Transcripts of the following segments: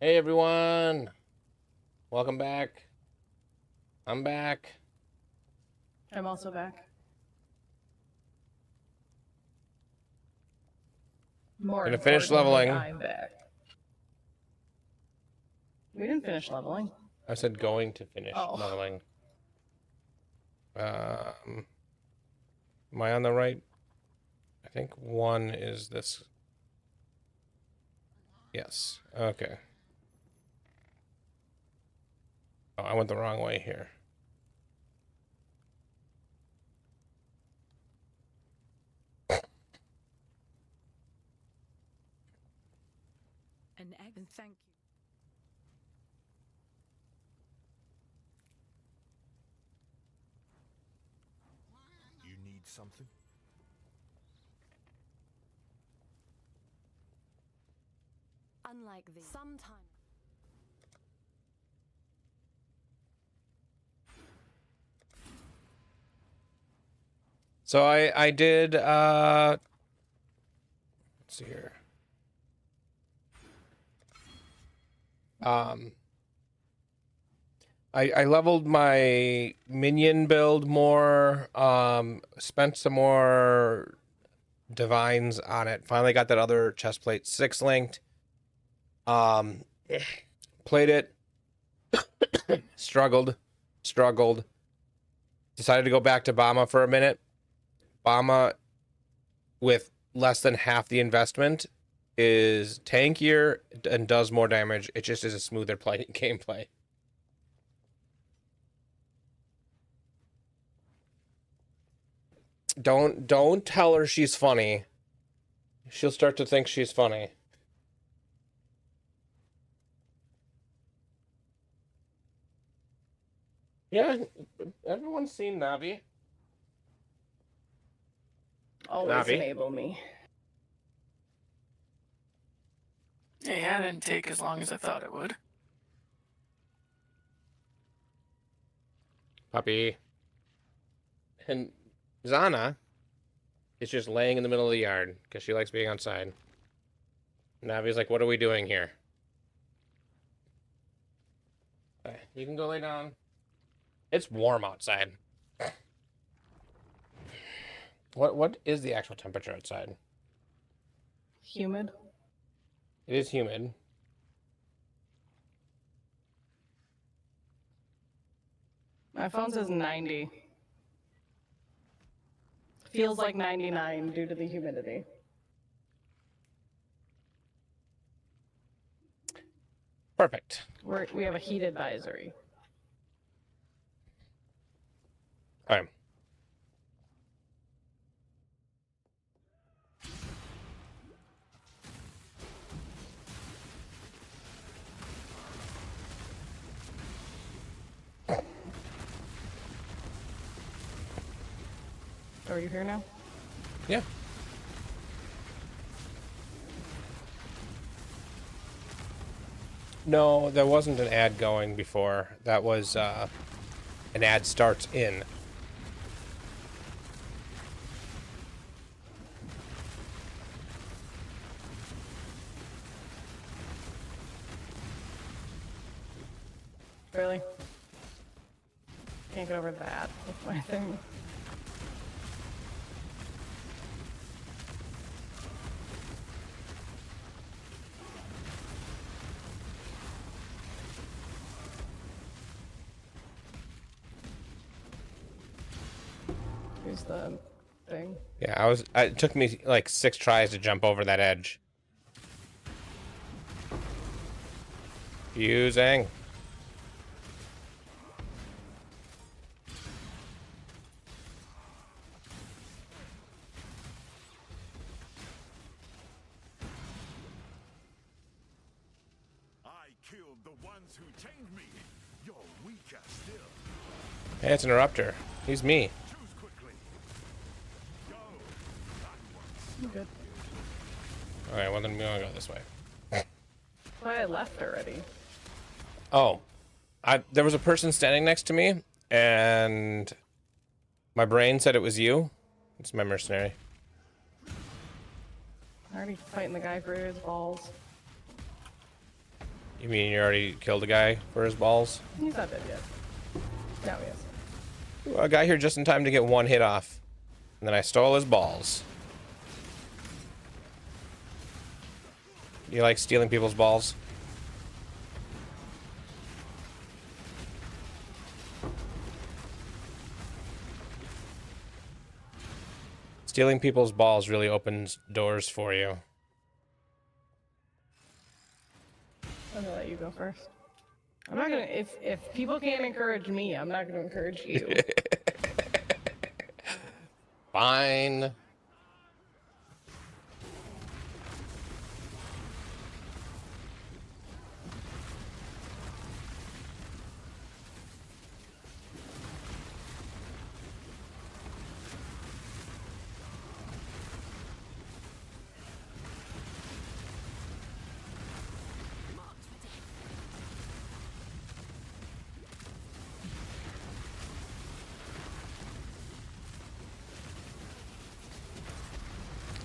Hey everyone, welcome back. I'm back. I'm also back. More Gonna finish importantly, leveling. I'm back. We didn't finish leveling. I said going to finish Oh. leveling. Am I on the right? I think one is this. Yes. Okay. Oh, I went the wrong way here. An egg, and thank you. You need something? Unlike the sometime. So I did let's see here. I leveled my minion build more, spent some more divines on it. Finally got that other chest plate 6 linked. Played it, struggled. Decided to go back to Bama for a minute. Bama, with less than half the investment, is tankier and does more damage. It just is a smoother gameplay. Don't tell her she's funny. She'll start to think she's funny. Yeah, everyone's seen Navi. Always Navi. enable me. Yeah, it didn't take as long as I thought it would. Puppy. And Zana is just laying in the middle of the yard because she likes being outside. Navi's like, what are we doing here? Okay, you can go lay down. It's warm outside. What is the actual temperature outside? Humid. It is humid. My phone says 90. Feels like 99 due to the humidity. Perfect. We have a heat advisory. All right. Are you here now? Yeah. No, there wasn't an ad going before. That was an ad starts in. Really? Can't get over that with my thing. Here's the thing. Yeah, it took me like 6 tries to jump over that edge. Fusing. I killed the ones who tamed me. You're weaker still. Hey, it's Interrupter. He's me. Choose quickly. Go. I'm good. Alright, well then we're gonna go this way. Why I left already. Oh. There was a person standing next to me, and my brain said it was you. It's my mercenary. Already fighting the guy for his balls. You mean you already killed a guy for his balls? He's not dead yet. Now he is. Ooh, I got here just in time to get one hit off. And then I stole his balls. You like stealing people's balls? Stealing people's balls really opens doors for you. I'm gonna let you go first. I'm not gonna. If people can't encourage me, I'm not gonna encourage you. Fine.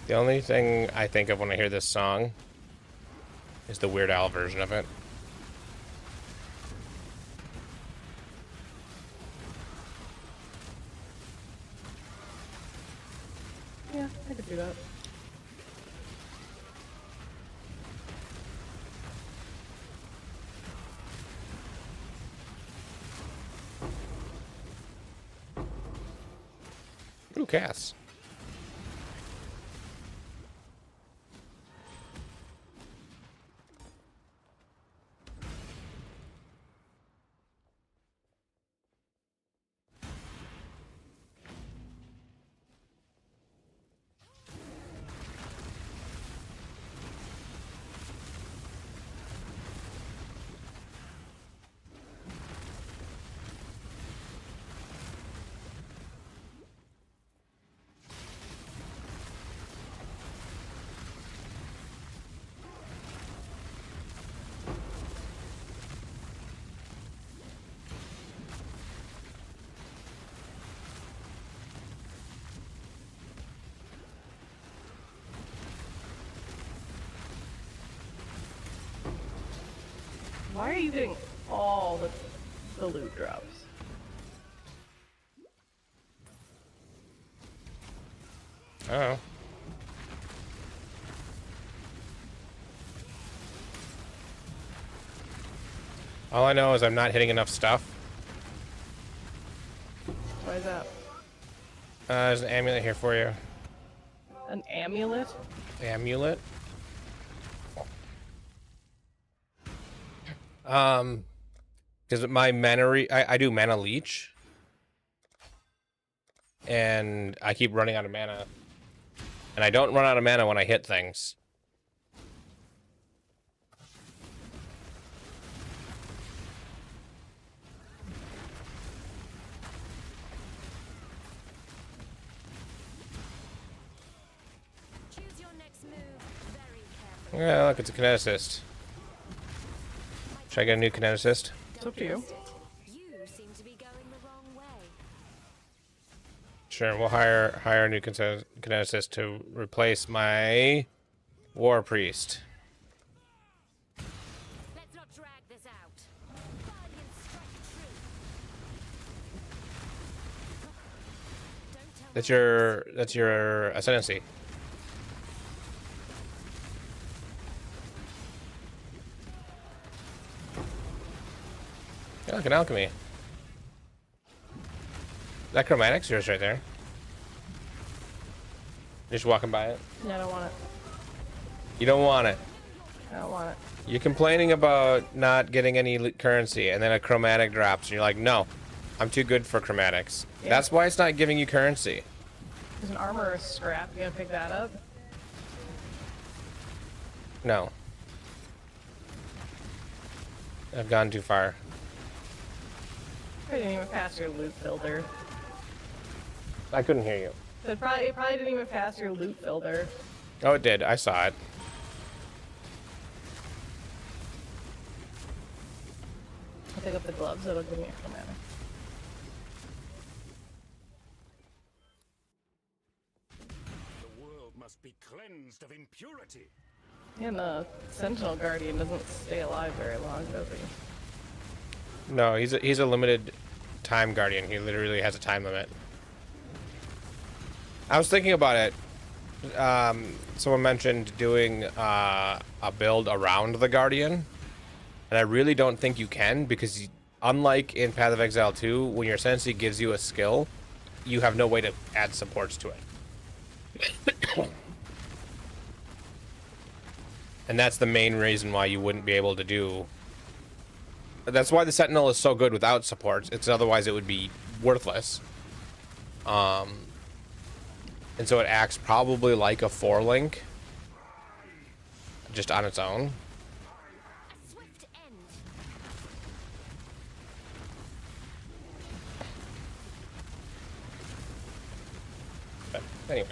The only thing I think of when I hear this song is the Weird Al version of it. Yeah, I could do that. Ooh, Cass. Why are you getting all the loot drops? Oh. All I know is I'm not hitting enough stuff. Why is that? There's an amulet here for you. An amulet? Amulet? Because my mana I do mana leech. And I keep running out of mana. And I don't run out of mana when I hit things. Choose your next move very carefully. Yeah, look, it's a kineticist. Should I get a new kineticist? It's up to you. You seem to be going the wrong way. Sure, we'll hire a new kineticist to replace my war priest. Let's not drag this out. Guardian strike true. Don't tell That's your ascendancy. Yeah, like an alchemy. That chromatics yours right there. Just walking by it. Yeah, I don't want it. You don't want it. I don't want it. You're complaining about not getting any currency, and then a chromatic drops, and you're like, no, I'm too good for chromatics. Yeah. That's why it's not giving you currency. There's an armor or a scrap. You gonna pick that up? No. I've gone too far. I didn't even pass your loot filter. I couldn't hear you. It probably didn't even pass your loot filter. Oh, it did. I saw it. I'll pick up the gloves. That'll give me extra mana. The world must be cleansed of impurity. And the Sentinel Guardian doesn't stay alive very long, does he? No, he's a limited time guardian. He literally has a time limit. I was thinking about it. Someone mentioned doing a build around the guardian, and I really don't think you can, because unlike in Path of Exile 2, when your Sensei gives you a skill, you have no way to add supports to it. And that's the main reason why you wouldn't be able to do... That's why the Sentinel is so good without supports. It's otherwise it would be worthless. And so it acts probably like a 4-link, just on its own. A swift end. But anyway.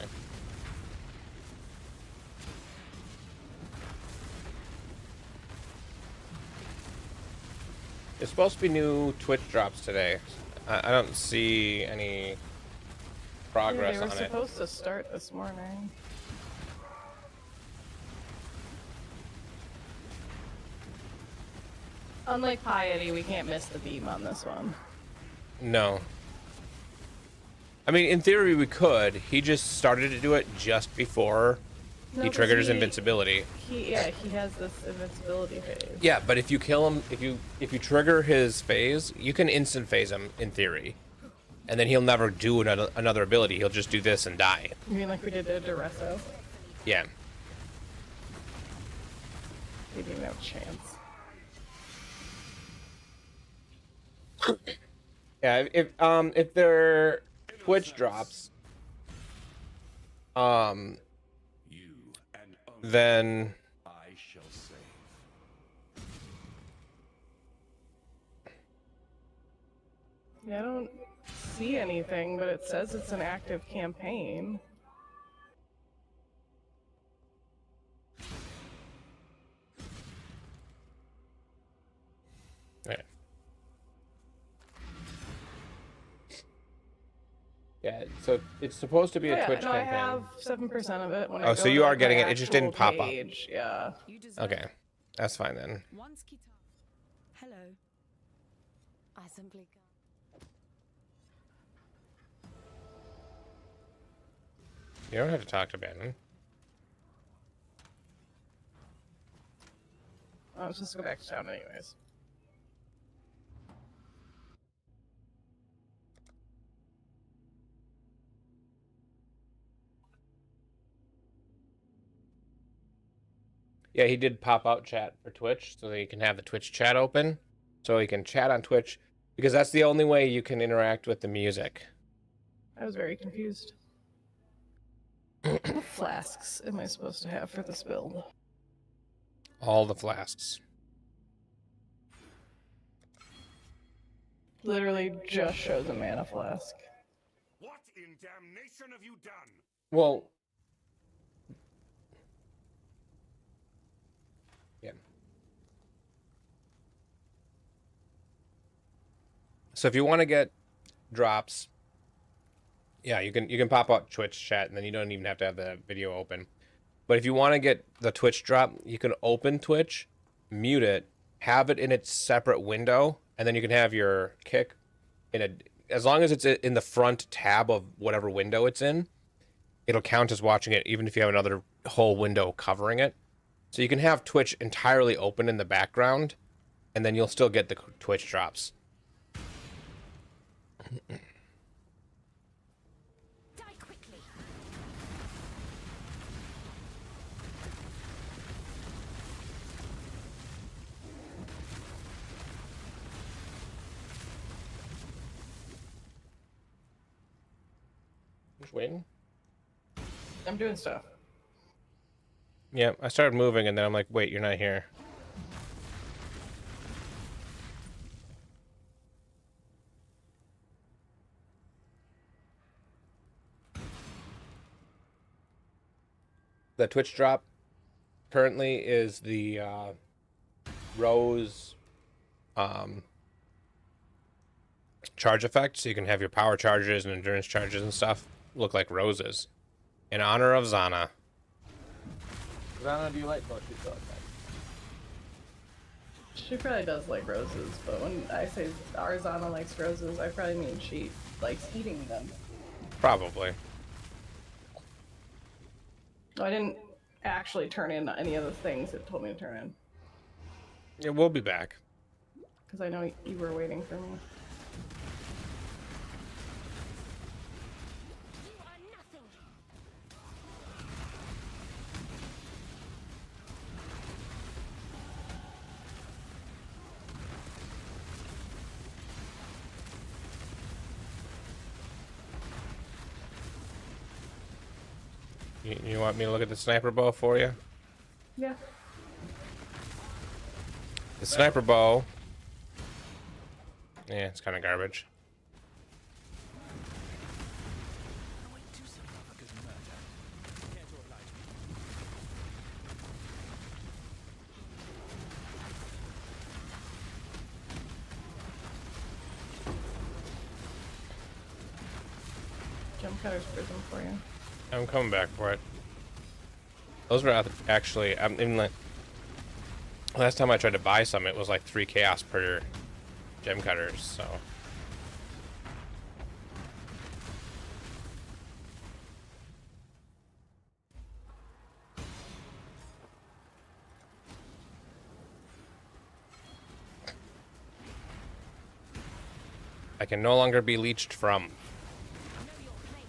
There's supposed to be new Twitch drops today. I don't see any progress They were on it. supposed to start this morning. Unlike Piety, we can't miss the beam on this one. No. I mean, in theory, we could. He just started to do it just before No, he 'cause triggered his invincibility. He has this invincibility phase. Yeah, but if you kill him, if you trigger his phase, you can instant phase him in theory, and then he'll never do another ability. He'll just do this and die. You mean like we did to Duresso? Yeah. He didn't have a chance. Yeah. If their Twitch drops, You and only then I shall say. Yeah, I don't see anything, but it says it's an active campaign. yeah. Yeah, so it's supposed to be Oh, a yeah, Twitch no, I campaign. have 7% of it. When I Oh, go so to, you are like, getting my it, it just actual didn't pop up. page, Yeah. You deserve Okay, that's fine then. Once guitar. Hello. I simply can't. You don't have to talk to Bannon. Let's just go back to town anyways. Yeah, he did pop out chat for Twitch, so that you can have the Twitch chat open, so you can chat on Twitch, because that's the only way you can interact with the music. I was very confused. What flasks am I supposed to have for this build? All the flasks. Literally just shows a mana flask. What in damnation have you done? Well, yeah. So if you want to get drops, yeah, you can pop out Twitch chat, and then you don't even have to have the video open. But if you want to get the Twitch drop, you can open Twitch, mute it, have it in its separate window, and then you can have your kick in a, as long as it's in the front tab of whatever window it's in, it'll count as watching it, even if you have another whole window covering it. So you can have Twitch entirely open in the background, and then you'll still get the Twitch drops. Die quickly. Just waiting. I'm doing stuff. Yeah, I started moving, and then I'm like, wait, you're not here. The Twitch drop currently is the Rose charge effect, so you can have your power charges and endurance charges and stuff look like roses in honor of Zana. Rana, do you like poetry? She probably does like roses, but when I say Arizana likes roses, I probably mean she likes eating them. Probably. I didn't actually turn in any of the things it told me to turn in. Yeah, we'll be back. Because I know you were waiting for me. You are nothing. You want me to look at the sniper bow for you? Yeah. The sniper bow. Yeah, it's kind of garbage. Gem cutter's prism for you. I'm coming back for it. Those were actually, even like, last time I tried to buy some, it was like 3 chaos per gem cutters, so. I can no longer be leached from. Know your place.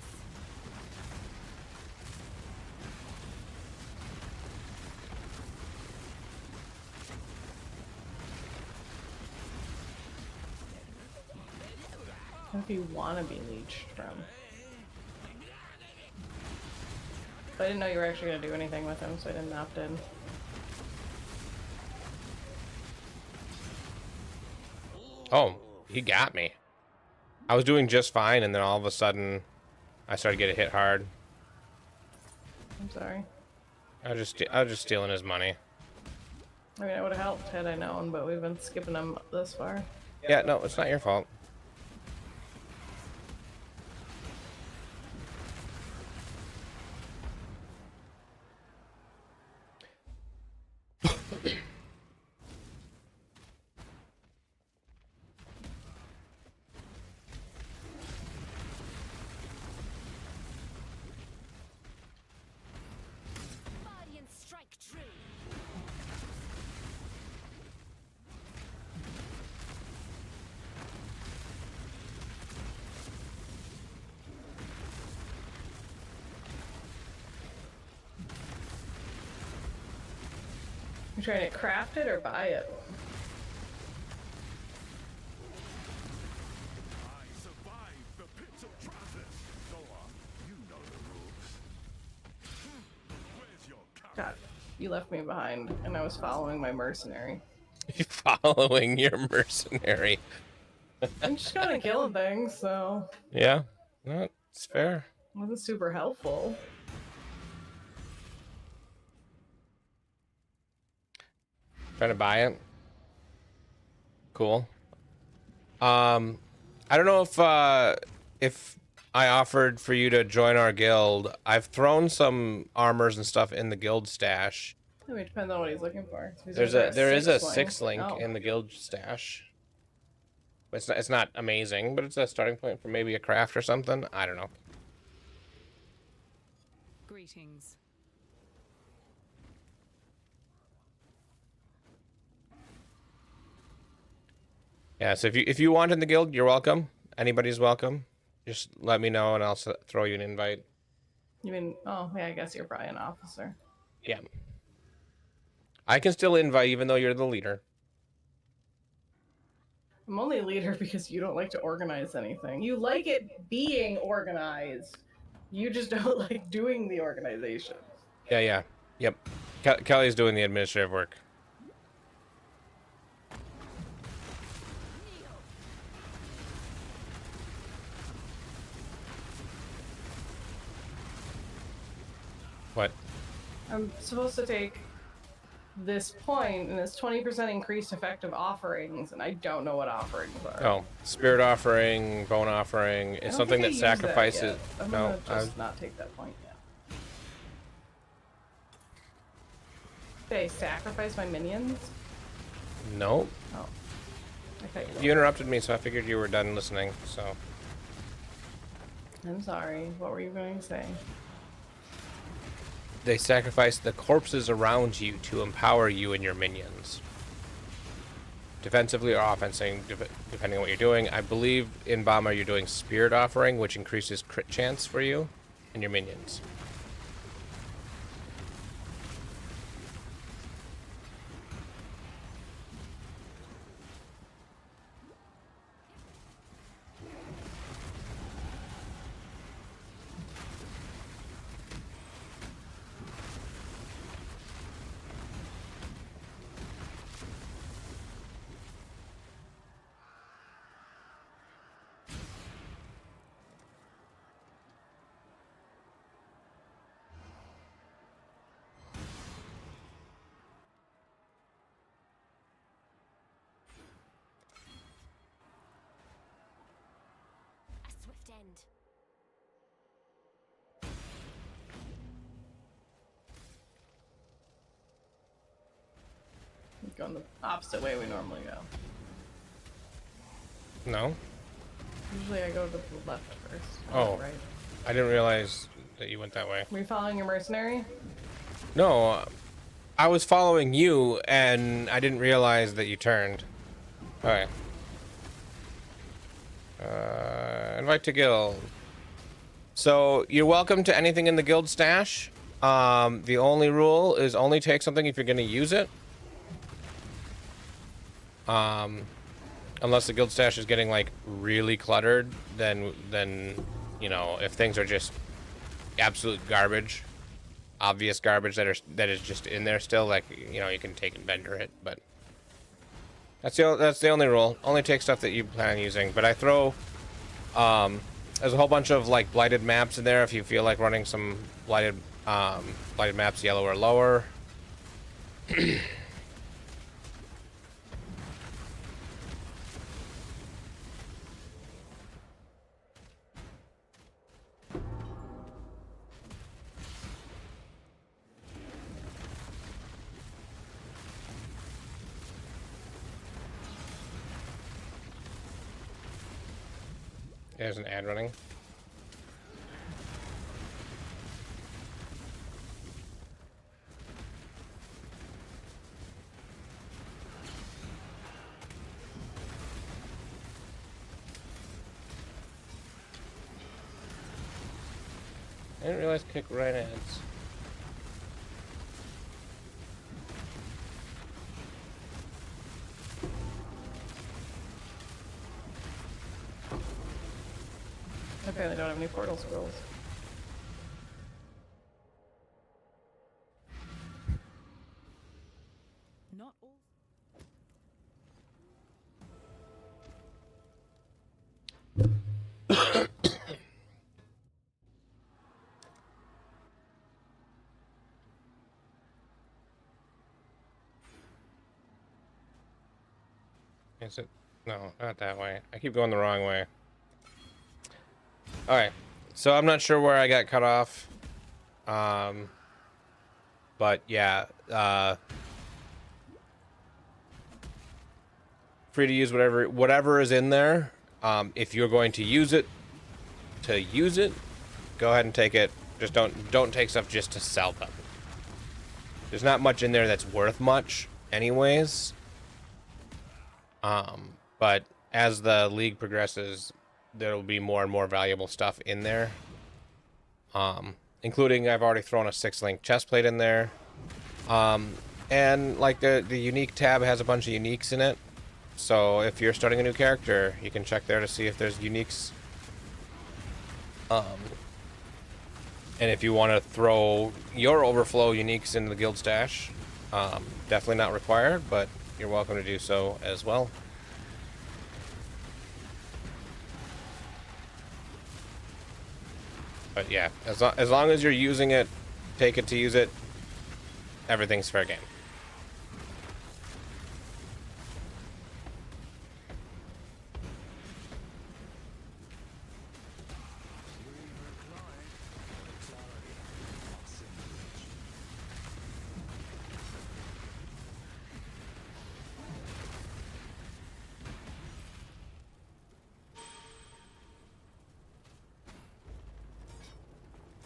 If you want to be leeched from. But I didn't know you were actually going to do anything with him, so I didn't opt in. Oh, he got me. I was doing just fine, and then all of a sudden, I started getting hit hard. I'm sorry. I was just stealing his money. I mean, it would have helped had I known, but we've been skipping them this far. Yeah, no, it's not your fault. Body and strike true. You trying to craft it or buy it? I survived the pits of Travis. Go on, you know the rules. Where's your cup? God, you left me behind, and I was following my mercenary. Following your mercenary. I'm just kind of killing things, so Yeah, no, it's fair. it wasn't super helpful. Trying to buy it. Cool. I don't know if I offered for you to join our guild. I've thrown some armors and stuff in the guild stash. I mean, it depends on what he's looking for. If he's There looking is for a six 6 link oh. in the guild stash. It's not amazing, but it's a starting point for maybe a craft or something. I don't know. Greetings. Yeah, so if you want in the guild, you're welcome. Anybody's welcome. Just let me know and I'll throw you an invite. You mean, oh, yeah, I guess you're probably an officer. Yeah. I can still invite even though you're the leader. I'm only a leader because you don't like to organize anything. You like it being organized. You just don't like doing the organization. Yeah. Yep. Kelly's doing the administrative work. What? I'm supposed to take this point and it's 20% increased effective offerings, and I don't know what offerings are. Oh, spirit offering, bone offering. I It's don't something think that I used sacrifices. yet. I'm No, gonna just not take that point yet. Did I sacrifice my minions? No. Oh. Okay. You interrupted me, so I figured you were done listening, so. I'm sorry. What were you going to say? They sacrifice the corpses around you to empower you and your minions. Defensively or offensively, depending on what you're doing. I believe in Bomber you're doing Spirit Offering, which increases crit chance for you and your minions. A swift end. Going the opposite way we normally go. No? Usually I go to the left first. Oh. Right. I didn't realize that you went that way. Were you following your mercenary? No, I was following you, and I didn't realize that you turned. Alright. Invite to guild. So, you're welcome to anything in the guild stash. The only rule is only take something if you're going to use it. Unless the guild stash is getting, like, really cluttered, then, you know, if things are just absolute garbage, obvious garbage that is just in there still, like, you know, you can take and vendor it, but that's the only rule. Only take stuff that you plan on using. But I throw there's a whole bunch of like blighted maps in there if you feel like running some blighted maps, yellow or lower. There's an ad running. I didn't realize kick right ads. I apparently don't have any portal scrolls. Not all. Is it? No, not that way. I keep going the wrong way. Alright. So I'm not sure where I got cut off. But yeah, free to use whatever is in there. If you're going to use it, go ahead and take it. Just don't take stuff just to sell them. There's not much in there that's worth much anyways. But as the league progresses, there will be more and more valuable stuff in there. Including I've already thrown a 6-link chestplate in there. And like the unique tab has a bunch of uniques in it. So if you're starting a new character, you can check there to see if there's uniques. And if you want to throw your overflow uniques into the guild stash, definitely not required, but you're welcome to do so as well. But yeah, as long as you're using it, take it to use it, everything's fair game.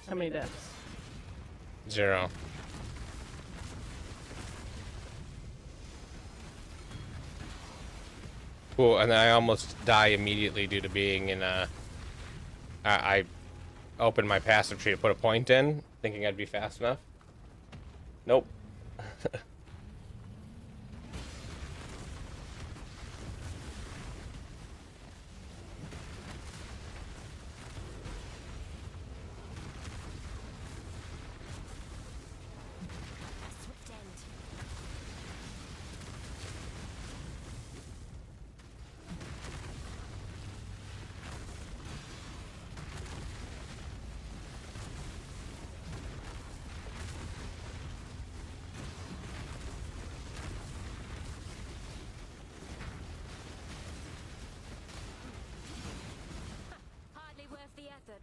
How many deaths? 0. Cool, and I almost die immediately due to being in a... I opened my passive tree to put a point in, thinking I'd be fast enough. Nope. Swift end. Hardly worth the effort.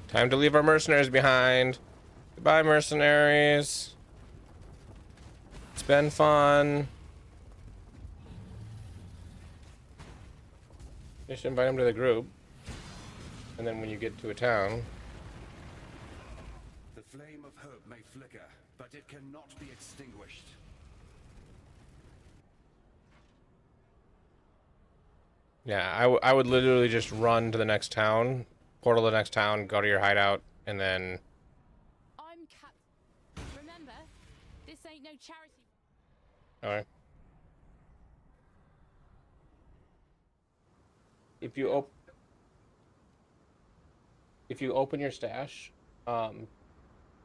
Time to leave our mercenaries behind. Goodbye, mercenaries. It's been fun. Just invite them to the group. And then when you get to a town... The flame of hope may flicker, but it cannot be extinguished. Yeah, I would literally just run to the next town, portal to the next town, go to your hideout, and then... I'm Cap. Remember, this ain't no charity. Okay. If you open your stash,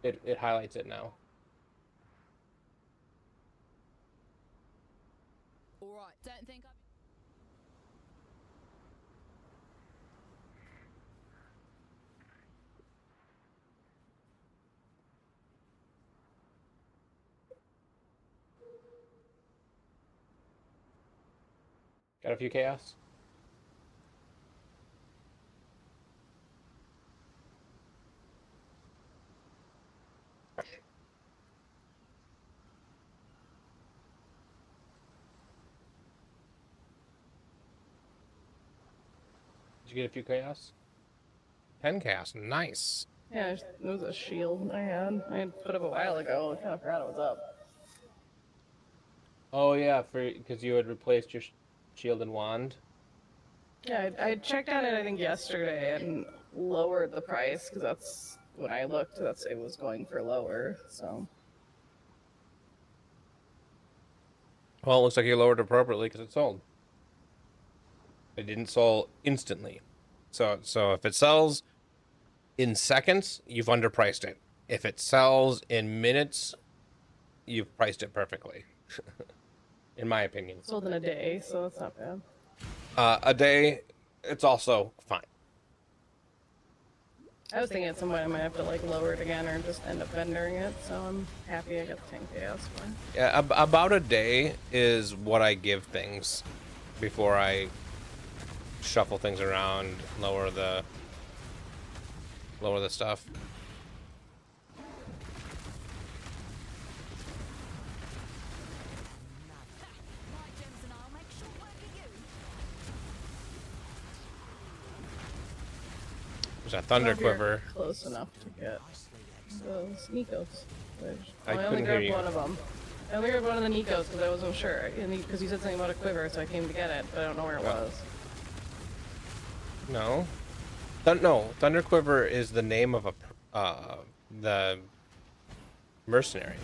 it highlights it now. All right. Don't think I've. Got a few chaos? Did you get a few chaos? 10 chaos, nice. Yeah, it was a shield I had put up a while ago. I kind of forgot it was up. Oh yeah, because you had replaced your shield and wand. Yeah, I checked on it I think yesterday and lowered the price because that's when I looked. It was going for lower. So Well, it looks like you lowered it appropriately because it sold. It didn't sell instantly. So if it sells in seconds, you've underpriced it. If it sells in minutes, you've priced it perfectly. In my opinion. sold in a day, so that's not bad. A day, it's also fine. I was thinking at some point I might have to like lower it again or just end up vendoring it. So I'm happy I got the 10 chaos one. Yeah, about a day is what I give things before I shuffle things around, lower the stuff. Right, Jensen, I'll make short work of you. There's a thunder If you're quiver. Close enough to get those Nikos. Which I I only couldn't hear grabbed you. one of them. I only grabbed one of the Nikos because I wasn't sure. Because you said something about a quiver, so I came to get it, but I don't know where it Yeah. was. No. No, thunder quiver is the name of the mercenary.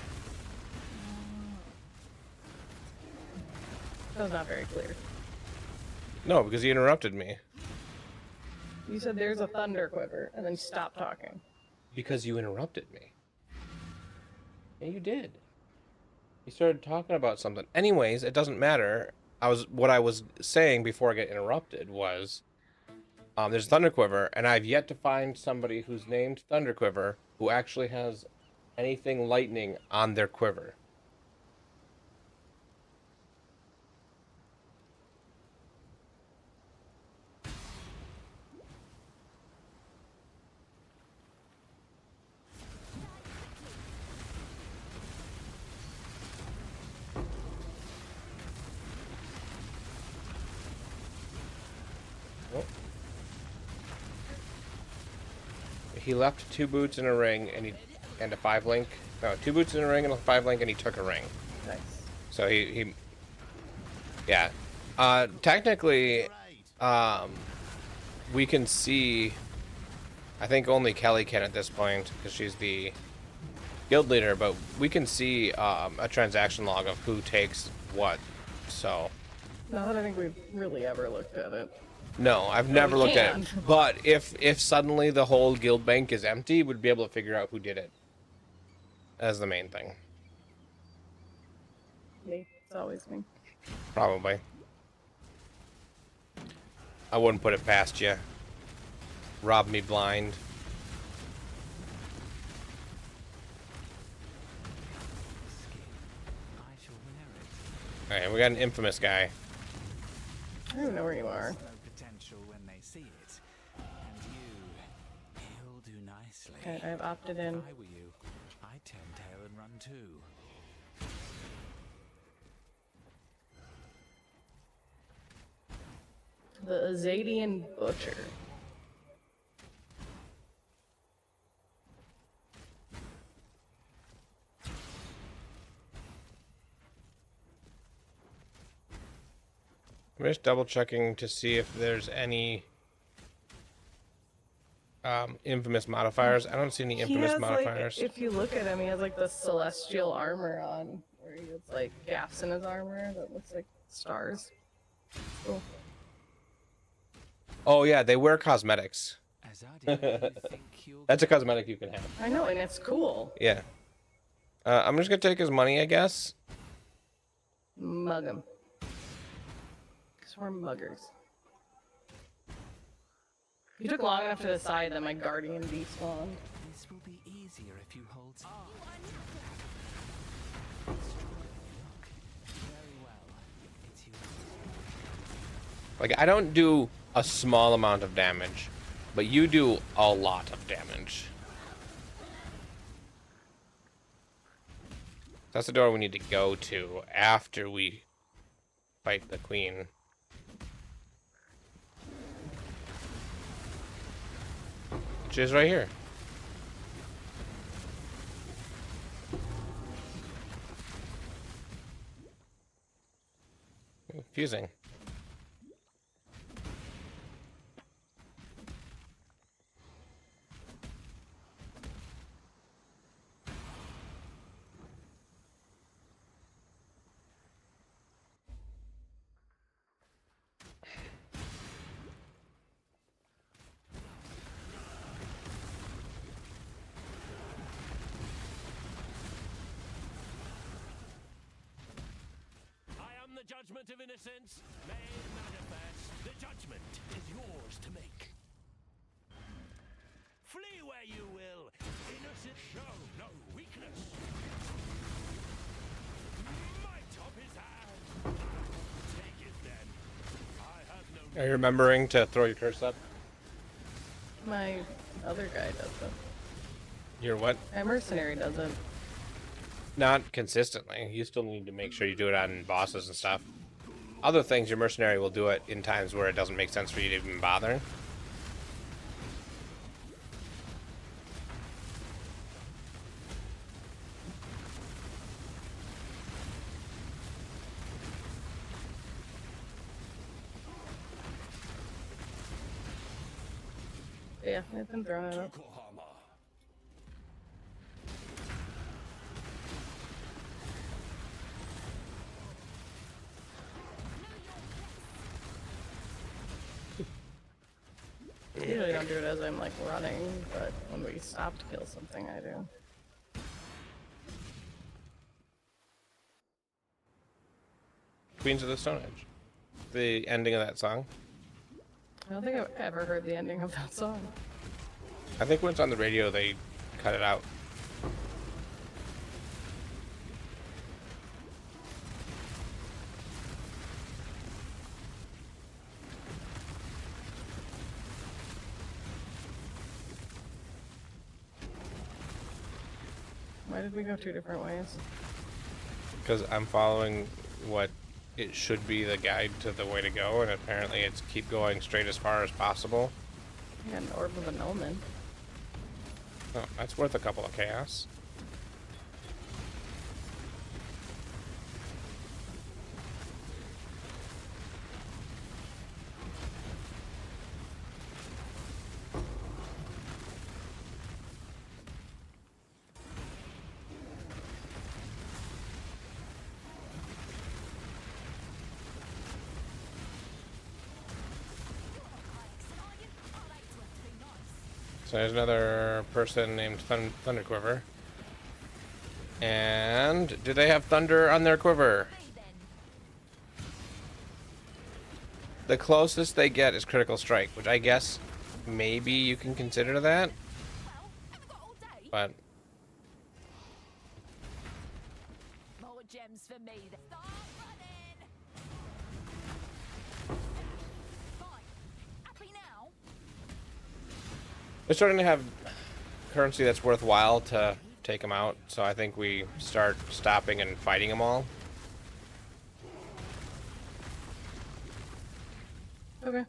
That was not very clear. No, because he interrupted me. You said there's a thunder quiver, and then you stopped talking. Because you interrupted me. Yeah, you did. You started talking about something. Anyways, it doesn't matter. What I was saying before I get interrupted was, there's Thunderquiver, and I've yet to find somebody who's named Thunderquiver who actually has anything lightning on their quiver. he left 2 boots and a ring, and a 5 link. No, 2 boots and a ring and a 5 link, and he took a ring. Nice. So he yeah. Technically, we can see. I think only Kelly can at this point because she's the guild leader, but we can see a transaction log of who takes what. So. Not that I think we've really ever looked at it. No, I've never looked at it. But if suddenly the whole guild bank is empty, we'd be able to figure out who did it. As the main thing. Me. It's always me. Probably. I wouldn't put it past you. Rob me blind. Alright, we got an infamous guy. I don't even know where you are. No potential when they see it. And you'll do nicely. Okay, I've opted in. If I were you, I'd turn tail and run too. The Azadian Butcher. I'm just double checking to see if there's any infamous modifiers. I don't see any infamous modifiers. Like, if you look at him, he has like the celestial armor on, where he has like gaps in his armor that looks like stars. Cool. Oh yeah, they wear cosmetics. Azadi, you think you'll That's a cosmetic you can have. I know, and it's cool. Yeah. I'm just gonna take his money, I guess. Mug him. Because we're muggers. You took long enough to decide that my guardian despawned. This will be easier if you hold. Very well. It's yours. Like, I don't do a small amount of damage, but you do a lot of damage. That's the door we need to go to after we fight the queen. Which is right here. Confusing. The judgment of innocence may manifest. The judgment is yours to make. Flee where you will. Innocent show no weakness. Might of his hand. Take it then. I have no. Are you remembering to throw your curse up? My other guy doesn't. Your what? My mercenary doesn't. Not consistently. You still need to make sure you do it on bosses and stuff. Other things, your mercenary will do it in times where it doesn't make sense for you to even bother. Yeah, I've been throwing it up. Yokohama. I usually don't do it as I'm like running, but when we stop to kill something, I do. Queens of the Stone Age. The ending of that song. I don't think I've ever heard the ending of that song. I think when it's on the radio, they cut it out. Why did we go 2 different ways? Because I'm following what it should be the guide to the way to go, and apparently it's keep going straight as far as possible. I got an Orb of Annulment. Oh, that's worth a couple of chaos. So there's another person named Thunder Quiver. And do they have thunder on their quiver? The closest they get is critical strike, which I guess maybe you can consider that. But More gems for me. Start running. Fine. Happy now. they're starting to have currency that's worthwhile to take them out, so I think we start stopping and fighting them all. Okay.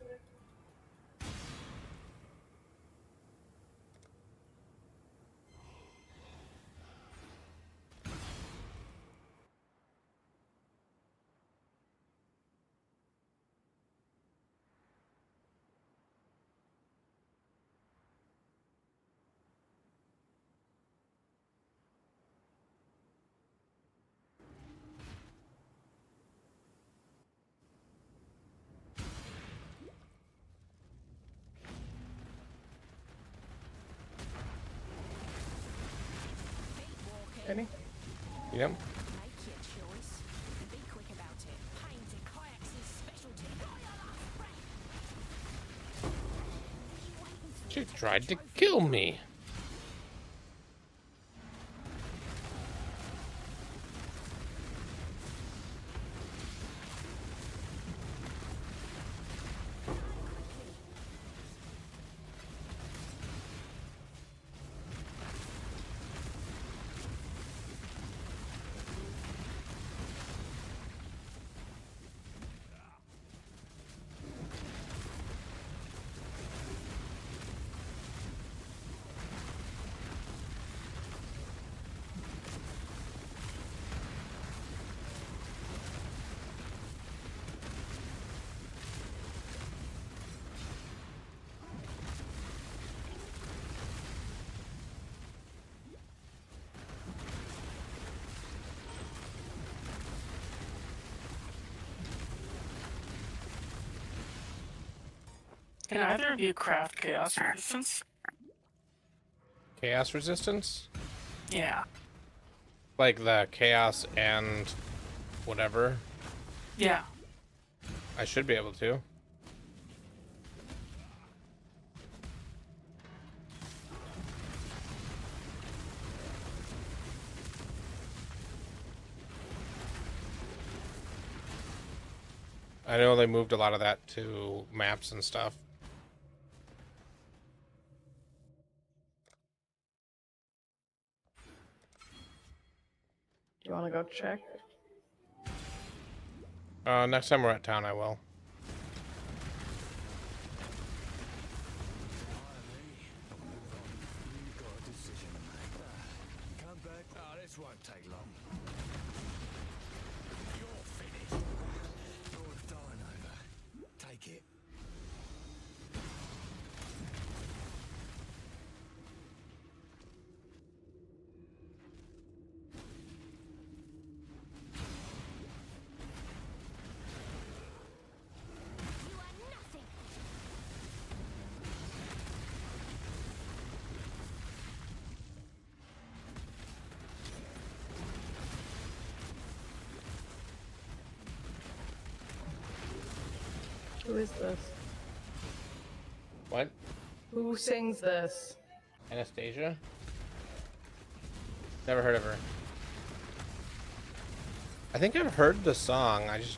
Any? Yep. Make your choice. And be quick about it. Pain's and Kayak's specialty. She tried to kill me. Can either of you craft chaos resistance? Chaos resistance? Yeah. Like the chaos and whatever? Yeah. I should be able to. I know they moved a lot of that to maps and stuff. Do you want to go check? Next time we're at town, I will. You got a decision to make. Come back. Oh, this won't take long. You're finished. You're dying over. Take it. You are nothing. Who is this? What? Who sings this? Anastasia? Never heard of her. I think I've heard the song. I just...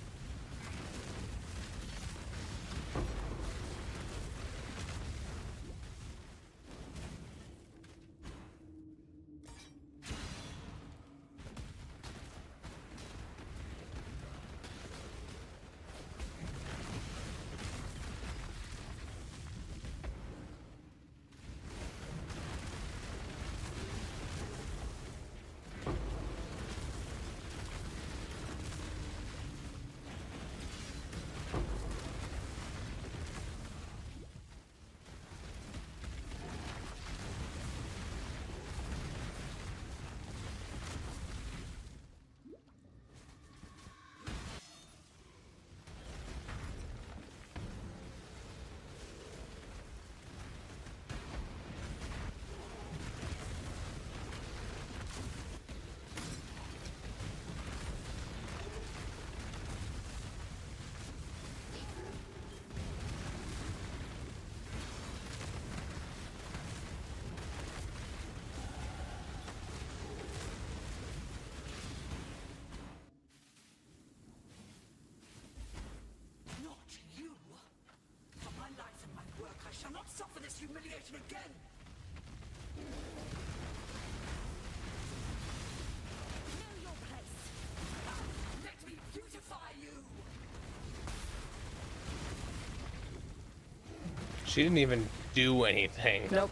She didn't even do anything. Nope.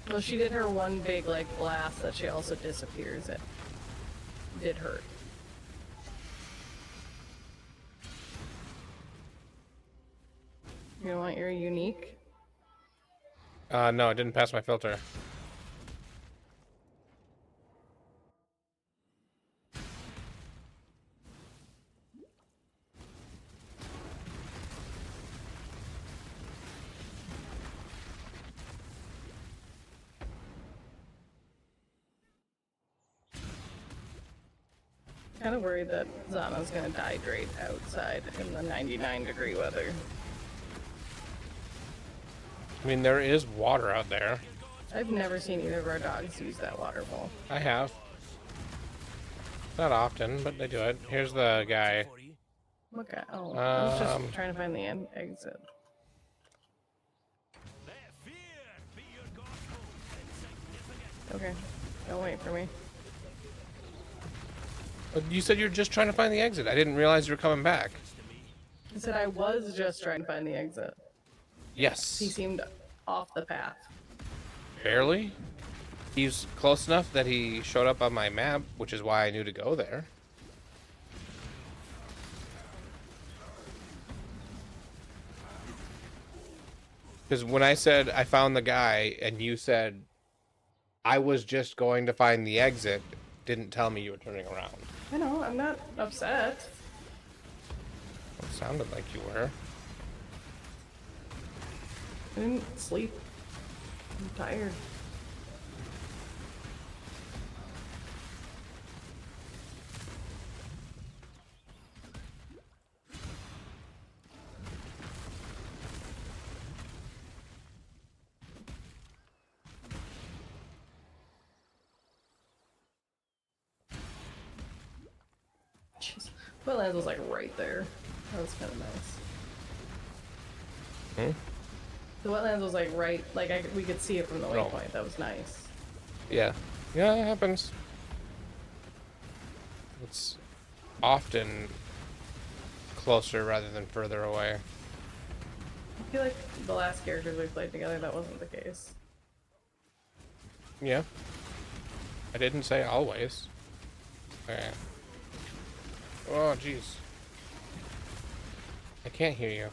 Well, she did her one big, like, blast that she also disappears. It did hurt. You want your unique? No, it didn't pass my filter. Kind of worried that Zana's gonna dehydrate outside in the 99-degree weather. I mean, there is water out there. I've never seen either of our dogs use that waterfall. I have. Not often, but they do it. Here's the guy. Okay. Oh, I was just trying to find the exit. Okay. Don't wait for me. You said you were just trying to find the exit. I didn't realize you were coming back. I said I was just trying to find the exit. Yes. He seemed off the path. Barely. He's close enough that he showed up on my map, which is why I knew to go there. Because when I said I found the guy and you said I was just going to find the exit, didn't tell me you were turning around. I know, I'm not upset. It sounded like you were. I didn't sleep. I'm tired. Jeez. Wetlands was like right there. That was kind of nice. Hmm? The wetlands was like right, like we could see it from the Oh. waypoint. That was nice. Yeah. Yeah, it happens. It's often closer rather than further away. I feel like the last characters we played together, that wasn't the case. Yeah. I didn't say always. Okay. Oh, jeez. I can't hear you.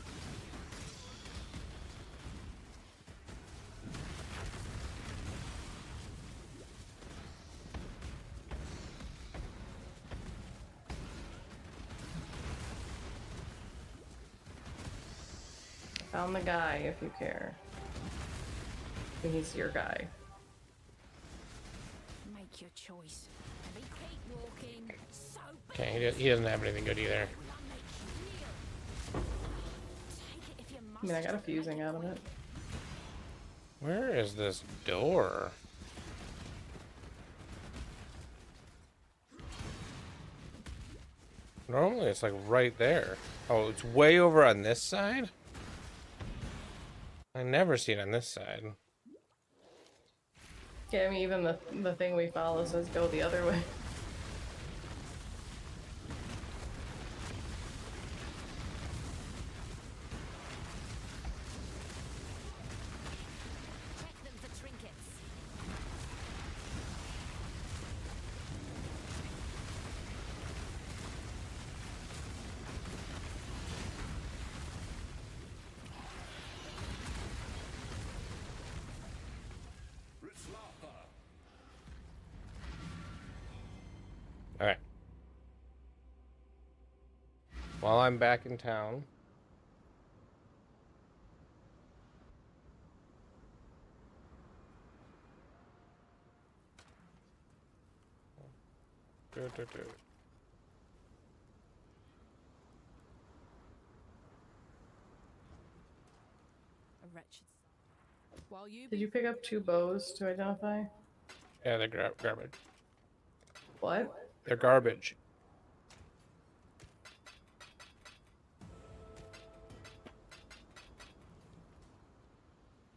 Found the guy, if you care. And he's your guy. Make your choice. And we keep walking. So Okay, he doesn't have anything good either. take it if you must. I mean, I got a fusing out of it. Where is this door? Normally it's like right there. Oh, it's way over on this side? I never see it on this side. Yeah, I mean, even the thing we follow says go the other way. Check them for trinkets. Alright. While I'm back in town. Do. A wretched. While you Did you pick up 2 bows to identify? Yeah, they're garbage. What? They're garbage.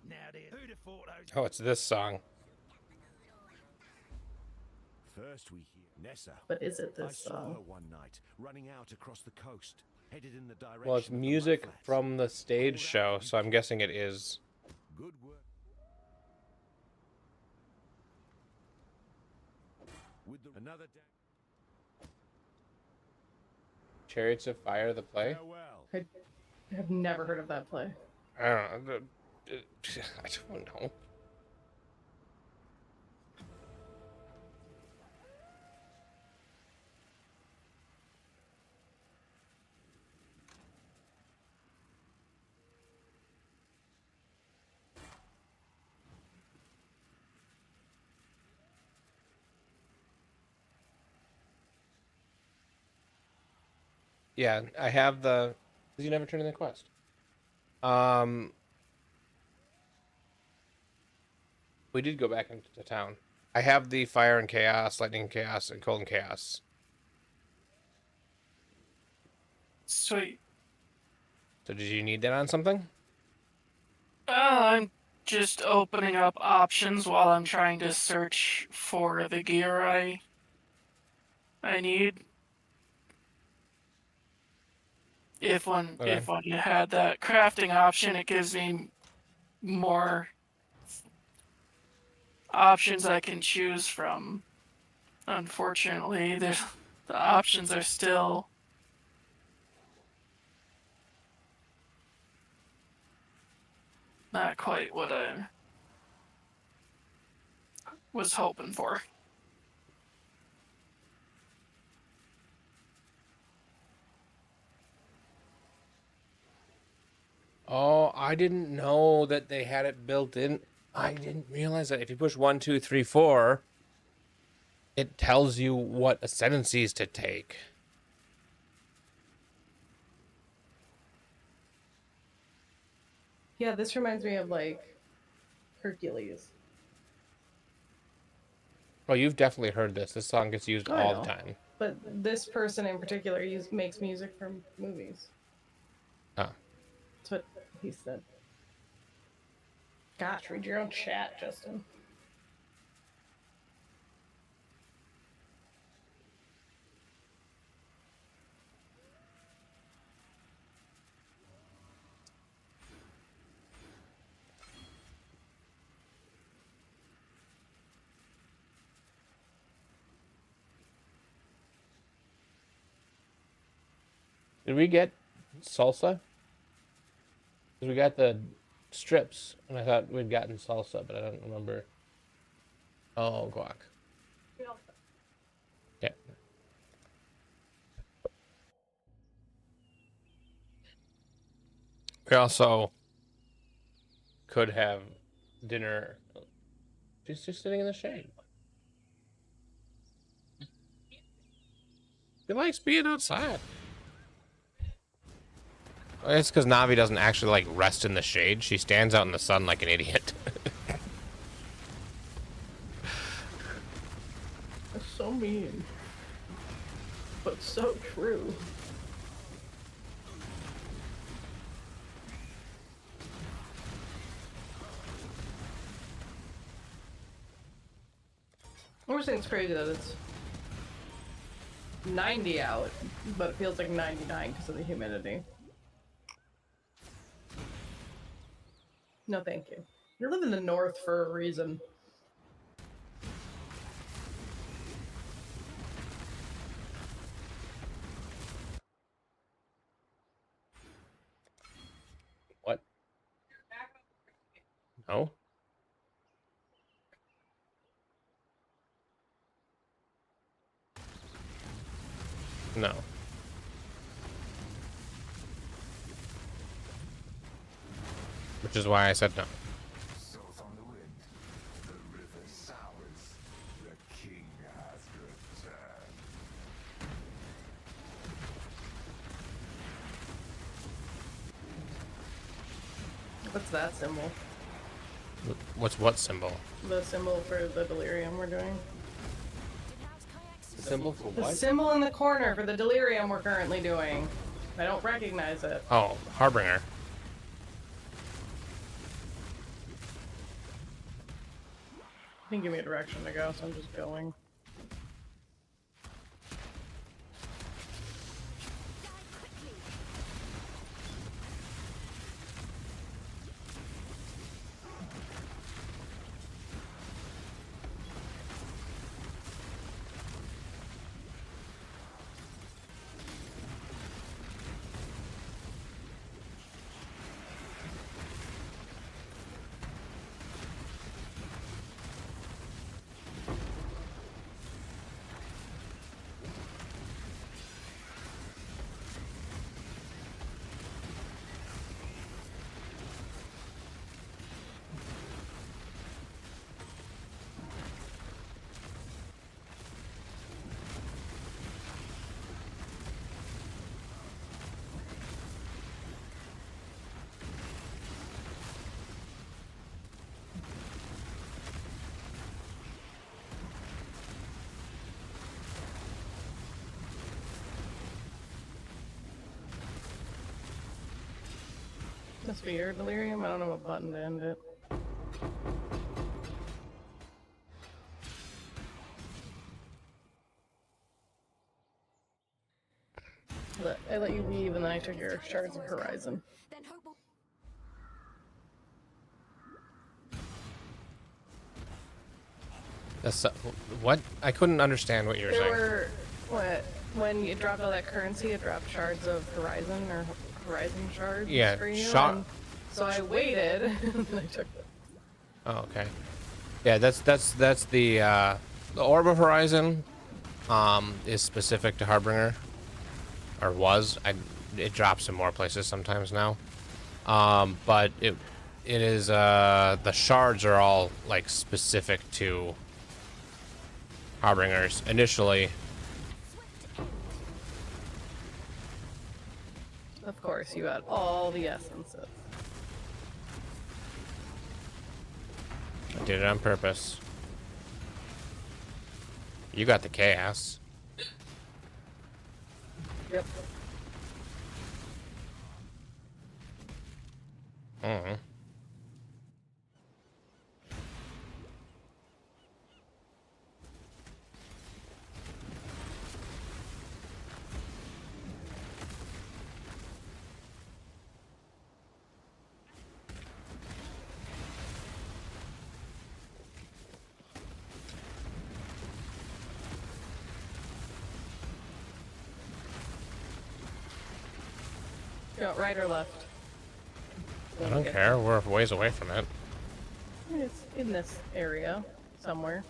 Now then, who'd have thought those... Oh, it's this song. First we hear Nessa. But is it I this saw song? her one night, running out across the coast. headed in the direction Well, it's of the music mudflats. from the stage show, so I'm guessing it is. Good work. With another Chariots of Fire, the play. farewell. I have never heard of that play. I don't know. I don't know. Yeah, I have the. Did you never turn in the quest? We did go back into town. I have the Fire and Chaos, Lightning and Chaos, and Cold and Chaos. Sweet. So did you need that on something? I'm just opening up options while I'm trying to search for the gear I need. If one had that crafting option, it gives me more options I can choose from. Unfortunately, the options are still not quite what I was hoping for. Oh, I didn't know that they had it built in. I didn't realize that if you push 1, 2, 3, 4, it tells you what ascendancies to take. Yeah, this reminds me of like Hercules. Oh, you've definitely heard this. This song gets used I all know. the time. But this person in particular makes music for movies. Oh. That's what he said. Gosh, read your own chat, Justin. Did we get salsa? 'Cause we got the strips, and I thought we'd gotten salsa, but I don't remember. Oh, guac. Yeah. We also could have dinner. She's just sitting in the shade. She likes being outside. It's because Navi doesn't actually like rest in the shade. She stands out in the sun like an idiot. That's so mean. But so true. I always think it's crazy that it's 90 out, but it feels like 99 because of the humidity. No, thank you. You live in the north for a reason. What? No. No. Which is why I said no. South on the wind, the river sours. The king has returned. What's that symbol? What's what symbol? The symbol for the delirium we're doing. The symbol for The what? symbol in the corner for the delirium we're currently doing. I don't recognize it. Oh, Harbinger. He didn't give me a direction to go, so I'm just going. Must be your delirium. I don't have a button to end it. I let you leave, and then I took your shards of horizon. Then hope will That's what? I couldn't understand what you were There saying. were what when you dropped all that currency, it dropped shards of horizon or horizon shards Yeah, for you. shard- and so I waited, and I took them. Oh, okay. Yeah, that's the Orb of Horizon is specific to Harbinger, or was. It drops in more places sometimes now. But it is the shards are all like specific to Harbingers initially. Of course, you had all the essences. I did it on purpose. You got the chaos. Yep. Mm-hmm. You want right or left? I don't care. We're a ways away from it. It's in this area somewhere.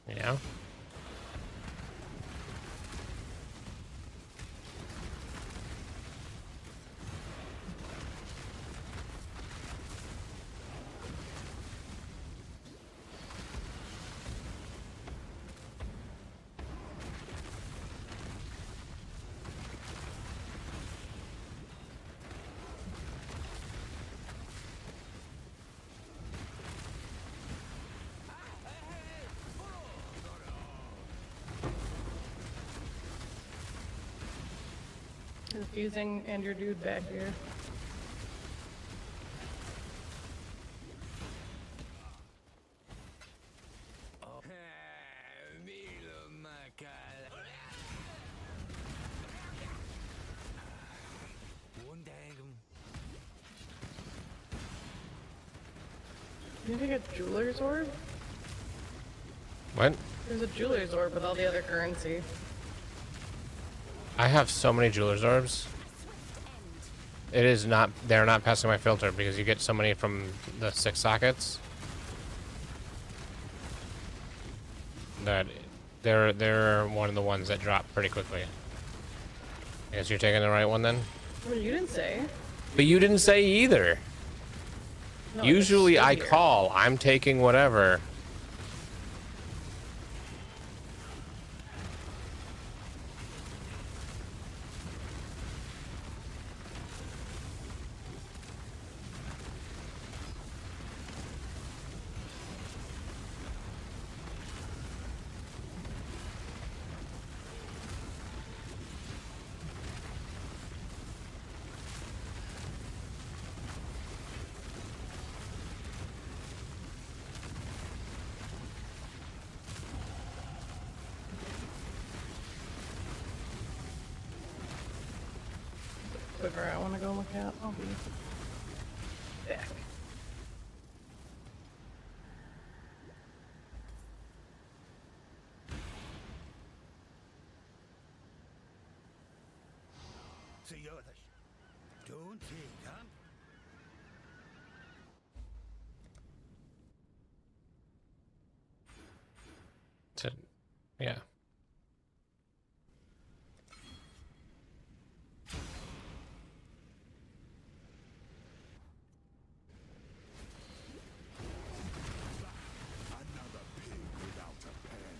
Yeah. Confusing and your dude back here. You think a jeweler's orb? What? There's a jeweler's orb with all the other currency. I have so many jeweler's orbs. It is not. They're not passing my filter because you get so many from the 6 sockets. That they're one of the ones that drop pretty quickly. I guess you're taking the right one then. Well, you didn't say. But you didn't say either. No, Usually it's I here. call. I'm taking whatever. Quicker I want to go look at. I'll be back. See you others. Don't take them. Yeah. Another pig without a pen.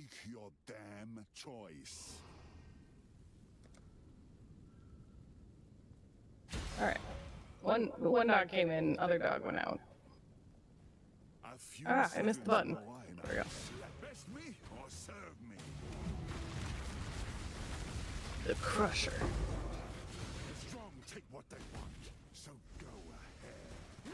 Make your damn choice. All right. One dog came in, other dog went out. A few Ah, I missed the seconds button. more, and There we go. Best me or serve me. The Crusher. The strong take what they want, so go ahead.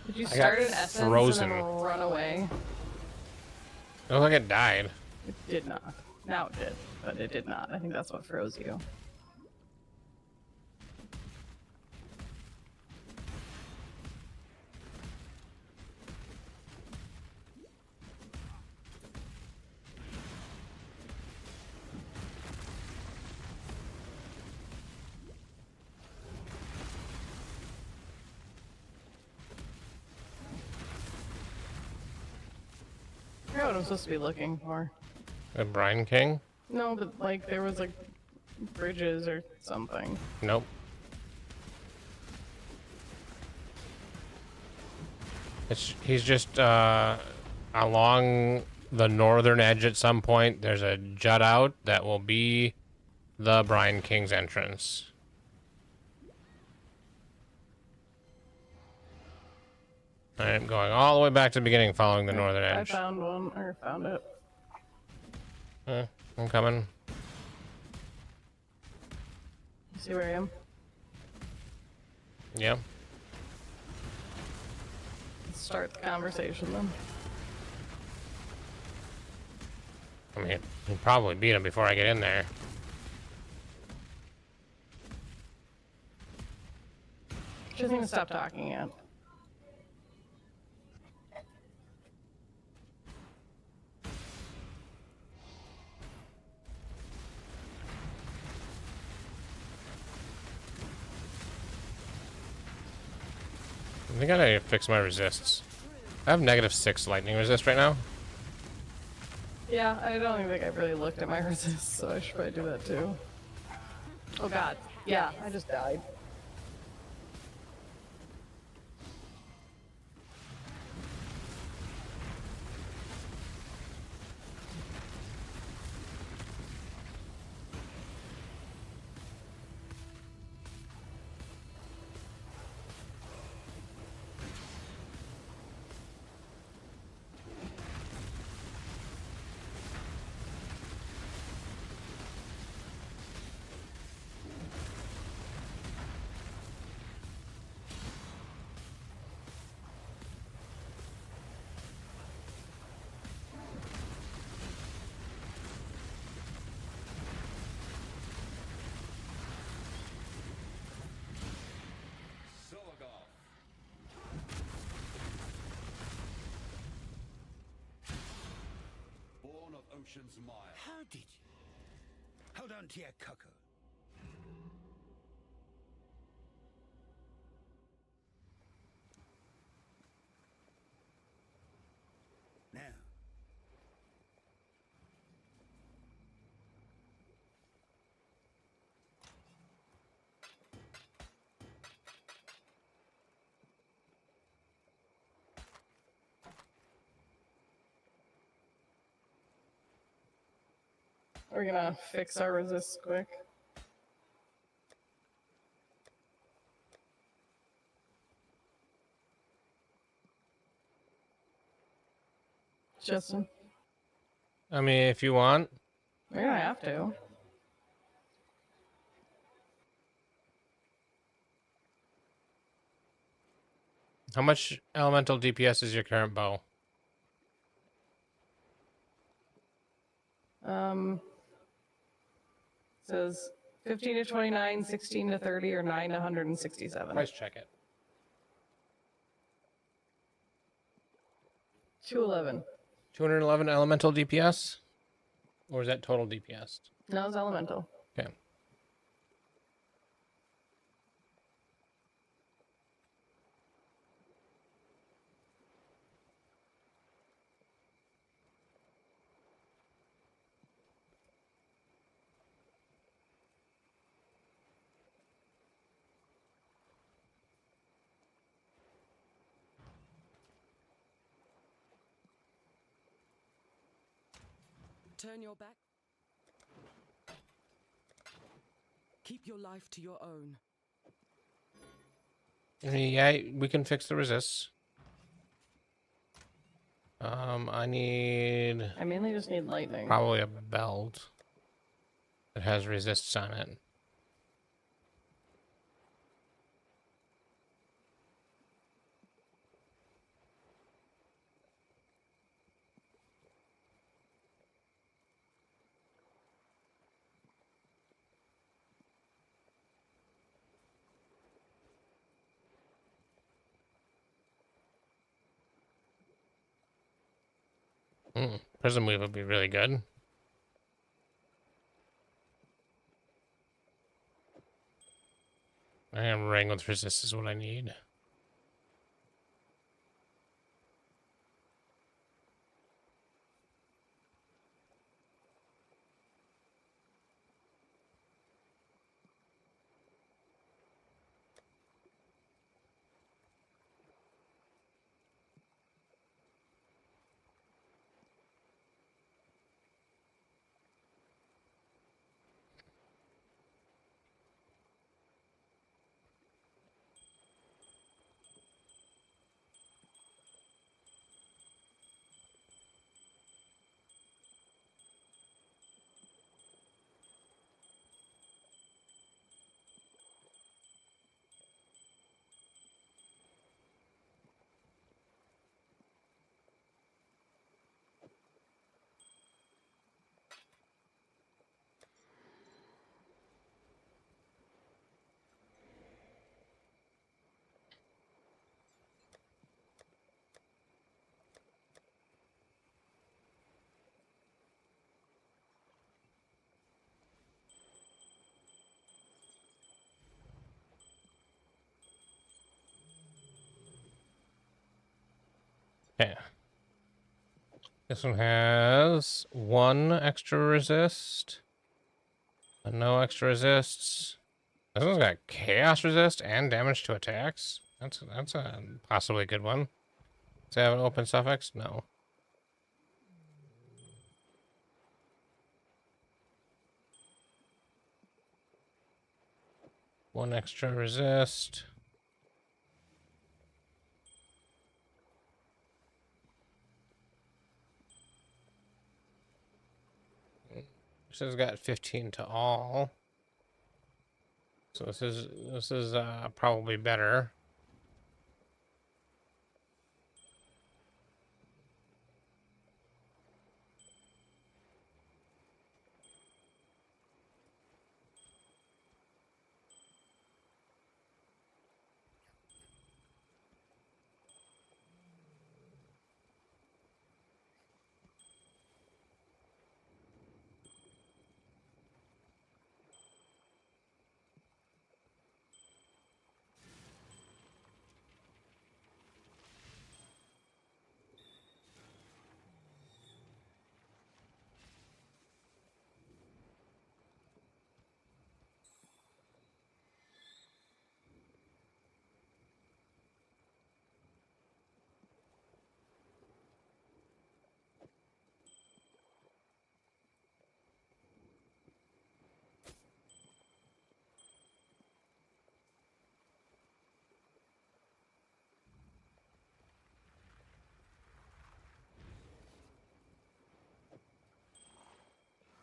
Did you I got start an essence frozen. and then run away? It looked like it died. It did not. Now it did, but it did not. I think that's what froze you. I forgot what I'm supposed to be looking for. The Brine King? No, but like there was like bridges or something. Nope. He's just along the northern edge at some point. There's a jut out that will be the Brine King's entrance. I'm going all the way back to the beginning, following the northern I edge. found one, or found it. I'm coming. You see where I am? Yep. Let's start the conversation then. I mean, you'll probably beat him before I get in there. She doesn't even stop talking yet. I think I gotta fix my resists. I have -6 lightning resist right now. Yeah, I don't even think I've really looked at my resists, so I should probably do that too. Oh god. Yeah, I just died. Born of Ocean's Mire. How did you? Hold on to your cocoa. Now. We're gonna fix our resists quick. Justin, I mean, if you want. we're gonna have to. How much elemental DPS is your current bow? Says 15 to 29, 16 to 30, or 9 to 167. Price check it. 211. 211 elemental DPS? Or is that total DPS? No, it's elemental. Okay. Turn your back. Keep your life to your own. Yeah, we can fix the resists. I need I mainly just need lightning. probably a belt that has resists on it. Prism Weave would be really good. And Ring with resist is what I need. Okay. This one has 1 extra resist. And no extra resists. This one's got chaos resist and damage to attacks. That's a possibly good one. Does it have an open suffix? No. One extra resist. This has got 15 to all. So this is probably better.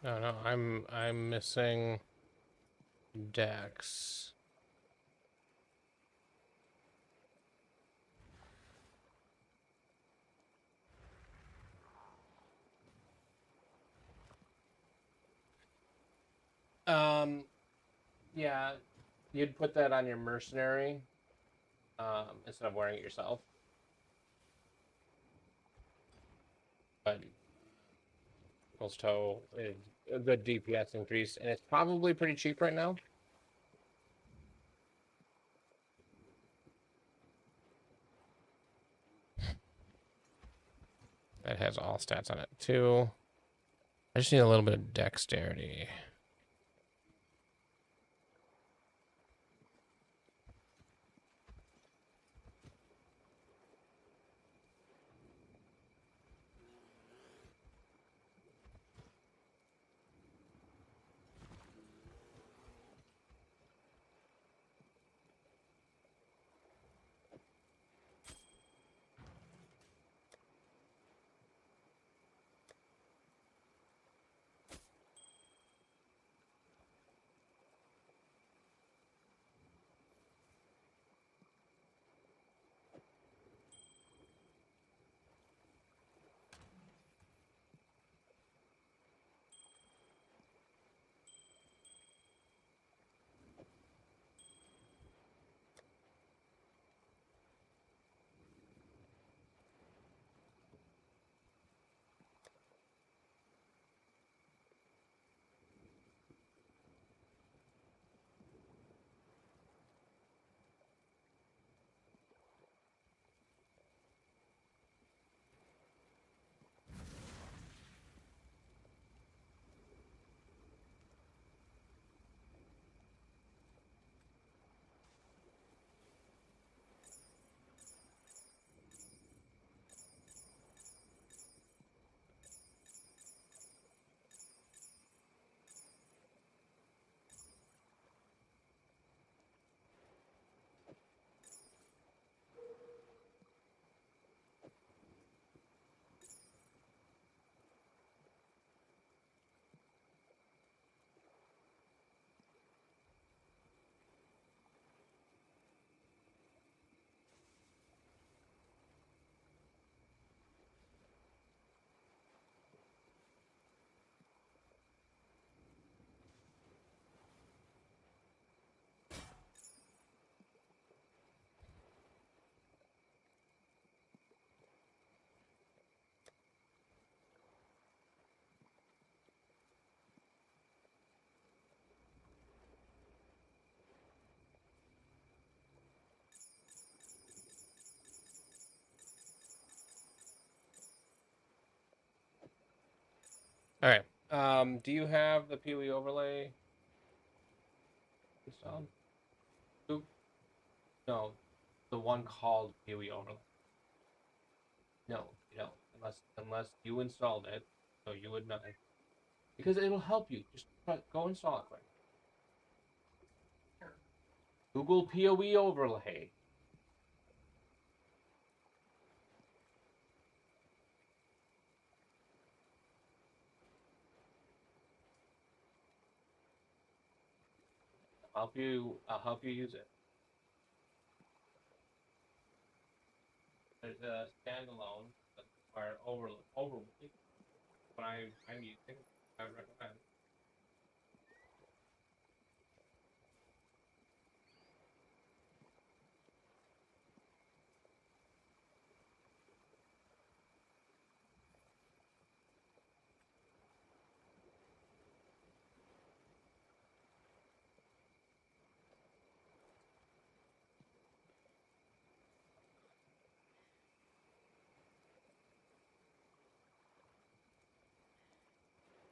No, I'm missing Dex. Yeah, you'd put that on your mercenary, instead of wearing it yourself. But Eagle's Toe is a good DPS increase, and it's probably pretty cheap right now. That has all stats on it too. I just need a little bit of dexterity. Do you have the PoE overlay installed? Oop. No, the one called PoE overlay. No, you don't. Unless you installed it, so you would know. Because it'll help you. Just go install it quick. Google PoE overlay. I'll help you use it. There's a standalone that require overlay. What I'm using, I would recommend.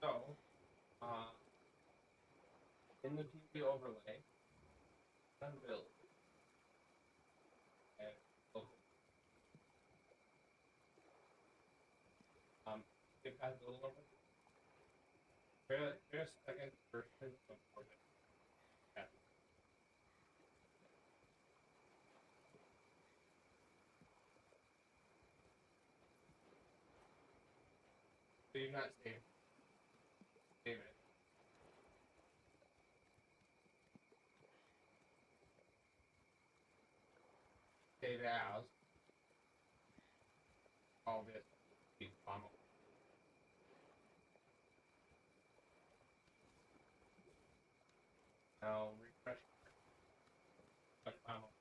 So, in the PoE overlay, unbuild. And local. If I build over, there's a second version of Project. Yeah. So you're not save it. Save as all this funnel. Now refresh the funnel.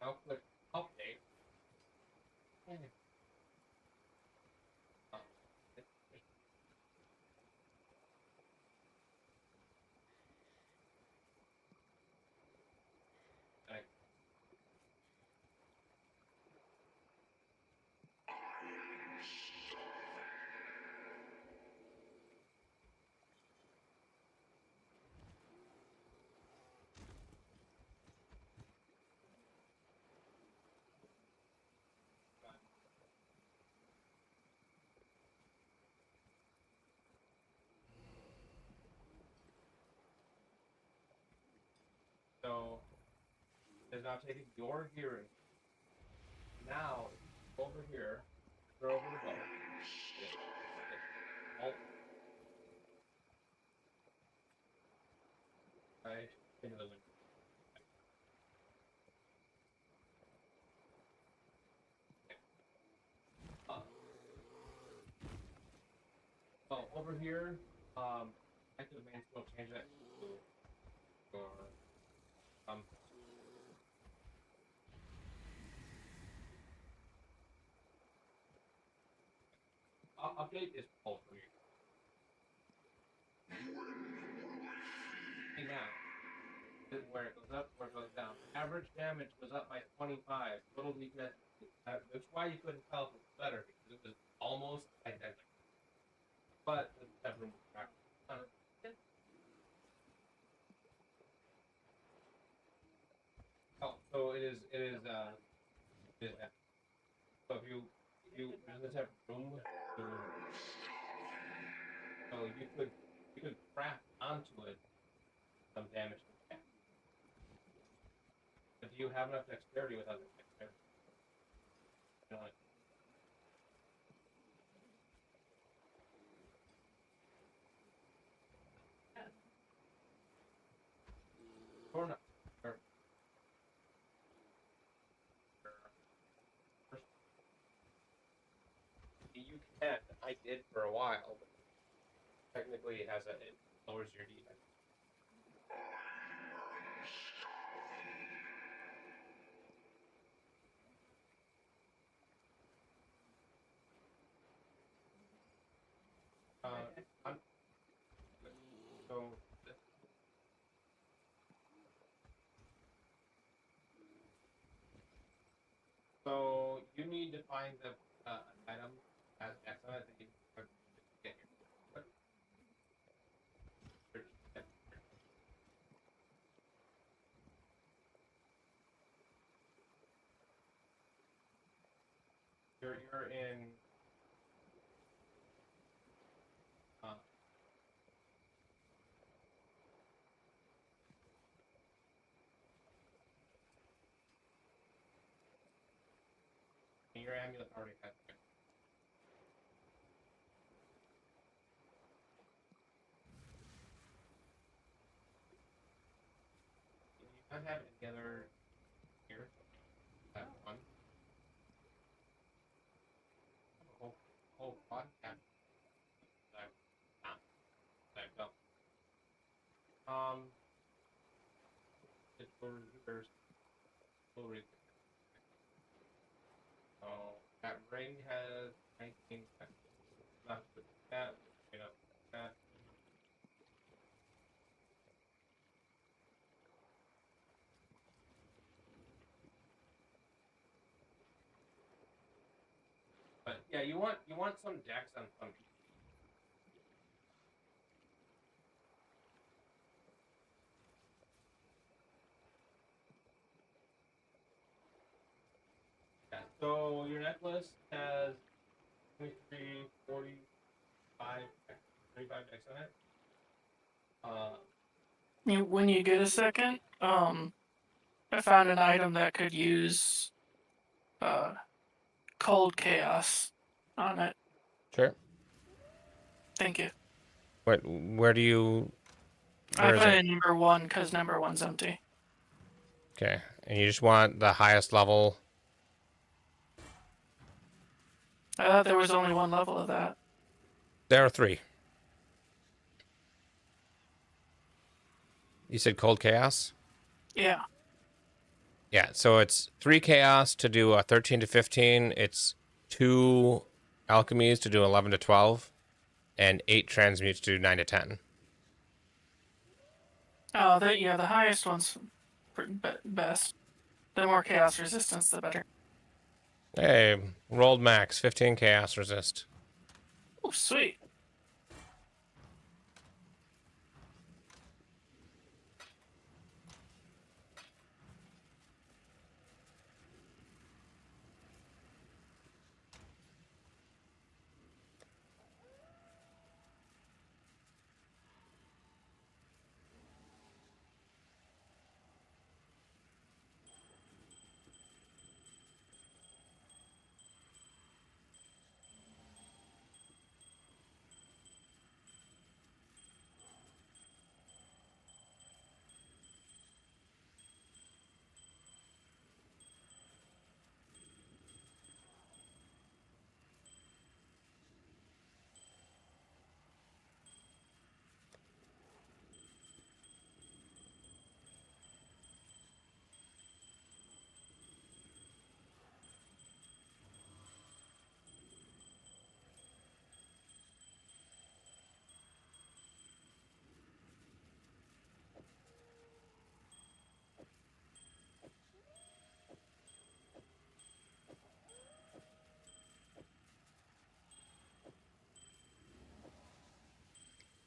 Now click update. So it's now taking your hearing. Now over here, throw over the button. Alt. Right into the window. Oh, over here, I could have still change that to or update is full for you. See now, where it goes up, where it goes down. Average damage was up by 25. Total defense. That's why you couldn't tell if it was better because it was almost identical. But everyone was back. Oh, so it is. So if you there's this type of room, so you could craft onto it some damage. But do you have enough dexterity without the dexterity? You know, like, or not. You can. I did for a while, but technically it lowers your defense. I'm, so so find the item as excellent that you get your you're in your amulet already has it. You don't have any other here. That one. Whole podcast. That that go. It's there's reason. So that ring has 19 seconds. Left with that, you know, that. But yeah, you want some decks on some people. Yeah. So your necklace has 23, 45, 35 decks on it. When you get a second, I found an item that could use cold chaos on it. Sure. Thank you. Where do you? I Where is put it? in number 1 because number 1's empty. Okay, and you just want the highest level. I thought there was only 1 level of that. There are 3. You said cold chaos? Yeah. Yeah, so it's 3 chaos to do a 13 to 15. It's 2 alchemies to do 11 to 12, and 8 transmutes to do 9 to 10. Oh, the highest one's best. The more chaos resistance, the better. Hey, rolled max 15 chaos resist. Oh, sweet.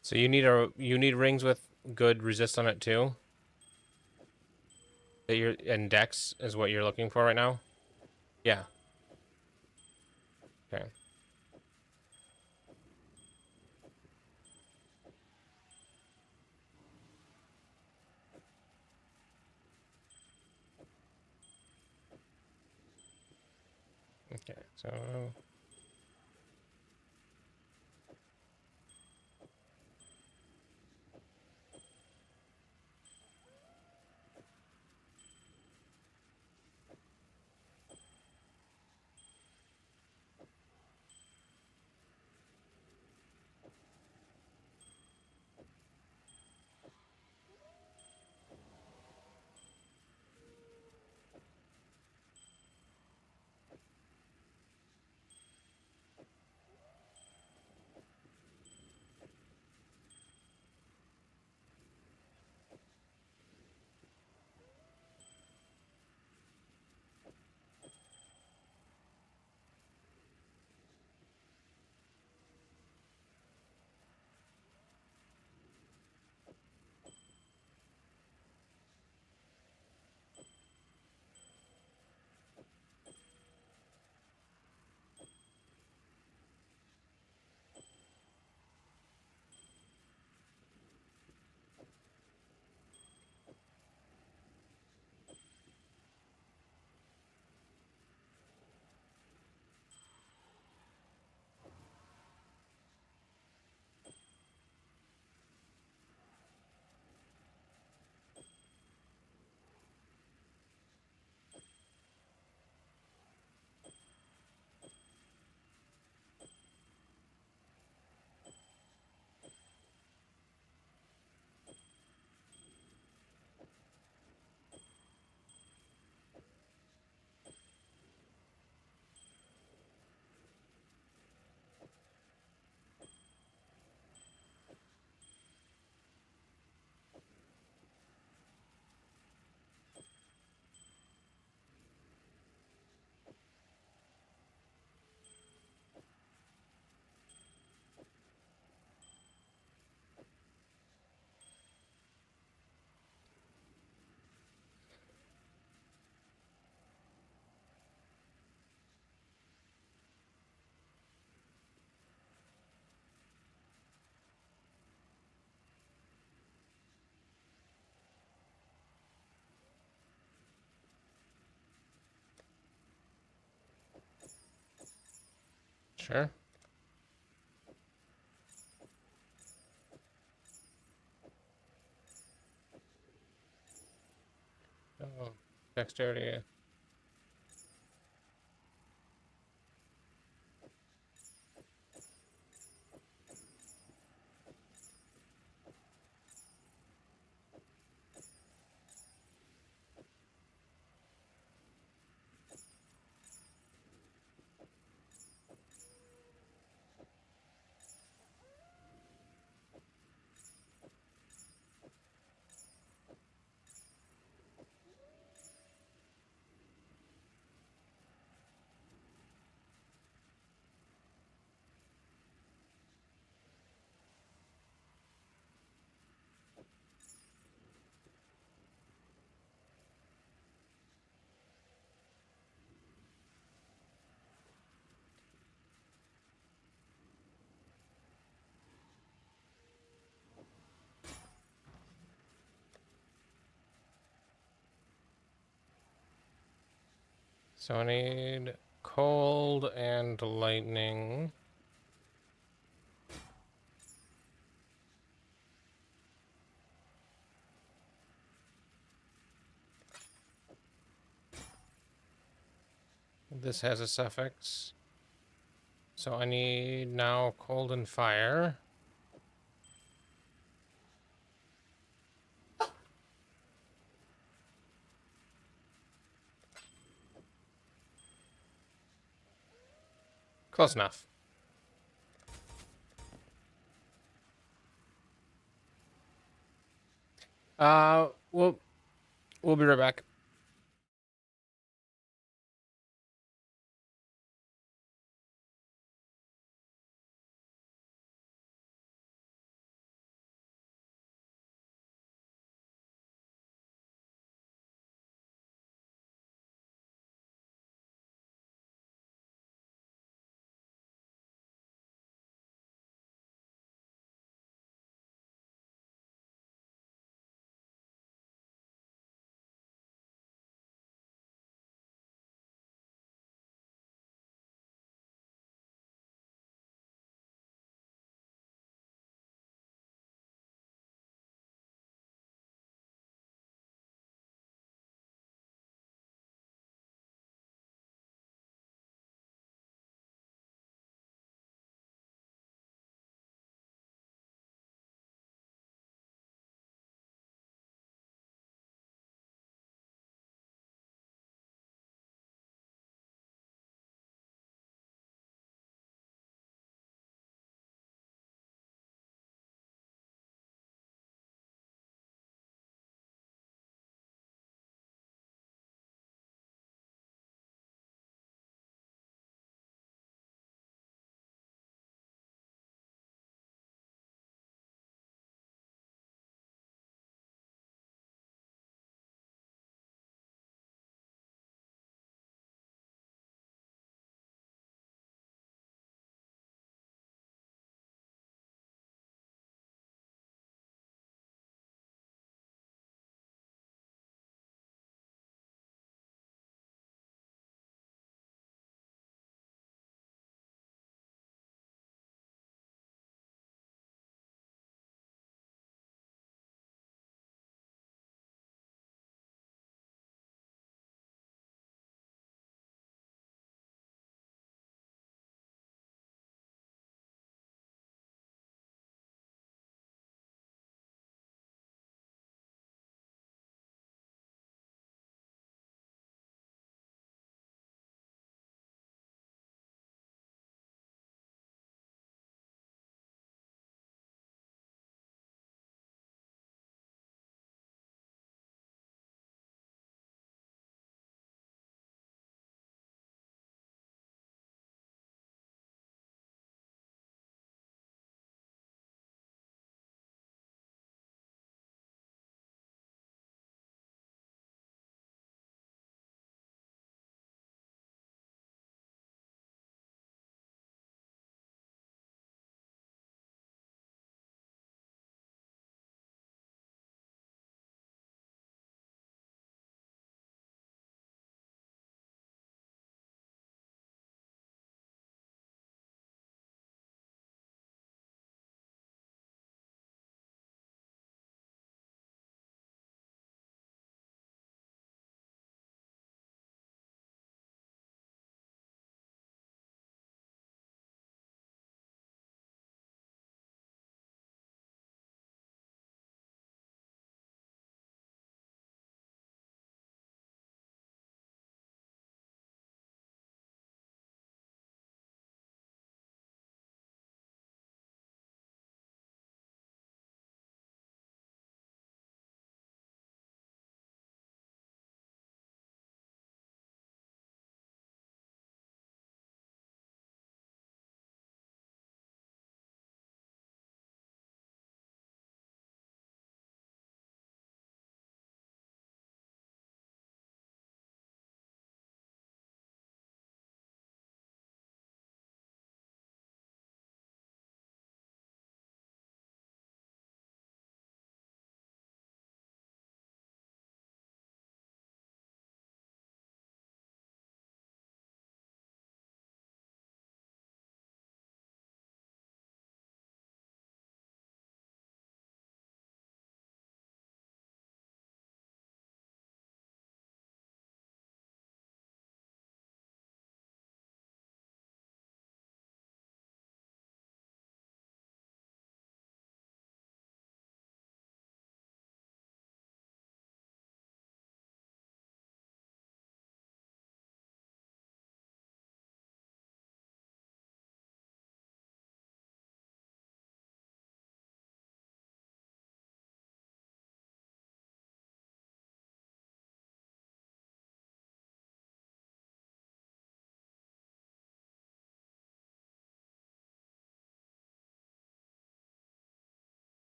So you need rings with good resist on it too. That you're and dex is what you're looking for right now. Yeah. Okay. Okay. So. Sure. Oh, dexterity. So I need cold and lightning. This has a suffix. So I need now cold and fire. Close enough. We'll be right back.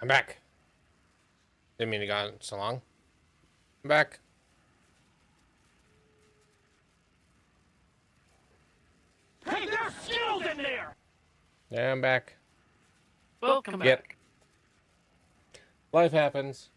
I'm back. Didn't mean to go so long. I'm back. Hey, there's skilled in there! Yeah, I'm back. Welcome back. Yep. Life happens.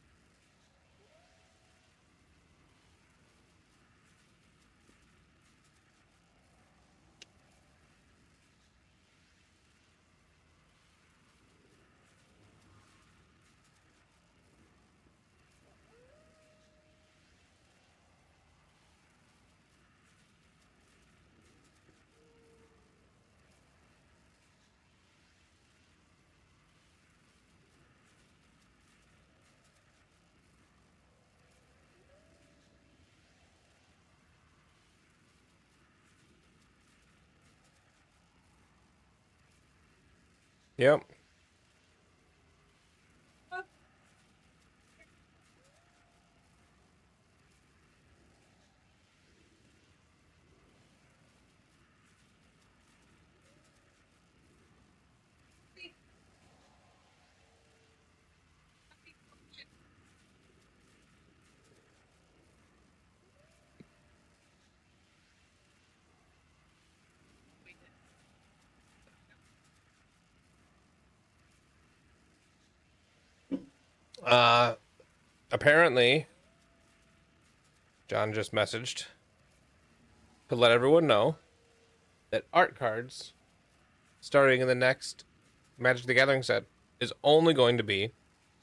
Yep. Apparently, John just messaged to let everyone know that art cards starting in the next Magic the Gathering set is only going to be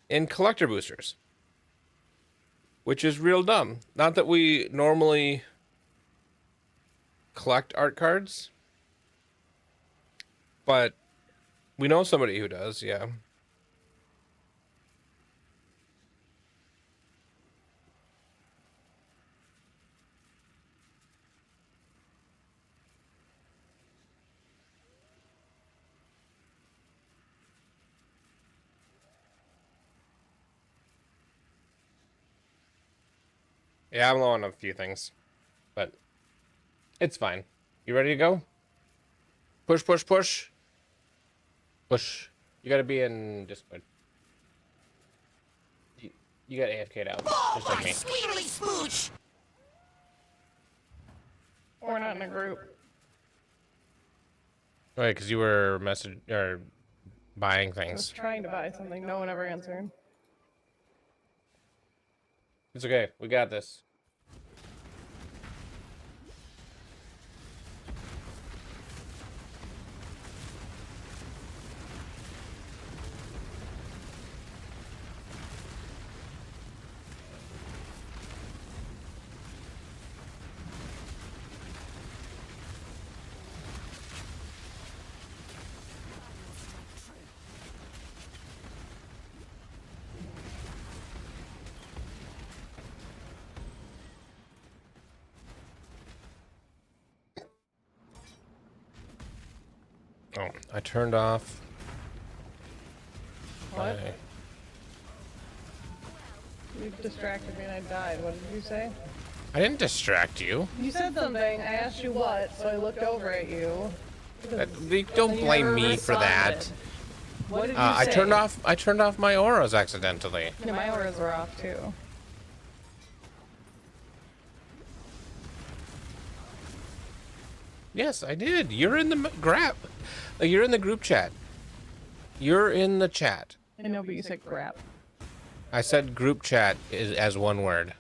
in collector boosters, which is real dumb. Not that we normally collect art cards, but we know somebody who does, yeah. Yeah, I'm low on a few things, but it's fine. You ready to go? Push, push, push. Push. You gotta be in Discord. You got AFK'd out, just like me. We're not in a group. Right, because you were buying I was things. trying to buy something. No one ever answered. It's okay. We got this. Oh, I turned off. What? my- You distracted me and I died. What did you say? I didn't distract you. You said something. I asked you what, so I looked over at you. Don't And you blame never me for that. responded. What did you I say? turned off my auras accidentally. Yeah, my auras were off too. Yes, I did. You're in the you're in the group chat. You're in the chat. I know, but you said crap. I said group chat is as one word.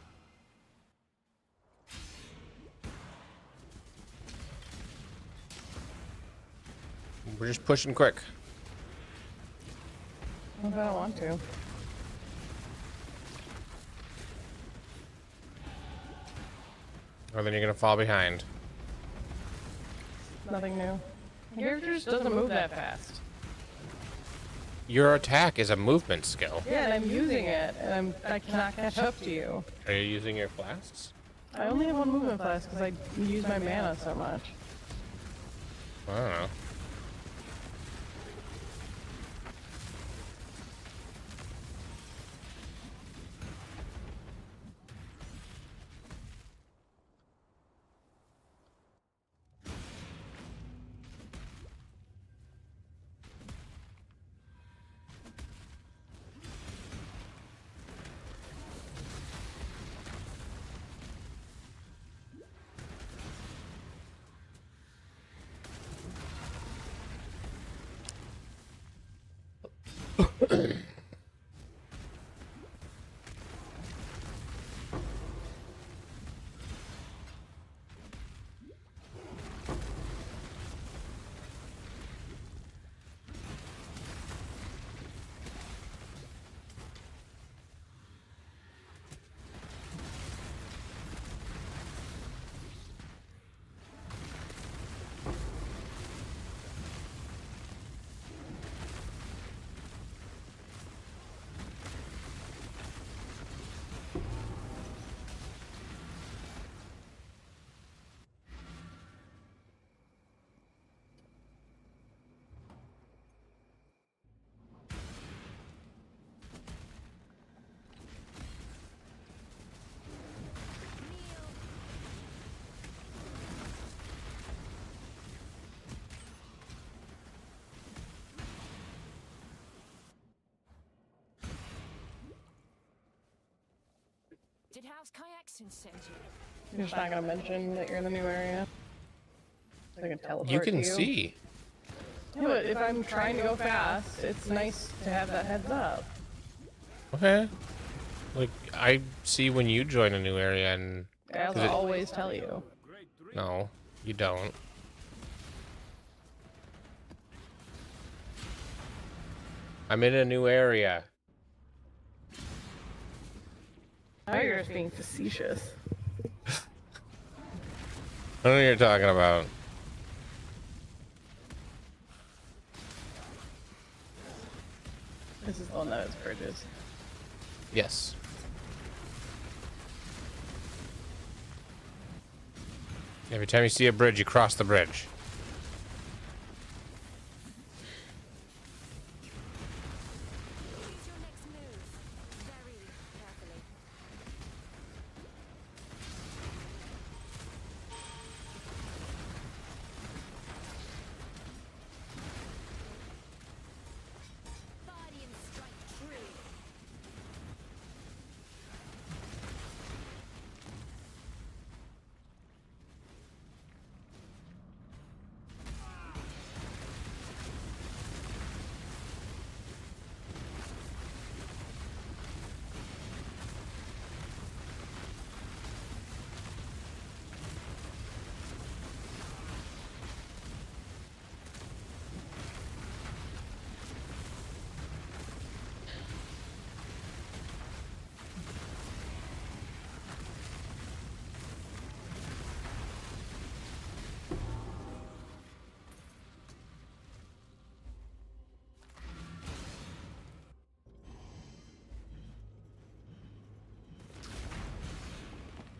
We're just pushing quick. Well, I don't want to. Or then you're gonna fall behind. Nothing new. My character just doesn't move that fast. Your attack is a movement skill. Yeah, and I'm using it, and I cannot catch up to you. Are you using your flasks? I only have one movement class because I use my mana so much. I don't know. Did House Kayakson send you? You're just not gonna mention that you're in the new area. So I can teleport You to can you. see. Yeah, but if I'm trying to go fast, it's nice to have that heads up. Okay. Like, I see when you join a new area and... I also Is it- always tell you. No, you don't. I'm in a new area. Now you're just being facetious. I don't know what you're talking about. This is the one that has bridges. Yes. Every time you see a bridge, you cross the bridge. Choose your next move very carefully. Guardian strike true.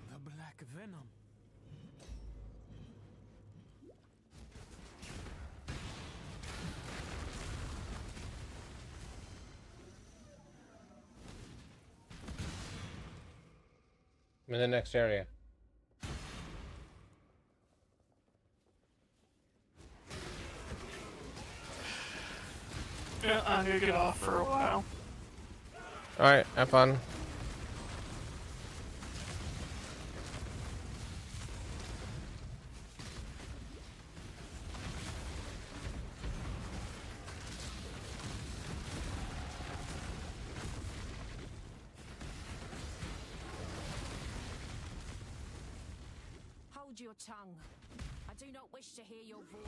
The black venom. I'm in the next area. Yeah, I'm gonna get off for a while. Alright, have fun. Hold your tongue. I do not wish to hear your voice.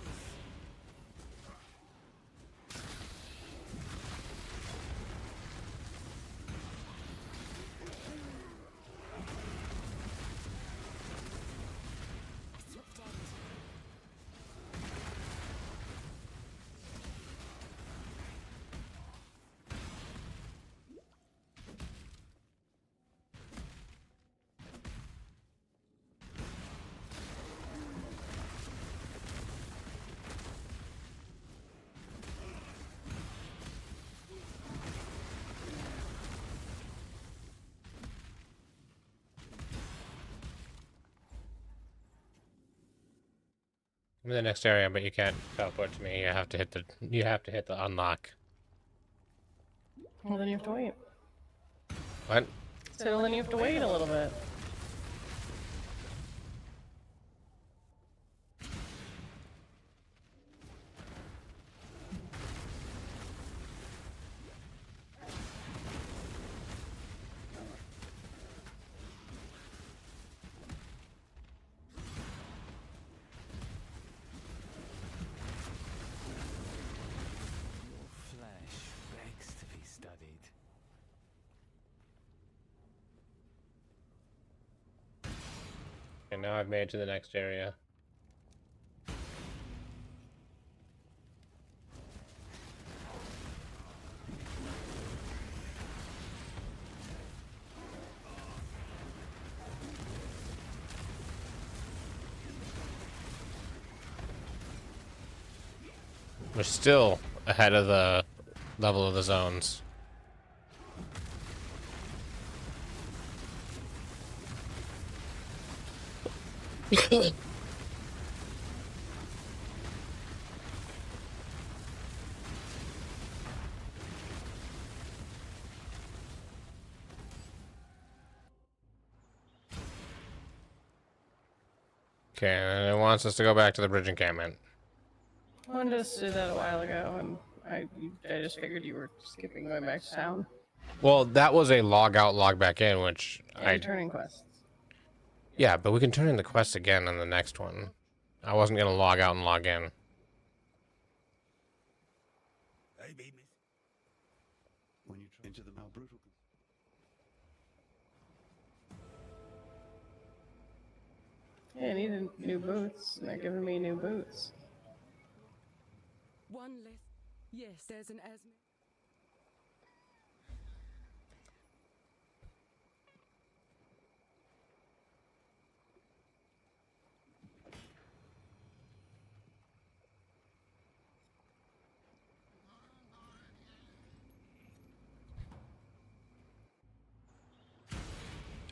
A swift end. I'm in the next area, but you can't teleport to me. You have to hit the unlock. Well, then you have to wait. What? So then you have to wait a little bit. now I've made it to the next area. We're still ahead of the level of the zones. Okay, and it wants us to go back to the bridge encampment. I wanted us to do that a while ago, and I just figured you were skipping going back to town. Well, that was a log out, log back in, which And turning quests. Yeah, but we can turn in the quest again on the next one. I wasn't gonna log out and log in. Hey, baby. When you try into the how brutal. Yeah, I needed new boots, and they're giving me new boots. One less. Yes, there's an Esme.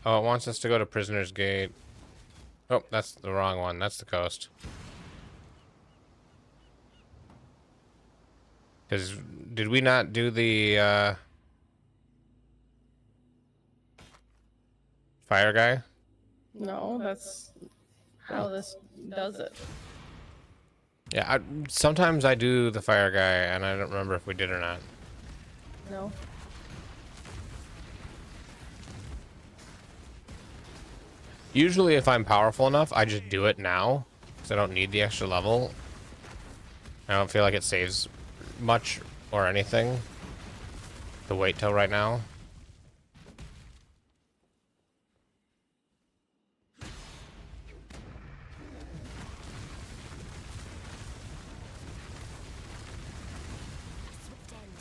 Oh, it wants us to go to Prisoner's Gate. Oh, that's the wrong one. That's the coast. Because did we not do the fire guy? No, that's how this does it. Yeah, sometimes I do the fire guy, and I don't remember if we did or not. No. Usually, if I'm powerful enough, I just do it now, because I don't need the extra level. I don't feel like it saves much or anything to wait till right now. Swift end.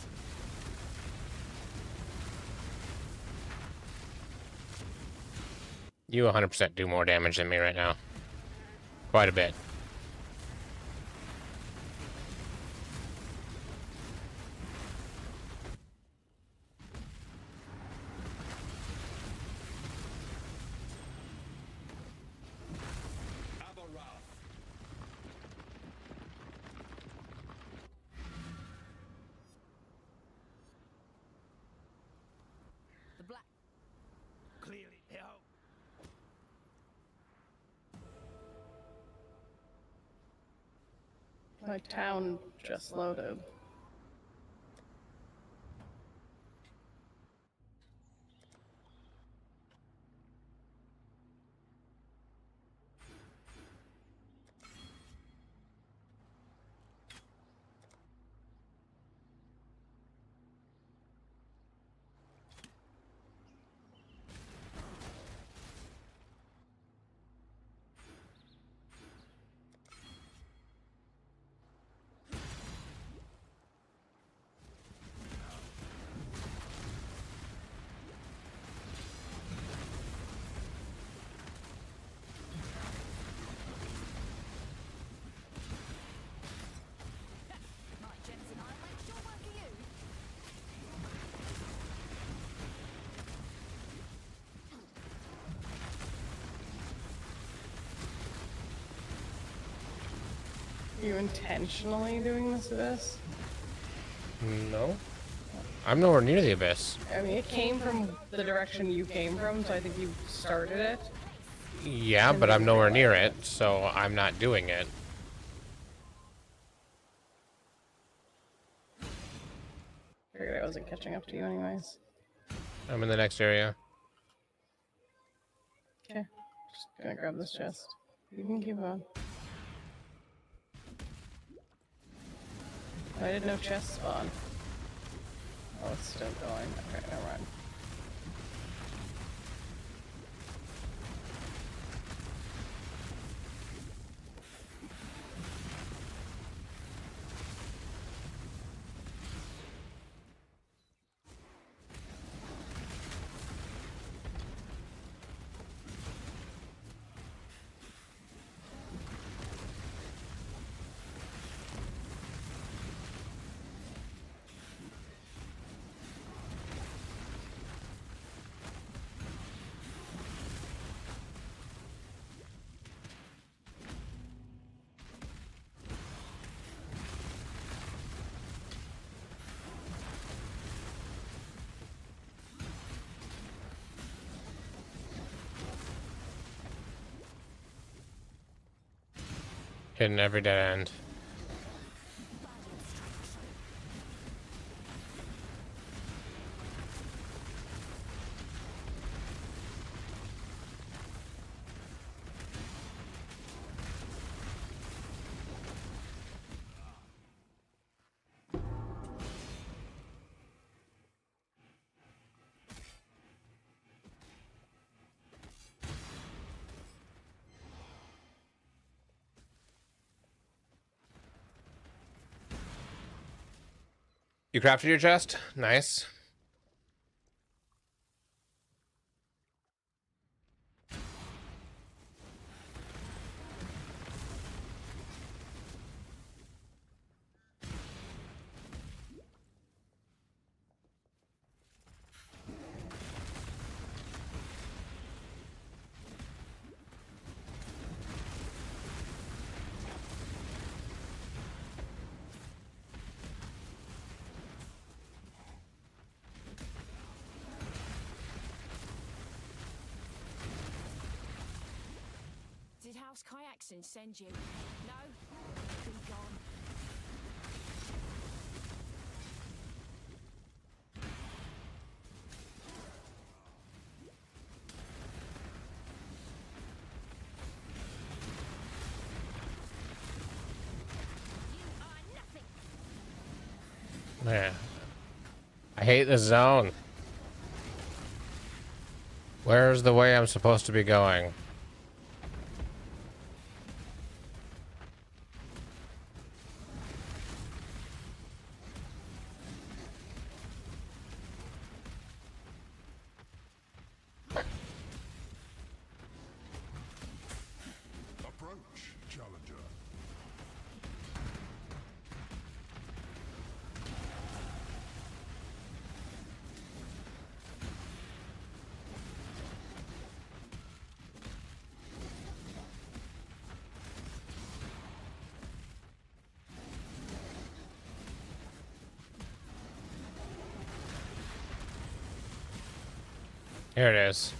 You 100% do more damage than me right now. Quite a bit. The black. Clearly, hell. My town just loaded. Right, Jensen, I'll make sure work of you. Are you intentionally doing this to this? No. I'm nowhere near the abyss. I mean, it came from the direction you came from, so I think you started it. Yeah, but I'm nowhere near it, so I'm not doing it. Figured I wasn't catching up to you anyways. I'm in the next area. Okay, just gonna grab this chest. You can keep on. I did no chest spawn. Oh, it's still going. Okay, never mind. Hitting every dead end. You crafted your chest? Nice. Did House Kayakson send you? No? Be gone. You are nothing. Man. I hate this zone. Where's the way I'm supposed to be going? Approach, challenger. Here it is.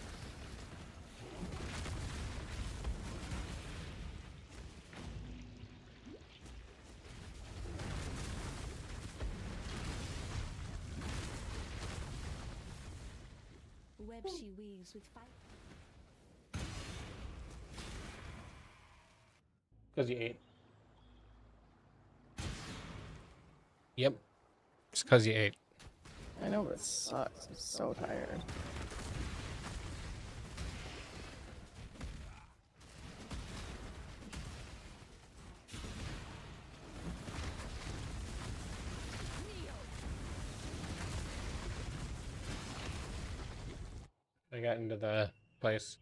Web she weaves with fate. Because you ate. Yep. It's because you ate. I know this sucks. I'm so tired. I got into the place.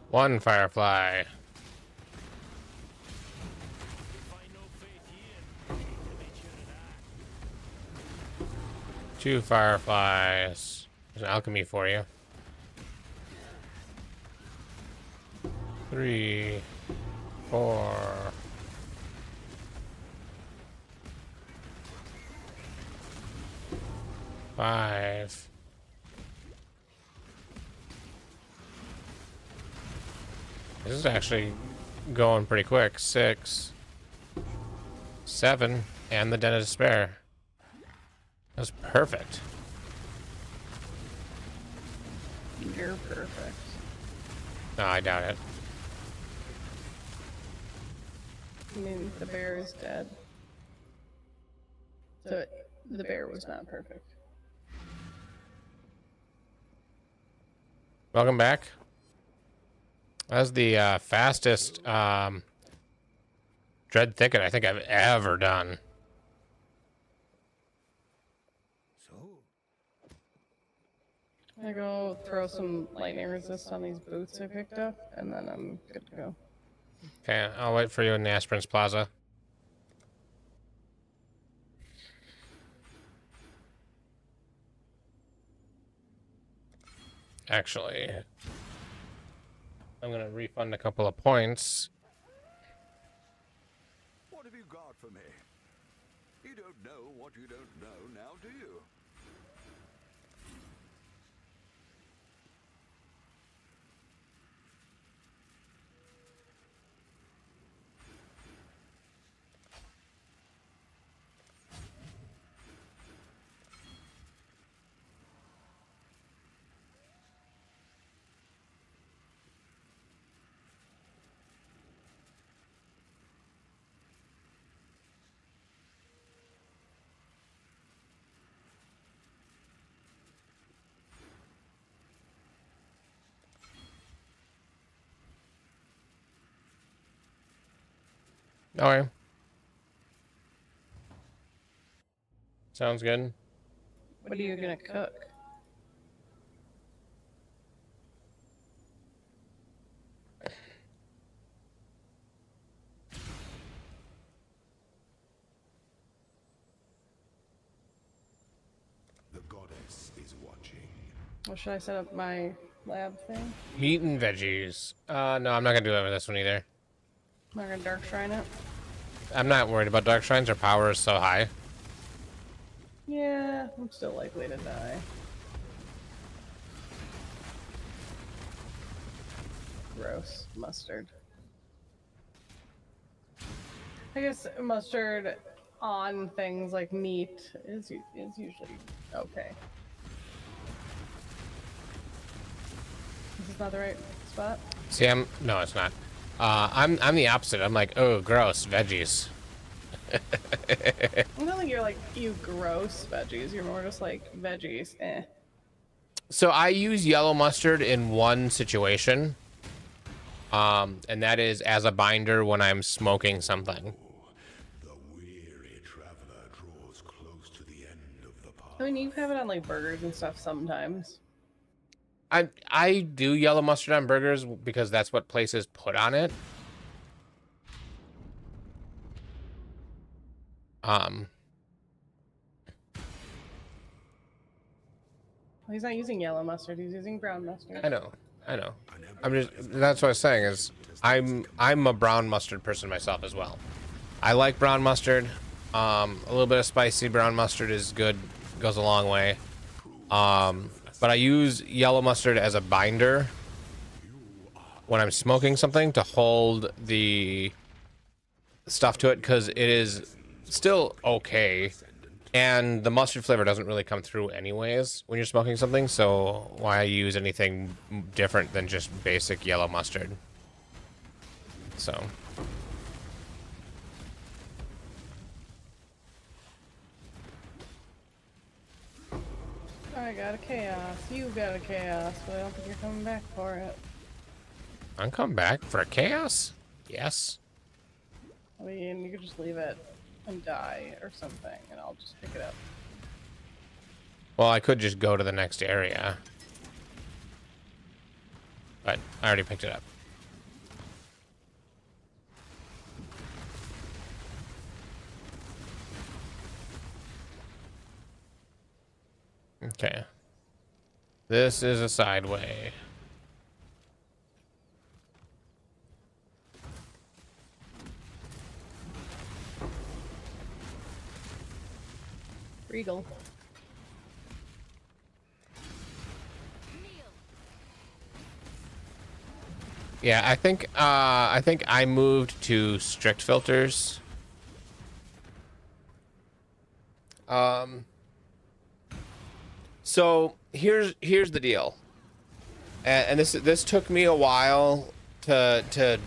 One firefly. Two fireflies. There's an alchemy for you. 3, 4. 5. This is actually going pretty quick. 6, 7, and the Den of Despair. That's perfect. You're perfect. No, I doubt it. I mean, the bear is dead. So the bear was not perfect. Welcome back. That was the fastest Dread Thicket I think I've ever done. I go throw some lightning resist on these boots I picked up, and then I'm good to go. Okay, I'll wait for you in the Aspirants Plaza. Actually, I'm gonna refund a couple of points. What have you got for me? You don't know what you don't know now, do you? Okay. Sounds good. What are you gonna cook? The goddess is watching. Or should I set up my lab thing? Meat and veggies. No, I'm not gonna do that with this one either. I'm not gonna dark shrine it. I'm not worried about dark shrines. Our power is so high. Yeah, I'm still likely to die. Gross. Mustard. I guess mustard on things like meat is usually okay. This is not the right spot. See, no, it's not. I'm the opposite. I'm like, oh, gross, veggies. I don't think you're like, you gross veggies. You're more just like, veggies, eh. So I use yellow mustard in one situation, and that is as a binder when I'm smoking something. The weary traveler draws close to the end of the path. I mean, you have it on like burgers and stuff sometimes. I do yellow mustard on burgers because that's what places put on it. He's not using yellow mustard. He's using brown mustard. I know. I'm just, that's what I was saying is I'm a brown mustard person myself as well. I like brown mustard. A little bit of spicy brown mustard is good, goes a long way. But I use yellow mustard as a binder when I'm smoking something to hold the stuff to it because it is still okay. And the mustard flavor doesn't really come through anyways when you're smoking something, so why use anything different than just basic yellow mustard? So. I got a chaos. You got a chaos, but I don't think you're coming back for it. I'm coming back for a chaos? Yes. I mean, you could just leave it and die or something, and I'll just pick it up. Well, I could just go to the next area. But I already picked it up. Okay. This is a sideway. Regal. Yeah, I think I moved to strict filters. So here's the deal, and this took me a while to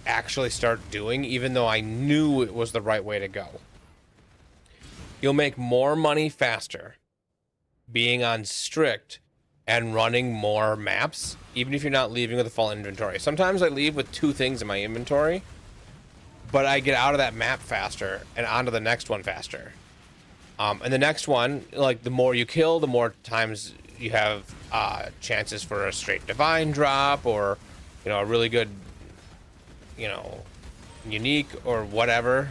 actually start doing, even though I knew it was the right way to go. You'll make more money faster being on strict and running more maps, even if you're not leaving with a full inventory. Sometimes I leave with 2 things in my inventory, but I get out of that map faster and onto the next one faster. And the next one, like, the more you kill, the more times you have chances for a straight divine drop, or, you know, a really good, you know, unique or whatever,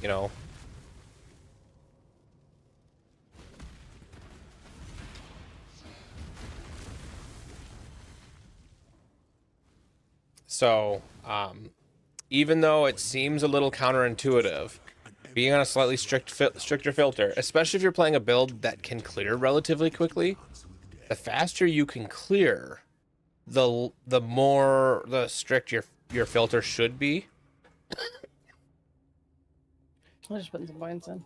you know. So, even though it seems a little counterintuitive, being on a slightly stricter filter, especially if you're playing a build that can clear relatively quickly, the faster you can clear, the more the strict your filter should be. I'm just putting some points in.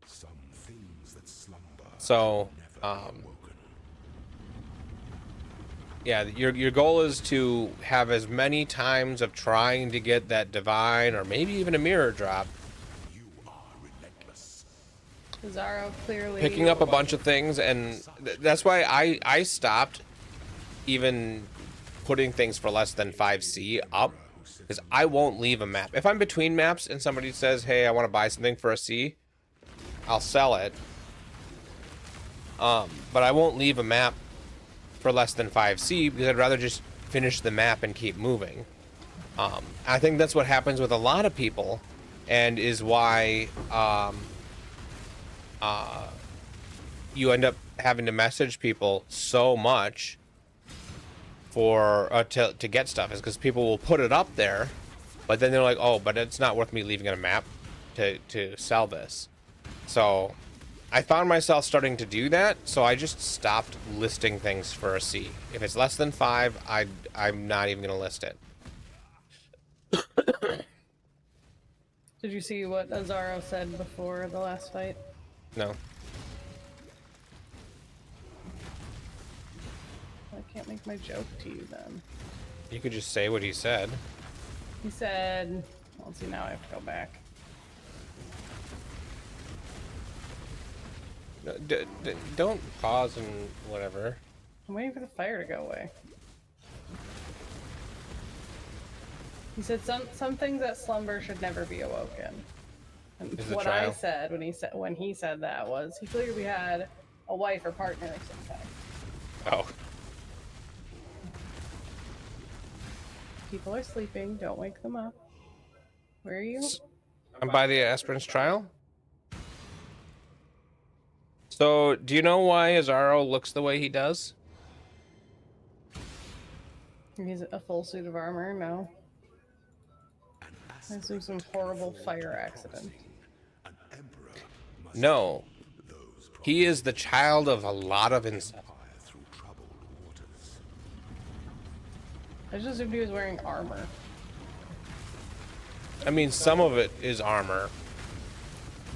Some things that slumber So, yeah, your goal is to have as many times of trying to get that divine or maybe even a mirror drop. you are relentless. Zaro clearly Picking up a bunch of things, and that's why I stopped even putting things for less than 5C up, Because I won't leave a map. If I'm between maps and somebody says, hey, I want to buy something for a C, I'll sell it. But I won't leave a map for less than 5C because I'd rather just finish the map and keep moving. I think that's what happens with a lot of people, and is why you end up having to message people so much for to get stuff, is because people will put it up there, but then they're like, oh, but it's not worth me leaving a map to sell this. So I found myself starting to do that, so I just stopped listing things for a C. If it's less than 5, I'm not even gonna list it. Did you see what Azaro said before the last fight? No. I can't make my joke to you then. You could just say what he said. He said, let's see, now I have to go back. No, don't pause and whatever. I'm waiting for the fire to go away. He said some things that slumber should never be awoken. And Is the what trial? I said when he said that was he clearly had a wife or partner of some kind. Oh. People are sleeping. Don't wake them up. Where are you? I'm by the aspirant's trial. So, do you know why Azaro looks the way he does? He's a full suit of armor. No. This was some horrible fire accident. An emperor must No. those He is the child of a lot of incest. empire through troubled waters. I just assumed he was wearing armor. I mean, some of it is armor,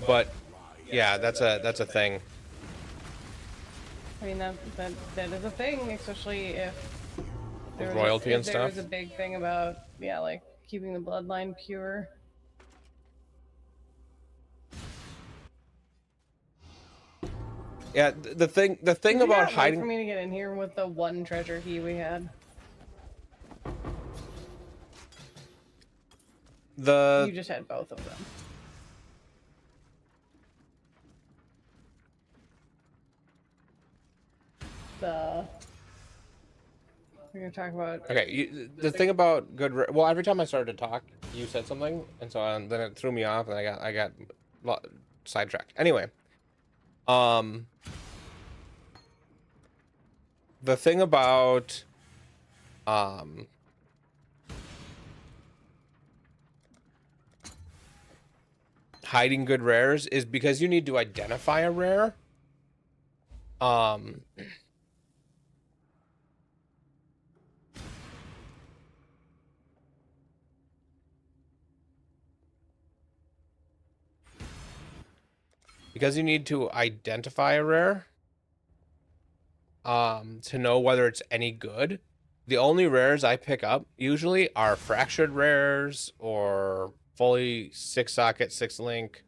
but yeah, that's a thing. I mean that is a thing, especially if there was royalty and if there stuff? was a big thing about like keeping the bloodline pure. Yeah, the thing Did you about not wait hiding. for me to get in here with the one treasure key we had. You just had both of them. We're gonna talk about. Okay, the thing about well, every time I started to talk, you said something, and so then it threw me off, and I got sidetracked. Anyway, the thing about hiding good rares is because you need to identify a rare. Because you need to identify a rare to know whether it's any good. The only rares I pick up usually are fractured rares or fully 6-socket, 6-link,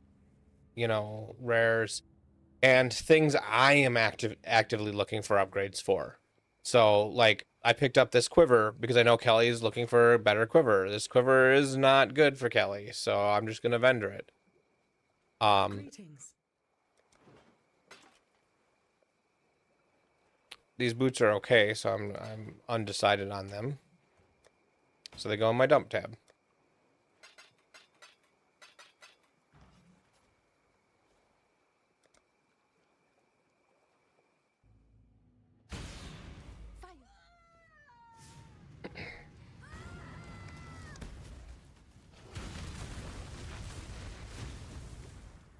rares, and things I am actively looking for upgrades for. So, like, I picked up this quiver because I know Kelly is looking for a better quiver. This quiver is not good for Kelly, so I'm just gonna vendor it. Greetings. These boots are okay, so I'm undecided on them. So they go in my dump tab.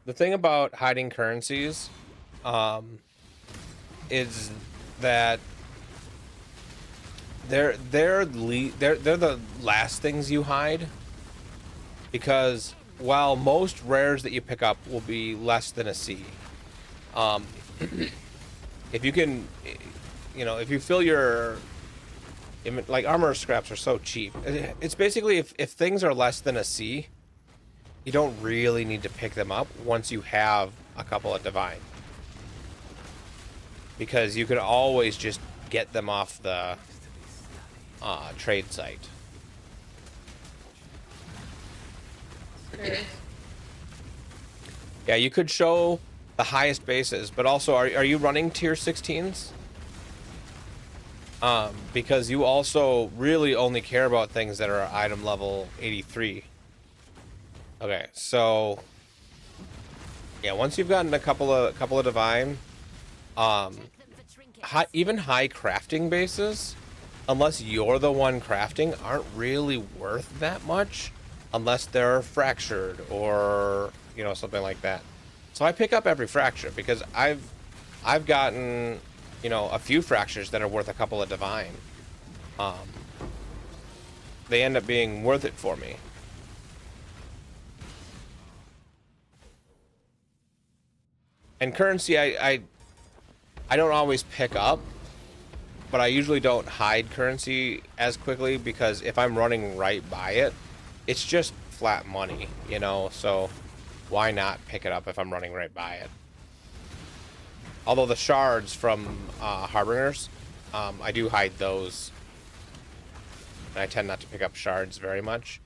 The thing about hiding currencies is that they're the last things you hide, because while most rares that you pick up will be less than a C, if you can, if you fill your like armor scraps are so cheap. It's basically if things are less than a C, you don't really need to pick them up once you have a couple of divine, because you could always just get them off the trade site. There is. Yeah, you could show the highest bases, but also are you running tier 16s? Because you also really only care about things that are item level 83. Okay, so yeah, once you've gotten a couple of divine, even high crafting bases, unless you're the one crafting, aren't really worth that much unless they're fractured or, you know, something like that. So I pick up every fracture because I've gotten, you know, a few fractures that are worth a couple of divine. They end up being worth it for me. And currency, I don't always pick up, but I usually don't hide currency as quickly because if I'm running right by it, it's just flat money, you know, so why not pick it up if I'm running right by it? Although the shards from Harbingers, I do hide those. And I tend not to pick up shards very much.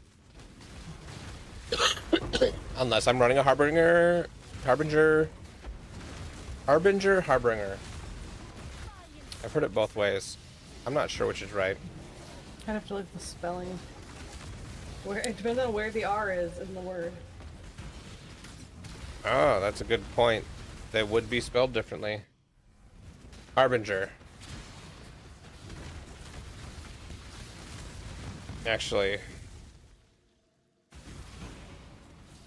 Unless I'm running a Harbinger. I've heard it both ways. I'm not sure which is right. I'd have to look at the spelling. Where it depends on where the R is in the word. Oh, that's a good point. They would be spelled differently. Harbinger. Actually,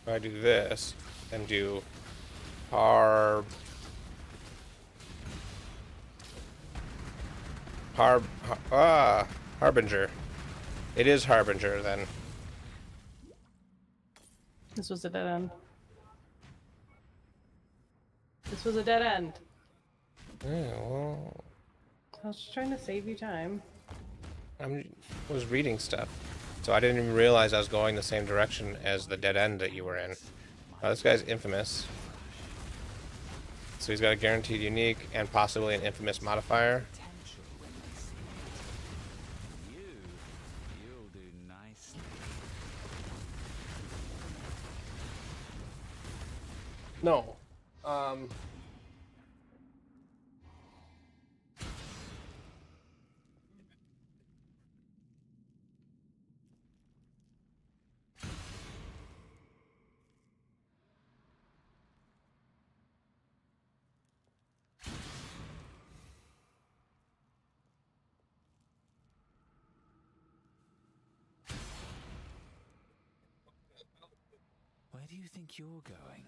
if I do this and do Harbinger. It is Harbinger then. This was a dead end. This was a dead end. Yeah, well, I was just trying to save you time. I was reading stuff, so I didn't even realize I was going the same direction as the dead end that you were in. Oh, this guy's infamous. So he's got a guaranteed unique and possibly an infamous modifier. You'll do nicely. No. Where do you think you're going?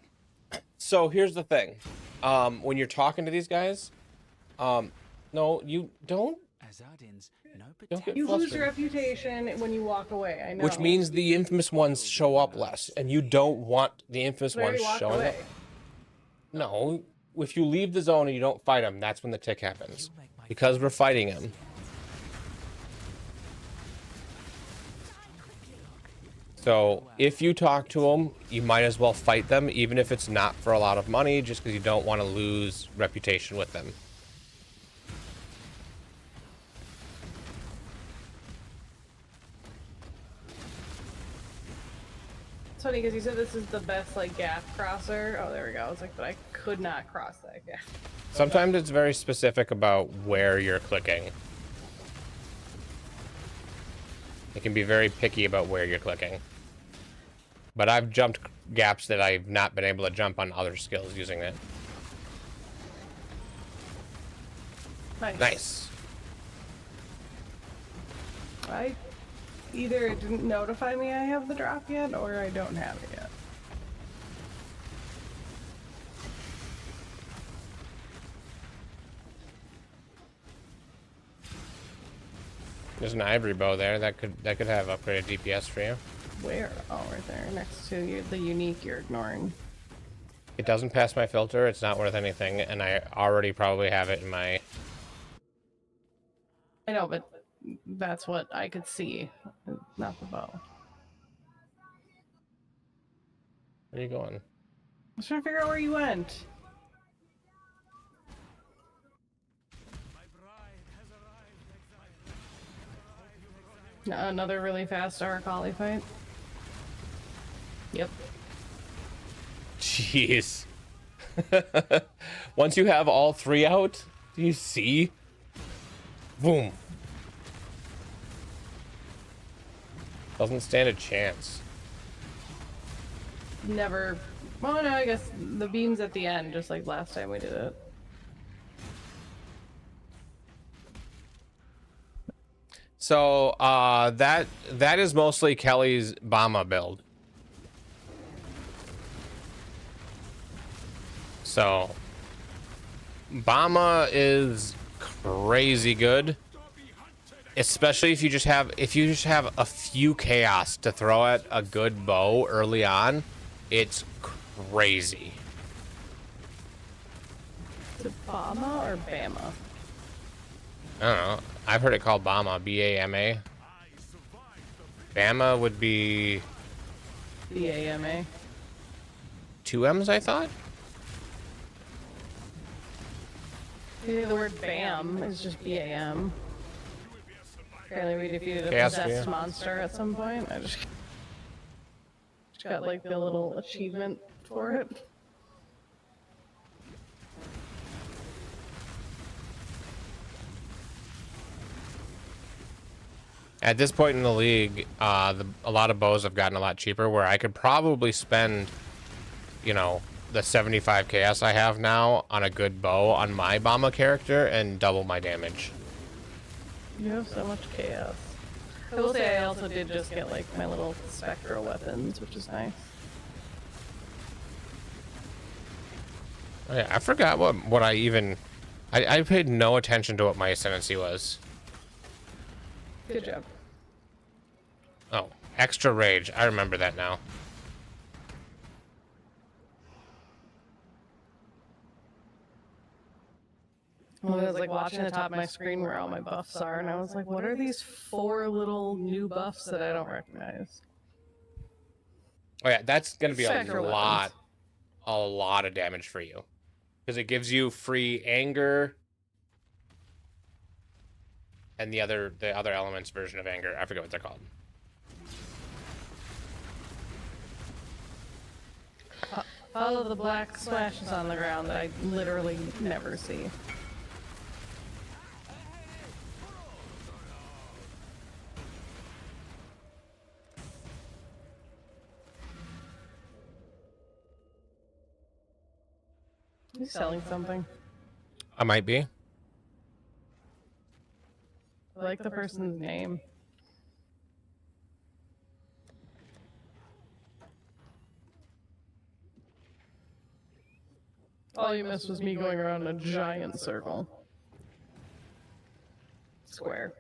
So here's the thing. When you're talking to these guys, no, you don't. Azadin's no Don't get potential. You lose flustered. your reputation when you walk away. I know. Which means the infamous ones show up less, and you don't want the infamous But I already ones walked showing away. up. No, if you leave the zone and you don't fight them, that's when the tick happens. Because we're fighting him. So if you talk to them, you might as well fight them, even if it's not for a lot of money, just because you don't want to lose reputation with them. It's funny because you said this is the best like gap crosser. Oh, there we go. I was like, but I could not cross that gap. Sometimes it's very specific about where you're clicking. It can be very picky about where you're clicking. But I've jumped gaps that I've not been able to jump on other skills using it. Nice. Nice. I either it didn't notify me I have the drop yet, or I don't have it yet. There's an ivory bow there that could have upgraded DPS for you. Where? Oh, right there, next to you, the unique you're ignoring. It doesn't pass my filter, it's not worth anything, and I already probably have it in my... I know, but that's what I could see, not the bow. Where are you going? I was trying to figure out where you went. Another really fast Aracali fight. Yep. Jeez. Once you have all 3 out, do you see? Boom. Doesn't stand a chance. Never. Well, no, I guess the beams at the end, just like last time we did it. So, that is mostly Kelly's Bama build. So, Bama is crazy good, especially if you just have a few chaos to throw at a good bow early on. It's crazy. Is it Bama or Bama? I don't know. I've heard it called Bama, B-A-M-A. Bama would be BAMA. 2 M's, I thought. The word BAM is just BAM. Apparently we defeated a Chaos possessed Sphere. monster at some point. I just got like the little achievement for it. At this point in the league, a lot of bows have gotten a lot cheaper, where I could probably spend, you know, the 75 chaos I have now on a good bow on my Bama character and double my damage. You have so much chaos. I will say I also did just get like my little spectral weapons, which is nice. Oh, yeah, I forgot what I even... I paid no attention to what my ascendancy was. Good job. Oh, extra rage. I remember that now. Well, I was like watching the top of my screen where all my buffs are, and I was like, what are these 4 little new buffs that I don't recognize? Oh yeah, that's gonna be Spectral a lot of damage for you, because it gives you free anger and the other elements version of anger. I forget what they're called. Follow the black splashes on the ground that I literally never see. He's selling something. I might be. I like the person's name. All you missed was me going around in a giant circle. Square.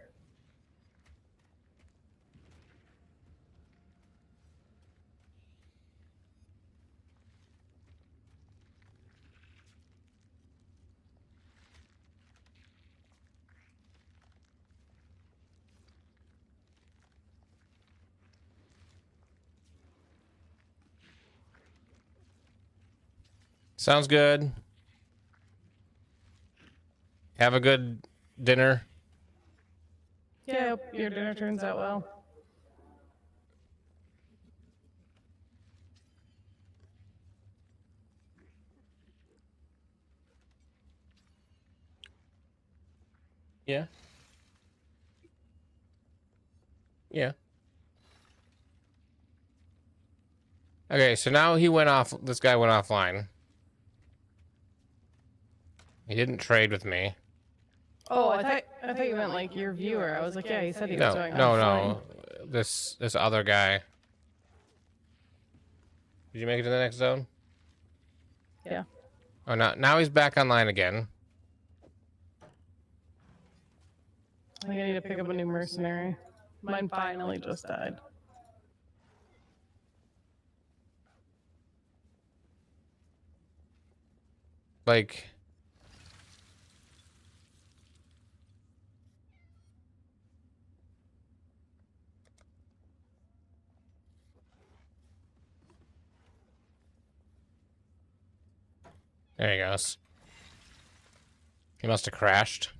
Sounds good. Have a good dinner. Yeah, I hope your dinner turns out well. Yeah. Yeah. Okay, so now he went off. This guy went offline. He didn't trade with me. Oh, I thought you meant like your viewer. I was like, yeah, he said he was No, doing no, offline. no. This other guy. Did you make it to the next zone? Yeah. Oh, now he's back online again. I think I need to pick up a new mercenary. Mine finally just died. Like, there he goes. He must have crashed.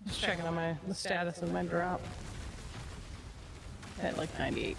Just checking on the status of my drop. At like 98%.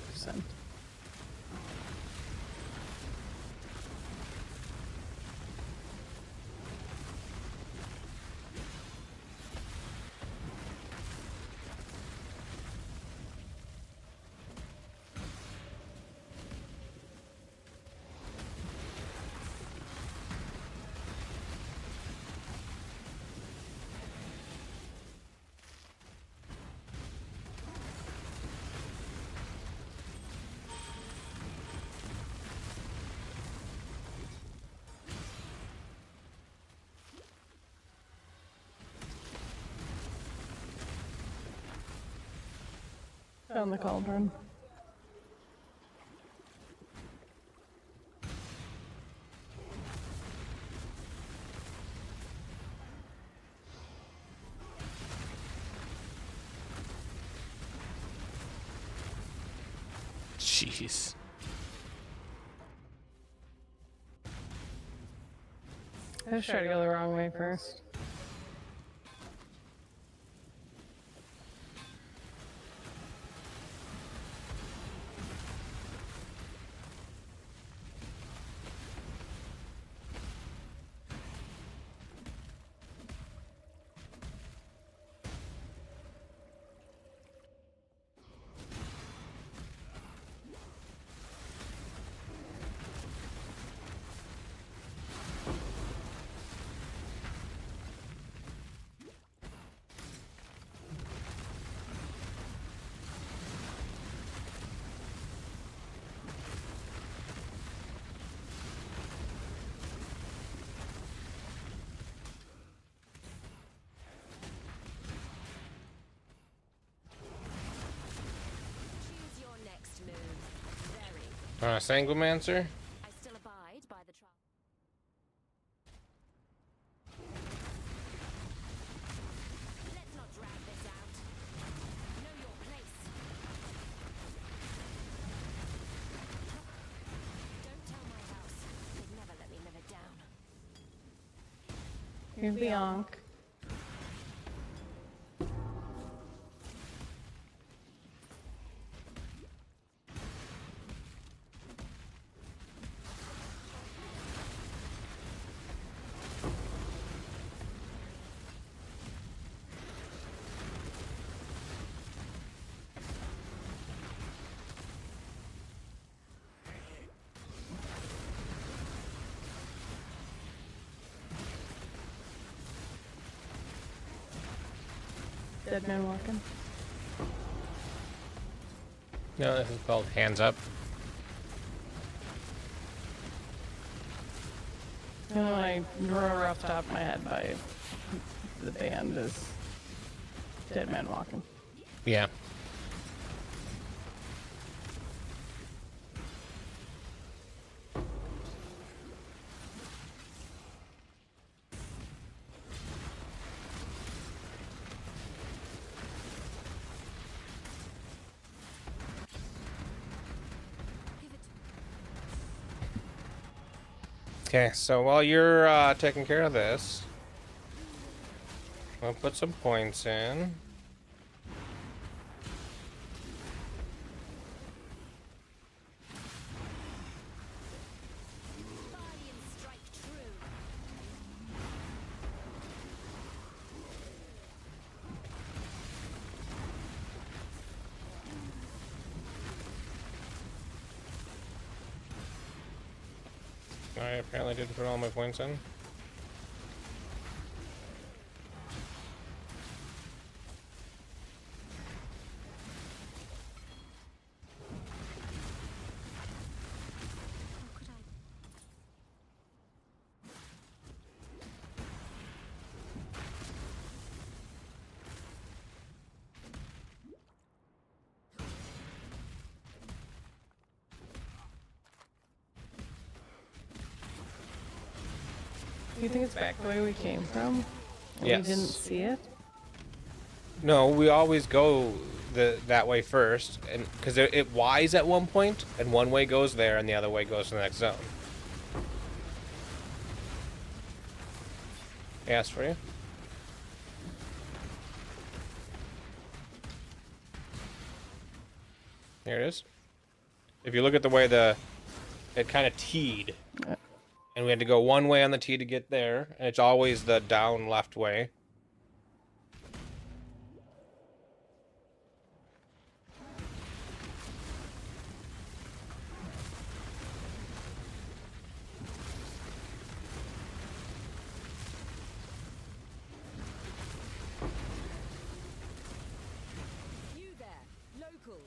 Found the cauldron. Jeez. I just tried to go the wrong way first. Choose your next move. Very. Sanguimancer? I still abide by the trial. Let's not drag this out. Know your place. Don't tell my house. They'd never let me live it down. Here's the Ankh. Dead man walking. No, this is called Hands Up. The one I remember off the top of my head by the band is Dead Man Walking. Yeah. Okay, so while you're taking care of this, I'll put some points in. Guardians strike true. I apparently didn't put all my points in. How could I? Do you think it's back the way we came from? And Yes. We didn't see it? No, we always go that way first, and because it Y's at one point, and one way goes there, and the other way goes to the next zone. I asked for you. Here it is. If you look at the way it kind of teed, and we had to go one way on the tee to get there, and it's always the down left way. You there, local.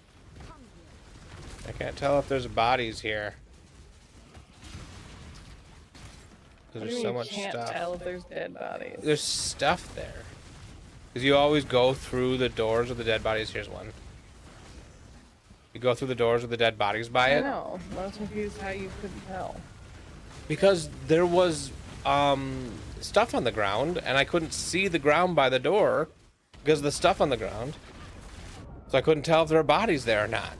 Come here. I can't tell if there's bodies here. What do There's you so mean you much can't stuff. tell if there's dead bodies? There's stuff there. Because you always go through the doors with the dead bodies. Here's one. You go through the doors with the dead bodies by I it. know. I was confused how you couldn't tell. Because there was stuff on the ground, and I couldn't see the ground by the door because of the stuff on the ground. So I couldn't tell if there were bodies there or not.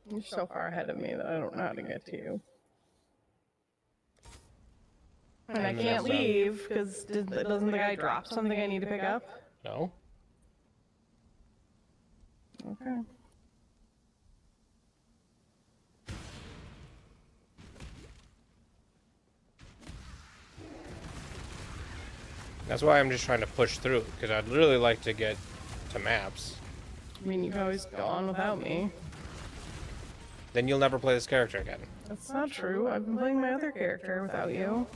You're so far ahead of me that I don't know how to get to you. And I And can't that's, leave because doesn't the guy drop something I need to pick up? No? Okay. That's why I'm just trying to push through, because I'd really like to get to maps. I mean, you can always go on without me. Then you'll never play this character again. That's not true. I've been playing my other character without you.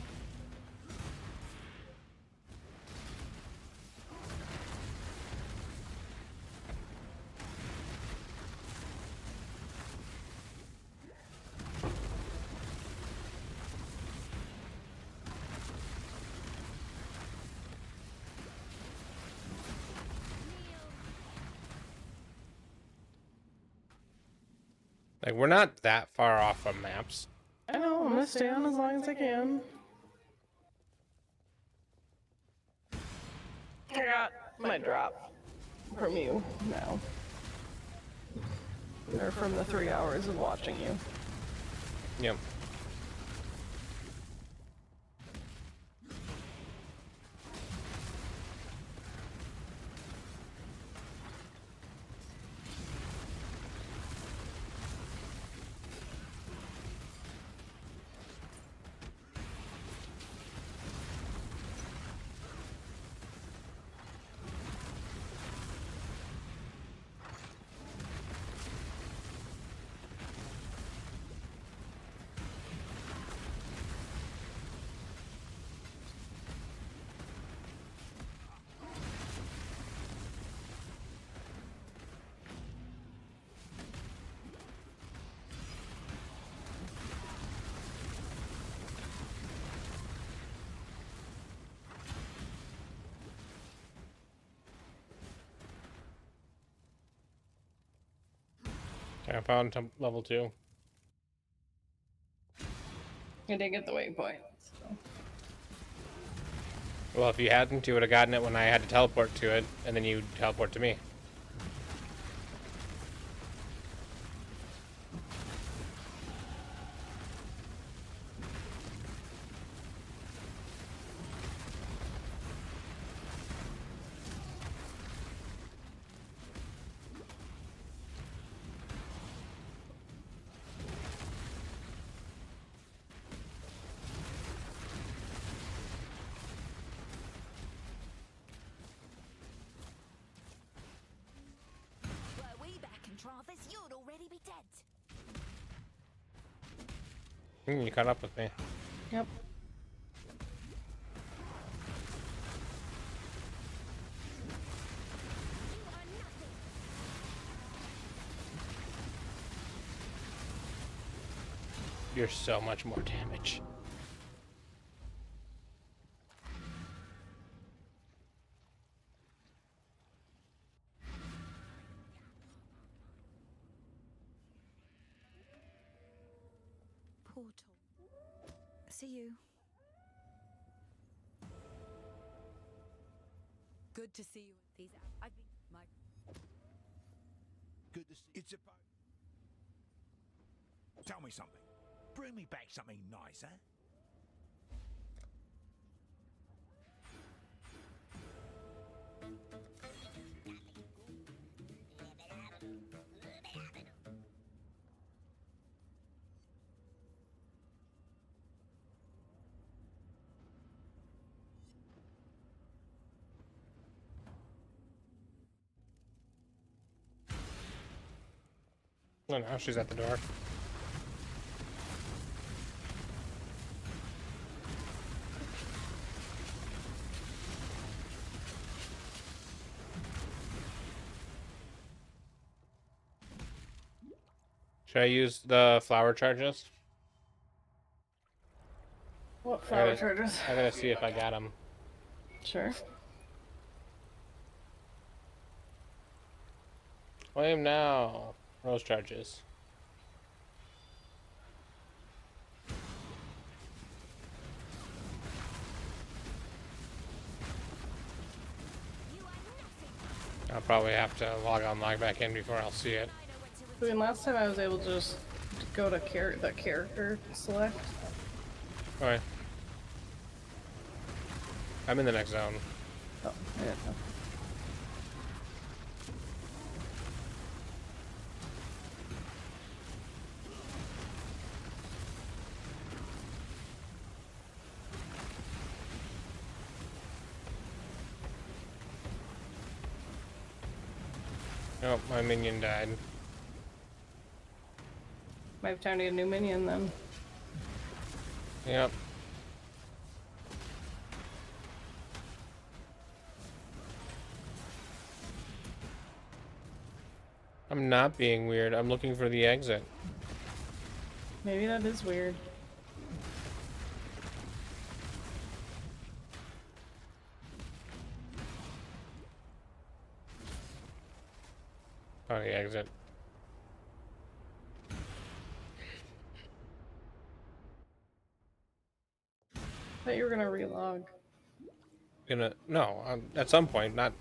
Like, we're not that far off from maps. I know, I'm gonna stay on as long as I can. I got my drop from you now. Or from the 3 hours of watching you. Yep. Okay, I found level 2. I did get the waypoint. So. Well, if you hadn't, you would have gotten it when I had to teleport to it, and then you teleport to me. Were we back in Travis, you'd already be dead. You caught up with me. Yep. You are nothing. You're so much more damage. Portal. See you. Good to see you. These I've been my good to see. It's about. Tell me something. Bring me back something nice, huh? Oh, now she's at the door. Should I use the flower charges? What flower gotta- charges? I gotta see if I got them. Sure. Claim now. Rose charges. You are nothing. I'll probably have to log back in before I'll see it. I know what to I mean, last time I was able to just go to the character select. Alright. I'm in the next zone. Oh, I didn't know. Oh, my minion died. Might have time to get a new minion then. Yep. I'm not being weird. I'm looking for the exit. Maybe that is weird. Oh, the exit. Thought you were gonna relog. No, at some point, not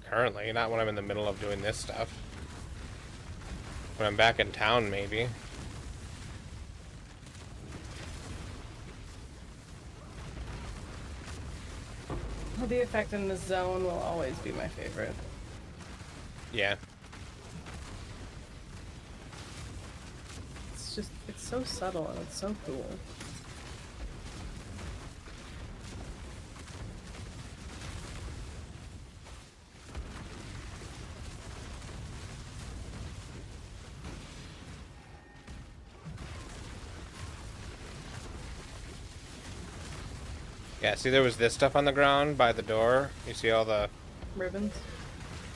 currently, not when I'm in the middle of doing this stuff. When I'm back in town, maybe. The effect in the zone will always be my favorite. Yeah. It's so subtle and it's so cool. Yeah, see there was this stuff on the ground by the door. You see all the... Ribbons.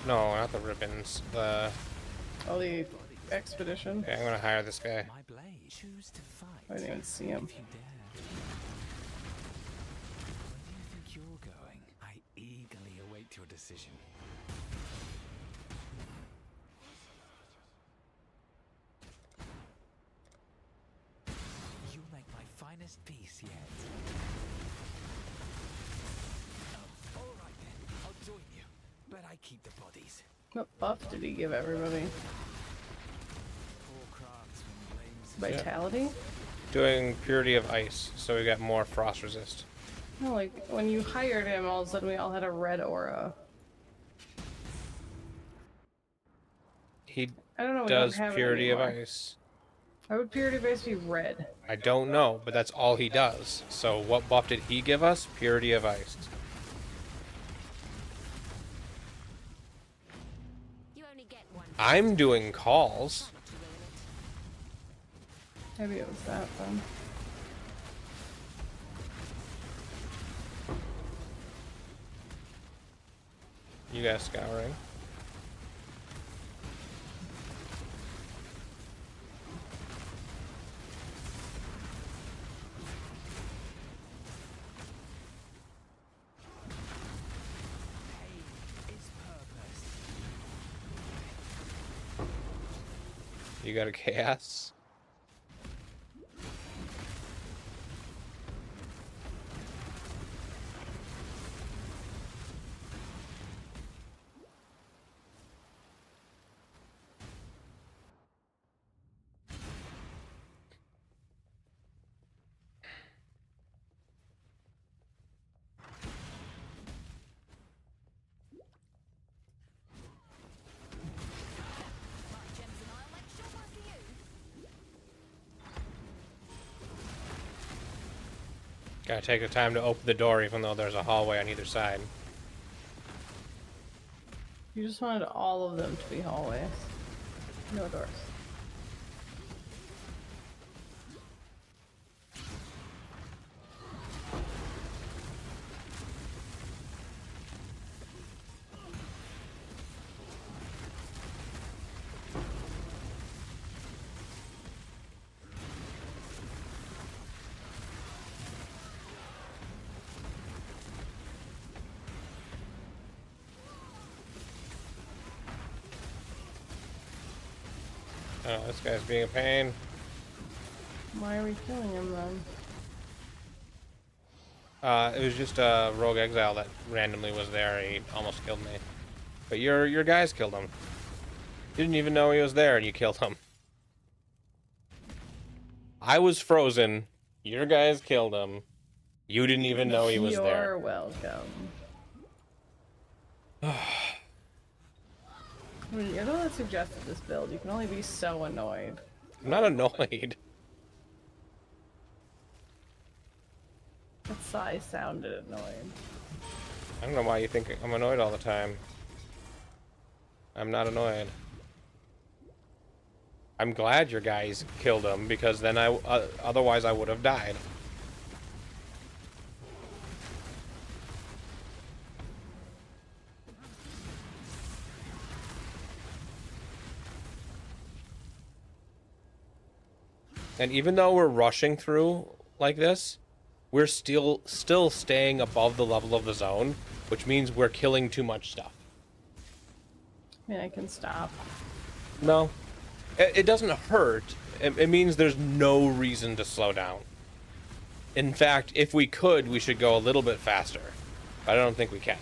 No, not the ribbons. The... All the expedition. Okay, I'm gonna hire this guy. My blade. Choose to fight. I didn't even see him. If you dare. Where do you think you're going? I eagerly await your decision. You'll make my finest piece yet. Oh, all right then. I'll join you, but I keep the bodies. What buff did he give everybody? Poor craftsman blames Vitality? Doing Purity of Ice, so we got more frost resist. No, like when you hired him, all of a sudden we all had a red aura. He I don't know. We does don't have it Purity of anymore. Ice. Why would Purity of Ice be red? I don't know, but that's all he does. So what buff did he give us? Purity of Ice. You only get one. I'm doing calls. Not to ruin it. Maybe it was that then. You guys scouring. is purpose. You got a chaos. Gotta take the time to open the door, even though there's a hallway on either side. You just wanted all of them to be hallways. No doors. Oh, this guy's being a pain. Why are we killing him then? It was just a rogue exile that randomly was there and he almost killed me. But your guys killed him. You didn't even know he was there and you killed him. I was frozen. Your guys killed him. You didn't even know he was there. You're welcome. I mean, you're the one that suggested this build. You can only be so annoyed. I'm not annoyed. That sigh sounded annoyed. I don't know why you think I'm annoyed all the time. I'm not annoyed. I'm glad your guys killed him because then otherwise I would have died. And even though we're rushing through like this, we're still staying above the level of the zone, which means we're killing too much stuff. I mean, I can stop. No, it doesn't hurt. It means there's no reason to slow down. In fact, if we could, we should go a little bit faster. But I don't think we can.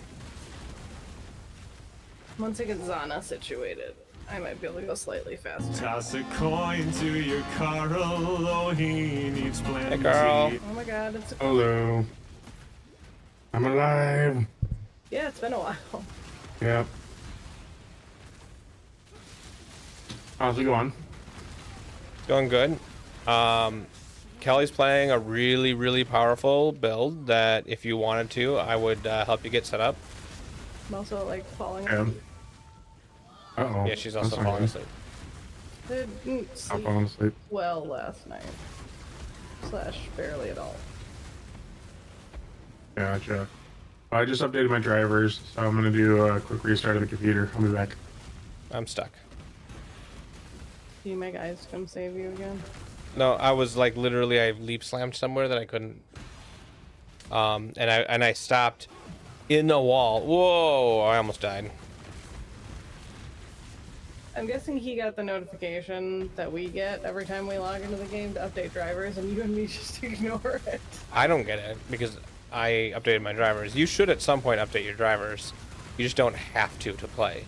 Once I get Zana situated, I might be able to go slightly faster. Toss a coin to your Carl, oh he needs plenty. Hey, Carl. Oh my god, it's a... Hello. I'm alive. Yeah, it's been a while. Yep. How's it going? Going good. Kelly's playing a really, really powerful build that if you wanted to, I would help you get set up. I'm also like falling Yeah. asleep. Uh-oh. Yeah, she's also That's not falling good. asleep. Didn't I'm sleep falling asleep. well last night. Slash barely at all. Gotcha. I just updated my drivers, so I'm gonna do a quick restart of the computer. I'll be back. I'm stuck. Do you my guys come save you again? No, I was like literally I leap slammed somewhere that I couldn't. And I stopped in the wall. Whoa! I almost died. I'm guessing he got the notification that we get every time we log into the game to update drivers, and you and me just ignore it. I don't get it because I updated my drivers. You should at some point update your drivers. You just don't have to play.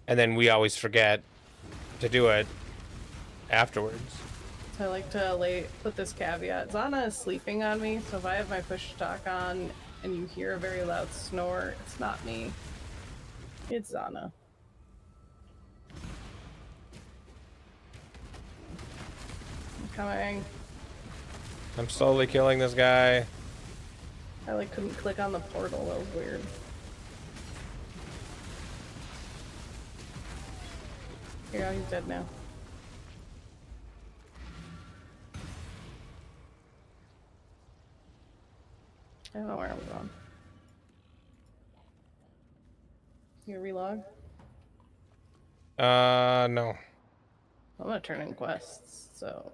And then we always forget to do it afterwards. So I like to put this caveat. Zana is sleeping on me, so if I have my push to talk on and you hear a very loud snore, it's not me. It's Zana. I'm coming. I'm slowly killing this guy. I like couldn't click on the portal, that was weird. Here, oh, he's dead now. I don't know where I'm going. You relog? No. I'm gonna turn in quests, so...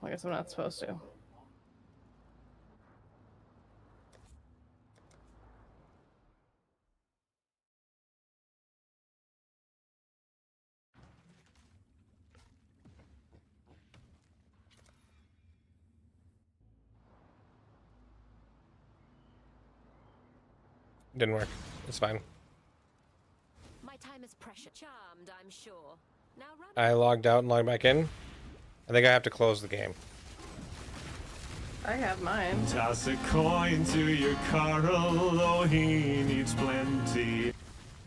I guess I'm not supposed to. Didn't work. It's fine. My time is precious. Charmed, I'm sure. Now run. I logged out and logged back in. I think I have to close the game. I have mine. Toss a coin to your Carl, oh he needs plenty.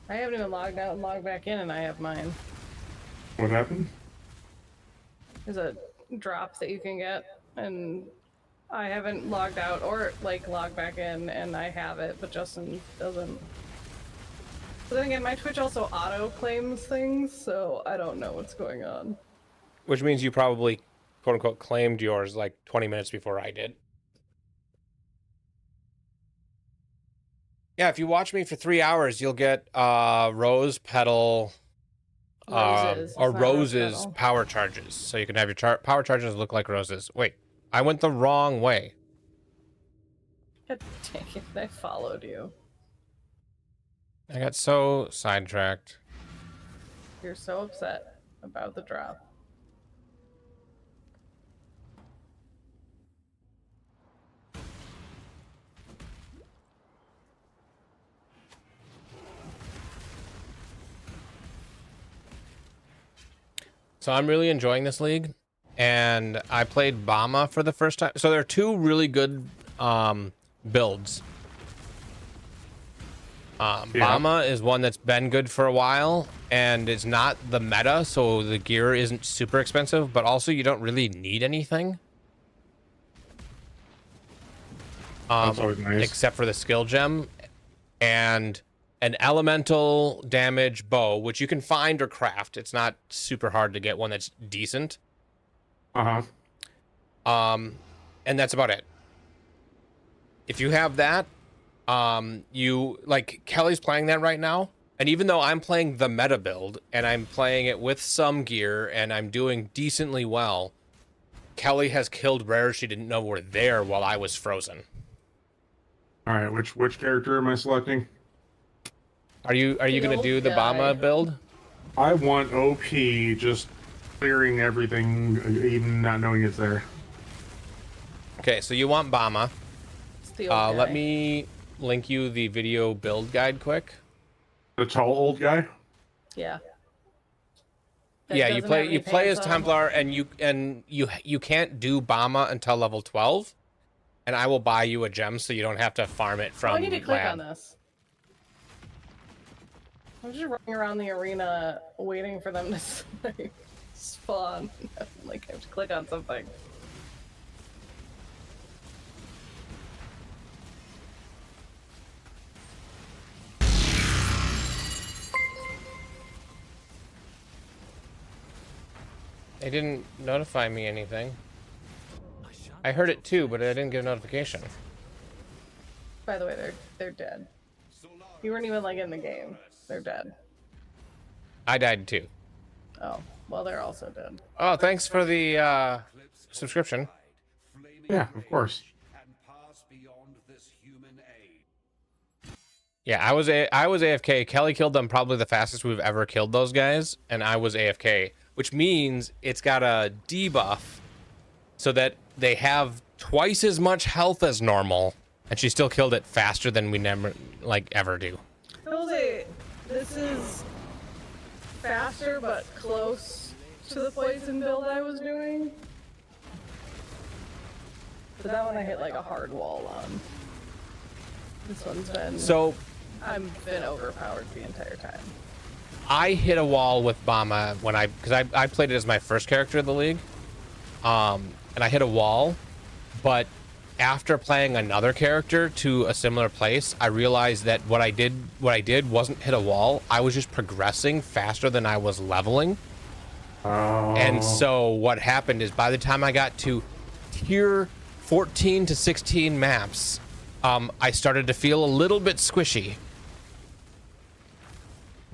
I haven't even logged out and logged back in, and I have mine. What happened? There's a drop that you can get and I haven't logged out or like logged back in, and I have it, but Justin doesn't. But then again, my Twitch also auto claims things, so I don't know what's going on. Which means you probably, quote unquote, claimed yours like 20 minutes before I did. Yeah, if you watch me for 3 hours, you'll get rose petal Roses. or It's not rose roses petal. power charges. So you can have your power charges look like roses. Wait, I went the wrong way. God dang it, I followed you. I got so sidetracked. You're so upset about the drop. So I'm really enjoying this league, and I played Bama for the first time. So there are two really good builds. Bama is one that's been good for a while, and it's not the meta, so the gear isn't super expensive, but also you don't really need anything. That's always nice. Except for the skill gem and an elemental damage bow, which you can find or craft. It's not super hard to get one that's decent. Uh-huh. And that's about it. If you have that, you like Kelly's playing that right now. And even though I'm playing the meta build and I'm playing it with some gear and I'm doing decently well, Kelly has killed rares she didn't know were there while I was frozen. All right, which character am I selecting? Are you gonna do the guy. Bama build? I want OP, just clearing everything, even not knowing it's there. Okay, so you want Bama. It's the old Let guy. me link you the video build guide quick. The tall old guy? Yeah. That Yeah, you doesn't play have any you play as pants on. Templar, and you can't do Bama until level 12, and I will buy you a gem so you don't have to farm it Oh, from I need to click lab. on this. I'm just running around the arena waiting for them to like, spawn. Like, I have to click on something. They didn't notify me anything. I heard it too, but I didn't get a notification. By the way, they're dead. You weren't even like in the game. They're dead. I died too. Oh, well, they're also dead. Oh, thanks for the subscription. Yeah, of course. Yeah, I was AFK. Kelly killed them probably the fastest we've ever killed those guys, and I was AFK, which means it's got a debuff so that they have twice as much health as normal, and she still killed it faster than we never ever do. I will say, this is faster but close to the poison build I was doing. But that one I hit like a hard wall on. This one's been... So I've been overpowered the entire time. I hit a wall with Bama when because I played it as my first character in the league, and I hit a wall, but after playing another character to a similar place, I realized that what I did wasn't hit a wall. I was just progressing faster than I was leveling. Oh. And so what happened is by the time I got to tier 14 to 16 maps, I started to feel a little bit squishy.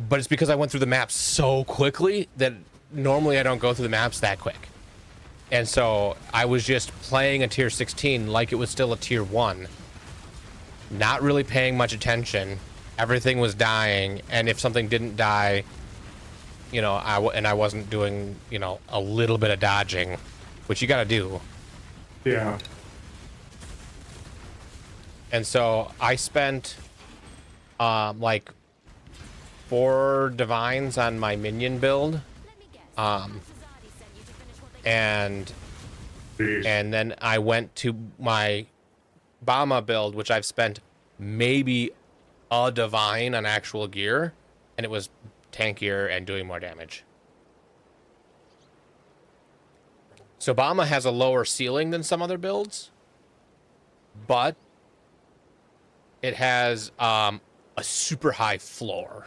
But it's because I went through the maps so quickly that normally I don't go through the maps that quick. And so I was just playing a tier 16 like it was still a tier 1. Not really paying much attention. Everything was dying. And if something didn't die, you know, I wasn't doing, you know, a little bit of dodging, which you got to do. Yeah. And so I spent like 4 divines on my minion build. And Jeez. then I went to my Bama build, which I've spent maybe a divine on actual gear, and it was tankier and doing more damage. So Bama has a lower ceiling than some other builds, but it has a super high floor.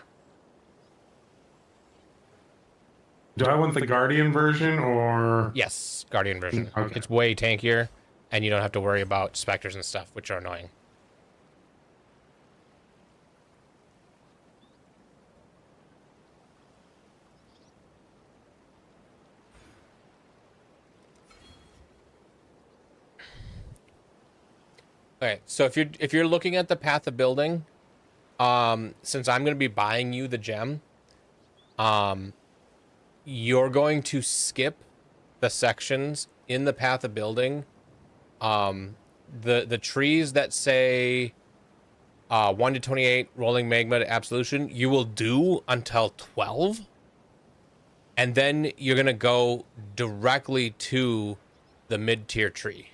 Do I want the Guardian version or? Yes, Guardian version. Okay. It's way tankier, and you don't have to worry about specters and stuff, which are annoying. Okay, so if you're looking at the path of building, since I'm going to be buying you the gem, you're going to skip the sections in the path of building. The trees that say 1 to 28 rolling magma to absolution, you will do until 12, and then you're going to go directly to the mid-tier tree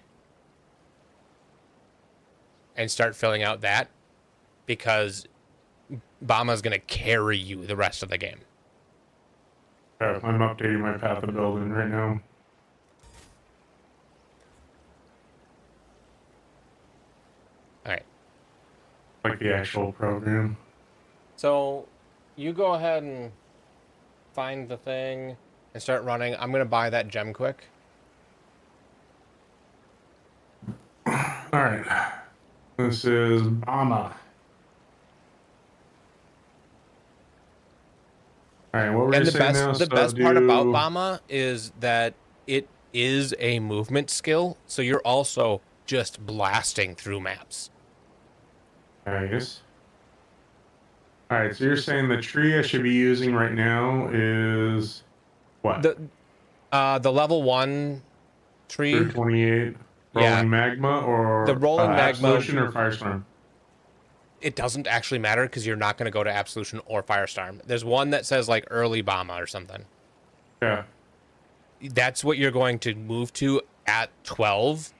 and start filling out that, because Bama's going to carry you the rest of the game. I'm updating my path of building right now. All right. Like the actual program. So you go ahead and find the thing and start running. I'm going to buy that gem quick. All right. This is Bama. All right, what were And you saying now? the best part about Bama is that it is a movement skill, so you're also just blasting through maps. Nice. All right, so you're saying the tree I should be using right now is what? The level 1 tree. 228 rolling Yeah. magma or The rolling magma- absolution or firestorm? It doesn't actually matter because you're not going to go to Absolution or Firestorm. There's one that says like early Bama or something. Yeah. That's what you're going to move to at 12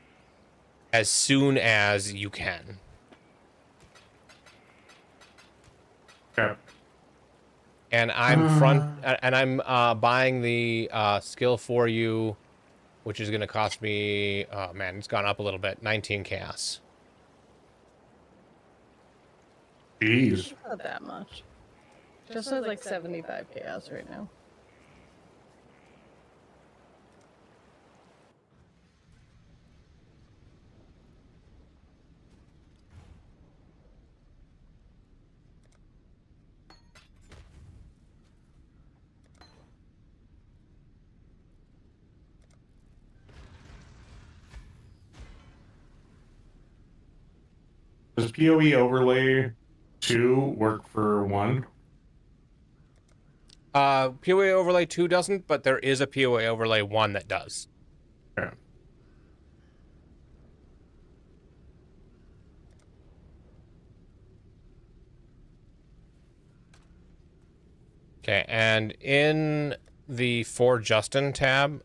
as soon as you can. Yeah. And I'm buying the skill for you, which is going to cost me, oh man, it's gone up a little bit, 19 chaos. Jeez. Not that much. Just has like 75 chaos right now. Does PoE overlay 2 work for 1? PoE overlay 2 doesn't, but there is a PoE overlay 1 that does. Yeah. Okay, and in the For Justin tab,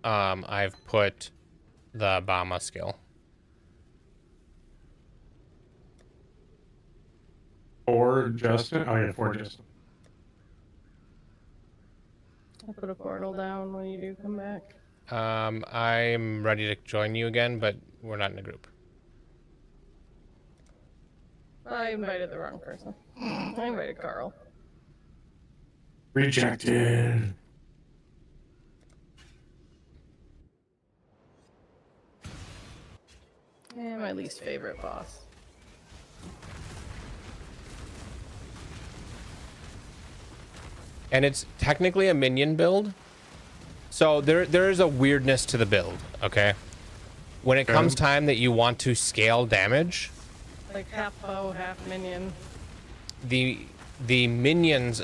I've put the Bama skill. For Justin? Oh yeah, for Justin. I'll put a portal down when you do come back. I'm ready to join you again, but we're not in a group. I invited the wrong person. I invited Carl. Rejected. Yeah, my least favorite boss. And it's technically a minion build. So there is a weirdness to the build, okay? When it comes time that you want to scale damage, Like half bow, half minion. the minions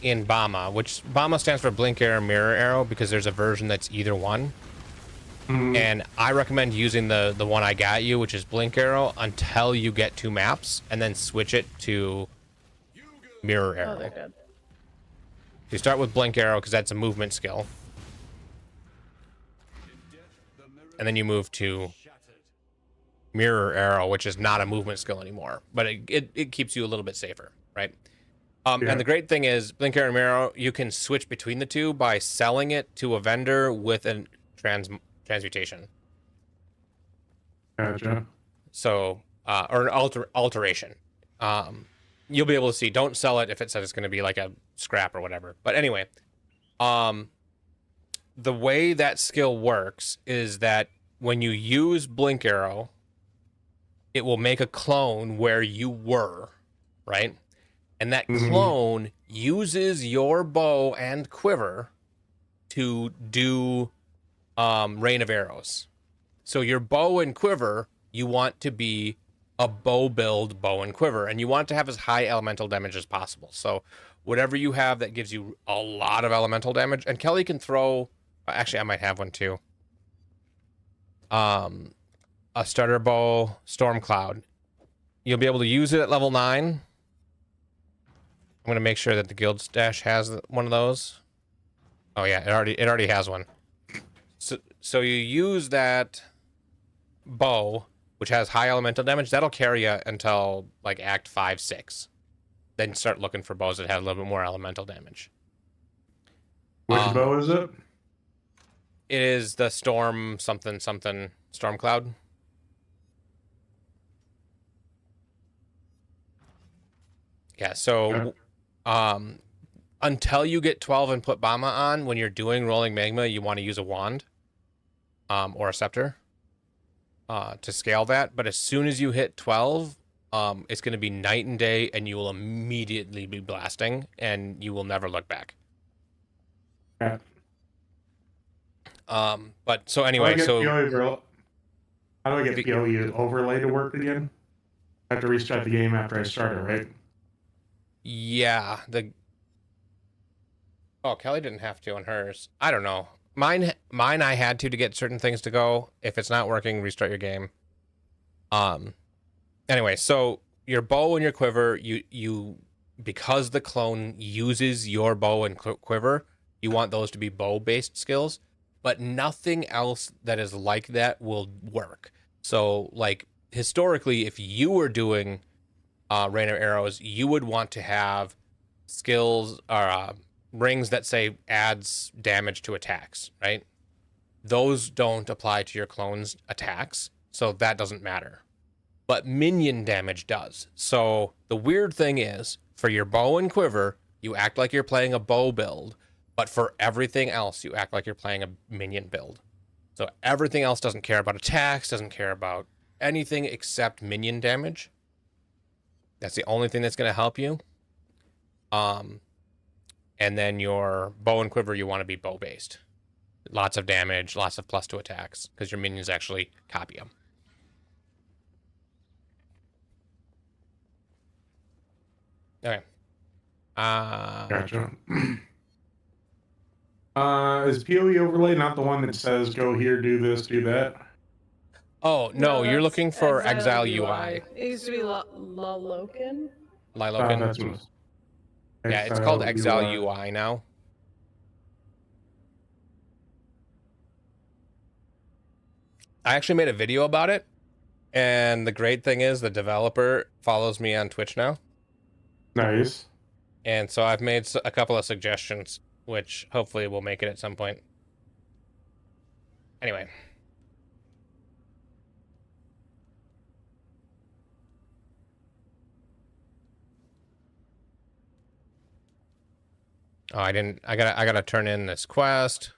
in Bama, which Bama stands for Blink Arrow, Mirror Arrow, because there's a version that's either one. And I recommend using the one I got you, which is Blink Arrow, until you get 2 maps, and then switch it to Mirror Oh, Arrow. they're good. You start with Blink Arrow because that's a movement skill. And then you move to Mirror Arrow, which is not a movement skill anymore, but it keeps you a little bit safer, right? And the great thing is, Blink Arrow and Mirror Arrow, you can switch between the two by selling it to a vendor with a transmutation. Gotcha. So, or an alteration. You'll be able to see. Don't sell it if it says it's going to be like a scrap or whatever. But anyway, the way that skill works is that when you use Blink Arrow, it will make a clone where you were, right? And that clone uses your bow and quiver to do rain of arrows. So your bow and quiver, you want to be a bow build bow and quiver, and you want to have as high elemental damage as possible. So whatever you have that gives you a lot of elemental damage, and Kelly can throw, actually I might have one too. A starter bow, Storm Cloud. You'll be able to use it at level 9. I'm going to make sure that the guild stash has one of those. Oh yeah, it already has one. So you use that bow, which has high elemental damage. That'll carry you until like Act 5, 6. Then start looking for bows that have a little bit more elemental damage. Which bow is it? It is the Storm something Storm Cloud. Yeah, so until you get 12 and put Bama on, when you're doing Rolling Magma, you want to use a wand or a scepter to scale that. But as soon as you hit 12, it's going to be night and day, and you will immediately be blasting, and you will never look back. Yeah. But so anyway, how do I get PoE overlay to work again? I have to restart the game after I start it, right? Yeah, Kelly didn't have to on hers. I don't know. Mine I had to get certain things to go. If it's not working, restart your game. Anyway, so your bow and your quiver, you because the clone uses your bow and quiver, you want those to be bow-based skills, but nothing else that is like that will work. So, like, historically, if you were doing Rain of Arrows, you would want to have skills or rings that say adds damage to attacks, right? Those don't apply to your clone's attacks, so that doesn't matter. But minion damage does. So the weird thing is, for your bow and quiver, you act like you're playing a bow build, but for everything else, you act like you're playing a minion build. So everything else doesn't care about attacks, doesn't care about anything except minion damage. That's the only thing that's going to help you. And then your bow and quiver, you want to be bow based. Lots of damage, lots of +2 attacks, because your minions actually copy them. Okay. Gotcha. Is PoE overlay not the one that says go here, do this, do that? Oh, no, you're that's looking for Exile UI. It used to be Lalokin. Lilokin. That's Yeah, it's called Exile UI. UI now. I actually made a video about it, and the great thing is the developer follows me on Twitch now. Nice. And so I've made a couple of suggestions, which hopefully will make it at some point. Anyway. Oh, I gotta turn in this quest.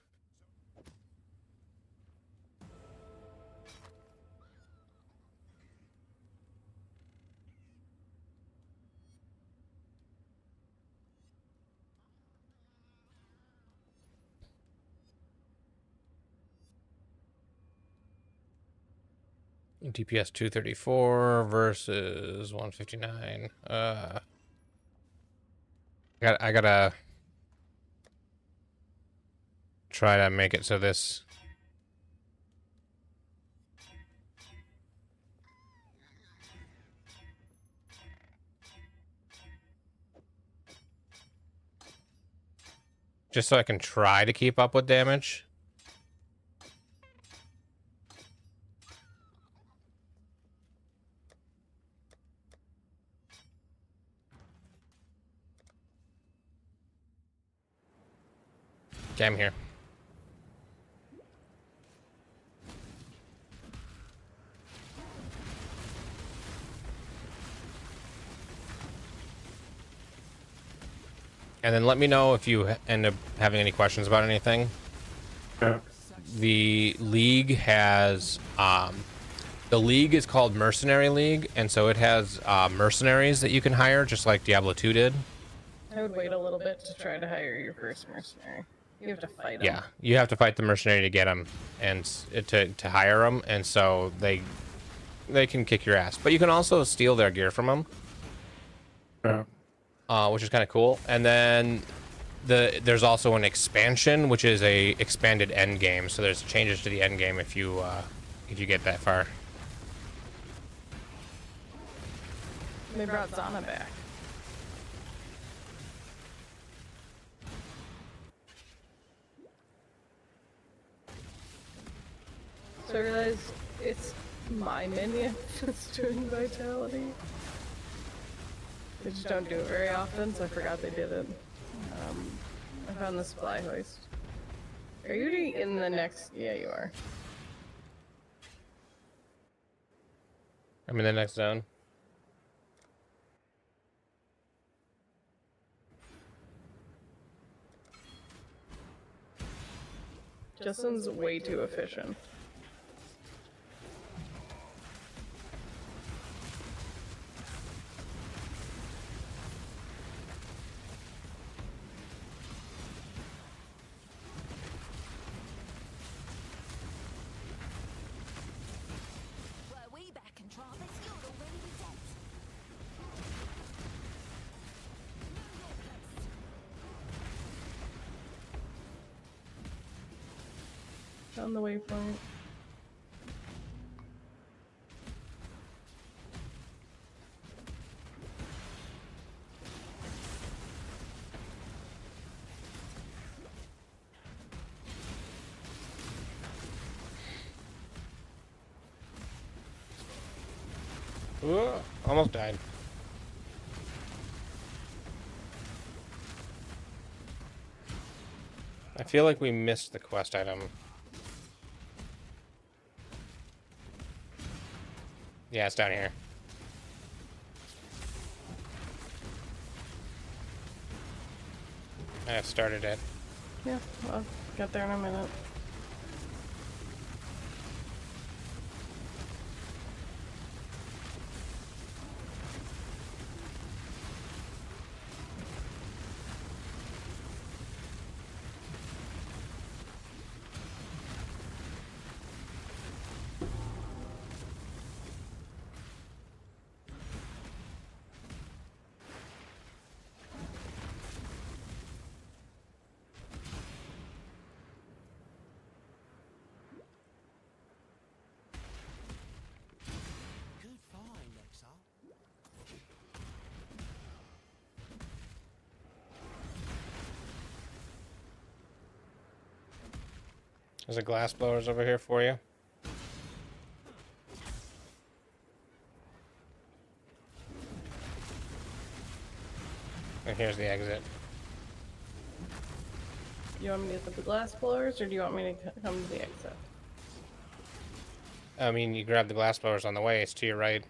DPS 234 versus 159. I gotta try to make it so this just so I can try to keep up with damage. Okay, I'm here. And then let me know if you end up having any questions about anything. Yeah. The league has the league is called Mercenary League, and so it has mercenaries that you can hire, just like Diablo 2 did. I would wait a little bit to try to hire your first mercenary. You have to fight him. Yeah, you have to fight the mercenary to get them and to hire them, and so they can kick your ass. But you can also steal their gear from them, Yeah. which is kind of cool. And then there's also an expansion, which is a expanded end game. So there's changes to the end game if you get that far. They brought Zana back. So I realized it's my minion that's doing vitality. They just don't do it very often, so I forgot they did it. I found the supply hoist. Are you already in the next? Yeah, you are. I'm in the next zone. Justin's way too efficient. Were we back in Travis, you'd already be dead. On the waypoint. Ooh, almost died. I feel like we missed the quest item. Yeah, it's down here. I have started it. Yeah, I'll get there in a minute. Good find, Exile. There's a glass blowers over here for you. And here's the exit. You want me to get the glass blowers, or do you want me to come to the exit? I mean, you grab the glass blowers on the way. It's to your right.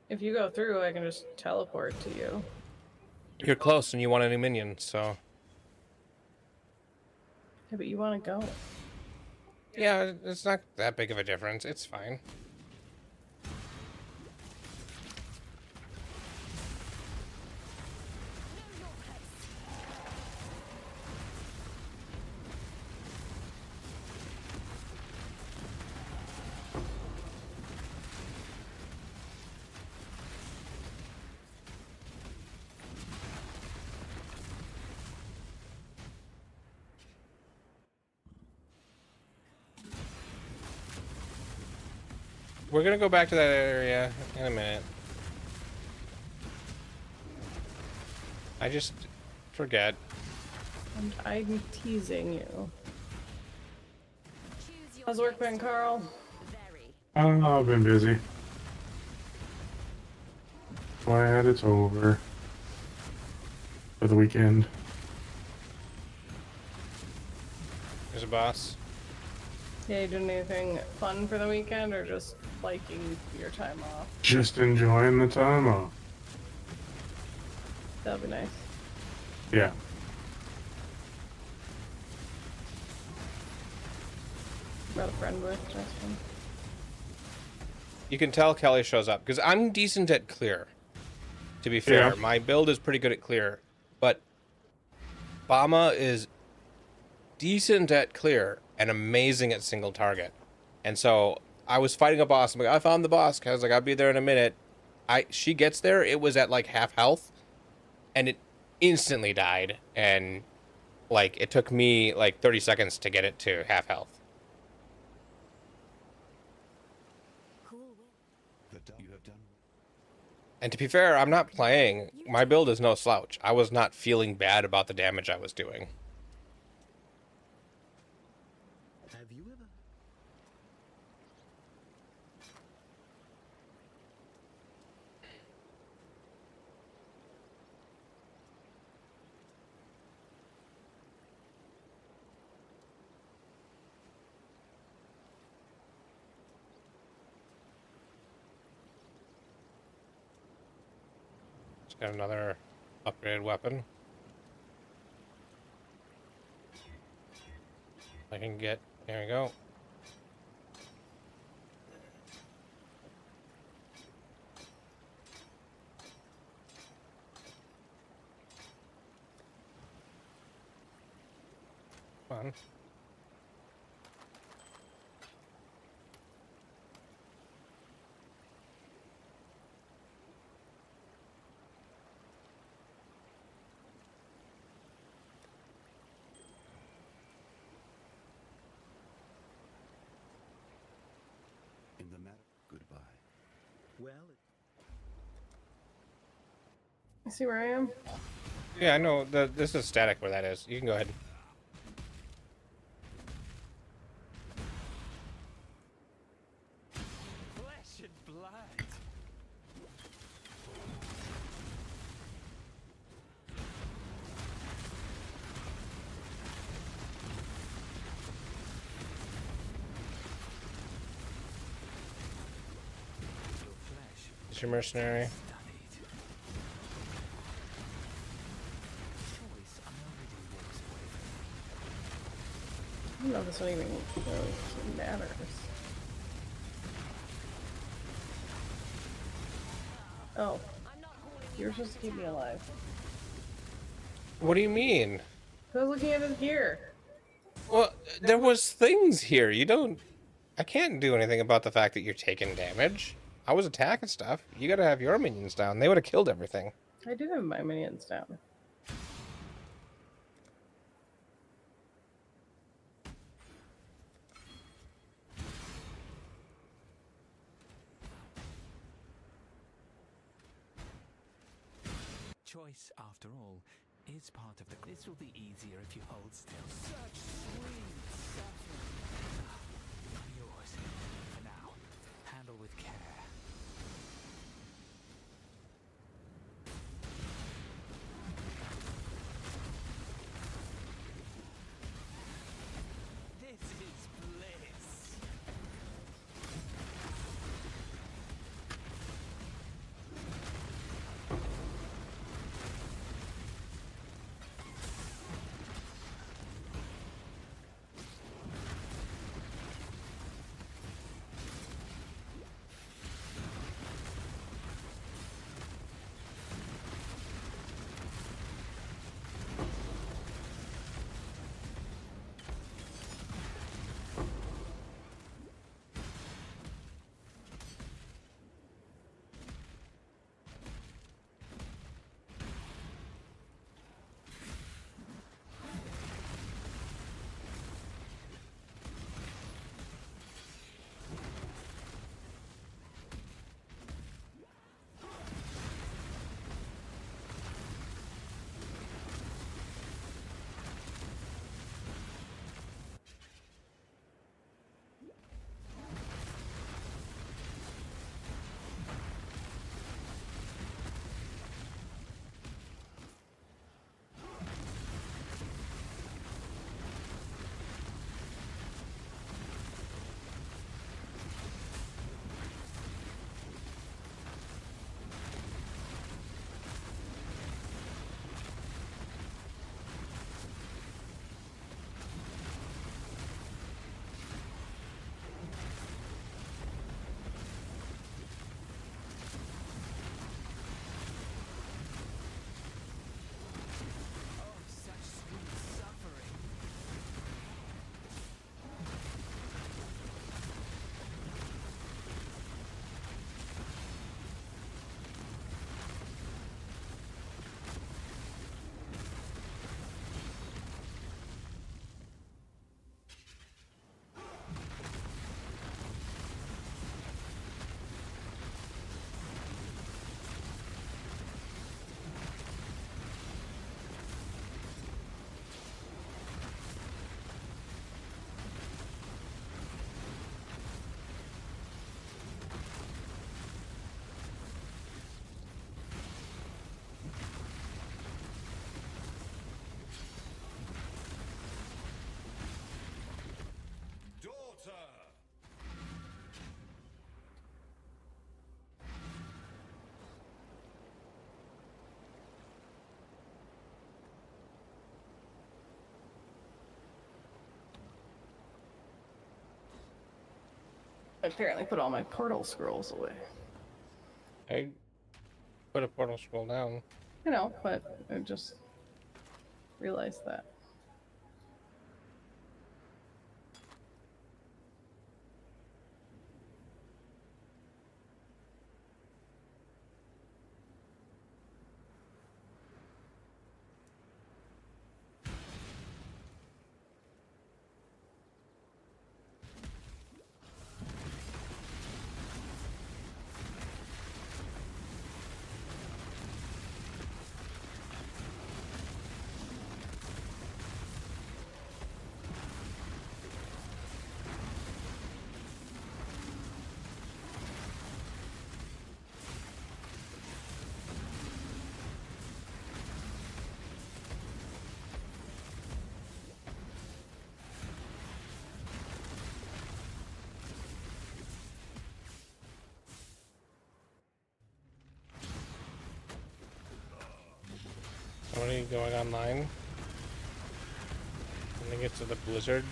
If you go through, I can just teleport to you. You're close, and you want a new minion, so Yeah, but you want to go. yeah, it's not that big of a difference. It's fine. We're gonna go back to that area in a minute. I just forget. And I'm teasing you. Choose your How's work been, Carl? very. Oh, I've been busy. Glad it's over for the weekend. There's a boss. Yeah, you doing anything fun for the weekend or just liking your time off? Just enjoying the time off. That'd be nice. Yeah. Brought a friend with Justin. You can tell Kelly shows up because I'm decent at clear. To be fair, Yeah. my build is pretty good at clear, but Bama is decent at clear and amazing at single target. And so I was fighting a boss. I'm like, I found the boss. I was like, I'll be there in a minute. She gets there. It was at like half health, and it instantly died. And like it took me like 30 seconds to get it to half health. You have done. And to be fair, I'm not playing. My build is no slouch. I was not feeling bad about the damage I was doing. Have you ever? Just got another upgraded weapon. I can get. There we go. Come on. In the matter. Goodbye. Well, You see where I am? Yeah, I know. This is static where that is. You can go ahead. Flesh and blood. Your flesh It's your mercenary. studied. Choice already walks away I don't know if this one even really matters. Oh, you're supposed to keep me alive. What do you mean? I was looking at his gear. Well, there was things here. You don't. I can't do anything about the fact that you're taking damage. I was attacking stuff. You gotta have your minions down. They would have killed everything. I do have my minions down. Choice, after all, is part of the. This will be easier if you hold still. Such sweet suffering. I'm yours. For now. Handle with care. This is bliss. I apparently put all my portal scrolls away. I put a portal scroll down. You know, but I just realized that. Somebody going online. I think it's the Blizzard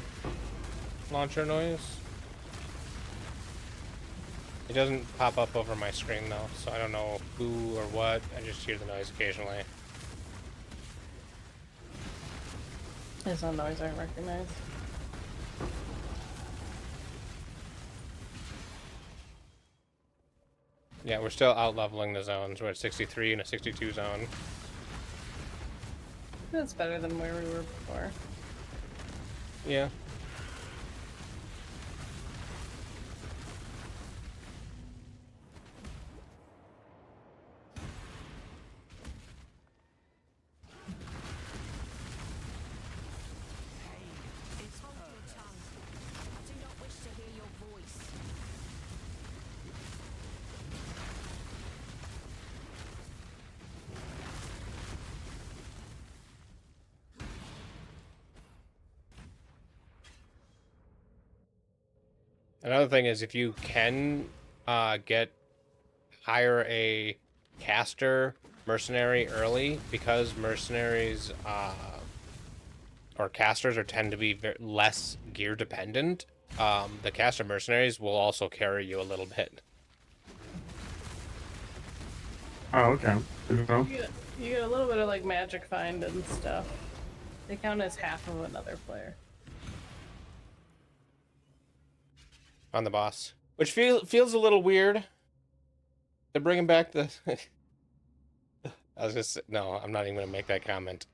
launcher noise. It doesn't pop up over my screen though, so I don't know who or what. I just hear the noise occasionally. It's a noise I recognize. Yeah, we're still out leveling the zones. We're at 63 and a 62 zone. That's better than where we were before. Yeah. Hold your tongue. I do not wish to hear your voice. Another thing is if you can hire a caster mercenary early, because mercenaries or casters tend to be less gear dependent. The caster mercenaries will also carry you a little bit. Oh, okay. Good to know. You get a little bit of like magic find and stuff. They count as half of another player. On the boss, which feels a little weird. They're bringing back the. I was just no. I'm not even gonna make that comment.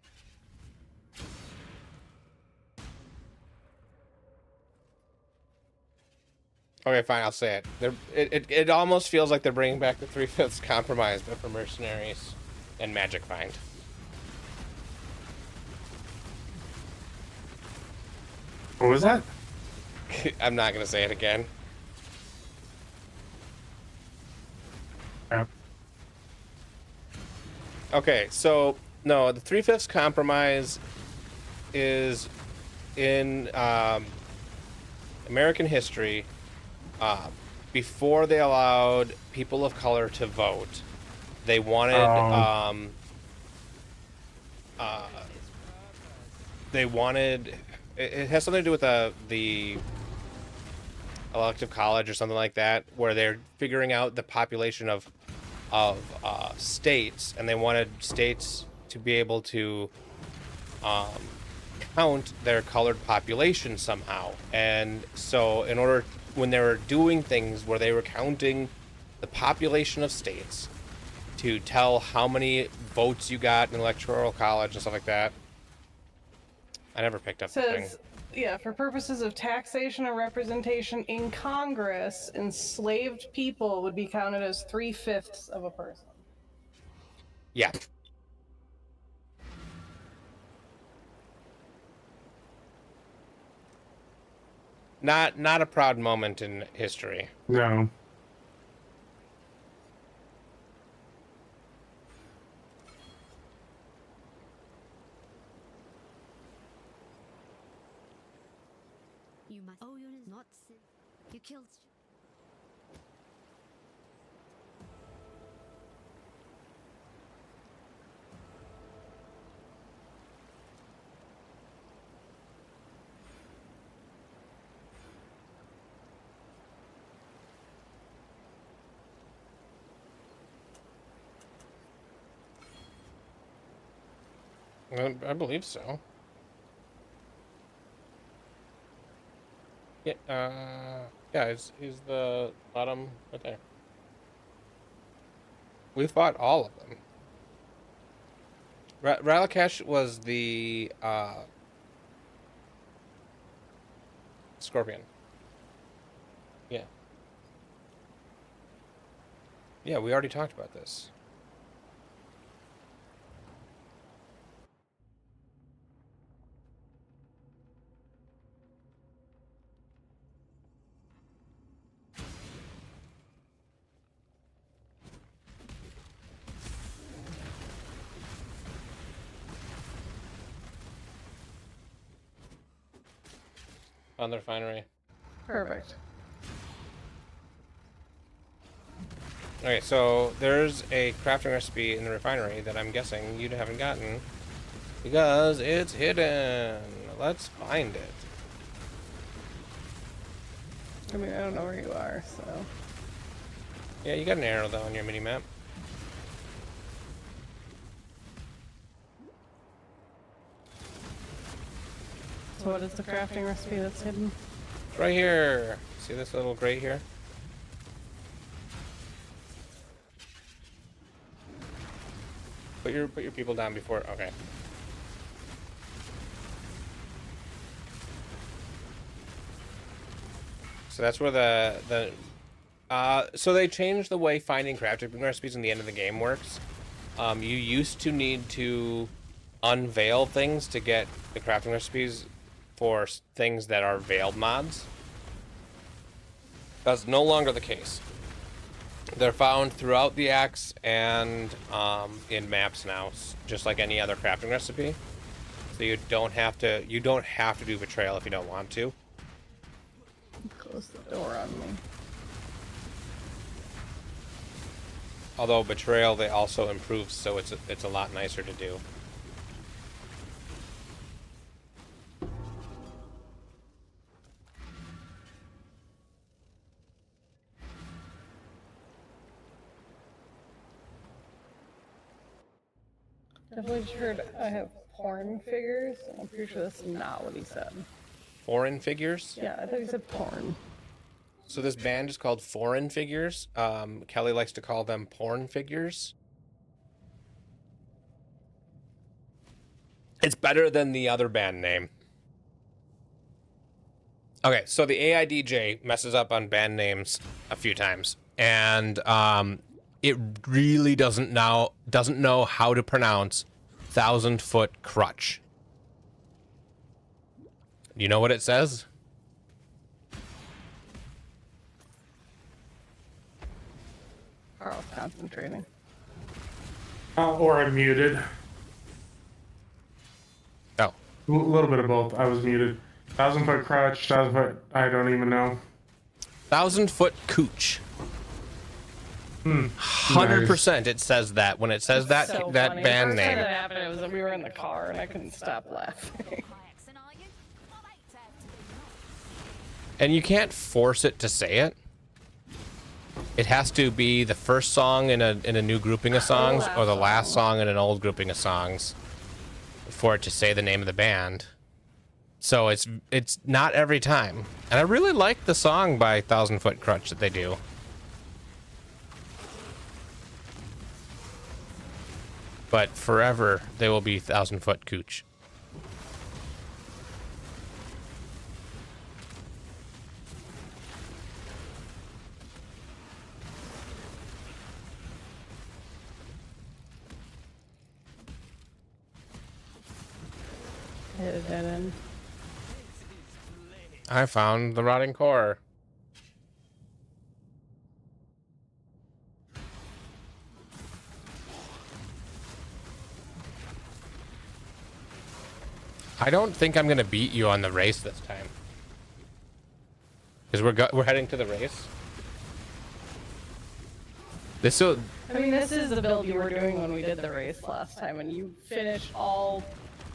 Okay, fine. I'll say it. It almost feels like they're bringing back the 3/5 compromise, but for mercenaries and magic find. What was that? I'm not gonna say it again. Yeah. Okay, so no, the 3/5 compromise is in American history. Before they allowed people of color to vote, they wanted it has something to do with the elective college or something like that, where they're figuring out the population of states, and they wanted states to be able to count their colored population somehow. And so in order, when they were doing things where they were counting the population of states to tell how many votes you got in electoral college and stuff like that, I never picked up the thing. Says, yeah, for purposes of taxation and representation in Congress, enslaved people would be counted as 3/5 of a person. Yeah. Not a proud moment in history. No. You must. Oh, you're not. You killed. I believe so. Yeah, yeah, is the bottom right there. We fought all of them. Ralakesh was the scorpion. Yeah. Yeah, we already talked about this. On the refinery. Perfect. Okay, so there's a crafting recipe in the refinery that I'm guessing you haven't gotten because it's hidden. Let's find it. I mean, I don't know where you are, so. Yeah, you got an arrow though on your mini map. So what is the crafting recipe that's hidden? It's right here. See this little grate here? Put your people down before. Okay. So that's where so they changed the way finding crafting recipes in the end of the game works. You used to need to unveil things to get the crafting recipes for things that are veiled mods. That's no longer the case. They're found throughout the axe and in maps now, just like any other crafting recipe. So you don't have to do betrayal if you don't want to. Close the door on me. Although betrayal they also improve, so it's a lot nicer to do. Definitely just heard I have porn figures. I'm pretty sure that's not what he said. Foreign figures. Yeah, I thought he said porn. So this band is called Foreign Figures. Kelly likes to call them porn figures. It's better than the other band name. Okay, so the AIDJ messes up on band names a few times, and it really doesn't know how to pronounce 1,000-foot crutch. You know what it says? Carl's concentrating. Or I'm muted. Oh. A little bit of both. I was muted. 1,000-foot crutch, 1,000-foot. I don't even know. 1,000-foot cooch. 100% it says that when it says that So that funny. band The first time name. that happened, it was that we were in the car and I couldn't stop laughing. High accent, are you? I'd hate to have to be And you can't force it to say it. It has to be the first song in a new grouping of songs or the last song in an old grouping of songs for it to say the name of the band. So it's not every time. And I really like the song by 1,000-Foot Crutch that they do. But forever they will be 1,000-Foot Cooch. Hit a dead end. I found the rotting core. I don't think I'm gonna beat you on the race this time, because we're heading to the race. This will. I mean, this is the build you were doing when we did the race last time, and you finished all,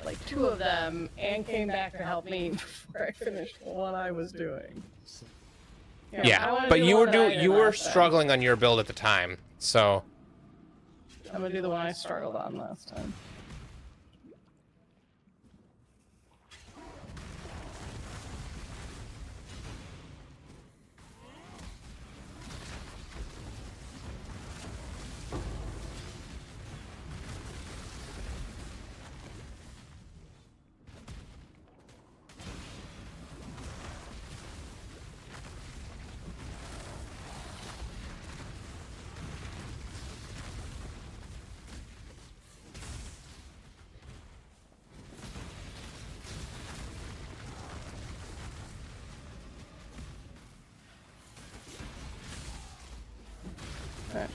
like, 2 of them, and came back to help me before I finished the one I was doing. I Yeah, wanna but do you one were that I did you were last time. struggling on your build at the time, so I'm gonna do the one I struggled on last time.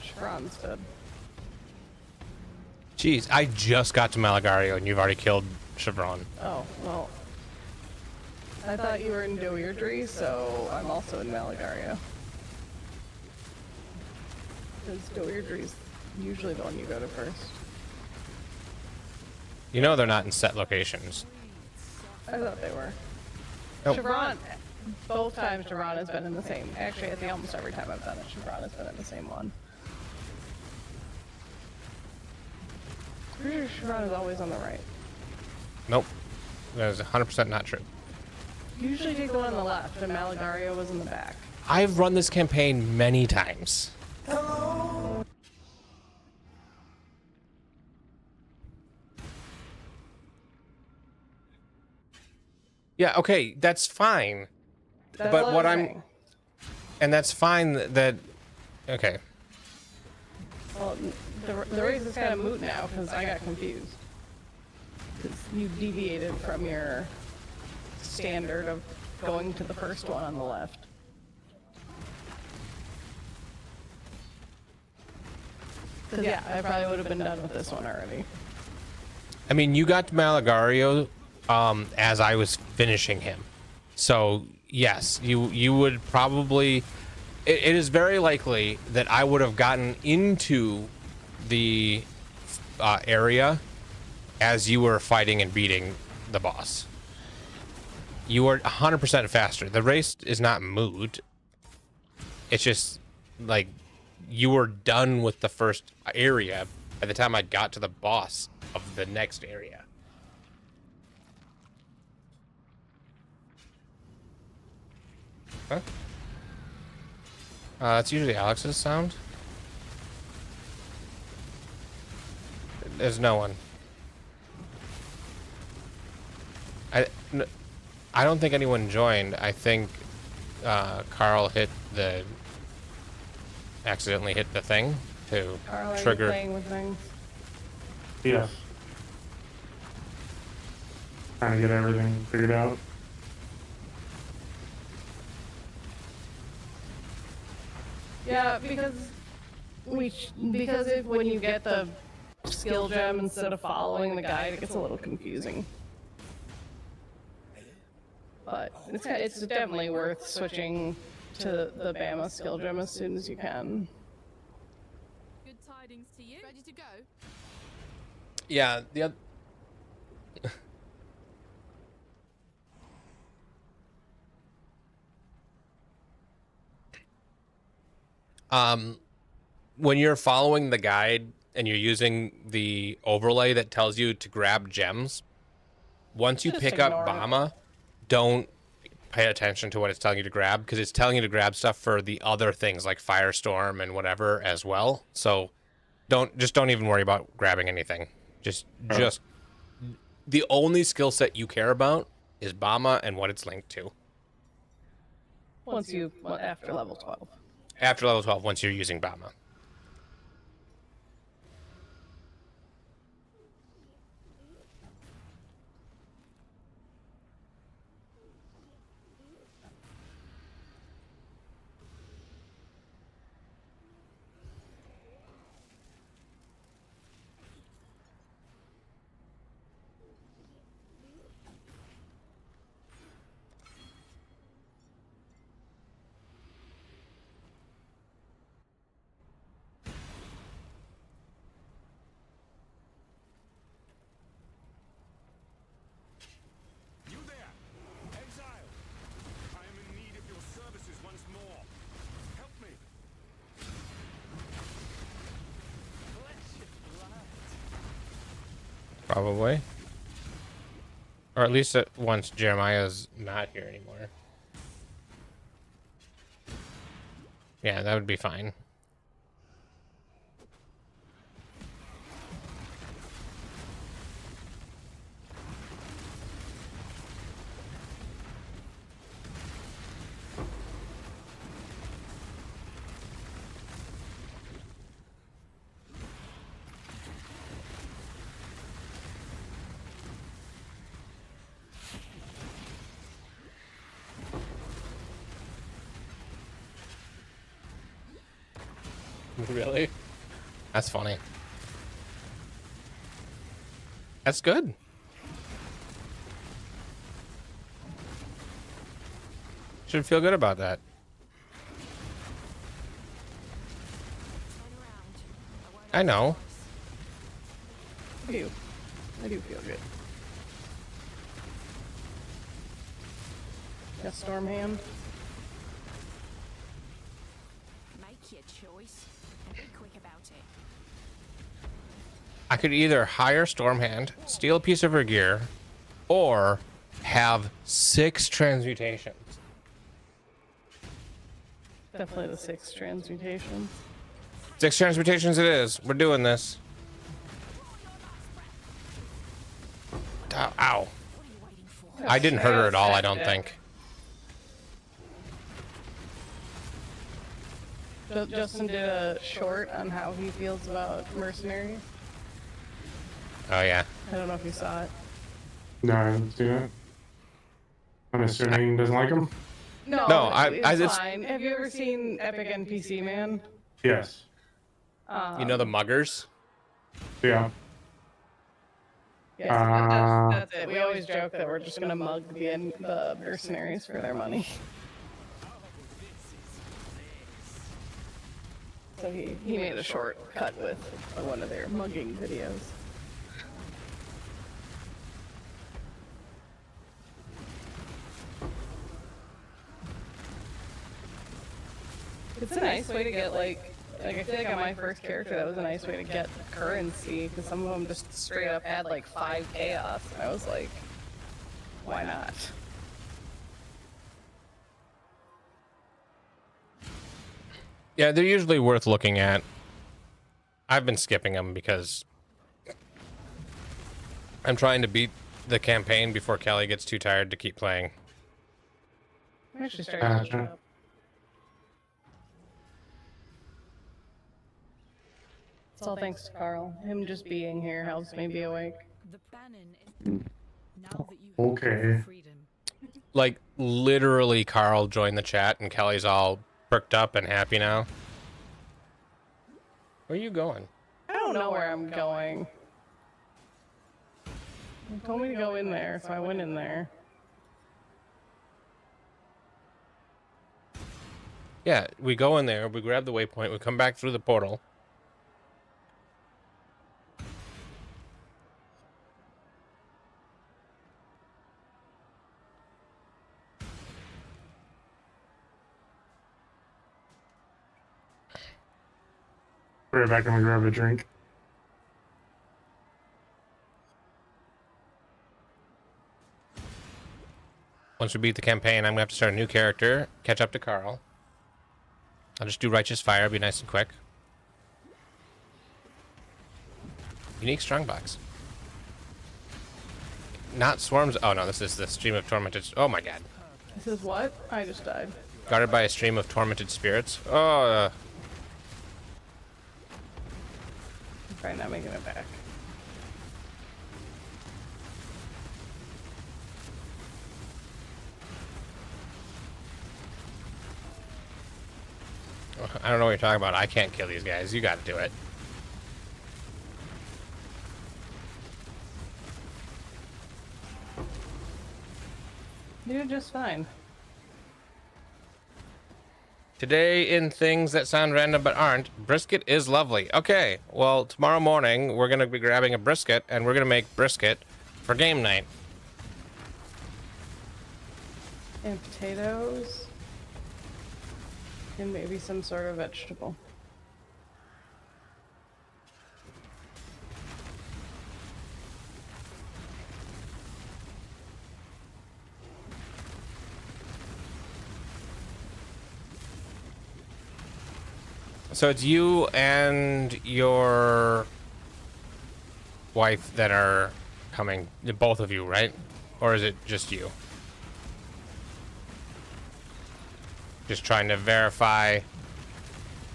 Shron's dead. Jeez, I just got to Malagario and you've already killed Chevron. Oh, well. I thought you were in Doirdre, so I'm also in Malagaria. Because Doirdre's usually the one you go to first. You know they're not in set locations. I thought they were. Nope. Chevron, both times Chevron has been in the same. Actually, I think almost every time I've done it, Chevron has been in the same one. Pretty sure Chevron is always on the right. Nope. That is 100% not true. Usually take the one on the left, and Malagario was in the back. I've run this campaign many times. Yeah, okay, that's fine. That's But all what I'm I'm... saying. And that's fine that... Okay. Well, the race is kind of moot now because I got confused. Because you deviated from your standard of going to the first one on the left. Because yeah, I probably would have been done with this one already. I mean, you got to Malagario as I was finishing him. So, yes, you would probably... It is very likely that I would have gotten into the area as you were fighting and beating the boss. You were 100% faster. The race is not moot. It's just, like, you were done with the first area by the time I got to the boss of the next area. Huh? That's usually Alex's sound. There's no one. I don't think anyone joined. I think Carl accidentally hit the thing to Carl, are you trigger. playing with things? Yes. Trying to get everything figured out. Yeah, because when you get the skill gem instead of following the guide, it gets a little confusing. But it's definitely worth switching to the Bama skill gem as soon as you can. Good tidings to you. Ready to go? Yeah, the other. When you're following the guide and you're using the overlay that tells you to grab gems, once you Just pick up ignore it. Bama, don't pay attention to what it's telling you to grab, because it's telling you to grab stuff for the other things like Firestorm and whatever as well. So don't even worry about grabbing anything. Just the only skill set you care about is Bama and what it's linked to. After level 12. After level 12, once you're using Bama. You there, Exile! I am in need of your services once more. Help me. Probably. Or at least once Jeremiah's not here anymore. Yeah, that would be fine. Really? That's funny. That's good. Should feel good about that. Turn around. I know. I do. I do feel good. Got storm hand. Make your choice and be quick about it. I could either hire Stormhand, steal a piece of her gear, or have 6 transmutations. Definitely the 6 transmutations. 6 transmutations it is. We're doing this. Ow. Ow. What are you waiting for? I didn't hurt her at all, I don't think. Justin did a short on how he feels about mercenaries. Oh, yeah. I don't know if you saw it. No, I didn't see that. I'm assuming he doesn't like him. No, it's fine. Have you ever seen Epic NPC Man? Yes. You know the muggers? Yeah. Yes, that's it. We always joke that we're just gonna mug the mercenaries for their money. So he made a short cut with one of their mugging videos. It's a nice way to get like I feel like on my first character that was a nice way to get currency because some of them just straight up had like 5 chaos. And I was like, why not? Yeah, they're usually worth looking at. I've been skipping them because I'm trying to beat the campaign before Kelly gets too tired to keep playing. I'm actually starting to look it up. It's all thanks to Carl. Him just being here helps me be awake. The Bannon is now that you Okay. have freedom. Like, literally, Carl joined the chat and Kelly's all perked up and happy now. Where are you going? I don't know where I'm going. He told me to go in there, so I went in there. Yeah, we go in there, we grab the waypoint, we come back through the portal. We're back and we grab a drink. Once we beat the campaign, I'm gonna have to start a new character, catch up to Carl. I'll just do Righteous Fire, be nice and quick. Unique Strongbox. Not Swarms. Oh no, this is the Stream of Tormented. Oh my god. This is what? I just died. Guarded by a stream of tormented spirits. Oh, I'm probably not making it back. I don't know what you're talking about. I can't kill these guys. You gotta do it. You did just fine. Today, in things that sound random but aren't, brisket is lovely. Okay, well, tomorrow morning, we're gonna be grabbing a brisket, and we're gonna make brisket for game night. And potatoes. And maybe some sort of vegetable. So it's you and your wife that are coming, both of you, right? Or is it just you? Just trying to verify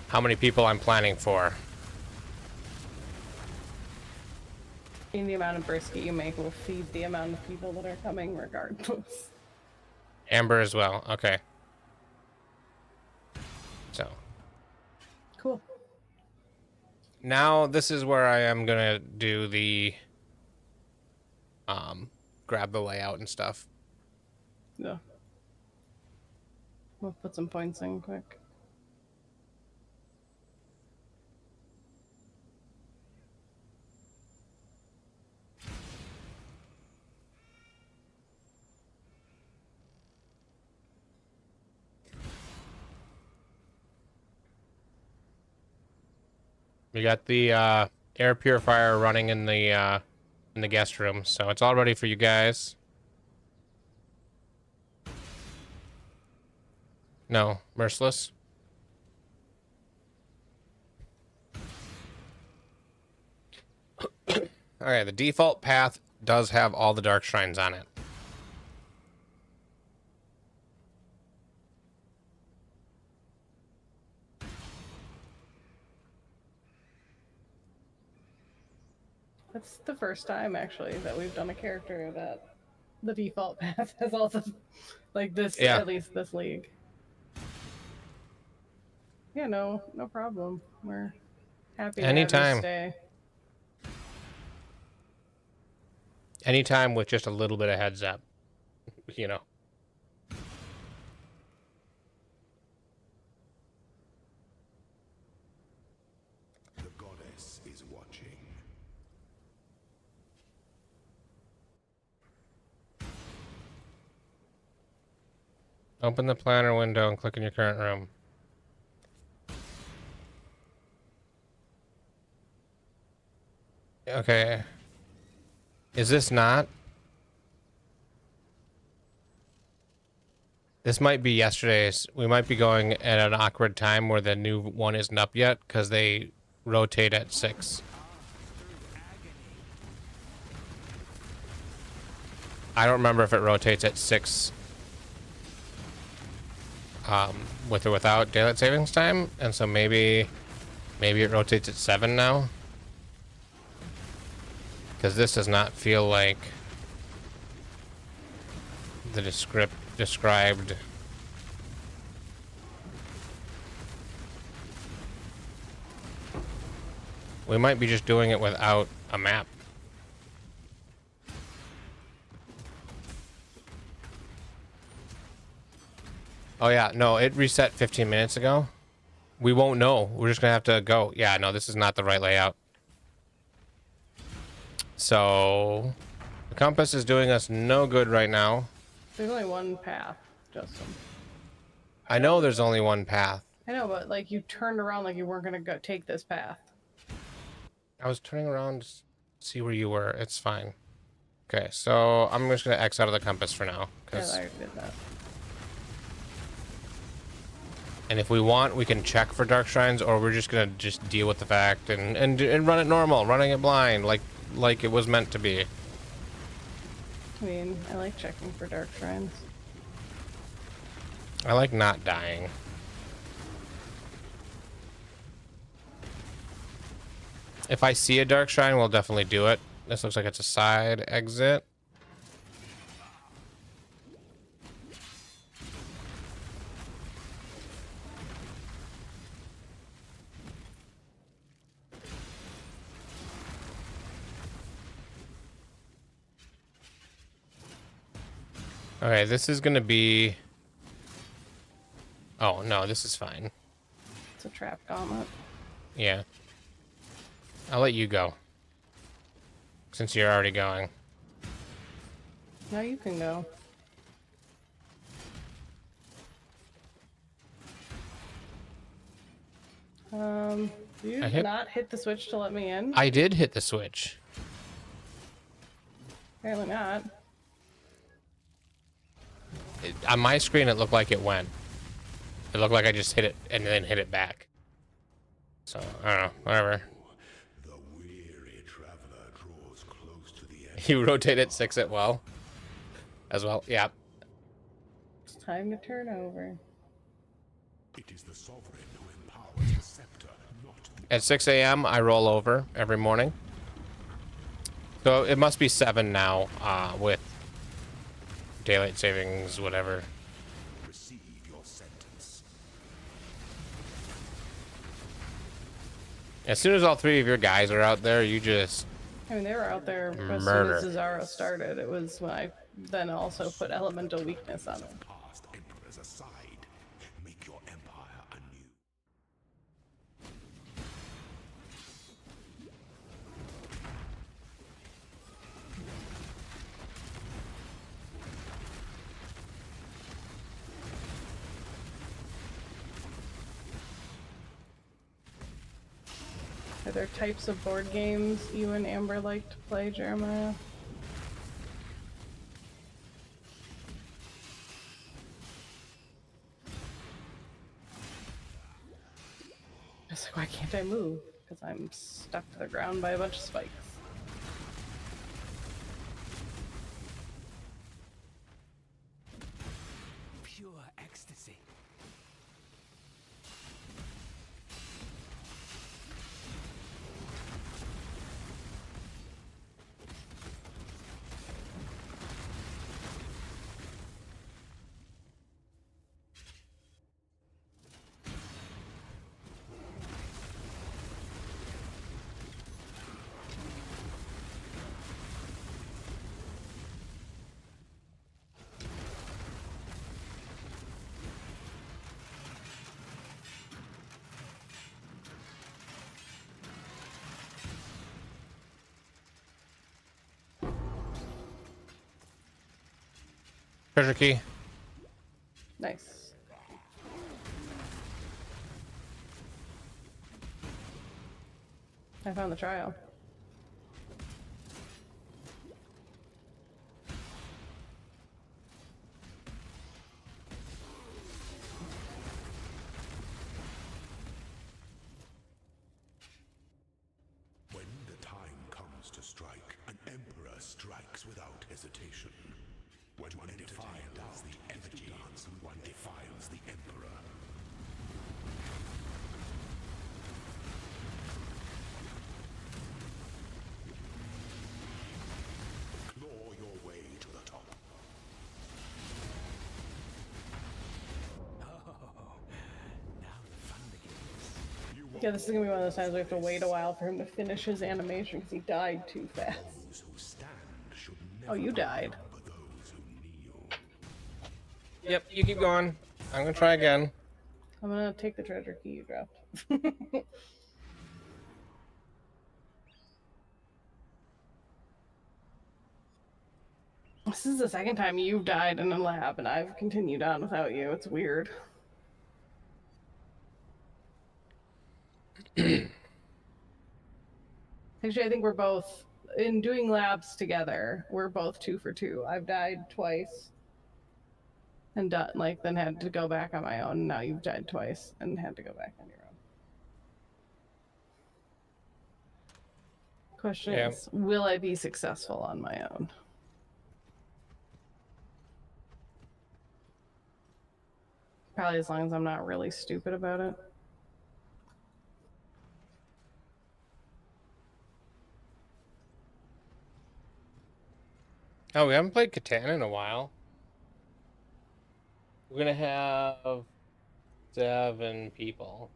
how many people I'm planning for. And the amount of brisket you make will feed the amount of people that are coming regardless. Amber as well. Okay. So. Cool. Now this is where I am gonna do the grab the layout and stuff. Yeah. We'll put some points in quick. We got the air purifier running in the guest room, so it's all ready for you guys. No, merciless. Okay, the default path does have all the dark shrines on it. That's the first time actually that we've done a character that the default path has all the like this Yeah. at least this league. Yeah, no problem. We're happy to Anytime. have you stay. Anytime with just a little bit of heads up, you know. The goddess is watching. Open the planner window and click in your current room. Okay. Is this not? This might be yesterday's. We might be going at an awkward time where the new one isn't up yet because they rotate at 6. I don't remember if it rotates at 6 with or without daylight savings time, and so maybe it rotates at 7 now. Because this does not feel like the described. We might be just doing it without a map. Oh yeah, no, it reset 15 minutes ago. We won't know. We're just gonna have to go. Yeah, no, this is not the right layout. So, the compass is doing us no good right now. There's only one path, Justin. I know there's only one path. I know, but like you turned around like you weren't gonna go take this path. I was turning around to see where you were. It's fine. Okay, so I'm just gonna X out of the compass for now. Yeah, I already did that. And if we want, we can check for dark shrines, or we're just gonna just deal with the fact and run it normal, running it blind, like it was meant to be. I mean, I like checking for dark shrines. I like not dying. If I see a dark shrine, we'll definitely do it. This looks like it's a side exit. Okay, this is gonna be... Oh, no, this is fine. It's a trap gauntlet. Yeah. I'll let you go. Since you're already going. Now you can go. You I hit- not hit the switch to let me in? I did hit the switch. Apparently not. On my screen, it looked like it went. It looked like I just hit it and then hit it back. So, I don't know. Whatever. The weary traveler draws close to the end. You rotate it 6 as well. Yeah. It's time to turn over. It is the sovereign who empowers the scepter, not the At 6 a.m., I roll over every morning. So it must be 7 now with daylight savings, whatever. receive your sentence. As soon as all three of your guys are out there, you just I mean, they were out there as soon Murder. as Cesaro started. It was when I then also put elemental weakness on him. Past emperors aside, make your empire anew. Are there types of board games you and Amber like to play, Jeremiah? Just like, why can't I move? Because I'm stuck to the ground by a bunch of spikes. Pure ecstasy. treasure key. Nice. I found the trial. When the time comes to strike, an emperor strikes without hesitation. When one defiles the effigy, one defiles the emperor. Claw your way to the top. Oh, now the fun begins. You Yeah, this is gonna be one of those times we have to wait a while for him to finish his animation because he died too fast. those who stand should Oh, never you died. remember those who kneel. Yep, you keep going. I'm gonna try again. I'm gonna take the treasure key you dropped. This is the second time you've died in a lab and I've continued on without you. It's weird. Actually, I think we're both, in doing labs together, we're both 2 for 2. I've died twice and done, like, then had to go back on my own. Now you've died twice and had to go back on your own. Question Yeah. is, will I be successful on my own? Probably as long as I'm not really stupid about it. Oh, we haven't played Catan in a while. We're gonna have 7 people.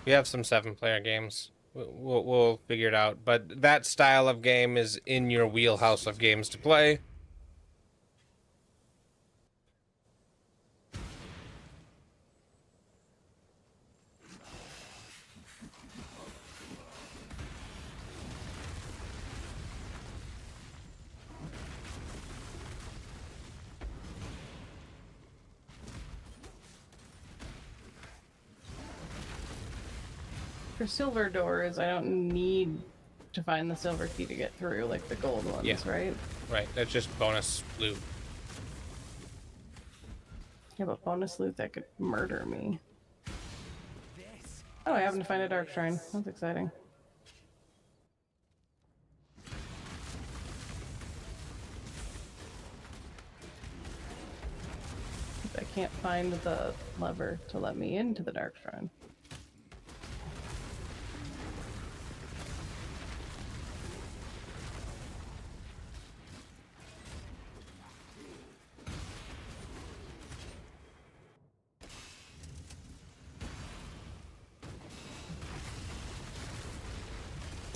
We have some 7-player games. We'll figure it out. But that style of game is in your wheelhouse of games to play. For silver doors, I don't need to find the silver key to get through, like the gold ones, Yeah. right? Right, that's just bonus loot. Yeah, but bonus loot that could murder me. This Oh, I happen to find a dark shrine. That's exciting. I can't find the lever to let me into the dark shrine.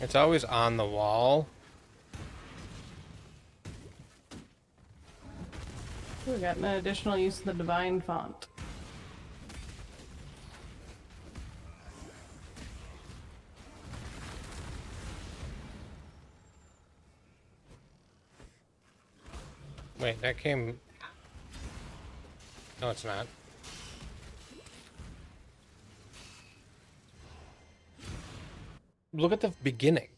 It's always on the wall. We got an additional use of the divine font. Wait, that came... No, it's not. Look at the beginning.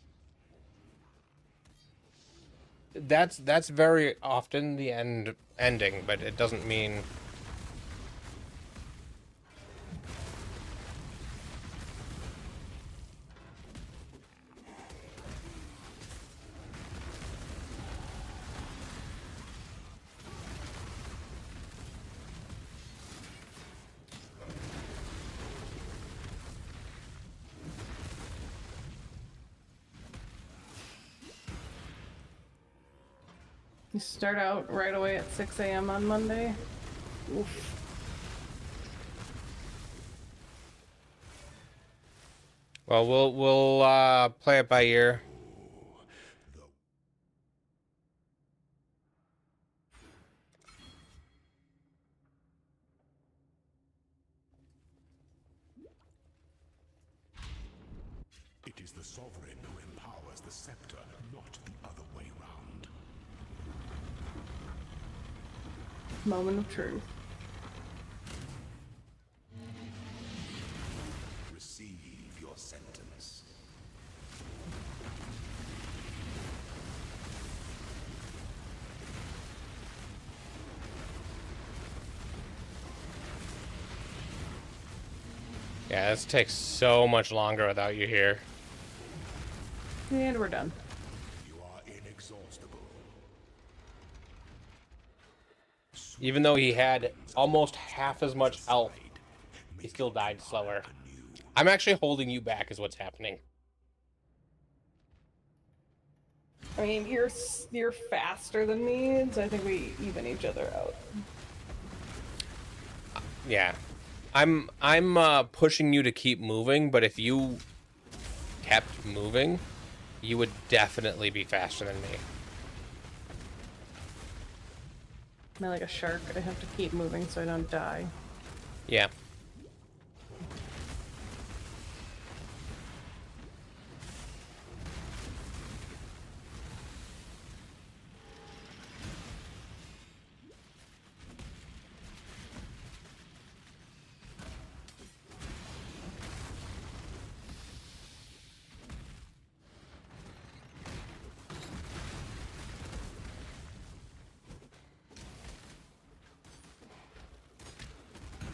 That's very often the ending, but it doesn't mean... You start out right away at 6 a.m. on Monday. Oof. Well, we'll play it by ear. It is the sovereign who empowers the scepter, not the other way round. Moment of truth. Receive your sentence. Yeah, this takes so much longer without you here. And we're done. You are inexhaustible. Even though he had almost half as much health, he still died slower. I'm actually holding you back is what's happening. I mean, you're faster than me, so I think we even each other out. Yeah. I'm pushing you to keep moving, but if you kept moving, you would definitely be faster than me. Am I like a shark? I have to keep moving so I don't die. Yeah.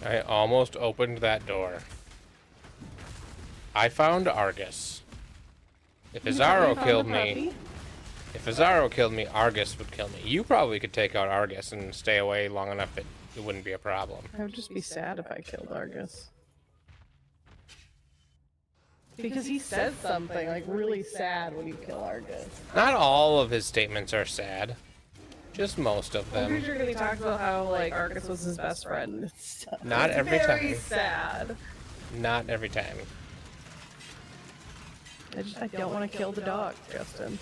I almost opened that door. I found Argus. If Azaro killed me, Argus would kill me. You probably could take out Argus and stay away long enough that it wouldn't be a problem. I would just be sad if I killed Argus. Because he says something like really sad when you kill Argus. Not all of his statements are sad. Just most of I'm them. pretty sure he talks about how like Argus was his best friend and stuff. Not It's every very time. sad. Not every time. I don't want to kill the dog, Justin.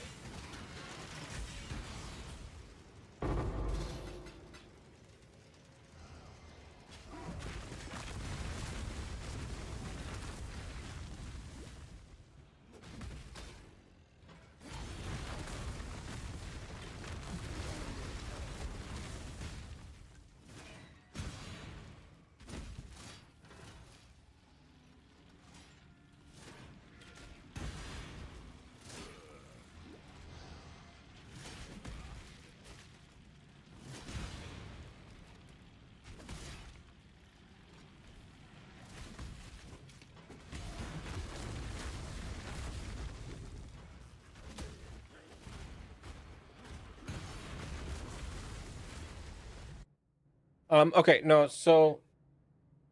Okay, no, so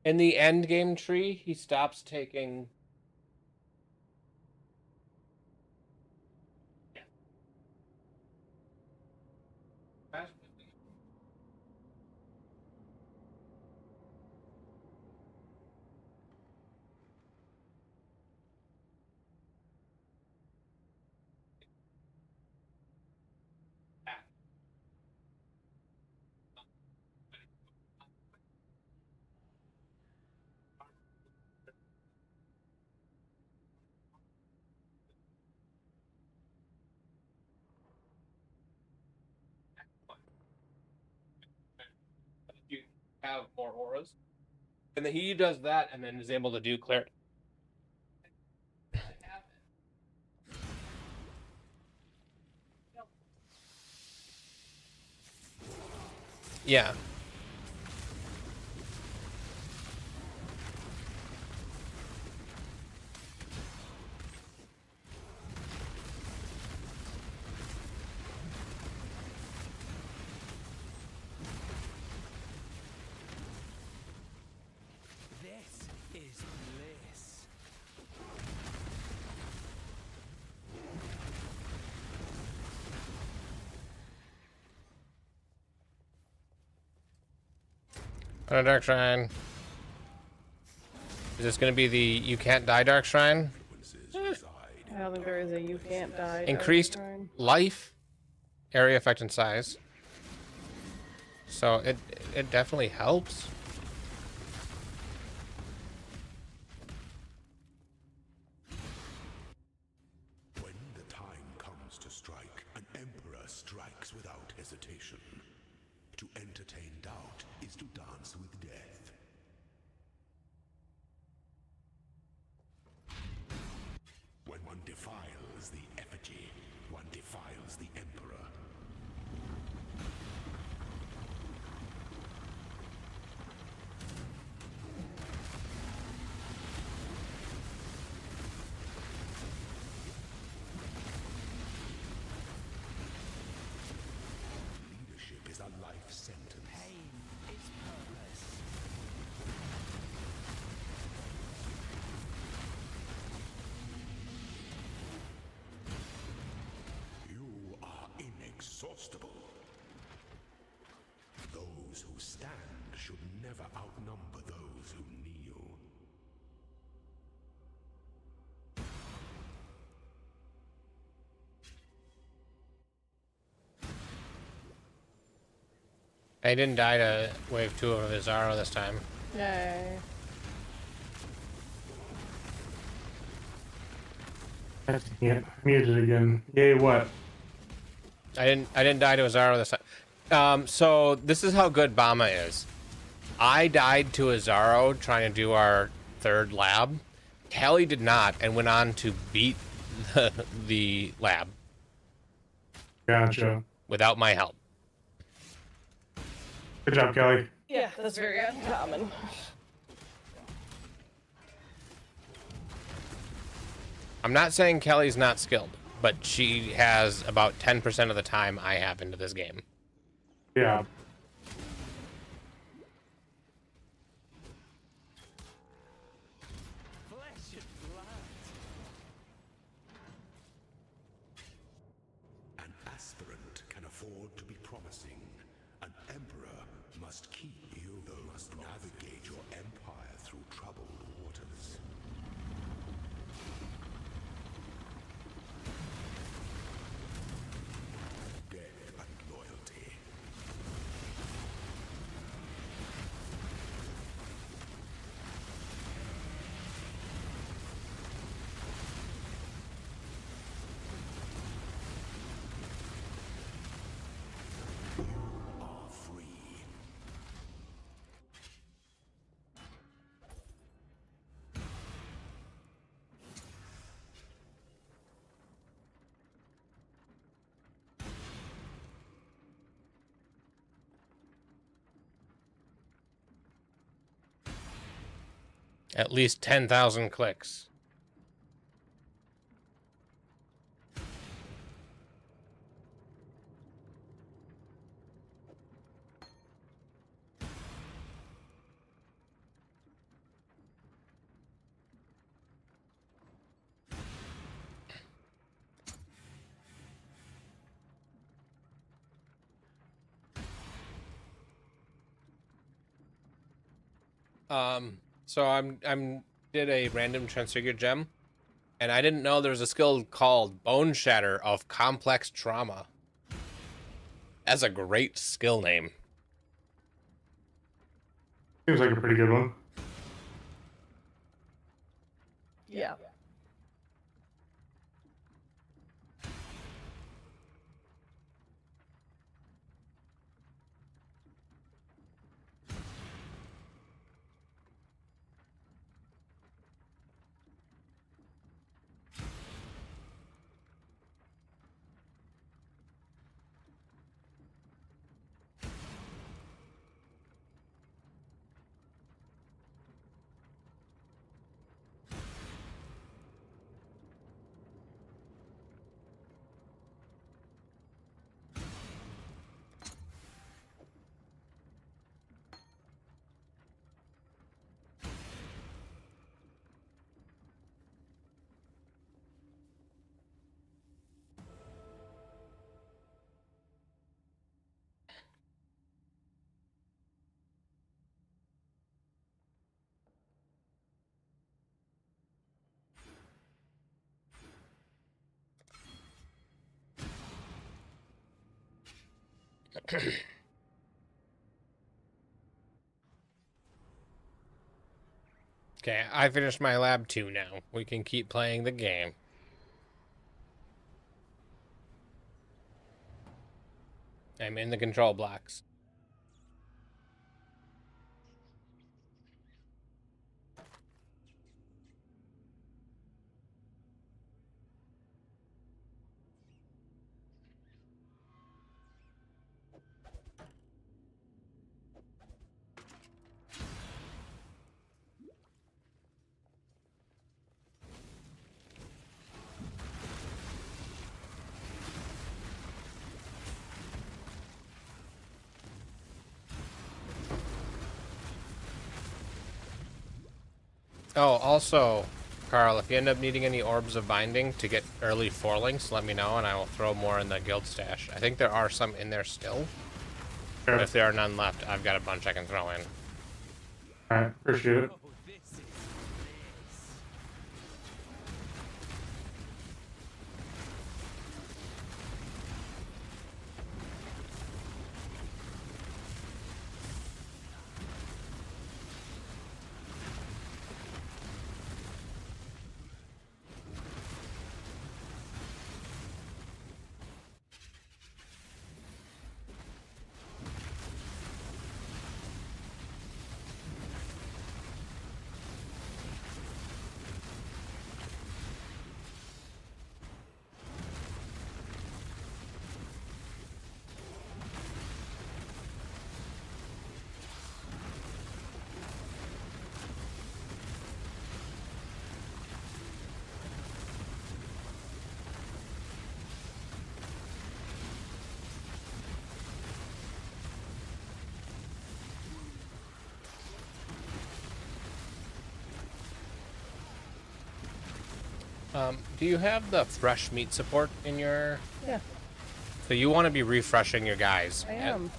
in the end game tree, he stops taking have more auras. And then he does that and then is able to do clear. Yeah. This is bliss. On a dark shrine. Is this going to be the you can't die dark shrine? I don't think there is a you can't die. Increased life, area effect, and size. So it definitely helps. When the time comes to strike, an emperor strikes without hesitation. To entertain doubt is to dance with death. When one defiles the effigy, one defiles the emperor. Leadership is a life sentence. Pain is purpose. You are inexhaustible. Those who stand should never outnumber those who kneel. I didn't die to wave 2 of Azaro this time. Yay. Yeah, muted again. Yay, what? I didn't die to Azaro this time. So this is how good Bama is. I died to Azaro trying to do our 3rd lab. Callie did not and went on to beat the lab Gotcha. without my help. Good job, Kelly. Yeah, that's very uncommon. I'm not saying Kelly's not skilled, but she has about 10% of the time I have into this game. Yeah. Flesh and blood. An aspirant can afford to be promising. An emperor must keep you, must navigate your empire through troubled waters. Death and loyalty. You are free. At least 10,000 clicks. So I'm did a random transfigured gem, and I didn't know there was a skill called Bone Shatter of Complex Trauma. That's a great skill name. Seems like a pretty good one. Yeah. Okay, I finished my lab 2 now. We can keep playing the game. I'm in the control blocks. Oh, also, Carl, if you end up needing any orbs of binding to get early 4 links, let me know and I will throw more in the guild stash. I think there are some in there still. But if there are none left, I've got a bunch I can throw in. Alright, appreciate it. Oh, this is bliss. Do you have the fresh meat support in your... Yeah, So you want to be refreshing your guys. I am.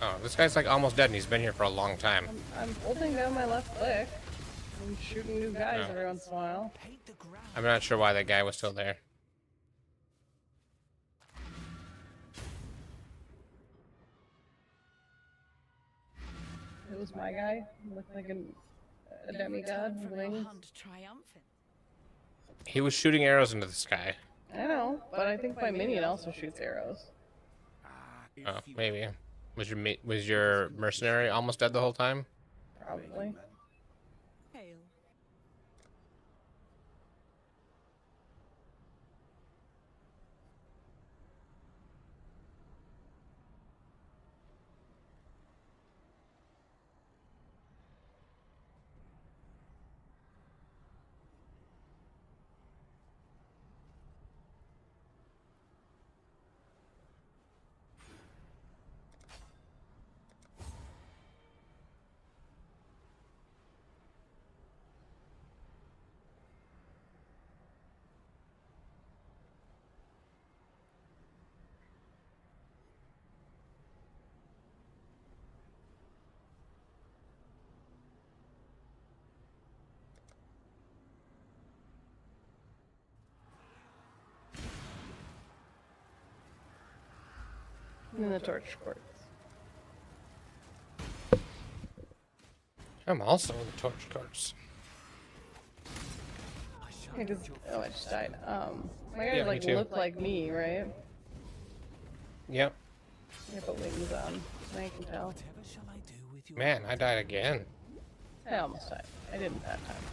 Oh, this guy's like almost dead and he's been here for a long time. I'm holding down my left click. I'm shooting new guys Oh. every once in a while. Paint the ground. I'm not sure why that guy was still there. It was my guy. He looked like a demigod with wings. Hunt triumphant. He was shooting arrows into the sky. I know, but I think my minion also shoots arrows. Oh, maybe. Was your mercenary almost dead the whole time? Probably. Hail. And the torch quartz. I'm also in the torch courts. Yeah, 'cause- oh, I just died. My guy Yeah, me like too. looked like me, right? Yep. I put wings on. I can tell. Whatever shall I do with your Man, I died again. I almost died. I didn't that time.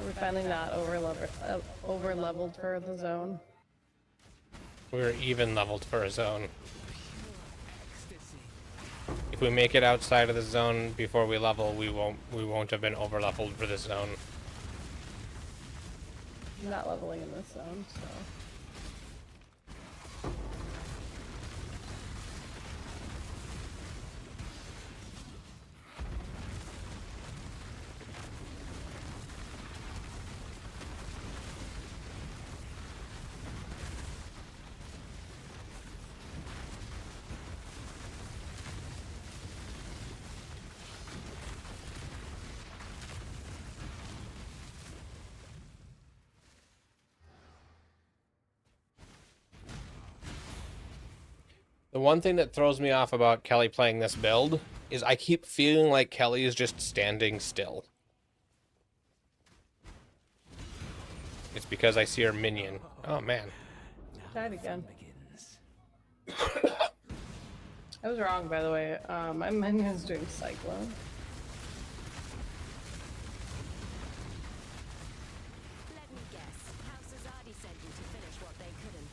We're finally not over leveled for the zone. We're even leveled for a zone. ecstasy? If we make it outside of the zone before we level, we won't have been over leveled for this zone. I'm not leveling in this zone, so. The one thing that throws me off about Kelly playing this build is I keep feeling like Kelly is just standing still. It's because I see her minion. Oh man. Died again. Begins. I was wrong, by the way. My minion's doing Cyclone. Let me guess. House Azadi sent you to finish what they couldn't.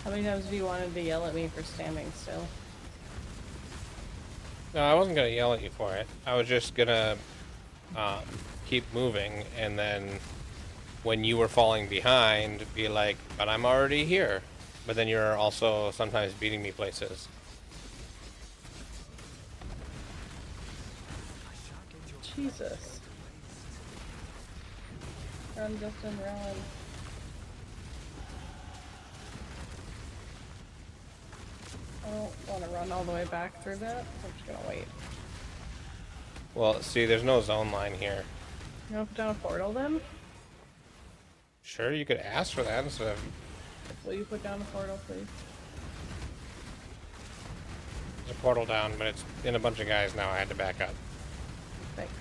How many times have you wanted to yell at me for standing still? No, I wasn't gonna yell at you for it. I was just gonna keep moving, and then when you were falling behind, be like, "But I'm already here." But then you're also sometimes beating me places. Jesus. Run, Justin, run. I don't want to run all the way back through that. I'm just gonna wait. Well, see, there's no zone line here. You want to put down a portal then? Sure, you could ask for that instead of Will you put down a portal, please? there's a portal down, but it's in a bunch of guys now. I had to back up. Thanks.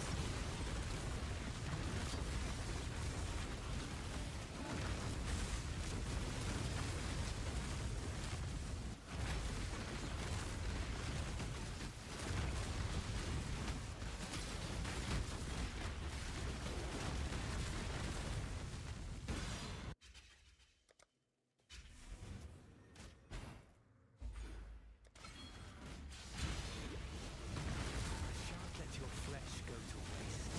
Shan't let your flesh go to waste.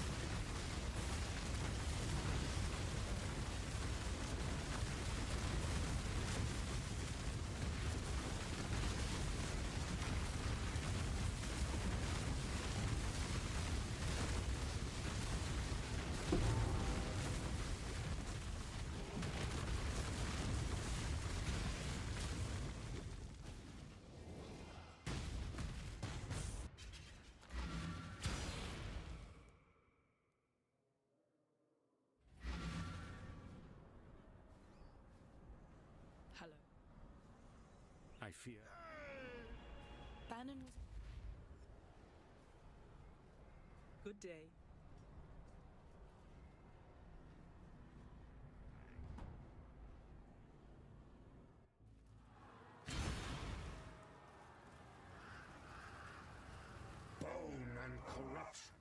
Hello. I fear. Bannon was. Good day. Bone and corruption.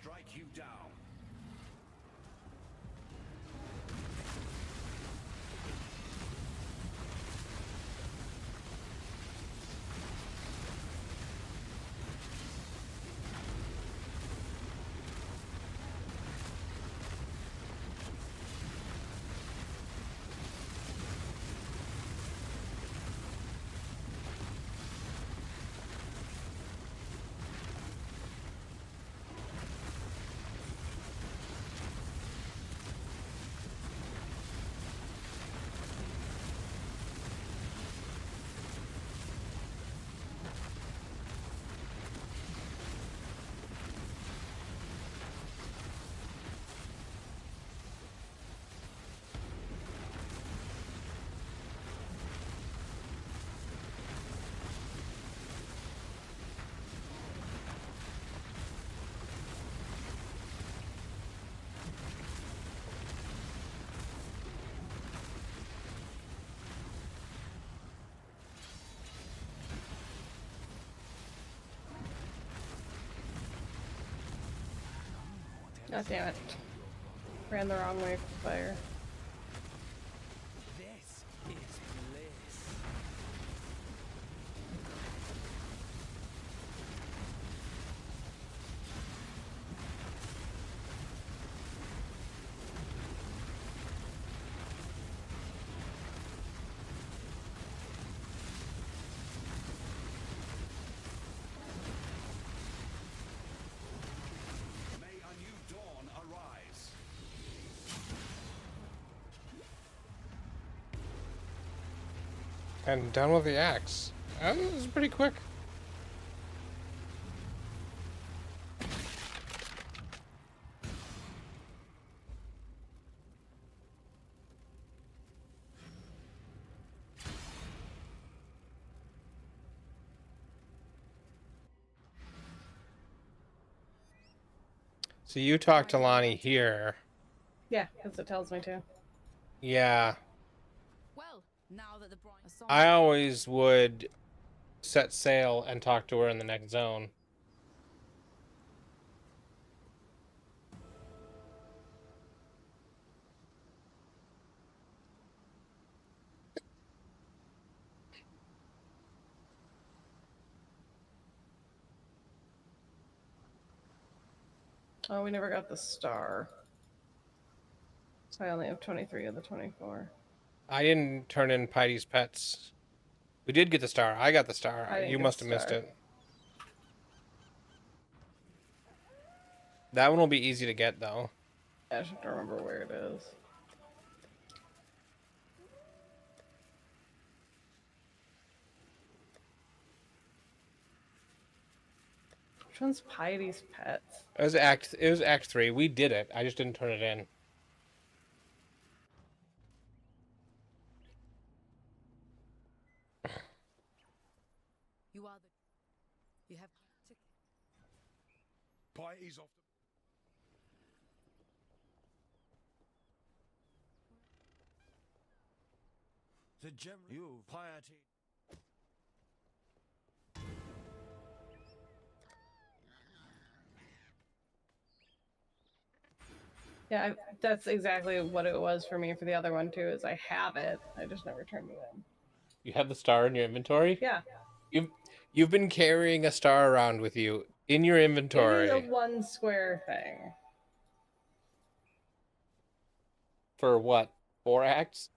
strike you down. God damn it. Ran the wrong way for fire. This is bliss. May a new dawn arise. And done with the axe. That was pretty quick. So you talked to Lonnie here. Yeah, because it tells me to. Yeah. Well, now that the brine. I always would set sail and talk to her in the next zone. Oh, we never got the star. So I only have 23 of the 24. I didn't turn in Pity's pets. We did get the star. I got the star. I didn't You get must the have missed star. it. That one will be easy to get, though. I just have to remember where it is. Which one's Piety's Pets? It was Act 3. We did it. I just didn't turn it in. You are the. You have to. Piety's off the general. You piety. Yeah, that's exactly what it was for me for the other one too. Is I have it, I just never turned it in. You have the star in your inventory? Yeah, You've been carrying a star around with you in your give me inventory the one square thing. for what? 4 acts?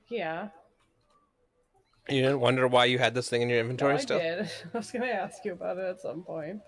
Yeah, You didn't wonder why you had this thing in your no, inventory I still? did. I was gonna ask you about it at some point.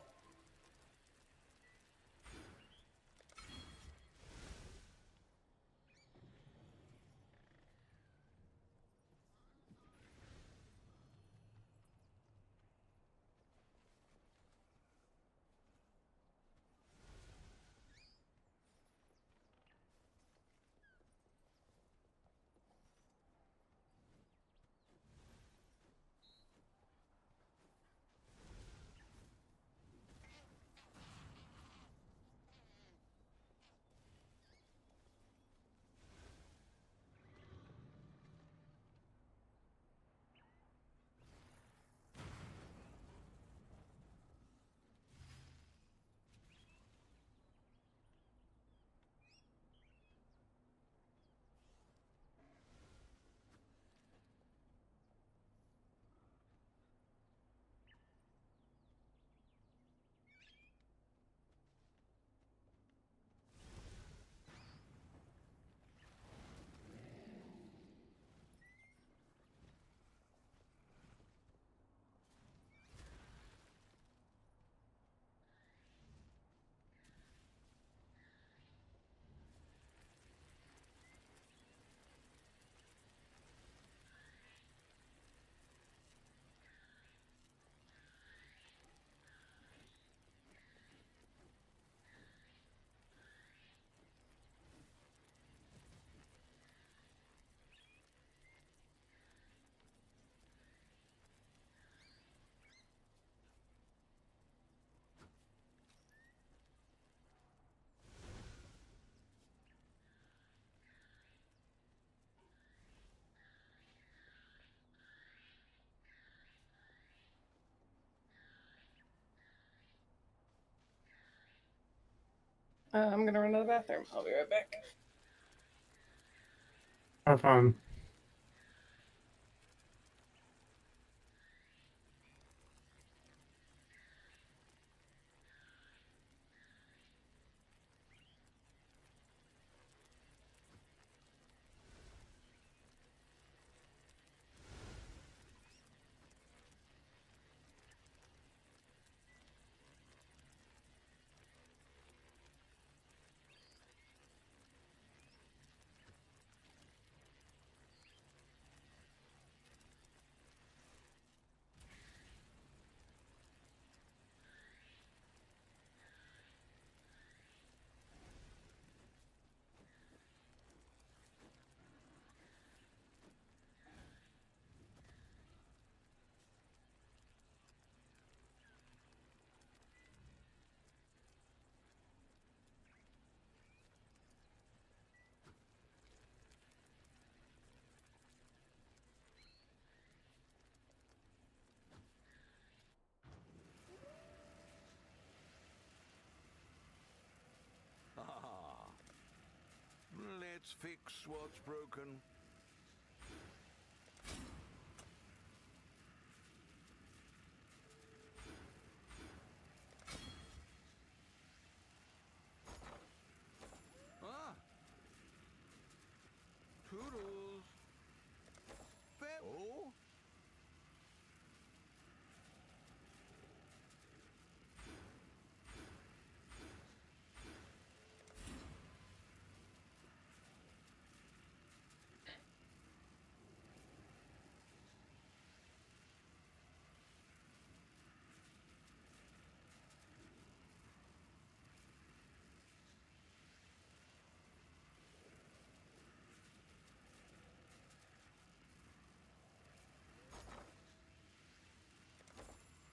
I'm gonna run to the bathroom. I'll be right back. Have fun. Ah, let's fix what's broken. Ah, toodles. Oh.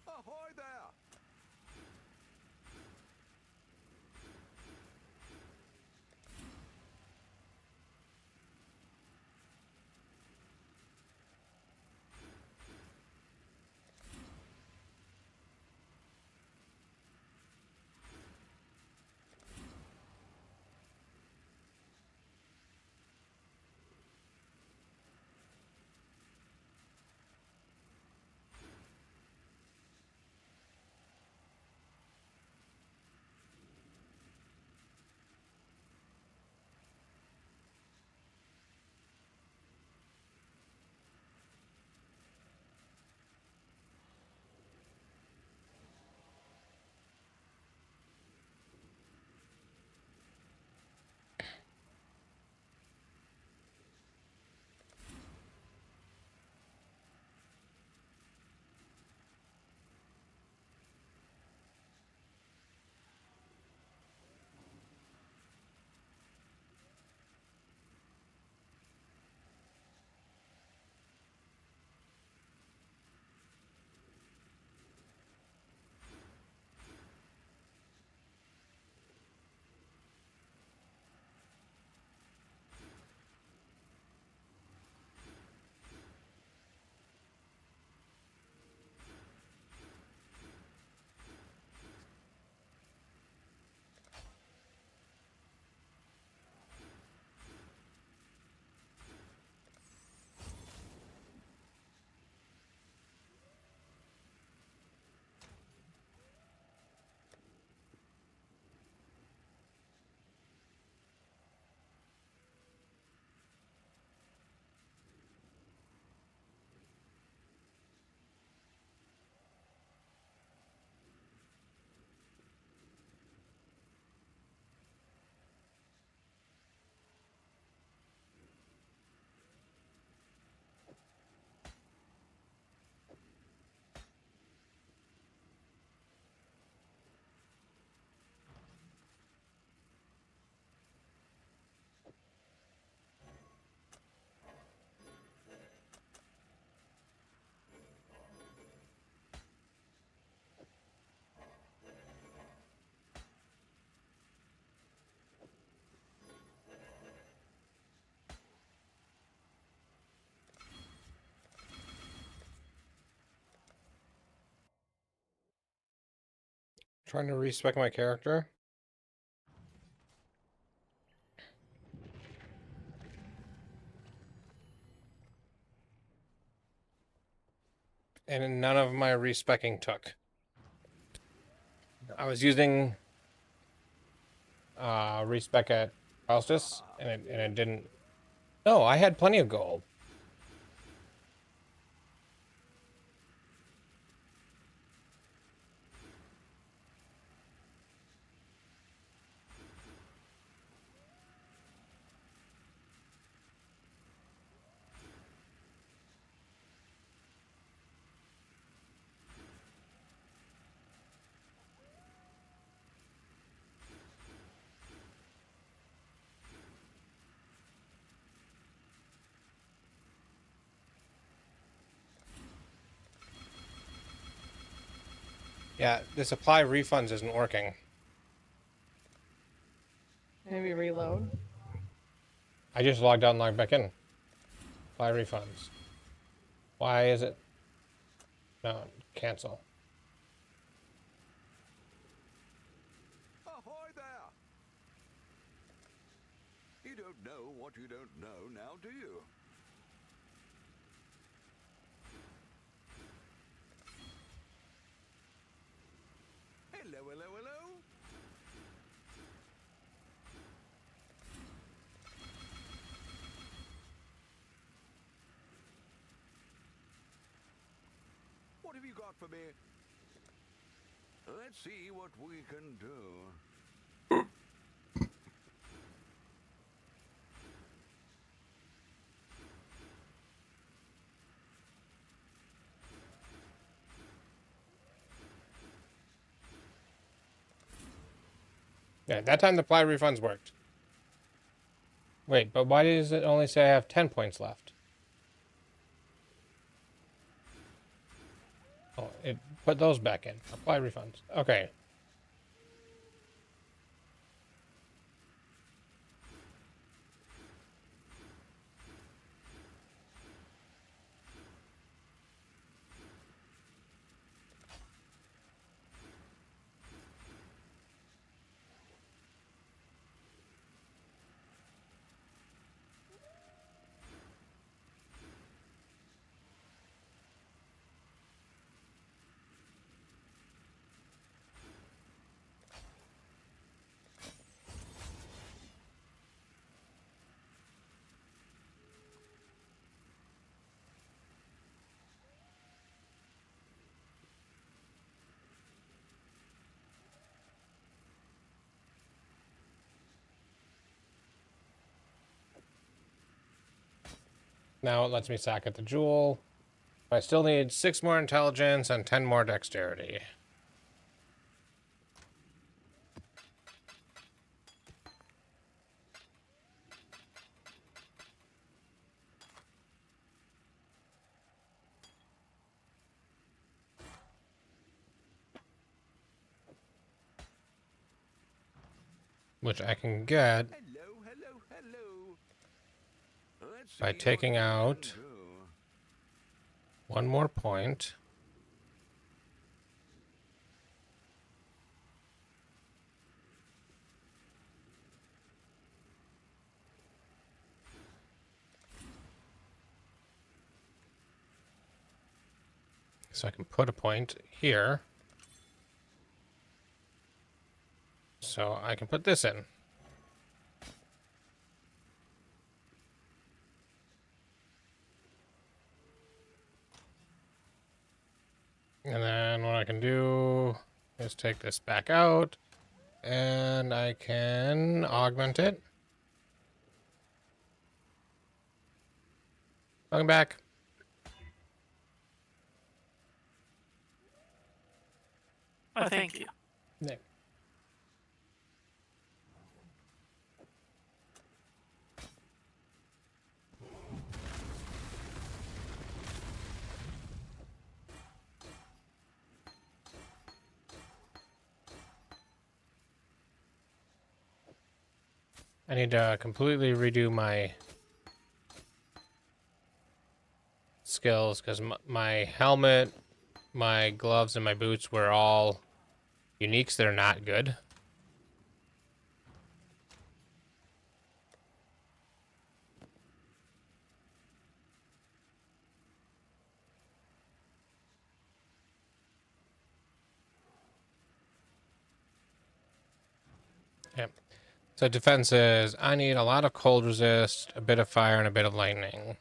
Ahoy there! Trying to respec my character. and none of my respecking took. I was using respec at Faustus, and it didn't. No, I had plenty of gold. Yeah, the supply refunds isn't working. Maybe reload. I just logged out and logged back in. Supply refunds. Why is it? No, cancel. Ahoy there! You don't know what you don't know now, do you? Hello, hello, hello! What have you got for me? Let's see what we can do. Yeah, that time the supply refunds worked. Wait, but why does it only say I have 10 points left? Oh, it put those back in. Apply refunds. Okay. Now it lets me sack at the jewel. I still need 6 more intelligence and 10 more dexterity. Which I can get Hello, hello, hello. Let's by see taking what we out can do. 1 more point. So I can put a point here. So I can put this in. And then what I can do is take this back out, and I can augment it. Welcome back. Oh, thank you. Nick. I need to completely redo my skills because my helmet, my gloves, and my boots were all uniques. They're not good. Okay. So defense is I need a lot of cold resist, a bit of fire, and a bit of lightning.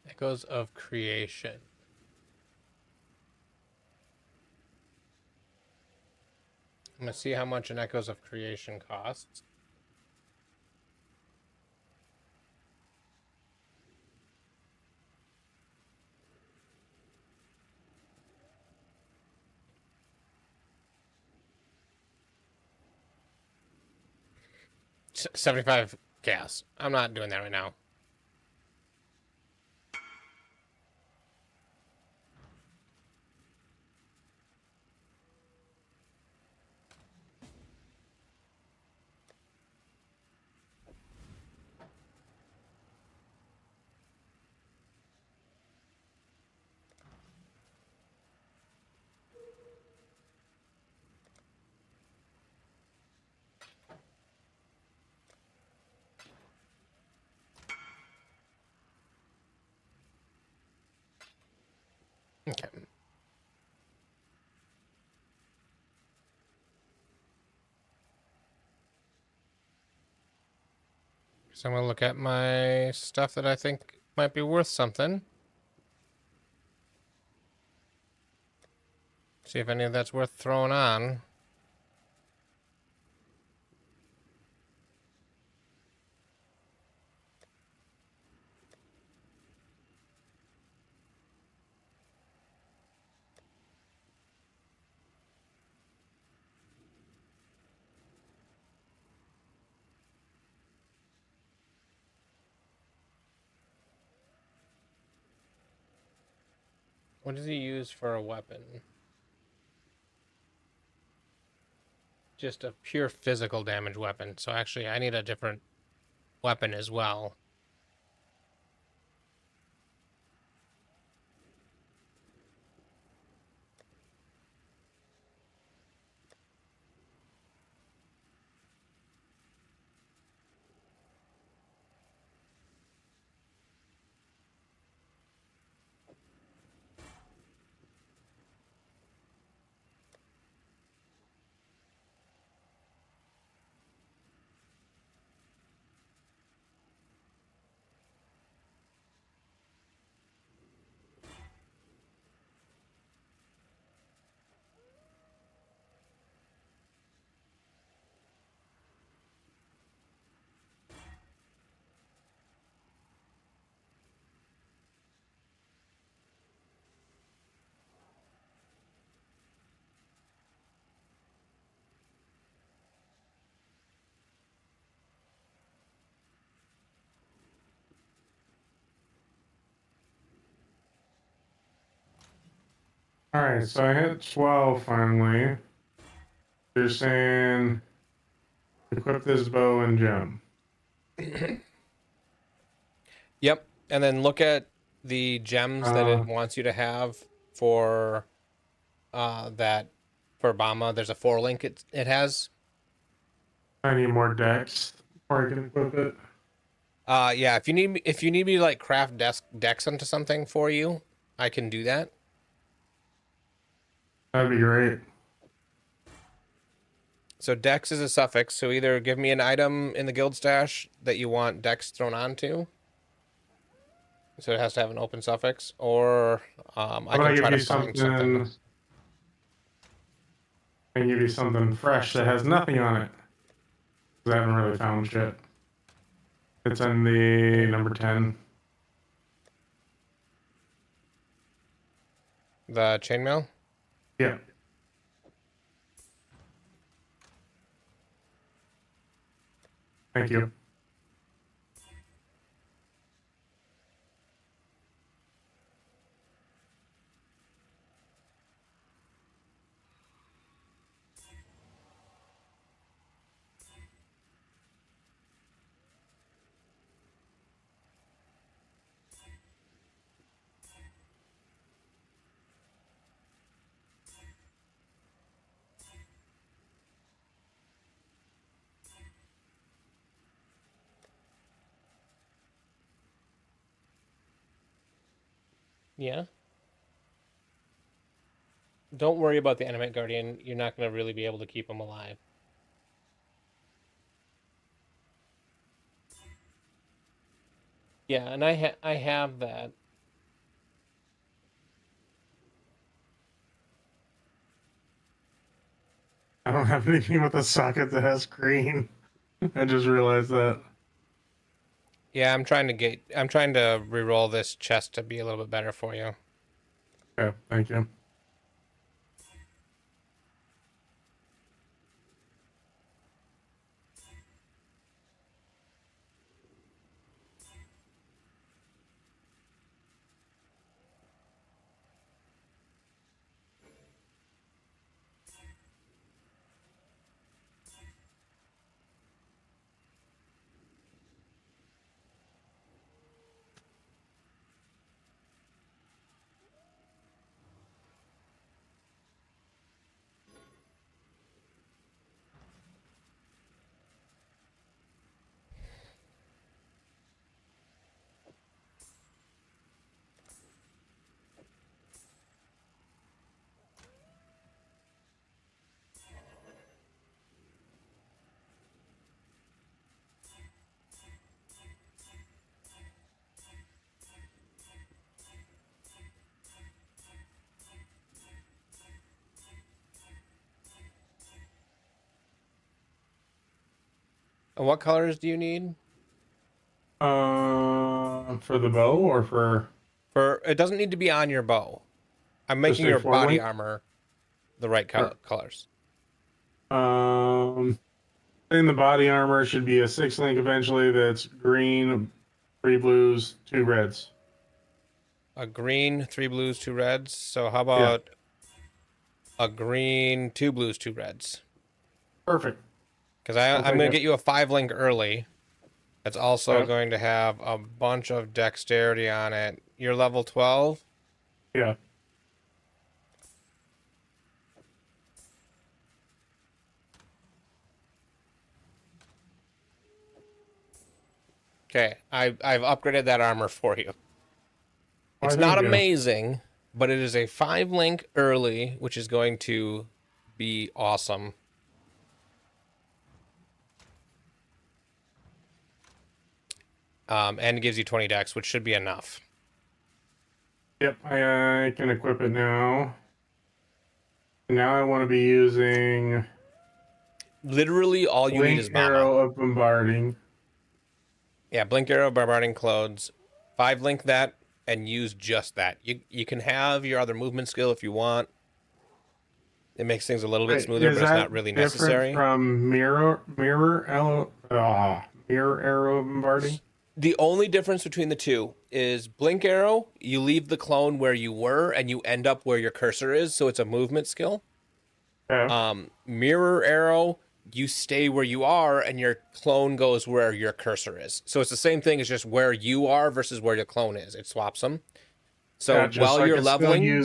Echoes of Creation. I'm going to see how much an Echoes of Creation costs. S 75 gas. I'm not doing that right now. Okay. So I'm going to look at my stuff that I think might be worth something. See if any of that's worth throwing on. What does he use for a weapon? Just a pure physical damage weapon. So actually, I need a different weapon as well. All right, so I hit 12 finally. They're saying equip this bow and gem. Yep. And then look at the gems that it wants you to have for that for Obama. There's a 4-link it has. I need more decks before I can equip it. Yeah, if you need me to like craft decks onto something for you, I can do that. That'd be great. So dex is a suffix, so either give me an item in the guild stash that you want dex thrown onto. So it has to have an open suffix, or I can try to find something. I can give you something fresh that has nothing on it. 'Cause I haven't really found shit. It's in the number 10. The chainmail? Yeah. Thank you. Yeah. Don't worry about the Animate Guardian. You're not going to really be able to keep him alive. Yeah, and I have that. I don't have anything with a socket that has green. I just realized that. Yeah, I'm trying to re-roll this chest to be a little bit better for you. Okay, thank you. And what colors do you need? For the bow or for? For it doesn't need to be on your bow. I'm Just making a your four body link? armor the right Sure. colors. I think the body armor should be a 6-link eventually that's green, 3 blues, 2 reds. A green, 3 blues, 2 reds. So how Yeah. about a green, 2 blues, 2 reds? Perfect. Because I'll I'm take going it. to get you a 5-link early. It's also Yeah. going to have a bunch of dexterity on it. You're level 12. Yeah. Okay, I've upgraded that armor for you. Why, It's not thank you. amazing, but it is a 5-link early, which is going to be awesome. And it gives you 20 dex, which should be enough. Yep, I can equip it now. Now I want to be using Literally all you need is Blink Bama. Arrow of Bombarding. Yeah, Blink Arrow, Bombarding Clothes. 5-link that and use just that. You can have your other movement skill if you want. It makes things a little bit Wait, smoother, is but it's that not really different necessary. from Mirror Arrow Bombarding? The only difference between the two is Blink Arrow, you leave the clone where you were and you end up where your cursor is, so it's a movement skill. Yeah. Mirror Arrow, you stay where you are and your clone goes where your cursor is. So it's the same thing, it's just where you are versus where your clone is. It swaps them. So Gotcha. while So I you're could leveling,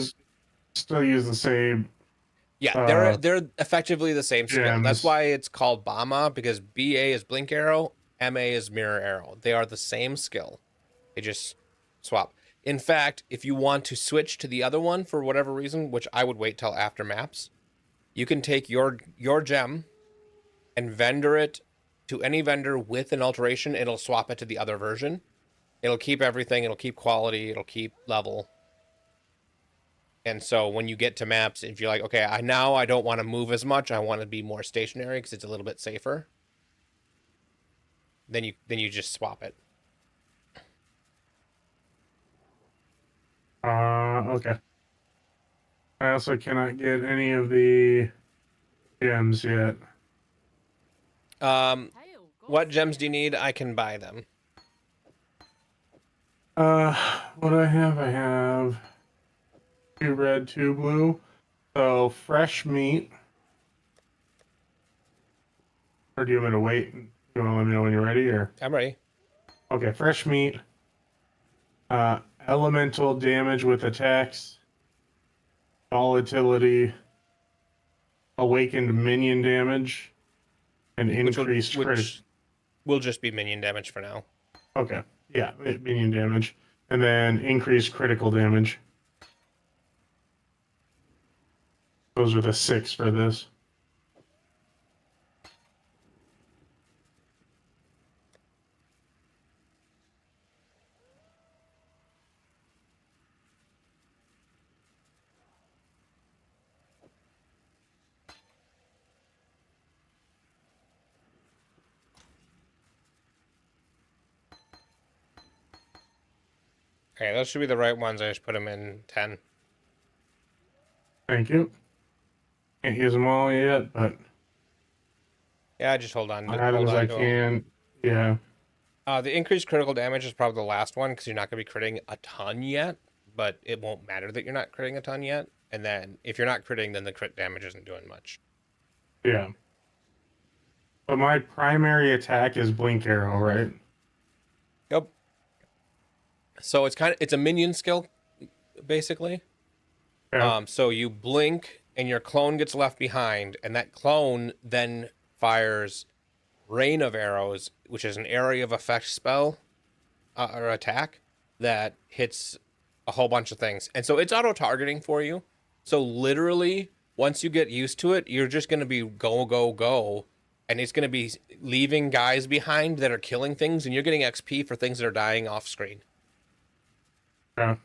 still use the same yeah, they're effectively the same skill. That's gems. why it's called Bama, because BA is Blink Arrow, MA is Mirror Arrow. They are the same skill. They just swap. In fact, if you want to switch to the other one for whatever reason, which I would wait till after maps, you can take your gem and vendor it to any vendor with an alteration. It'll swap it to the other version. It'll keep everything. It'll keep quality. It'll keep level. And so when you get to maps, if you're like, okay, I don't want to move as much. I want to be more stationary because it's a little bit safer. Then you just swap it. Okay. I also cannot get any of the gems yet. What gems do you need? I can buy them. What do I have? I have 2 red, 2 blue. So fresh meat. Or do you want me to wait? You want to let me know when you're ready, or? I'm ready. Okay, fresh meat. Elemental damage with attacks. Volatility. Awakened minion damage. And increased crit. Which will just be minion damage for now. Okay, yeah, minion damage. and then increase critical damage. Those are the 6 for this. Okay, those should be the right ones. I just put them in 10. Thank you. Can't use them all yet, but Yeah, just hold on. I'll add them Hold as on I to them. can. Yeah. The increased critical damage is probably the last one because you're not going to be critting a ton yet, but it won't matter that you're not critting a ton yet. And then if you're not critting, then the crit damage isn't doing much. Yeah. But my primary attack is Blink Arrow, right? Yep. So it's a minion skill, basically. Yeah. So you blink and your clone gets left behind, and that clone then fires Rain of Arrows, which is an area of effect spell or attack that hits a whole bunch of things. And so it's auto targeting for you. So literally, once you get used to it, you're just going to be go, go, go. And it's going to be leaving guys behind that are killing things, and you're getting XP for things that are dying off screen. Yeah.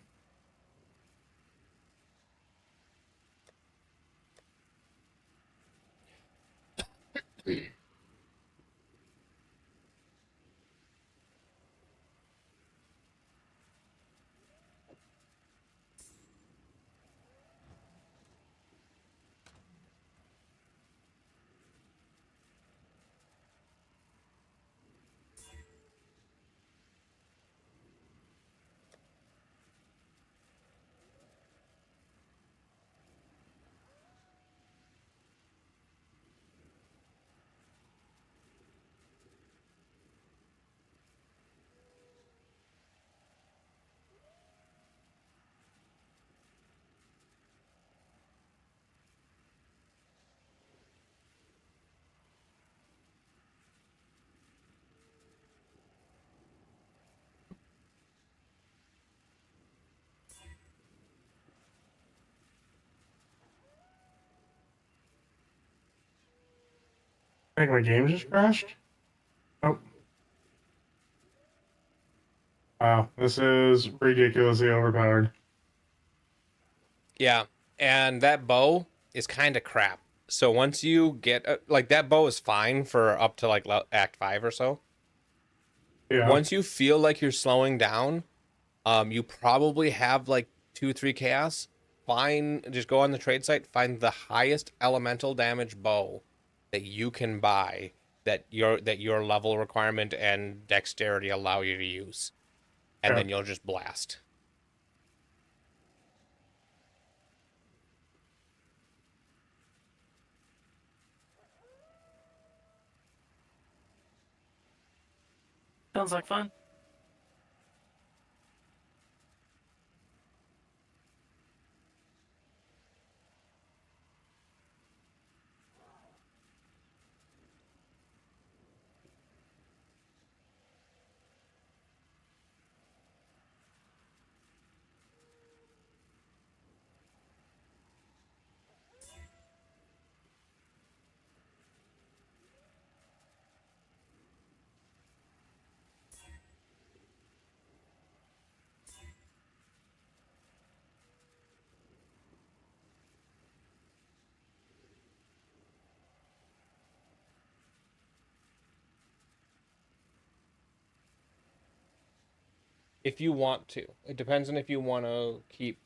I think my game just crashed. Oh. Wow, this is ridiculously overpowered. Yeah, and that bow is kind of crap. So once you get like that bow is fine for up to like Act 5 or so. Yeah. Once you feel like you're slowing down, you probably have like 2-3 chaos. Just go on the trade site, find the highest elemental damage bow that you can buy that your level requirement and dexterity allow you to use, and Yeah. then you'll just blast. Sounds like fun. If you want to, it depends on if you want to keep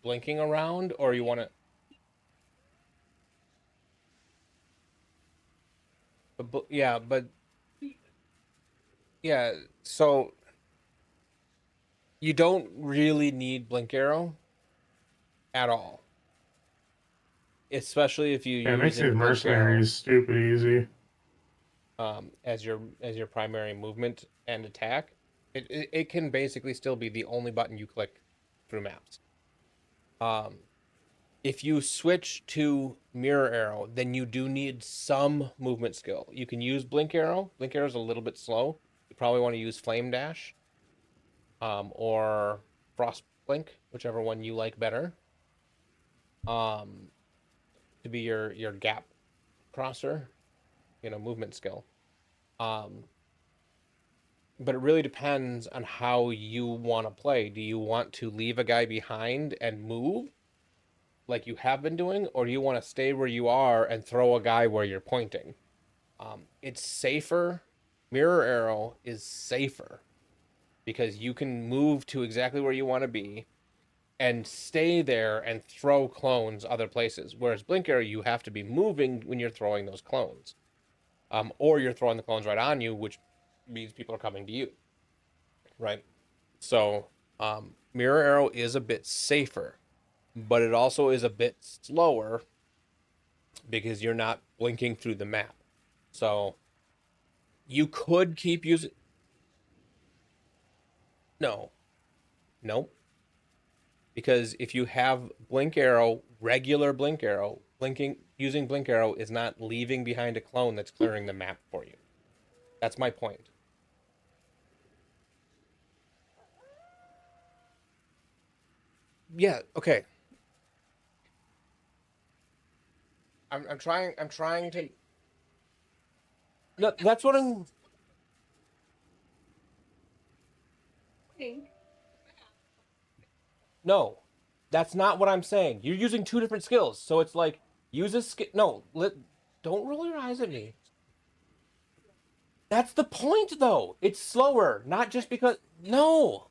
blinking around or you want to. Yeah, but yeah. So you don't really need blink arrow at all, especially if you're Yeah, it makes these using blink arrow mercenaries stupid easy. as your primary movement and attack. It can basically still be the only button you click through maps. If you switch to mirror arrow, then you do need some movement skill. You can use blink arrow. Blink arrow is a little bit slow. You probably want to use flame dash. or Frost Blink, whichever one you like better, to be your gap crosser, movement skill. But it really depends on how you want to play. Do you want to leave a guy behind and move like you have been doing, or do you want to stay where you are and throw a guy where you're pointing? It's safer. Mirror arrow is safer because you can move to exactly where you want to be and stay there and throw clones other places. Whereas blink arrow, you have to be moving when you're throwing those clones, or you're throwing the clones right on you, which means people are coming to you, right? So, mirror arrow is a bit safer, but it also is a bit slower because you're not blinking through the map. So, you could keep using. No, nope. Because if you have blink arrow, regular blink arrow, blinking using blink arrow is not leaving behind a clone that's clearing the map for you. That's my point. Yeah, okay. I'm trying to. No, that's what I'm. No, that's not what I'm saying. You're using two different skills, so it's like use a skill. No, don't roll your eyes at me. That's the point, though. It's slower, not just because. No.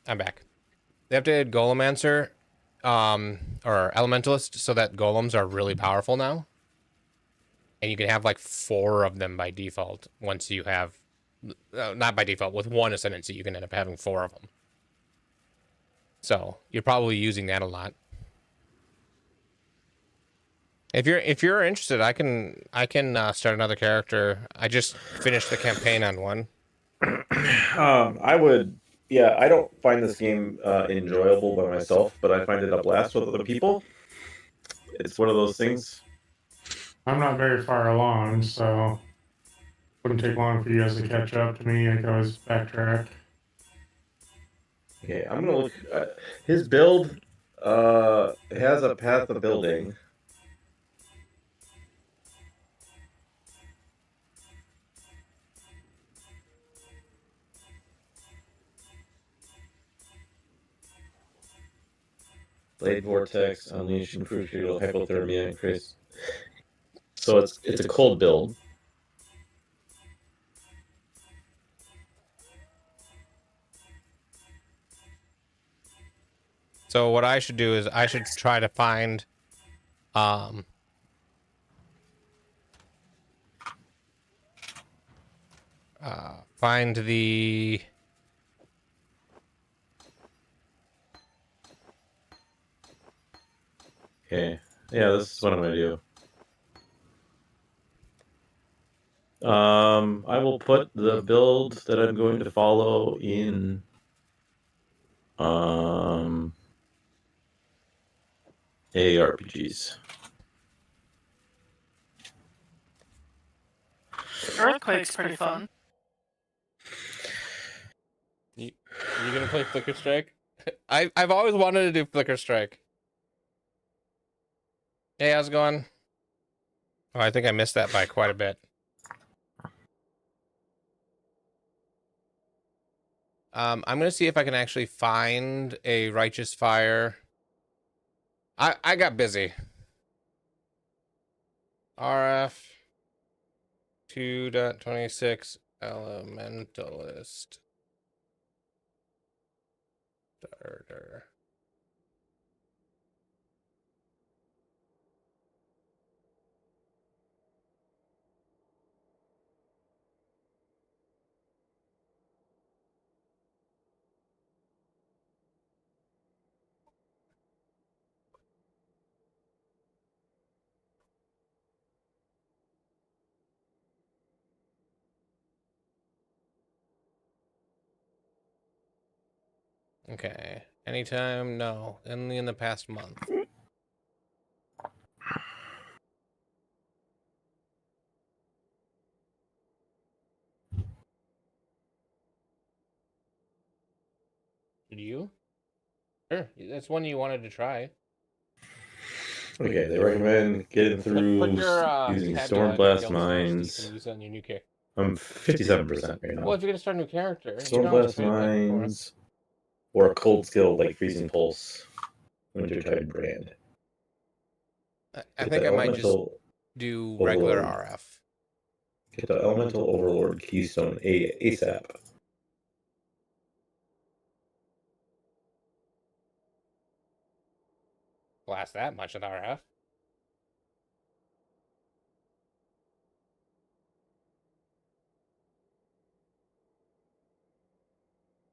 I'm back. They updated Golemancer, or Elementalist, so that golems are really powerful now. And you can have like 4 of them by default once you have, not by default, with 1 ascendancy, you can end up having 4 of them. So you're probably using that a lot. If you're interested, I can start another character. I just finished the campaign on one. I would. Yeah, I don't find this game enjoyable by myself, but I find it a blast with other people. It's one of those things. I'm not very far along, so wouldn't take long for you guys to catch up to me. I can always backtrack. Okay, I'm gonna look. His build has a path of building. Blade Vortex, Unleash, Improve Critical Hypothermia, increase. So it's a cold build. So what I should do is I should try to find find the Okay. Yeah, this is what I'm gonna do. I will put the build that I'm going to follow in ARPGs. Earthquake's pretty fun. You gonna play Flicker Strike? I've always wanted to do Flicker Strike. Hey, how's it going? Oh, I think I missed that by quite a bit. I'm gonna see if I can actually find a Righteous Fire. I got busy. RF 2.26 Elementalist starter. Okay. Anytime? No. Only in the past month. Did you? Sure. That's one you wanted to try. Okay, they recommend getting through Put your using tab down on your Stormblast guild first. You Mines. can use it on your new character. I'm 57% right now. Well, if you're gonna start a new character, you don't have to Stormblast trade it back and forth. Mines, or a cold skill like Freezing Pulse, Wintertide Brand. I Get think the I might just Elemental do regular Overlord. RF. Get the Elemental Overlord Keystone ASAP. Blast that much with RF.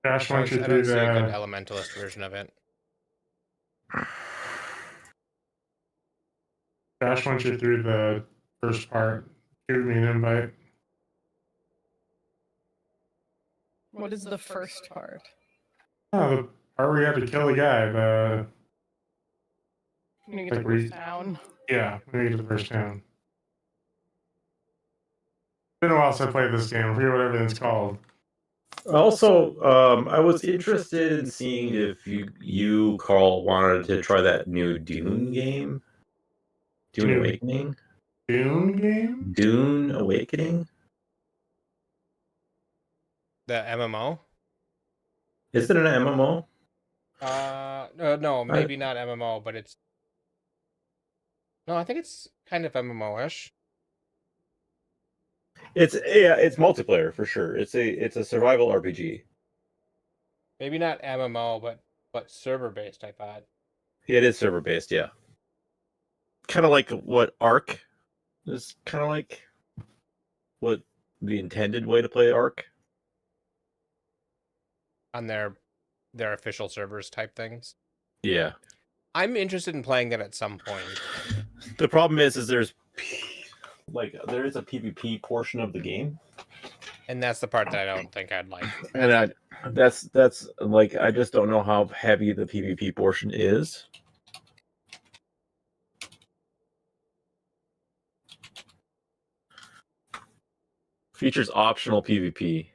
Josh, I once you're don't through see a good the elementalist version of it. Josh, once you're through the first part, give me an invite. What is the first part? Oh, the part where you have to kill the guy. The When you get Like to we- this town. yeah, when you get to the first town. It's been a while since I played this game. I forget what everything's called. Also, I was interested in seeing if you Carl, wanted to try that new Dune game. Dune New Awakening? Dune game? Dune Awakening? The MMO? Is it an MMO? No, maybe not MMO, but it's. No, I think it's kind of MMO-ish. It's multiplayer for sure. It's a survival RPG. Maybe not MMO, but server based. I thought. It is server based, yeah. Kind of like what Ark is kind of like. What the intended way to play Ark. On their official servers type things. Yeah. I'm interested in playing that at some point. The problem is there's there is a PvP portion of the game, And that's the part that I don't think I'd like. and that's like I just don't know how heavy the PvP portion is. Features optional PvP.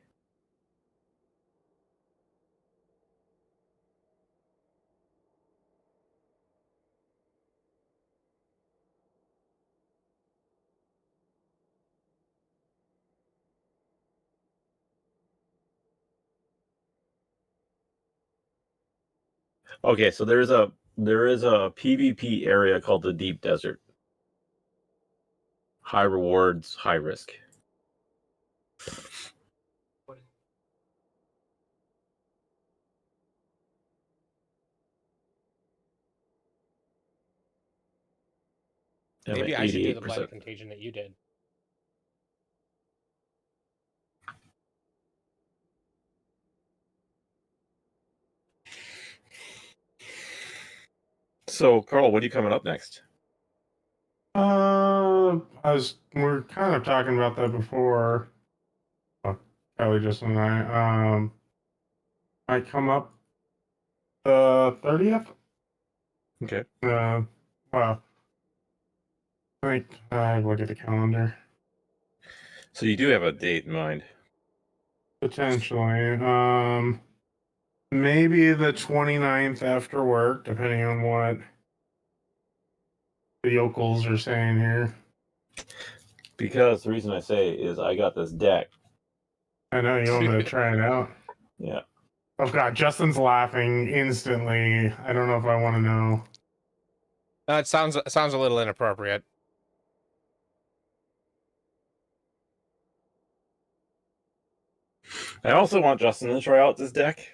Okay, so there is a PvP area called the Deep Desert. High rewards, high risk. Maybe I should do the Blighted Contagion that you did. So, Carl, what are you coming up next? We're kind of talking about that before. Kelly, Justin, and I. I come up the 30th. Okay. Well, I think I look at the calendar. So you do have a date in mind. Potentially. Maybe the 29th after work, depending on what the yokels are saying here. Because the reason I say is I got this deck. I know you want to try it out. Yeah. Oh god, Justin's laughing instantly. I don't know if I want to know. It sounds a little inappropriate. I also want Justin to try out this deck.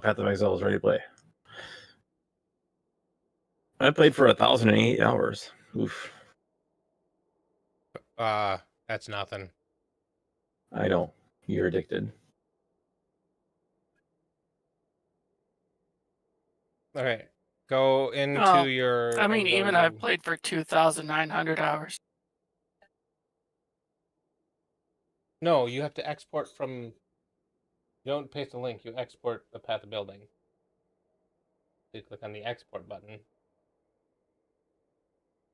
Path of Exile is ready to play. I played for 1,008 hours. Oof. That's nothing. I know. You're addicted. Okay. Go into your... I mean, even I've played for 2,900 hours. No, you have to export from... You don't paste a link, you export the path of building. You click on the export button.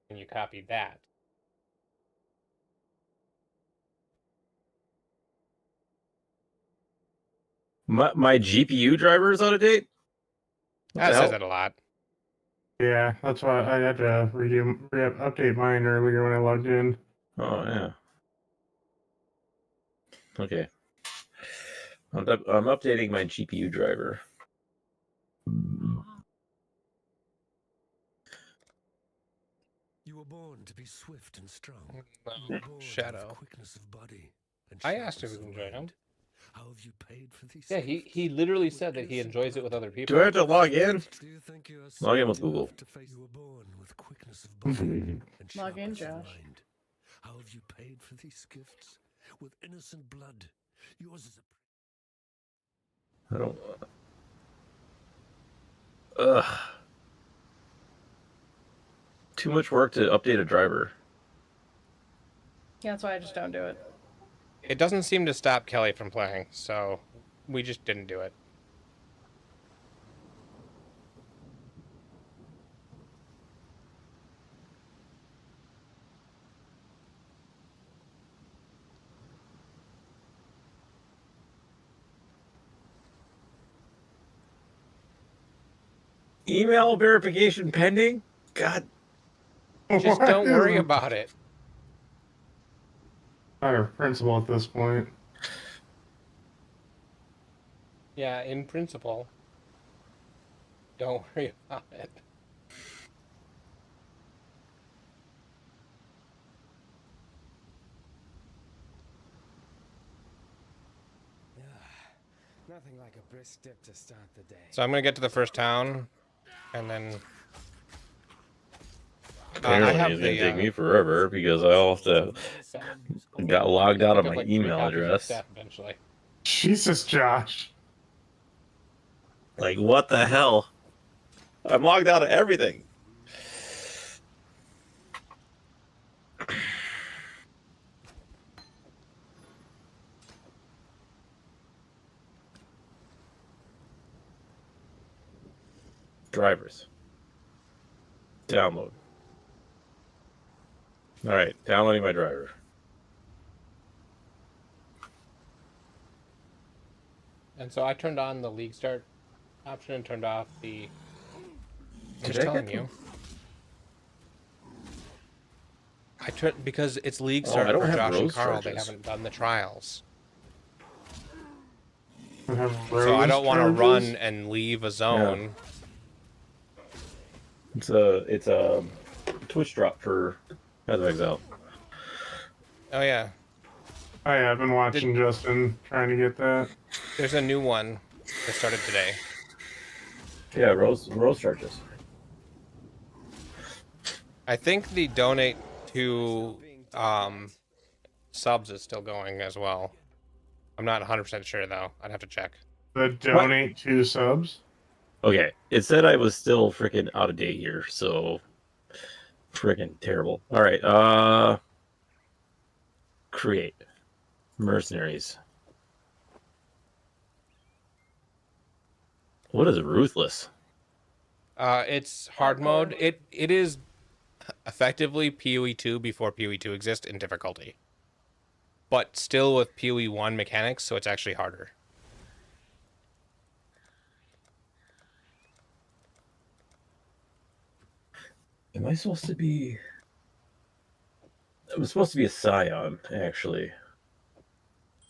And you copy that. My GPU driver is out of date? That says it a lot. Yeah, that's why I had to update mine earlier when I logged in. Oh, yeah. Okay. I'm updating my GPU driver. You were born to be swift and strong. Shadow. Quickness of body and I asked if we can join him. How have you paid for these? Yeah, he literally said that he enjoys it with other people. Do I have to log in? Do you think you are Log in with Google. You were born with quickness of body and Log in, sharpness of Josh. mind. How have you paid for these gifts? With innocent blood. Yours is a I don't... Ugh. Too much work to update a driver. Yeah, that's why I just don't do it. It doesn't seem to stop Kelly from playing, so we just didn't do it. Email verification pending? God. Just don't worry about it. Matter of principle at this point. Yeah, in principle. Don't worry about it. Nothing like a brisk dip to start the day. So I'm gonna get to the first town, and then Apparently, it's gonna take me forever because I also got logged out of my email address. Eventually. Jesus, Josh. Like, what the hell? I'm logged out of everything. Drivers. Download. All right, downloading my driver. And so I turned on the league start option and turned off the. I'm just Did I telling get you. I turned because it's league Oh, start I don't for have Josh and rose Carl. They charges. haven't done the trials, I have so I rose don't want to charges? run and leave a zone. It's a Twitch drop for Path of Exile. Oh yeah, I have been watching Justin trying to get that. there's a new one that started today. Yeah, rose charges. I think the donate to subs is still going as well. I'm not 100% sure though. I'd have to check. The donate 2 subs. Okay, it said I was still freaking out of date here, so freaking terrible. All right, create mercenaries. What is ruthless? It's hard mode. It is effectively PoE 2 before PoE 2 exists in difficulty, but still with PoE 1 mechanics, so it's actually harder. Am I supposed to be? I'm supposed to be a scion, actually.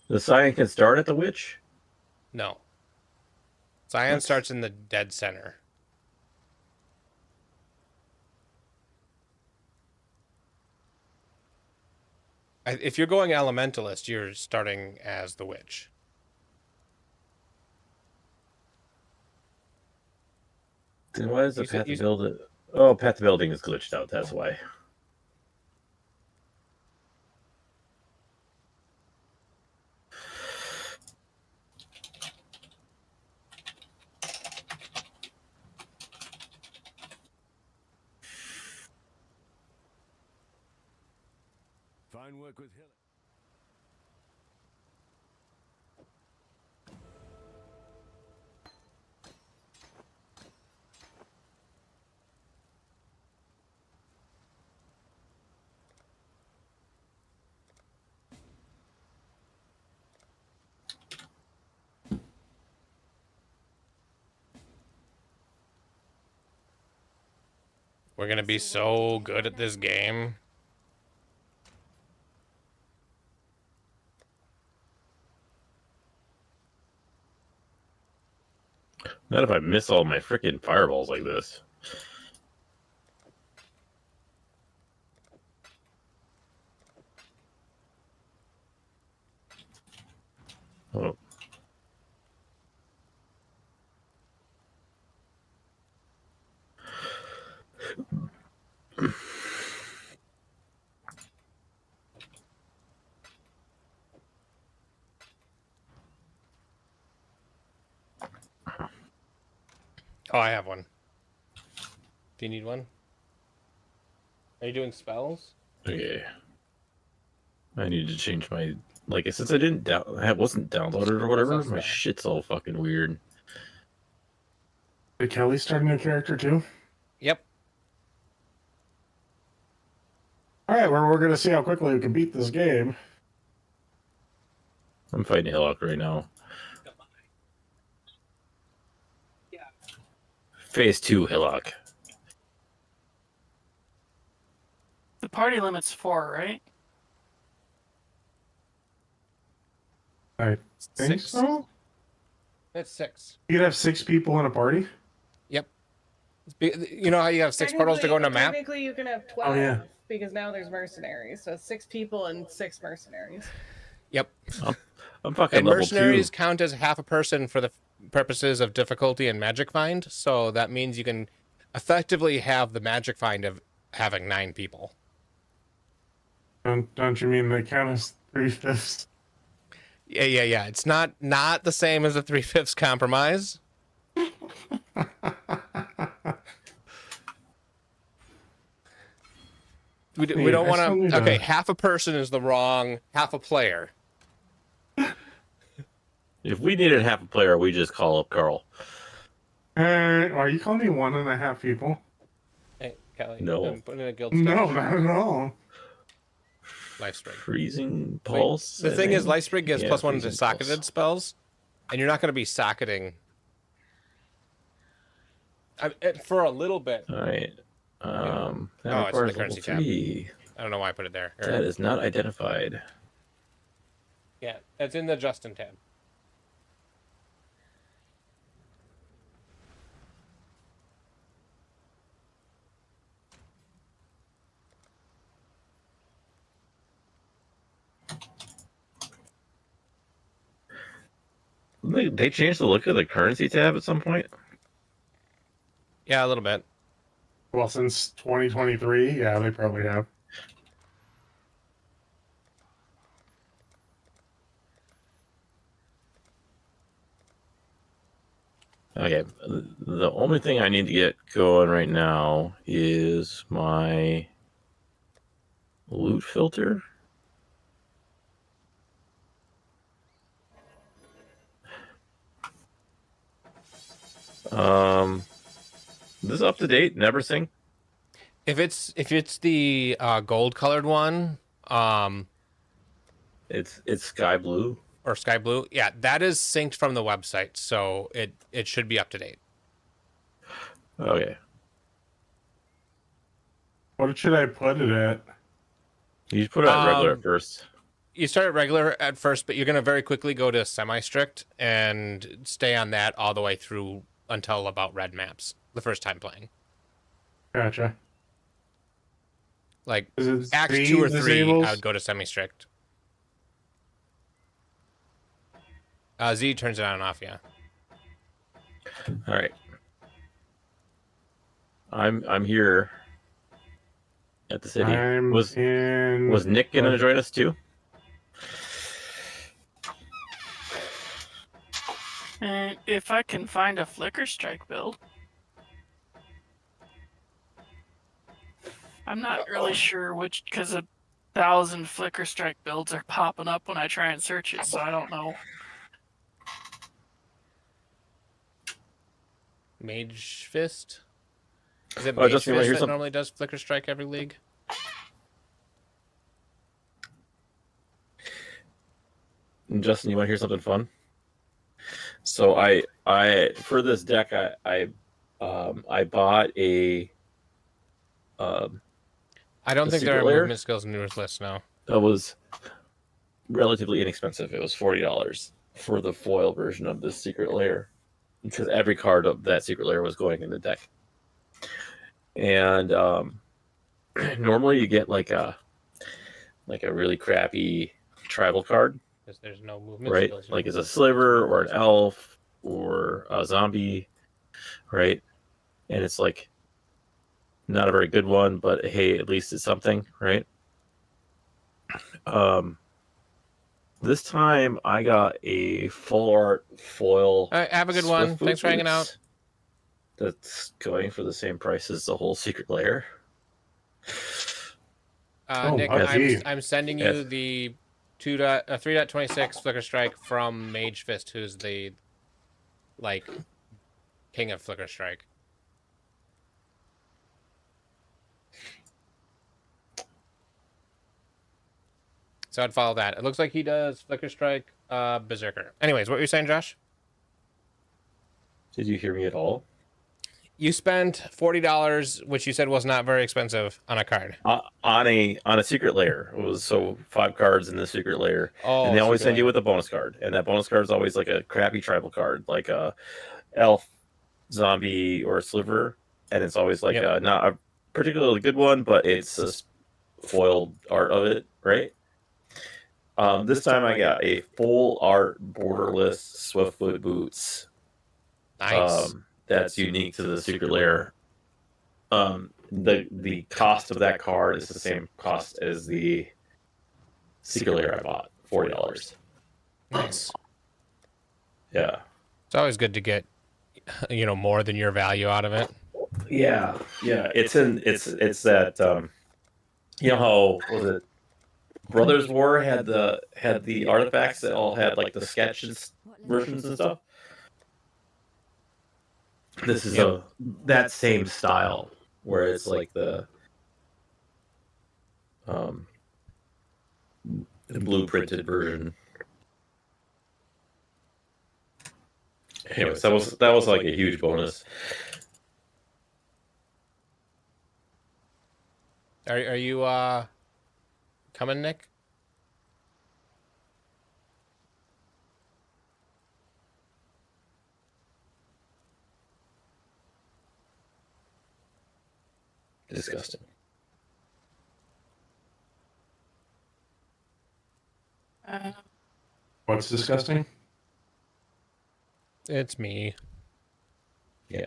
The scion can start at the witch? No. Scion starts in the dead center. If you're going elementalist, you're starting as the witch. Then why is the path to build it? Oh, path to building is glitched out. That's why. Fine work with Hill. We're gonna be so good at this game. Not if I miss all my freaking fireballs like this. Oh. Oh, I have one. Do you need one? Are you doing spells? Okay. I need to change my since I didn't I wasn't downloaded or whatever. My shit's all fucking weird. Did Kelly start a new character too? Yep. All right, well, we're gonna see how quickly we can beat this game. I'm fighting Hillock right now. Phase 2 Hillock. The party limit's 4, right? I think 6. so. It's 6. You could have 6 people in a party. Yep. You know how you have 6 portals to go into a map? Technically, you can have 12 Oh, yeah. because now there's mercenaries. So 6 people and 6 mercenaries. Yep. I'm fucking And level mercenaries 2. count as half a person for the purposes of difficulty and magic find. So that means you can effectively have the magic find of having 9 people. Don't you mean they count as 3/5? Yeah. It's not the same as a 3/5 compromise. We don't want to. Okay, half a person is the wrong half a player. If we needed half a player, we just call up Carl. Are you calling me 1.5 people? Hey, Kelly. No. I'm putting in a guild No, stash. not at all. Life Sprig. Freezing Pulse. The thing is, Life Sprig gives Yeah, +1 to Freezing socketed Pulse. spells, and you're not going to be socketing for a little bit. All right. That Oh, it's in the requires level currency tab. 3. I don't know why I put it there. That is not identified. Yeah, it's in the Justin tab. They changed the look of the currency tab at some point. Yeah, a little bit. Well, since 2023, yeah, they probably have. Okay, the only thing I need to get going right now is my loot filter. This is up to date and everything. If it's the gold colored one, It's sky blue. or sky blue, yeah, that is synced from the website, so it should be up to date. Okay. What should I put it at? You just put it at regular at first. You start at regular at first, but you're gonna very quickly go to semi-strict and stay on that all the way through until about red maps the first time playing. Gotcha. Like Is it Act Z 2 or 3, disables? I would go to semi-strict. Z turns it on and off, yeah. All right. I'm here at the city. Was Nick gonna join us too? If I can find a Flicker Strike build. I'm not really sure which, because 1,000 Flicker Strike builds are popping up when I try and search it, so I don't know. Mage Fist? Is it Oh, Mage Justin, Fist here's that some- normally does Flicker Strike every league? Justin, you want to hear something fun? So I for this deck I bought a I don't a think there secret are lair movement skills in Newer's list now. that was relatively inexpensive. It was $40 for the foil version of this secret lair because every card of that secret lair was going in the deck. And normally you get like a really crappy tribal card, Because there's no movement right? skills. Like it's a sliver or an elf or a zombie, right? And it's like not a very good one, but hey, at least it's something, right? This time I got a full art foil. All right, have a good one. Swift Thanks for hanging out. boots That's going for the same price as the whole secret lair. Nick, geez. I'm sending you Yes. the 3.26 Flicker Strike from Mage Fist, who's the like king of Flicker Strike. So I'd follow that. It looks like he does Flicker Strike, Berserker. Anyways, what were you saying, Josh? Did you hear me at all? You spent $40, which you said was not very expensive, on a card. On a secret lair. It was so 5 cards in the secret lair. Oh, And they always secret send you lair. with a bonus card. And that bonus card is always like a crappy tribal card, like a elf, zombie, or a sliver. And it's always like Yep. not a particularly good one, but it's a foiled art of it, right? This time I got a full art borderless Swiftfoot boots. Nice. That's unique to the secret lair. The cost of that card is the same cost as the secret lair I bought, $40. Nice. Yeah. It's always good to get, more than your value out of it. Yeah. It's that how was it? Brothers War had the artifacts that all had like the sketches versions and stuff. This is that same style where it's like the blueprinted version. Anyways, that was like a huge bonus. Are you coming, Nick? Disgusting. What's disgusting? It's me. Yeah.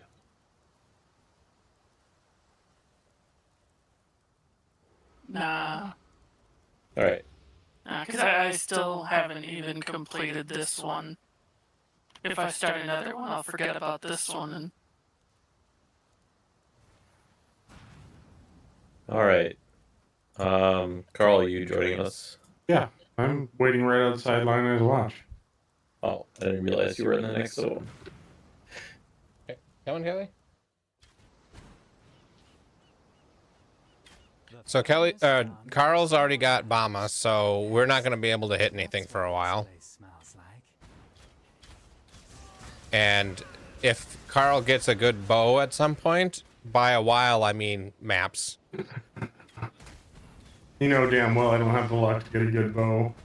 Nah. All right. Because I still haven't even completed this one. If I start another one, I'll forget about this one. And All right. Carl, are you joining us? Yeah, I'm waiting right outside line as watch. Oh, I didn't realize you were in the next zone. Okay. Come on, Kelly. So Carl's already got Bama, so we're not going to be able to hit anything for a while. And if Carl gets a good bow at some point, by a while I mean maps. You know damn well I don't have the luck to get a good bow.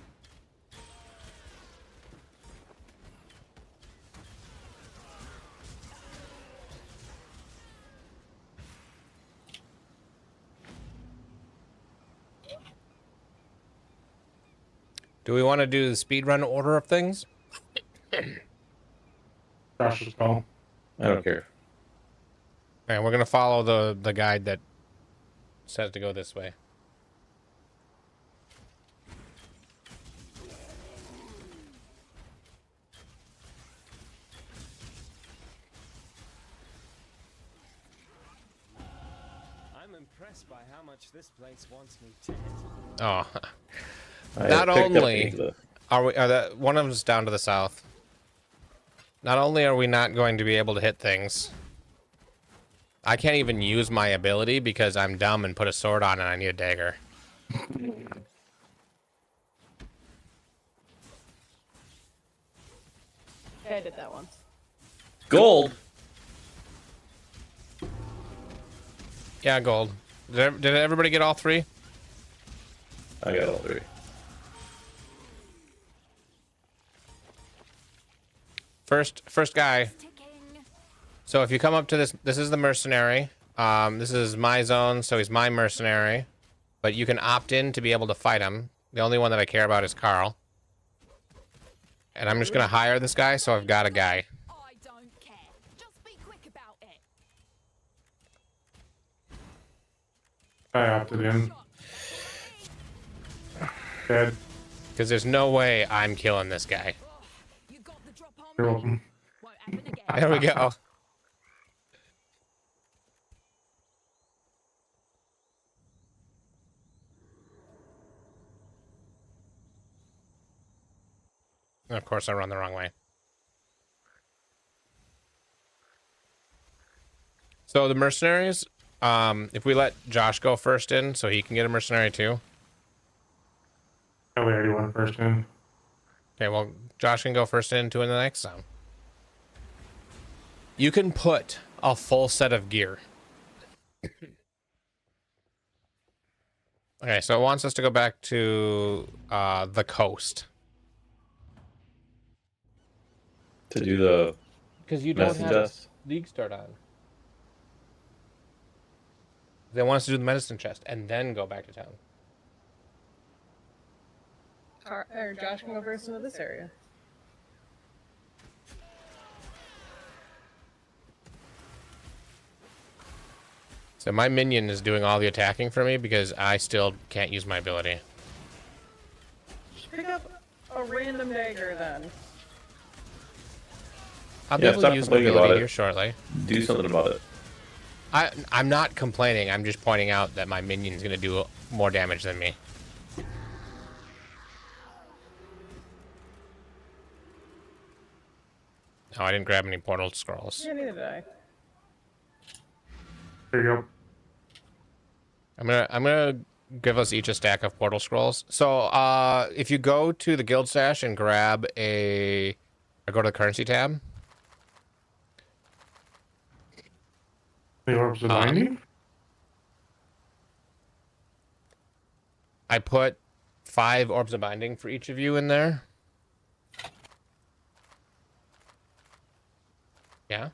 Do we want to do the speedrun order of things? Josh's call. I don't care. And we're going to follow the guide that says to go this way. I'm impressed by how much this place wants me dead. Oh. I Not picked up only the- one of them's down to the south. Not only are we not going to be able to hit things, I can't even use my ability because I'm dumb and put a sword on and I need a dagger. Yeah, I did that once. Gold. Yeah, gold. Did everybody get all three? I got all three. First guy. So if you come up to this is the mercenary. This is my zone, so he's my mercenary. But you can opt in to be able to fight him. The only one that I care about is Carl. And I'm just gonna hire this guy, so I've got a guy. I don't care. Just be quick about it. I opted in. Dead. Because there's no way I'm killing this guy. You got the drop on You're me. welcome. Won't happen again. There we go. And of course, I run the wrong way. So the mercenaries, if we let Josh go first in, so he can get a mercenary too. Oh, we already went first in. Okay, well, Josh can go first into the next zone. You can put a full set of gear. Okay, so it wants us to go back to the coast. To do the Because you don't medicine have chest. League Start on. They want us to do the medicine chest and then go back to town. Josh can go first into this area. So my minion is doing all the attacking for me because I still can't use my ability. Pick up a random dagger then. I'll be Yeah, able stop to use my complaining about ability it. here shortly. Do something about it. I'm not complaining. I'm just pointing out that my minion's going to do more damage than me. Oh, I didn't grab any portal scrolls. Yeah, neither did I. There you go. I'm gonna give us each a stack of portal scrolls. So if you go to the guild stash and grab or go to the currency tab. The orbs of binding? I put 5 orbs of binding for each of you in there. Yeah.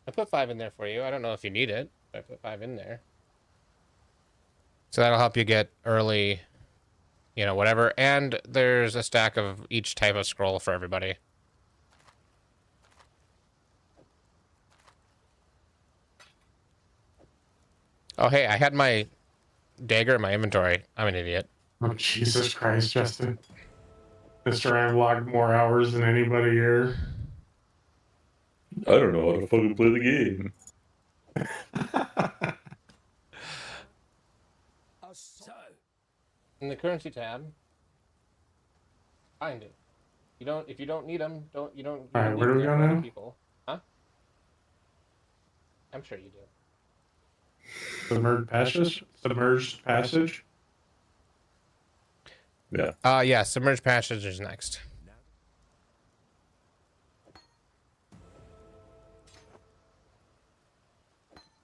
I put 5 in there for you. I don't know if you need it, but I put 5 in there. So that'll help you get early, you know, whatever. And there's a stack of each type of scroll for everybody. Oh, hey, I had my dagger in my inventory. I'm an idiot. Oh, Jesus Christ, Justin. Mr. I've logged more hours than anybody here. I don't know how to fucking play the game. So, In the currency tab, find it. If you don't need them, you don't Alright, need where do we them go for other now? people. Huh? I'm sure you do. Submerged passage? Yeah. Yeah, submerged passage is next.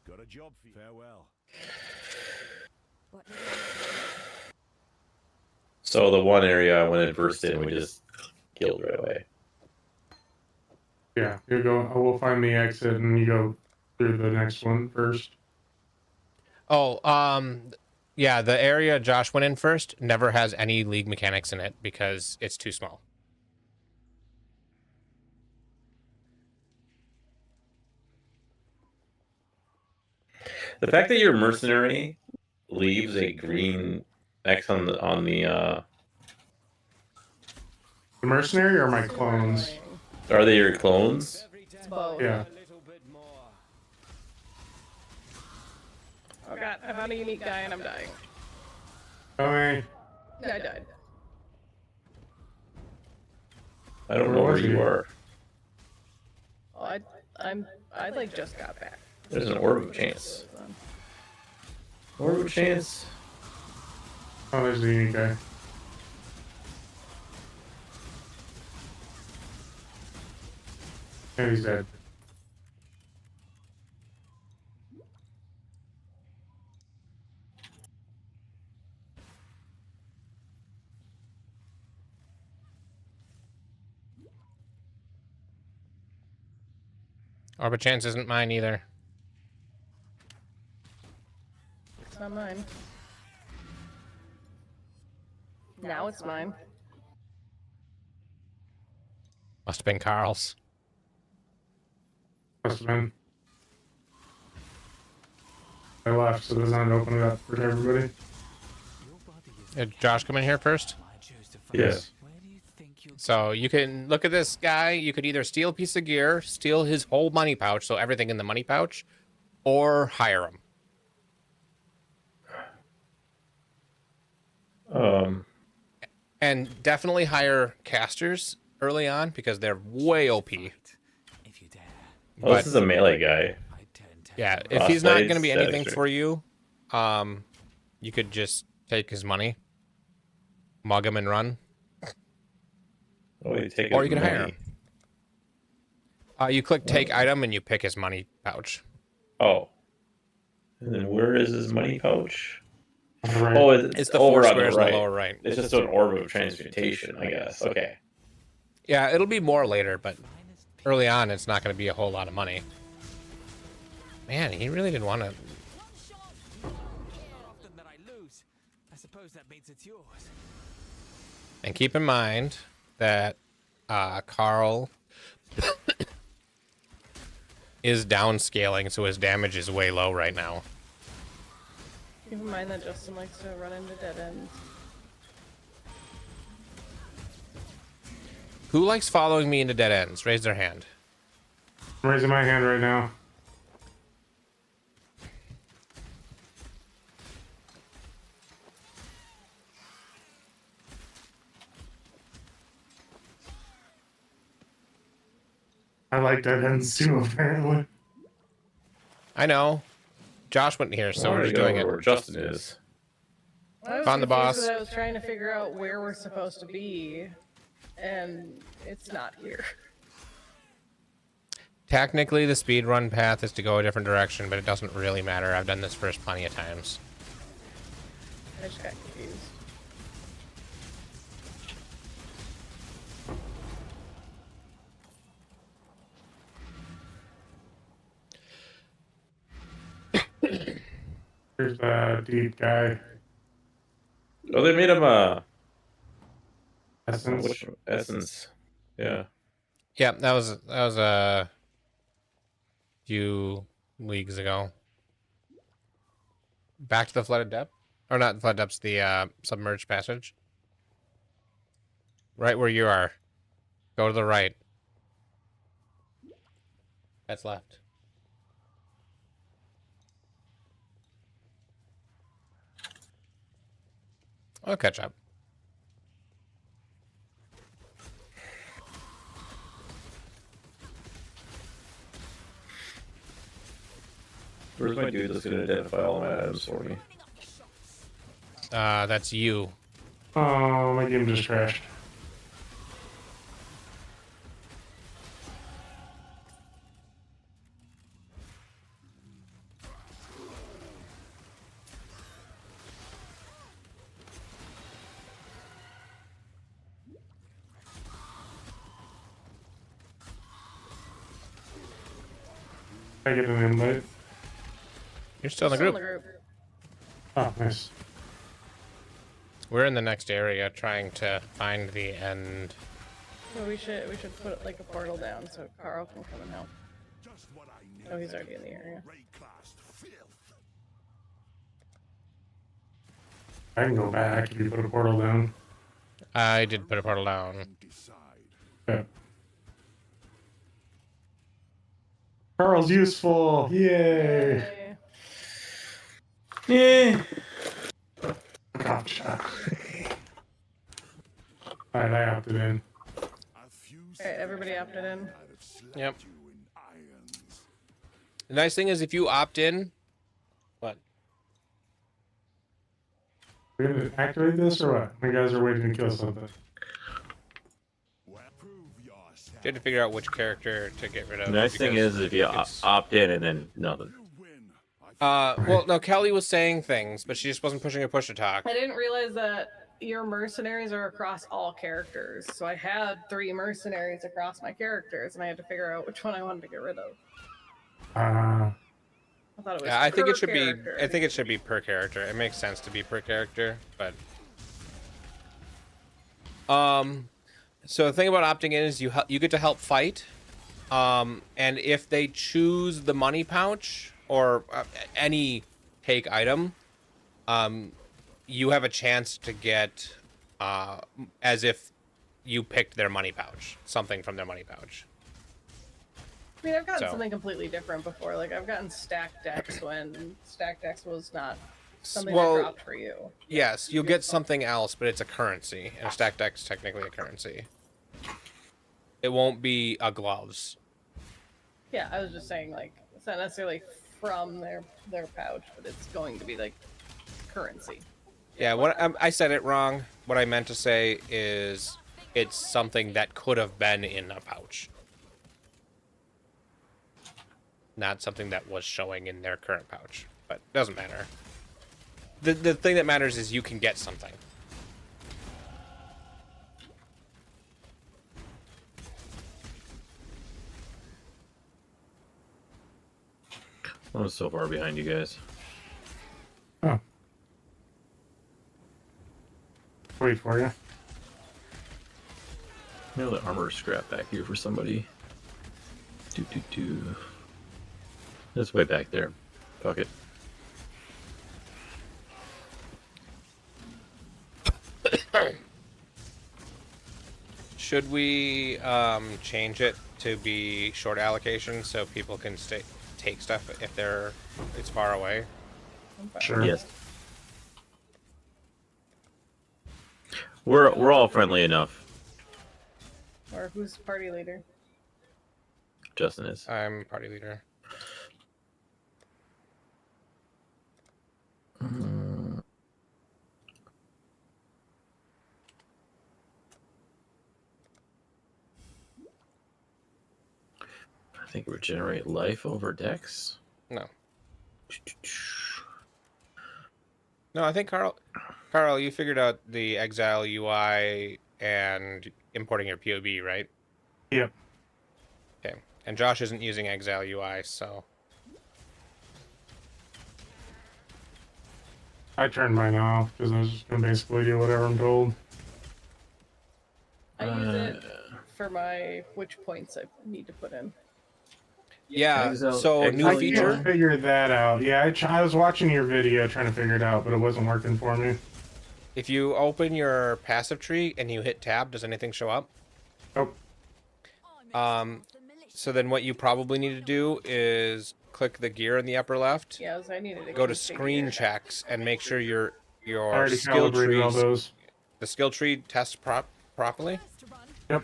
Got a job for you. Farewell. What So the one area when it burst in, we just killed right away. Yeah, you go. I will find the exit and you go through the next one first. Oh, yeah, the area Josh went in first never has any league mechanics in it because it's too small. The fact that your mercenary leaves a green X on the The mercenary or my clones? are they your clones? It's both. Yeah. a little bit more. Oh god, I found a unique guy and I'm dying. Okay. Yeah, I died. I don't Where know where was you he? are. Oh, I like just got back. There's an orb of chance. Orb of chance. Oh, there's the unique guy. And he's dead. Orb chance isn't mine either. It's not mine. Now it's mine. Must have been Carl's. Must have been. I left, so does not open it up for everybody. Did Josh come in here first? Yes. So you can look at this guy. You could either steal a piece of gear, steal his whole money pouch, so everything in the money pouch, or hire him. And definitely hire casters early on because they're way OP. Well, this is a melee guy. Yeah, if he's not going to be Crossblades, anything extra. for you, you could just take his money, mug him, and run. Oh, you take Or his you can hire money. him. You click take item and you pick his money pouch. Oh. And then where is his money pouch? Right. Oh, It's the over four on the squares right. in the lower right. It's just an orb of transmutation, I guess. Okay. Yeah, it'll be more later, but early on, it's not going to be a whole lot of money. Man, he really didn't want to. Often that I lose. I suppose that means it's yours. And keep in mind that Carl is downscaling, so his damage is way low right now. Keep in mind that Justin likes to run into dead ends. Who likes following me into dead ends? Raise their hand. I'm raising my hand right now. I like dead ends too, apparently. I know. Josh went here, so we're just doing it. Where Justin is. I was Found the confused boss. 'cause I was trying to figure out where we're supposed to be, and it's not here. Technically, the speedrun path is to go a different direction, but it doesn't really matter. I've done this first plenty of times. I just got confused. Here's the deep guy. Oh, they made him Essence. Essence. Yeah. Yeah, that was a few leagues ago. Back to the flooded depth, or not the flooded depths, the submerged passage. Right where you are. Go to the right. That's left. I'll catch up. Where's my dude that's gonna identify all my items for me? That's you. Oh, my game just crashed. I get an invite. You're still in the group. Oh, nice. We're in the next area trying to find the end. Well, we should put like a portal down so Carl can come and help. Oh, he's already in the area. I can go back if you put a portal down. I did put a portal down. Yeah. Carl's useful. Yay. Yeah. Gotcha. Alright, I opted in. Alright, everybody opted in. Yep. The nice thing is if you opt in, what? We're gonna activate this or what? My guys are waiting to kill something. You have to figure out which character to get rid of. The nice thing is if you opt in and then nothing. Well, no, Kelly was saying things, but she just wasn't pushing a push to talk. I didn't realize that your mercenaries are across all characters. So I had 3 mercenaries across my characters, and I had to figure out which one I wanted to get rid of. I thought it was Yeah, I think per it should character. be. I think it should be per character. It makes sense to be per character, but. So the thing about opting in is you get to help fight, and if they choose the money pouch or any take item, you have a chance to get as if you picked their money pouch, something from their money pouch. I mean, I've gotten So- something completely different before. Like, I've gotten stacked decks when stacked decks was not something Well, that dropped for you. Yes, you'll get something else, but it's a currency, and a stack deck is technically a currency. It won't be a gloves. Yeah, I was just saying, like, it's not necessarily from their pouch, but it's going to be, like, currency. Yeah, what I said it wrong. What I meant to say is it's something that could have been in a pouch. Not something that was showing in their current pouch, but it doesn't matter. The thing that matters is you can get something. I'm so far behind you guys. Oh. Wait for you. Mail the armor scrap back here for somebody. Do. It's way back there. Fuck it. Should we change it to be short allocation so people can take stuff if it's far away? Sure. Yes. We're all friendly enough. Or who's party leader? Justin is. I'm party leader. I think regenerate life over dex. No. No, I think Carl, you figured out the Exile UI and importing your POB, right? Yep. Okay. And Josh isn't using Exile UI, so I turned mine off because I was just gonna basically do whatever I'm told. I use it for my which points I need to put in. yeah. Exile- So Exile new feature. I figured that out. Yeah, I was watching your video trying to figure it out, but it wasn't working for me. If you open your passive tree and you hit tab, does anything show up? Nope. So then what you probably need to do is click the gear in the upper left, Yeah, I needed to go to configure screen it. checks, and make sure your I already skill calibrated all trees, those. the skill tree tests properly. Yep.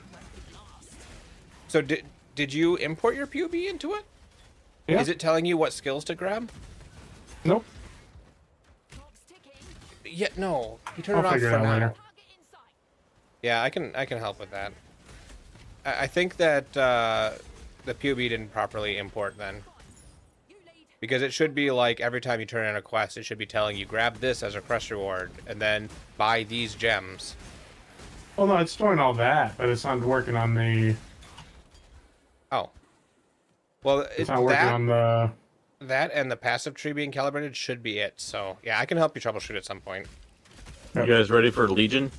So did you import your POB into it? Yeah. Is it telling you what skills to grab? Nope. Yeah, no. You turn I'll it off figure it for out now. later. Yeah, I can help with that. I think that the POB didn't properly import then. Because it should be like every time you turn in a quest, it should be telling you grab this as a quest reward and then buy these gems. Well, no, it's doing all that, but it's not working on the. Oh. Well, It's not working on the. that and the passive tree being calibrated should be it. So, yeah, I can help you troubleshoot at some point. You guys ready for Legion?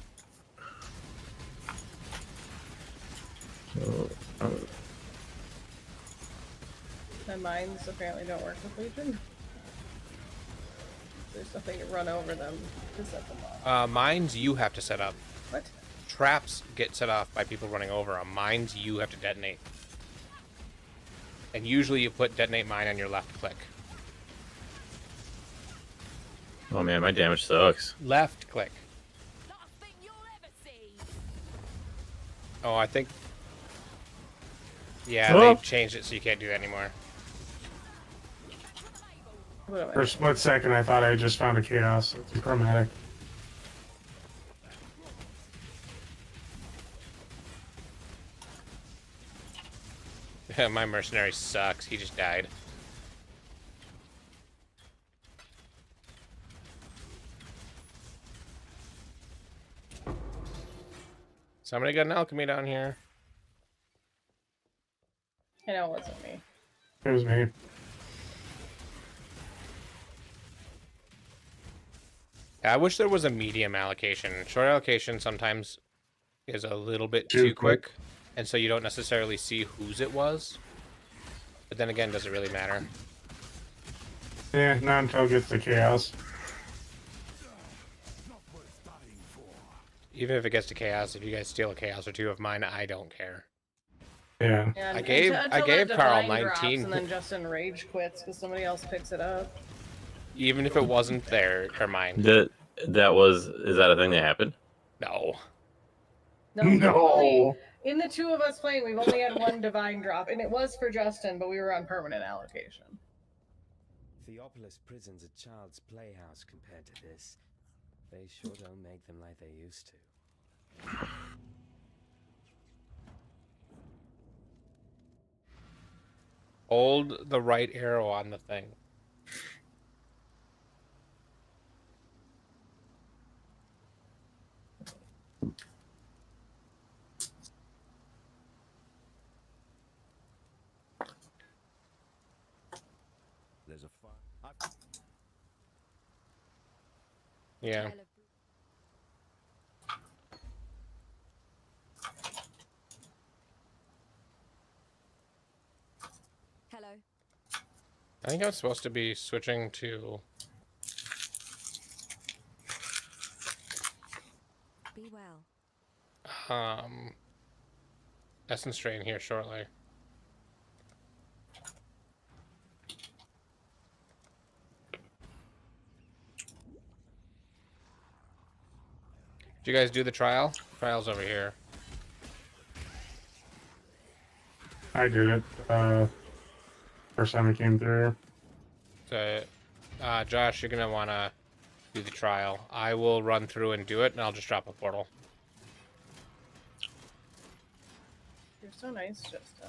And mines apparently don't work with Legion. There's nothing to run over them to set them off. Mines you have to set up. What? Traps get set off by people running over them. Mines you have to detonate. And usually you put detonate mine on your left click. Oh man, my damage sucks. Left click. Oh, I think... Yeah, Oh. they've changed it so you can't do that anymore. What am I For a split second, I thought I just found a chaos. It's chromatic. My mercenary sucks. He just died. Somebody got an alchemy down here. I know it wasn't me. It was me. I wish there was a medium allocation. Short allocation sometimes is a little bit Too too quick, and so you don't necessarily see whose it was. But then again, does it really matter? Yeah, not until it gets to chaos. Even if it gets to chaos, if you guys steal a chaos or two of mine, I don't care. Yeah. Yeah, I gave that Carl divine drops 19. and then Justin rage quits because somebody else picks it up. Even if it wasn't there, or mine. Is that a thing that happened? No. No. No. In the two of us playing, we've only had one divine drop, and it was for Justin, but we were on permanent allocation. Theopolis Prison's a child's playhouse compared to this. They sure don't make them like they used to. Hold the right arrow on the thing. There's a fire. Yeah. I think I'm supposed to be switching to Be well. Essence Strain here shortly. Did you guys do the trial? Trial's over here. I did it. First time it came through. So, Josh, you're gonna wanna do the trial. I will run through and do it, and I'll just drop a portal. You're so nice, Justin.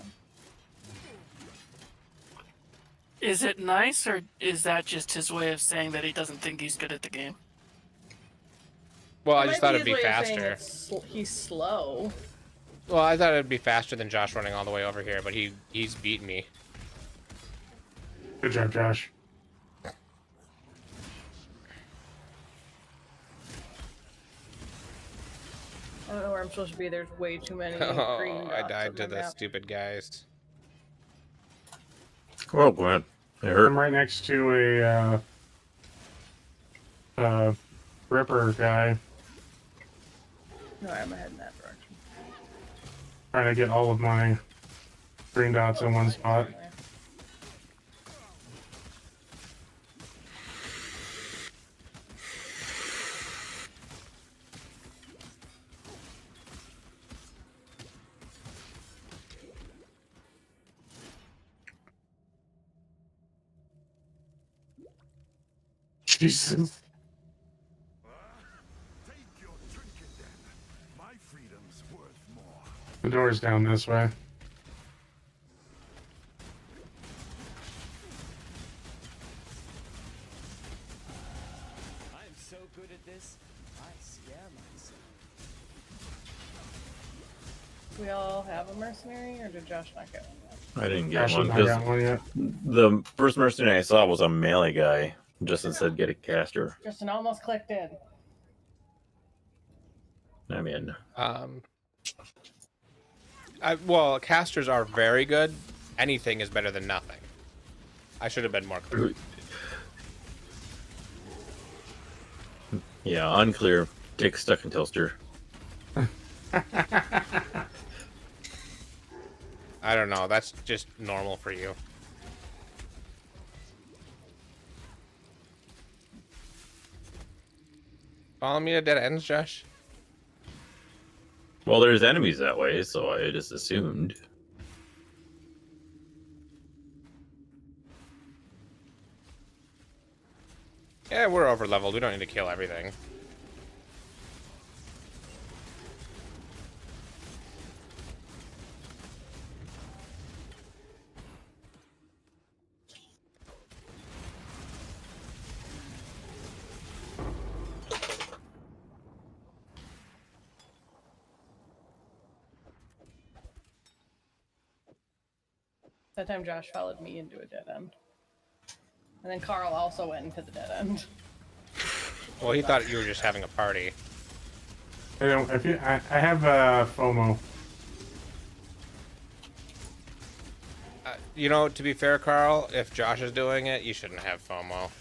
Is it nice, or is that just his way of saying that he doesn't think he's good at the game? Well, I It just might thought it'd his be way of saying faster. he's slow. Well, I thought it'd be faster than Josh running all the way over here, but he's beaten me. Good job, Josh. I don't know where I'm supposed to be. There's way too many green Oh, I dots died on to the the map. stupid guys. Oh, go ahead. It hurt. I'm right next to a Ripper guy No, I'm heading that direction. trying to get all of my green dots in one spot. Jesus. Take your trinket then. My freedom's worth more. The door's down this way. I'm so good at this, I scare myself. We all have a mercenary, or did Josh not get one yet? I didn't get Josh one has not because got one yet. the first mercenary I saw was a melee guy. Justin said get a caster. Justin almost clicked in. I'm in. Well, casters are very good. Anything is better than nothing. I should have been more clear. Yeah, unclear. Dick stuck in toaster. I don't know. That's just normal for you. Follow me to dead ends, Josh? Well, there's enemies that way, so I just assumed. Yeah, we're over leveled. We don't need to kill everything. That time Josh followed me into a dead end. And then Carl also went into the dead end. Well, he thought you were just having a party. I don't. I have FOMO. You know, to be fair, Carl, if Josh is doing it, you shouldn't have FOMO.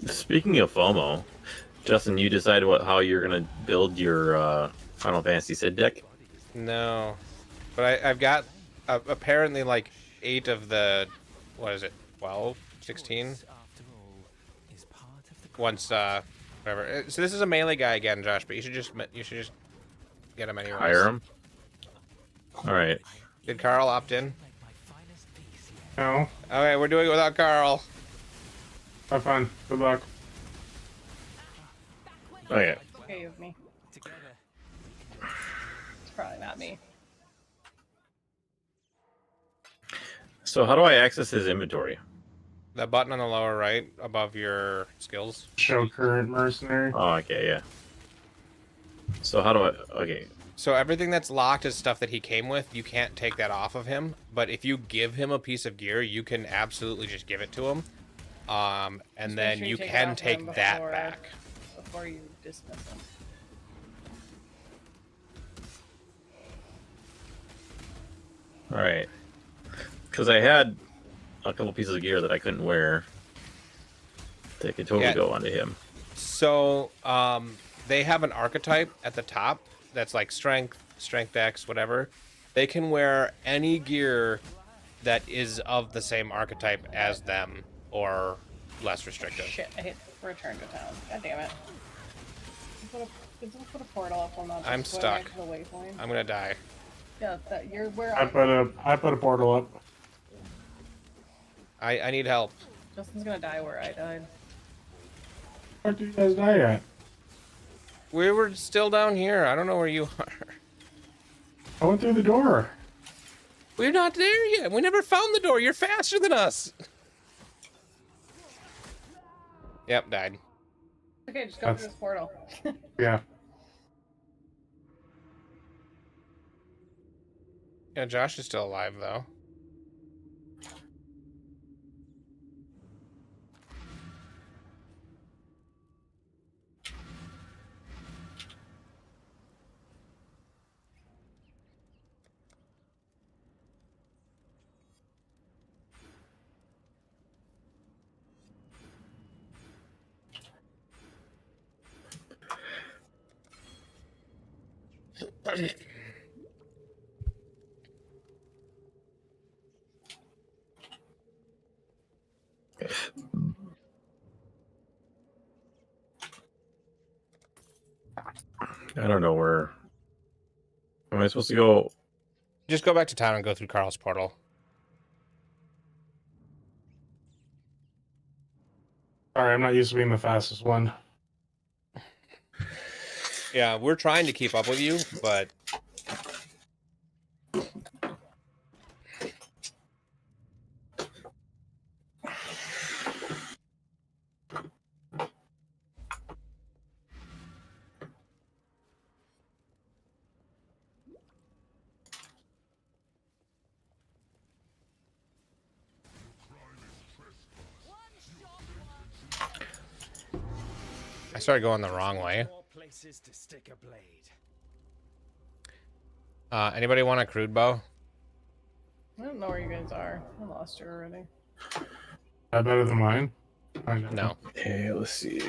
Speaking of FOMO, Justin, you decided how you're gonna build your Final Fantasy Sid deck? No, but I've got apparently like 8 of the, what is it, 12, 16? Once whatever. So this is a melee guy again, Josh, but you should just get him anyways. Hire him. All right. Did Carl opt in? No. Okay, we're doing it without Carl. Have fun. Good luck. Okay. Okay with me. It's probably not me. So how do I access his inventory? The button on the lower right above your skills. Show current mercenary. Oh, okay, yeah. So how do I? Okay. So everything that's locked is stuff that he came with. You can't take that off of him. But if you give him a piece of gear, you can absolutely just give it to him. And Just then make sure you take it can off take him that before- back. Before you dismiss him. All right. Because I had a couple pieces of gear that I couldn't wear. They could totally go onto him. So, they have an archetype at the top that's like strength, strength X, whatever. They can wear any gear that is of the same archetype as them or less restrictive. Shit, I hit return to town. God damn it. Did you put a portal up on that? I'm stuck. The waypoint? I'm gonna die. Yeah, that you're where I put a portal up. I need help. Justin's gonna die where I died. Where did you guys die at? We were still down here. I don't know where you are. I went through the door. We're not there yet. We never found the door. You're faster than us. Yep, died. Okay, just go through this portal. Yeah. Yeah, Josh is still alive, though. I don't know where. Am I supposed to go? Just go back to town and go through Carl's portal. Sorry, I'm not used to being the fastest one. Yeah, we're trying to keep up with you, but... I started going the wrong way. Anybody want a crude bow? I don't know where you guys are. I lost you already. That better than mine? No. Okay, let's see.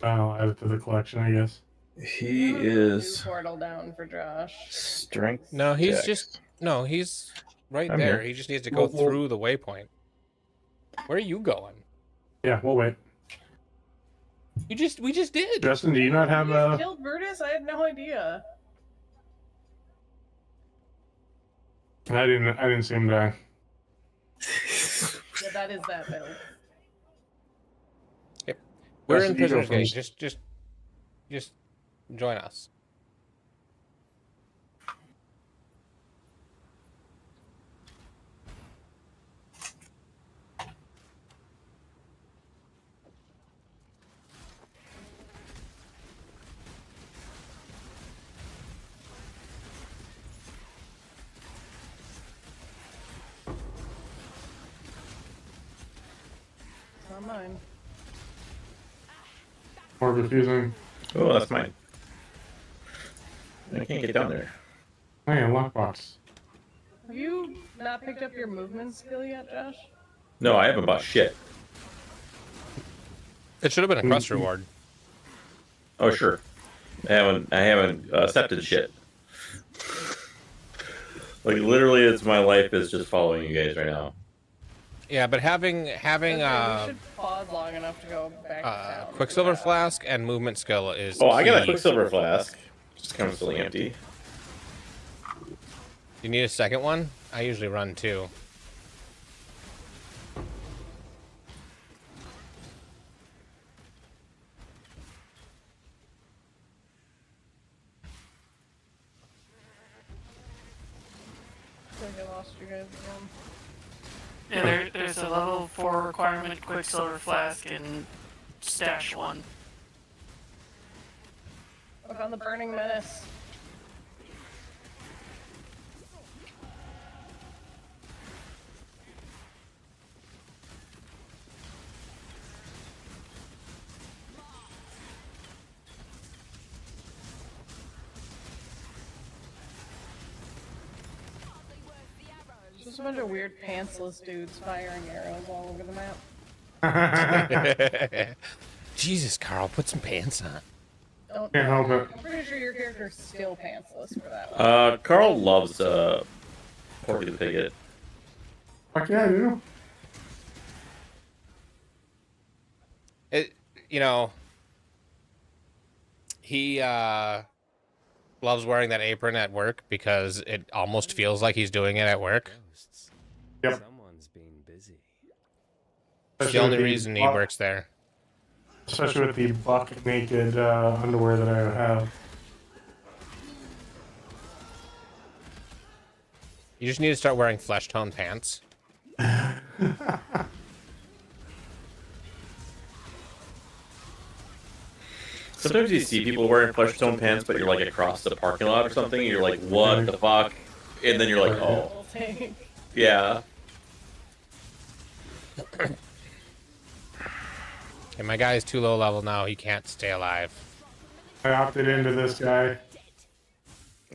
I'll add it to the collection, I guess. He is Portal down for Josh. strength. No, he's Dex. just... No, he's right I'm there. here. He just needs to go through the waypoint. Where are you going? Yeah, we'll wait. We just did. Justin, do you not have You killed Brutus? I had no idea. I didn't see him die. Yeah, that is that build. Yep. We're Justin, in you go Prisoner's Gate. first. Just join us. It's not mine. More confusing. Oh, that's mine. I can't get down there. Hey, a lockbox. Have you not picked up your movement skill yet, Josh? No, I haven't bought shit. It should have been a quest reward. Oh, sure. I haven't accepted shit. Like literally, it's my life is just following you guys right now. Yeah, but having You should pause long enough to go back to town. Quicksilver Flask and movement skill is... Oh, I got a key. Quicksilver Flask. Just constantly empty. You need a second one? I usually run two. I think I lost you guys again. Yeah, there's a level 4 requirement Quicksilver Flask in Stash 1. Look on the Burning Menace. Just a bunch of weird pantsless dudes firing arrows all over the map. Jesus, Carl, put some pants on. Don't, Can't help it. I'm pretty sure your character's still pantsless for that one. Carl loves Porky the Piglet. Fuck yeah, I do. It, you know, he loves wearing that apron at work because it almost feels like he's doing it at work. Ghosts. Yep. Someone's been busy. It's the only reason he works there. Especially with the buck naked underwear that I have. You just need to start wearing flesh tone pants. Sometimes you see people wearing flesh tone pants, but you're like across the parking lot or something, and you're like, what the fuck? And then you're like, oh. Yeah. And my guy is too low level now. He can't stay alive. I opted into this guy.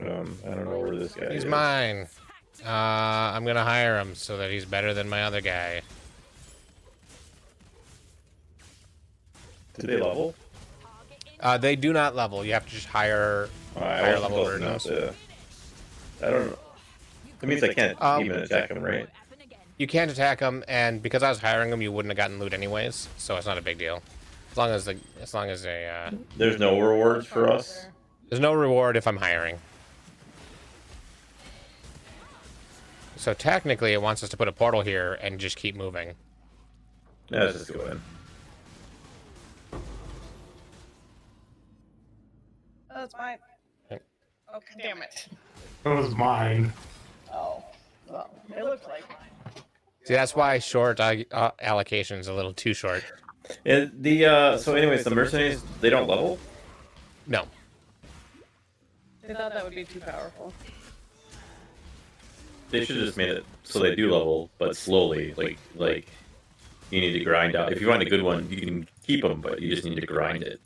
I don't know where this guy is. He's mine. I'm gonna hire him so that he's better than my other guy. Do they level? They do not level. You have to just hire higher level versions. I don't know. That means I can't even attack him, right? You can't attack him, and because I was hiring him, you wouldn't have gotten loot anyways, so it's not a big deal. As long as they There's no rewards for us. There's no reward if I'm hiring. So technically, it wants us to put a portal here and just keep moving. Yeah, let's just go in. That's mine. Okay, damn it. It was mine. Oh, well, it looks like mine. See, that's why short allocation is a little too short. And so anyways, the mercenaries, they don't level? No. They thought that would be too powerful. They should have just made it so they do level, but slowly. Like you need to grind out. If you find a good one, you can keep them, but you just need to grind it.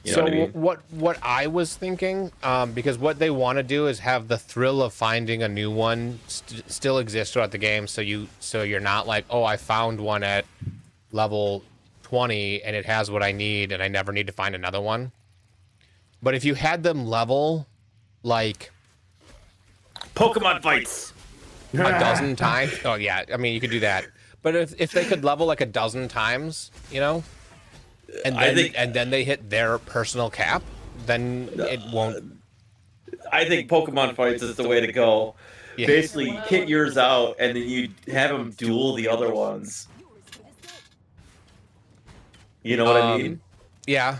You know So what I mean? what I was thinking, because what they want to do is have the thrill of finding a new one still exist throughout the game. So you're not like, oh, I found one at level 20 and it has what I need and I never need to find another one. But if you had them level like Pokemon fights a dozen times, oh yeah, I mean you could do that. But if they could level like a dozen times, you know. And then they hit their personal cap, then it won't. I think Pokemon fights is the way to go. Yeah. Basically, hit yours out, and then you have them duel the other ones. You know what I mean? Yeah.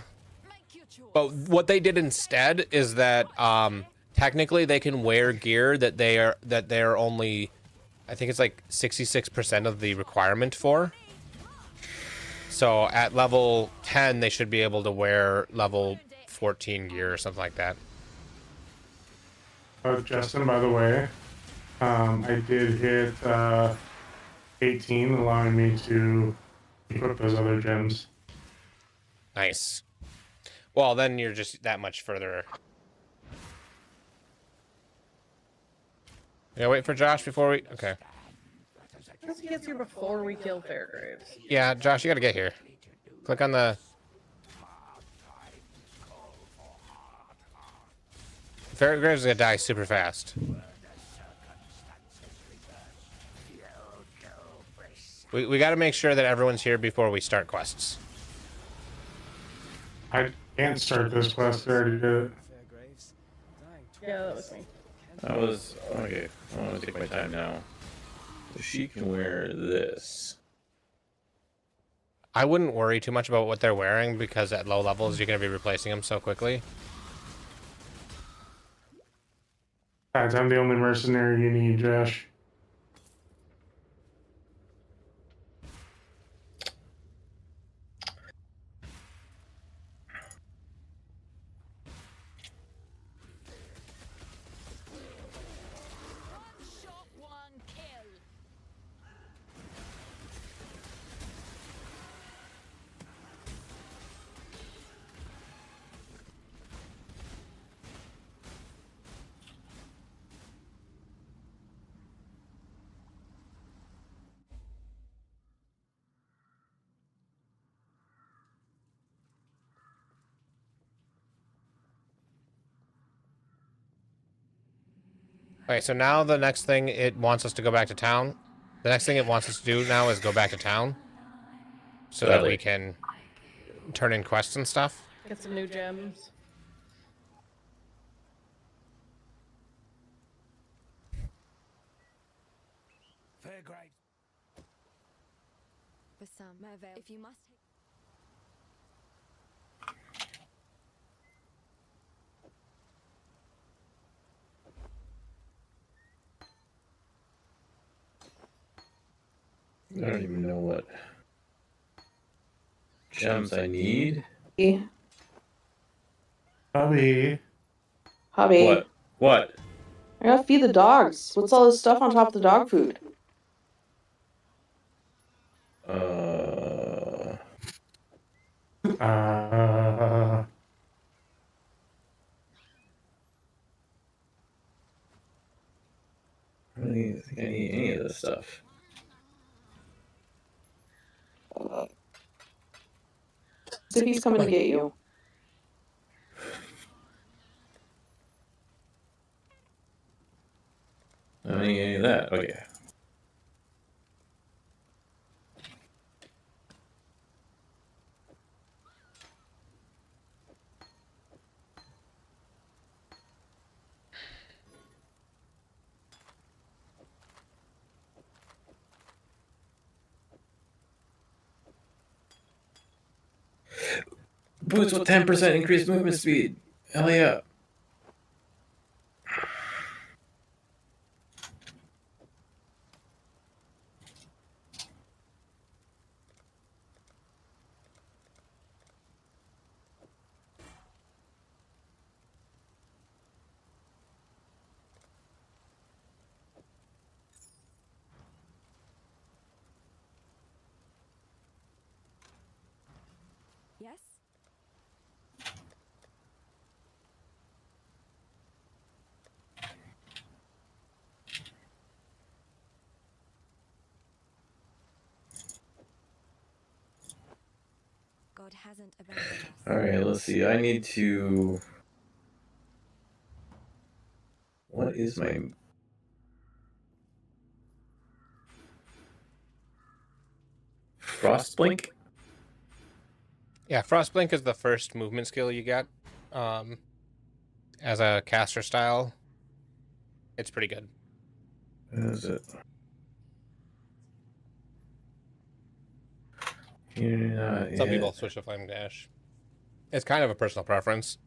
But what they did instead is that technically they can wear gear that they're only, I think it's like 66% of the requirement for. So at level 10, they should be able to wear level 14 gear or something like that. Justin, by the way, I did hit 18, allowing me to equip those other gems. Nice. Well, then you're just that much further. Yeah, wait for Josh before we... Okay. Let's get here before we kill Fairgraves. Yeah, Josh, you gotta get here. Click on the... Fairgraves is gonna die super fast. We gotta make sure that everyone's here before we start quests. I can't start this quest, I already did it. Yeah, that was me. That was... Okay, I want to take my time now. So she can wear this. I wouldn't worry too much about what they're wearing because at low levels you're going to be replacing them so quickly. Guys, I'm the only mercenary you need, Josh. Okay, so now the next thing it wants us to go back to town. The next thing it wants us to do now is go back to town, so that we can turn in quests and stuff. Get some new gems. Fair grade. For some, if you must. I don't even know what gems I need. Hubby. Hubby. What? What? I gotta feed the dogs. What's all this stuff on top of the dog food? I don't even think I need any of this stuff. Zippy's coming to get you. I don't need any of that. Okay. Boots with 10% increased movement speed. Hell yeah. Yes? God hasn't abandoned us. Alright, let's see. I need to. What is my. Frostblink? Yeah, Frostblink is the first movement skill you get. As a caster style, it's pretty good. What is it? Yeah, Some people switch to Flame Dash. It's kind of a personal preference.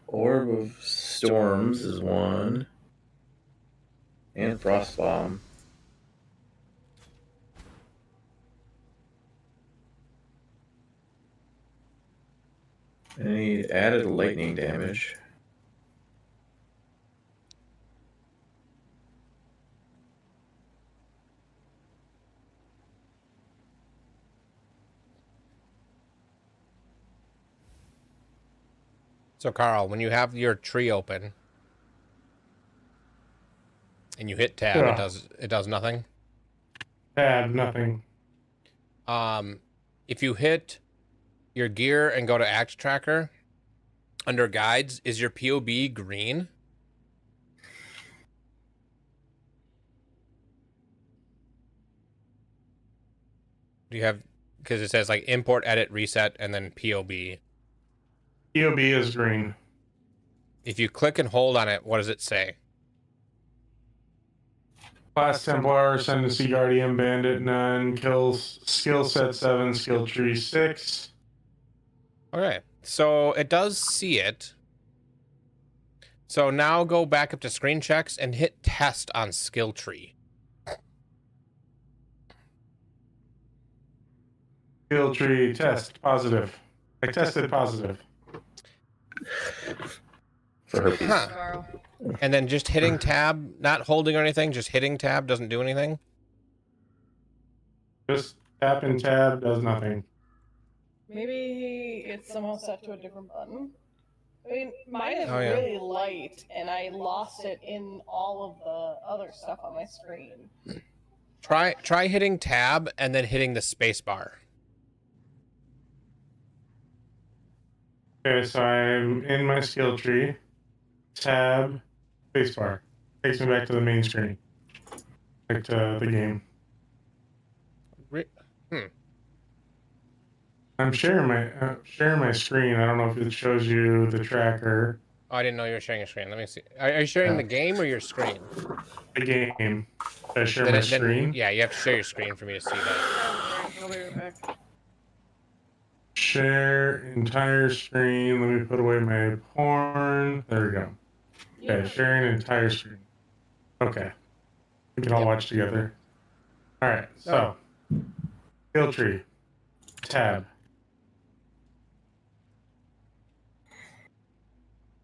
Orb of Storms is one. And Frostbomb. I need added lightning damage. So Carl, when you have your tree open and you hit tab, Yeah. it does nothing. Tab, nothing. If you hit your gear and go to Act Tracker, under guides, is your POB green? Do you have, because it says like import, edit, reset, and then POB. POB is green. If you click and hold on it, what does it say? Class Templar, Ascendancy Guardian, Bandit, none. Kills, skill set 7, skill tree 6. Okay, so it does see it. So now go back up to screen checks and hit test on skill tree. Skill tree test positive. I tested positive. For herpes. Huh. Carl. And then just hitting tab, not holding or anything, just hitting tab doesn't do anything? Just tap and tab does nothing. Maybe it's somehow set to a different button. I mean, mine is Oh, yeah. really light, and I lost it in all of the other stuff on my screen. Try hitting tab and then hitting the space bar. Okay, so I'm in my skill tree. tab, spacebar. Takes me back to the main screen. Back to the game. I'm sharing my screen. I don't know if it shows you the tracker. Oh, I didn't know you were sharing your screen. Let me see. Are you sharing the game or your screen? The game. I share my screen. Yeah, you have to share your screen for me to see that. I'll be right back. Share entire screen. Let me put away my porn. There we go. Okay, sharing entire screen. Okay. We can all watch together. All right, so skill tree. Tab.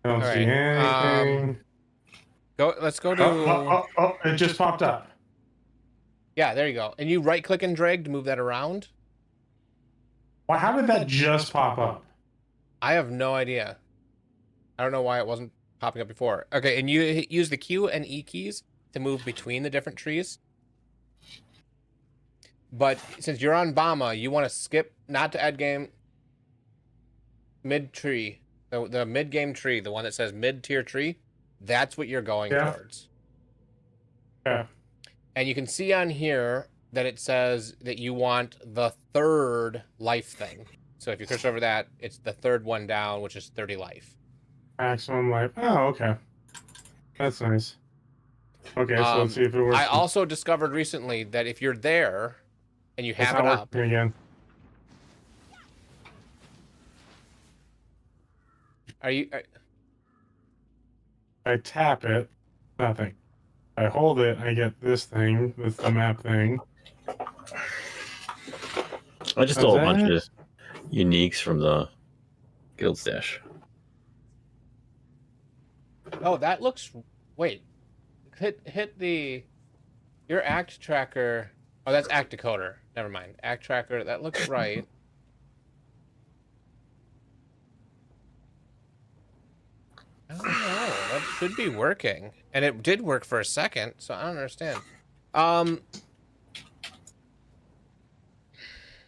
I don't see anything. Let's go to. It just popped up. Yeah, there you go. And you right click and drag to move that around. Well, how did that just pop up? I have no idea. I don't know why it wasn't popping up before. Okay, and you use the Q and E keys to move between the different trees. But since you're on Bama, you want to skip not to add game mid tree. The mid game tree, the one that says mid tier tree, that's what you're going towards. Yeah. And you can see on here that it says that you want the third life thing. So if you cursor over that, it's the third one down, which is 30 life. Maximum life. Oh, okay. That's nice. Okay, so let's see if it works. I also discovered recently that if you're there and you have it up again. I tap it, nothing. I hold it, I get this thing, the map thing. I just stole a bunch of uniques from the guild stash. Oh, that looks. Wait, hit the your act tracker. Oh, that's act decoder. Never mind. Act tracker. That looks right. I don't know. That should be working, and it did work for a second. So I don't understand.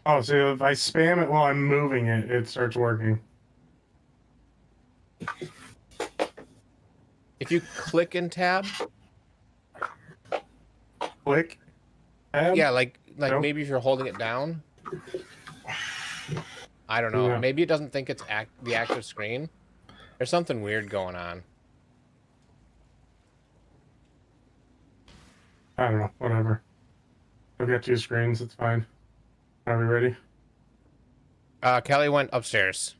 Oh, so if I spam it while I'm moving it, it starts working. If you click and tab. Click. Tab? Yeah, like nope. Maybe if you're holding it down. I don't know. Yeah. Maybe it doesn't think it's the active screen. There's something weird going on. I don't know. Whatever. I've got 2 screens. It's fine. Are we ready? Kelly went upstairs.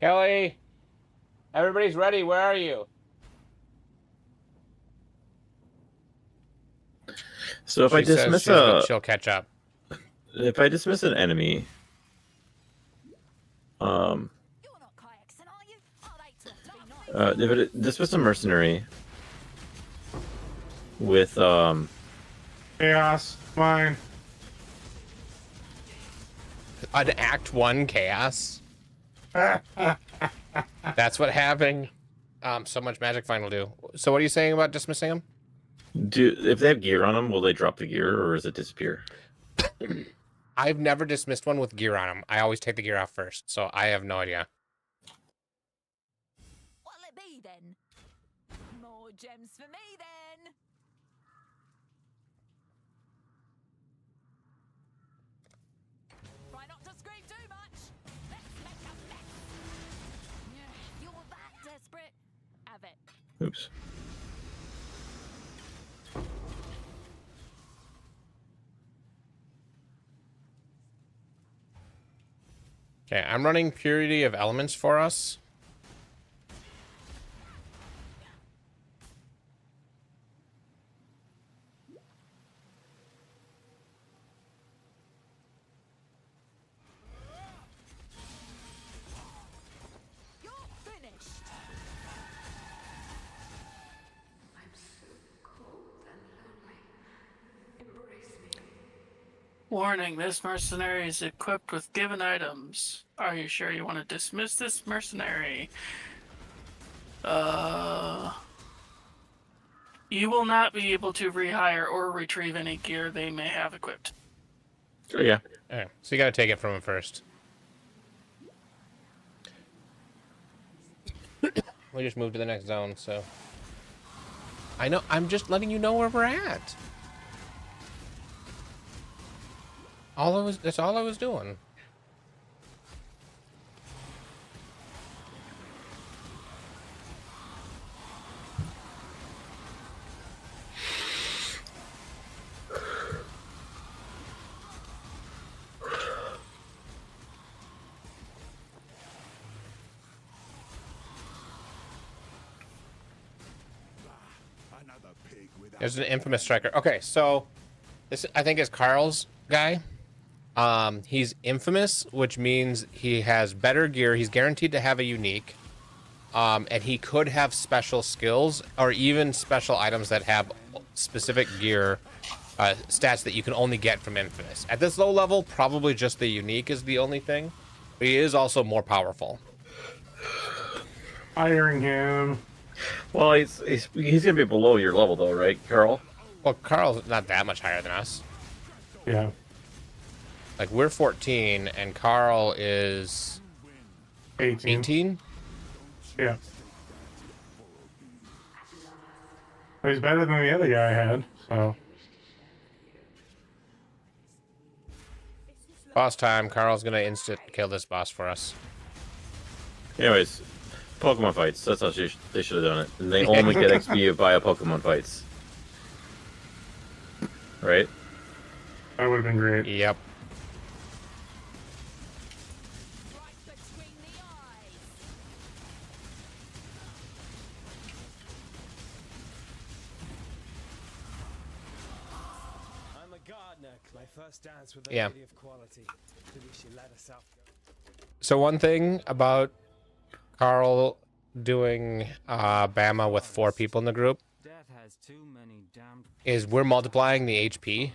Kelly! Everybody's ready. Where are you? So if She I dismiss she'll catch up. If I dismiss an enemy, if it dismiss a mercenary with chaos, mine. An Act 1 chaos. That's what happening. So much Magic Find will do. So what are you saying about dismissing them? If they have gear on them, will they drop the gear or does it disappear? I've never dismissed one with gear on them. I always take the gear off first, so I have no idea. What'll it be then? More gems for me then. Try not to scream too much. Let's make a mess. You're that desperate. Have it. Oops. Okay, I'm running Purity of Elements for us. You're finished. I'm so cold and lonely. Embrace me. Warning, this mercenary is equipped with given items. Are you sure you want to dismiss this mercenary? You will not be able to rehire or retrieve any gear they may have equipped. Oh, yeah. Okay, so you gotta take it from him first. we just moved to the next zone, so. I know, I'm just letting you know where we're at. That's all I was doing. There's an infamous striker. Okay, so this I think is Carl's guy. He's infamous, which means he has better gear. He's guaranteed to have a unique. And he could have special skills or even special items that have specific gear stats that you can only get from infamous. At this low level, probably just the unique is the only thing. But he is also more powerful. Hiring him. Well, he's gonna be below your level though, right, Carl? Well, Carl's not that much higher than us. Yeah. Like, we're 14, and Carl is 18. 18? Yeah. But he's better than the other guy I had, so. Boss time. Carl's gonna instant kill this boss for us. Anyways, Pokemon fights. That's how they should have done it. And they only get XP via Pokemon fights. Right? That would have been great. Yep. I'm a gardener. My first dance with a Yeah. lady of quality. Maybe she let herself go. So one thing about Carl doing Bama with 4 people in the group Death has too many damned is we're multiplying the HP.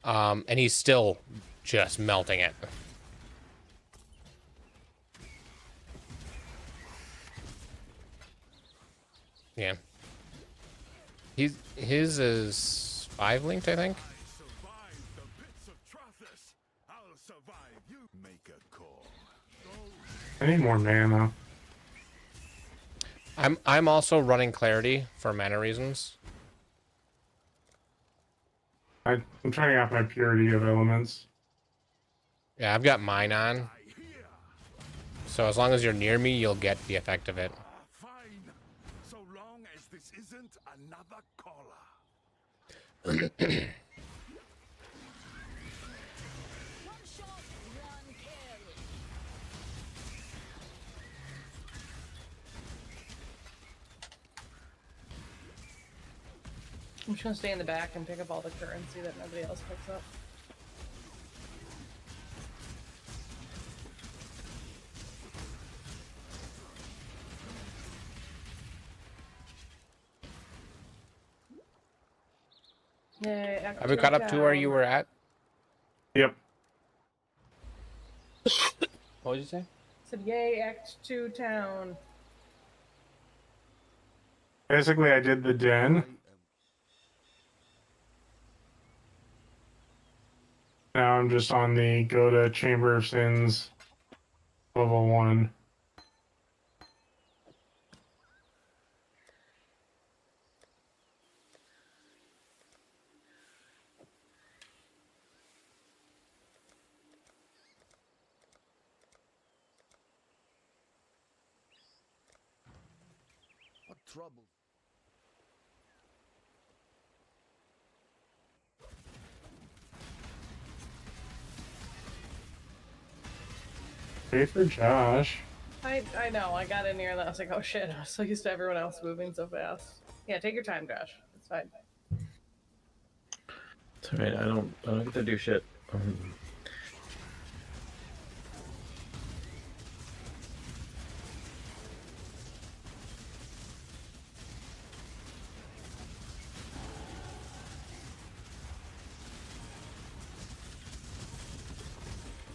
And he's still just melting it. Yeah. His is 5 linked, I think. I need more mana. I'm also running clarity for mana reasons. I'm turning off my purity of elements. Yeah, I've got mine on. So as long as you're near me, you'll get the effect of it. Fine, so long as this isn't another caller. I'm just gonna stay in the back and pick up all the currency that nobody else picks up. Yeah, Have we caught up to where you were at? Yep. What did you say? Said yay, Act 2 town. Basically, I did the den. Now I'm just on the go to Chamber of Sins level 1. What trouble? Pay for Josh. I know, I got in here and I was like, oh shit, I was so used to everyone else moving so fast. Yeah, take your time, Josh. It's fine. It's alright, I don't get to do shit.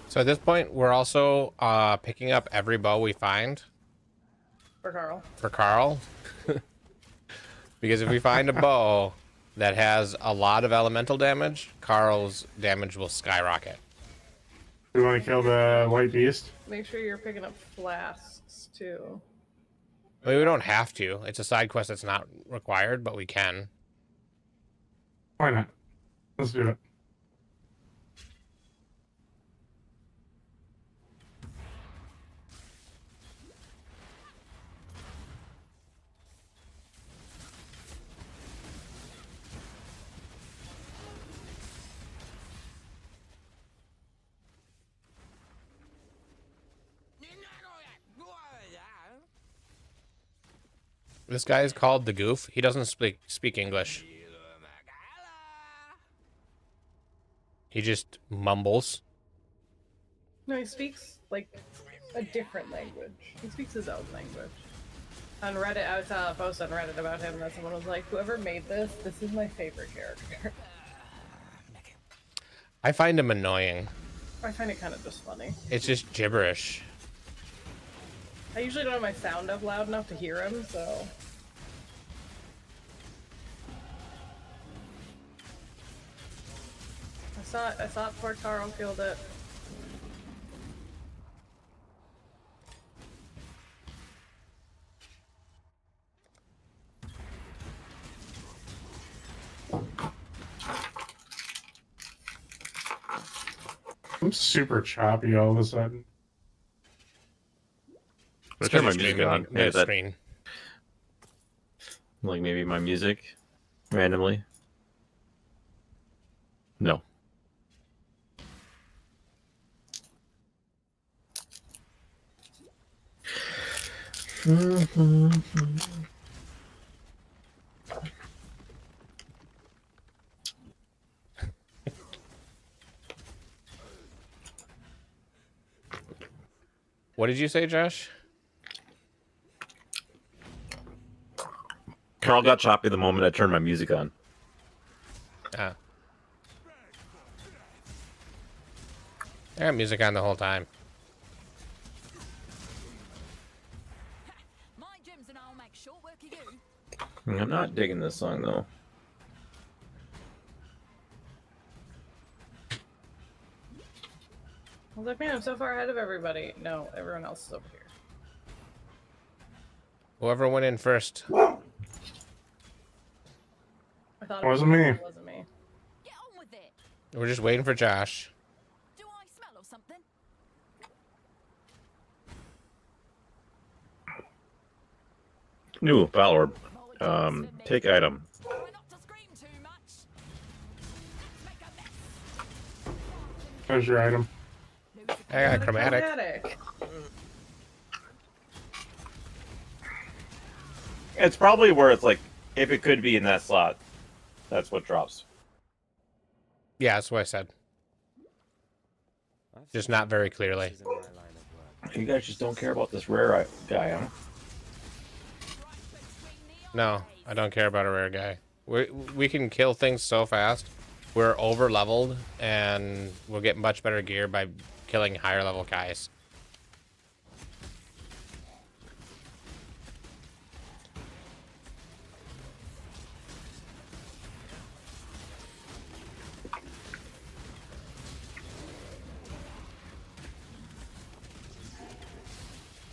So at this point, we're also picking up every bow we find. For Carl. For Carl. Because if we find a bow that has a lot of elemental damage, Carl's damage will skyrocket. We want to kill the white beast? Make sure you're picking up flasks. quests too. I mean, we don't have to. It's a side quest that's not required, but we can. Why not? Let's do it. This guy is called the Goof. He doesn't speak English. He just mumbles. No, he speaks like a different language. He speaks his own language. On Reddit, I saw a post on Reddit about him that someone was like, "Whoever made this is my favorite character." I find him annoying. I find it kind of just funny. It's just gibberish. I usually don't have my sound up loud enough to hear him, so. I saw it before Carl killed it. I'm super choppy all of a sudden. I turn my music on. Yeah, that, screen. like maybe my music randomly. No. What did you say, Josh? Carl got choppy the moment I turned my music on. Ah. I got music on the whole time. My gyms and I'll make short work of you. I'm not digging this song though. I was like, man, I'm so far ahead of everybody. No, everyone else is over here. Whoever went in first. I thought it Wasn't me. It wasn't me. Get on with it. We're just waiting for Josh. Do I smell of something? New Battle Orb. Take item. Try not to scream too much. Make a mess. There's your item. I got chromatic. Chromatic. It's probably where it's like, if it could be in that slot, that's what drops. Yeah, that's what I said. Just not very clearly. This isn't my line of work. You guys just don't care about this rare guy, huh? No, I don't care about a rare guy. We can kill things so fast. We're over leveled, and we'll get much better gear by killing higher level guys.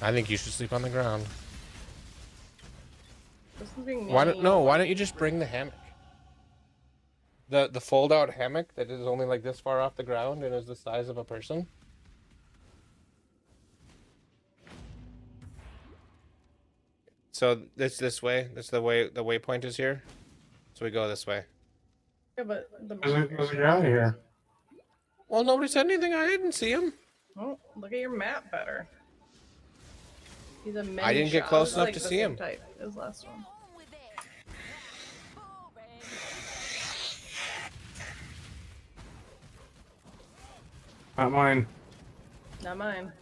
I think you should sleep on the ground. This is being Why don't mean. no? Why don't you just bring the hammock? The fold out hammock that is only like this far off the ground and is the size of a person. So this way. That's the way the waypoint is here. So we go this way. Yeah, but the There's a guy here. Well, nobody said anything. I didn't see him. Oh, look at your map better. He's a mini I didn't get shot. close It's enough like to the see same him. Type as last one. On with it. Boring. Not mine. Not mine.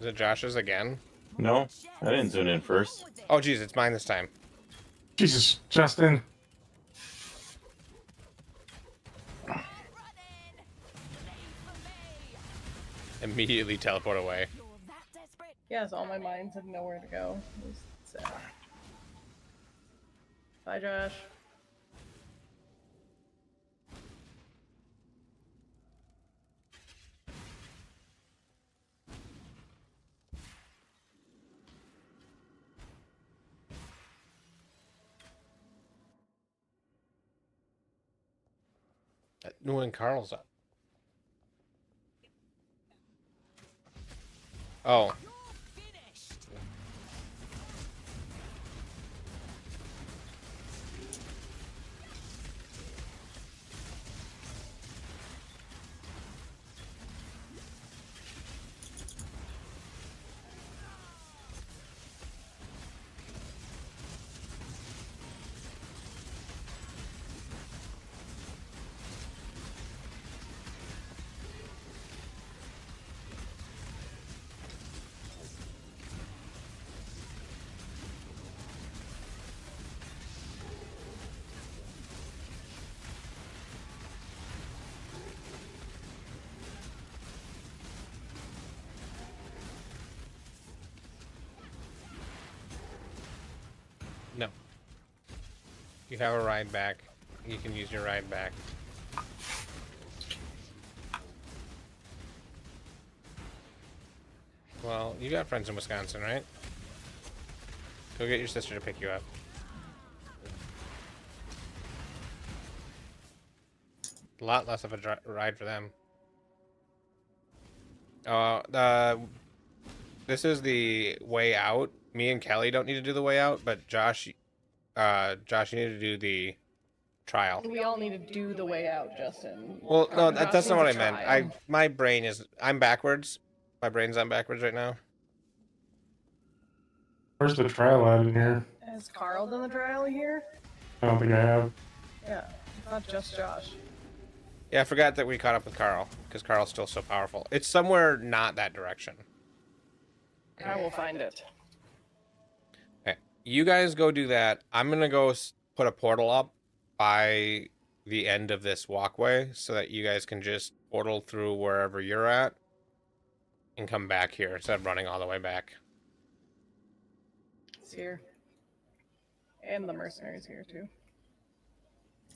Is it Josh's again? No, I didn't zoom in first. Oh, geez, it's mine this time. Jesus, Justin. Running. Immediately teleport away. You're that desperate. Yes, all my mines had nowhere to go. It was sad. Bye, Josh. When Carl's up. Oh. No. You have a ride back. You can use your ride back. Well, you got friends in Wisconsin, right? Go get your sister to pick you up. A lot less of a ride for them. This is the way out. Me and Kelly don't need to do the way out, but Josh, you need to do the trial. We all need to do the way out, Justin. Well, no, Josh that's not what I needs a meant. trial. My brain is, I'm backwards. My brain's on backwards right now. Where's the trial at in here? Has Carl done the trial here? I don't think I have. Yeah, not just Josh. Yeah, I forgot that we caught up with Carl, because Carl's still so powerful. It's somewhere not that direction. I will find it. Okay, you guys go do that. I'm gonna go put a portal up by the end of this walkway, so that you guys can just portal through wherever you're at, and come back here, instead of running all the way back. It's here. And the mercenaries here, too.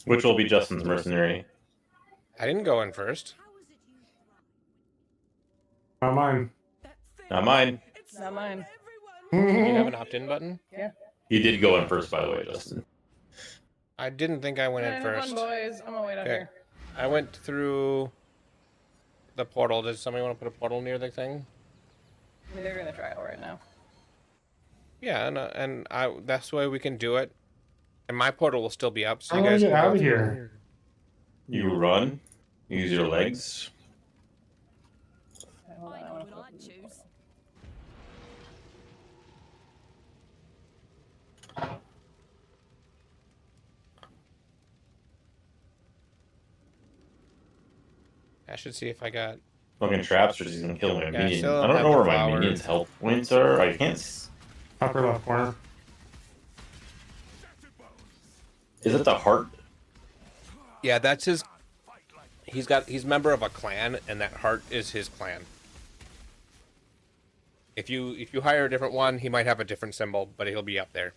Which will be Justin's mercenary. I didn't go in first. Not mine. Not mine. Not mine. Do you have an opt-in button? Yeah. He did go in first, by the way, Justin. I didn't think I went in Have first. fun, boys. I'm gonna wait out Okay. here. I went through the portal. Does somebody want to put a portal near the thing? I mean, they're in the trial right now. Yeah, and that's the way we can do it. And my portal will still be up, so How you do I guys get can out go of through. here? You run, use your legs. Okay, hold on, I I wanna know put what up I'd the choose. portal. I should see if I got. Fucking traps are just gonna kill my Yeah, I minion. still I don't have know the where my flower. minion's health points are. I can't. Upper left corner. Is it the heart? Yeah, that's his. He's member of a clan, and that heart is his clan. If you hire a different one, he might have a different symbol, but he'll be up there.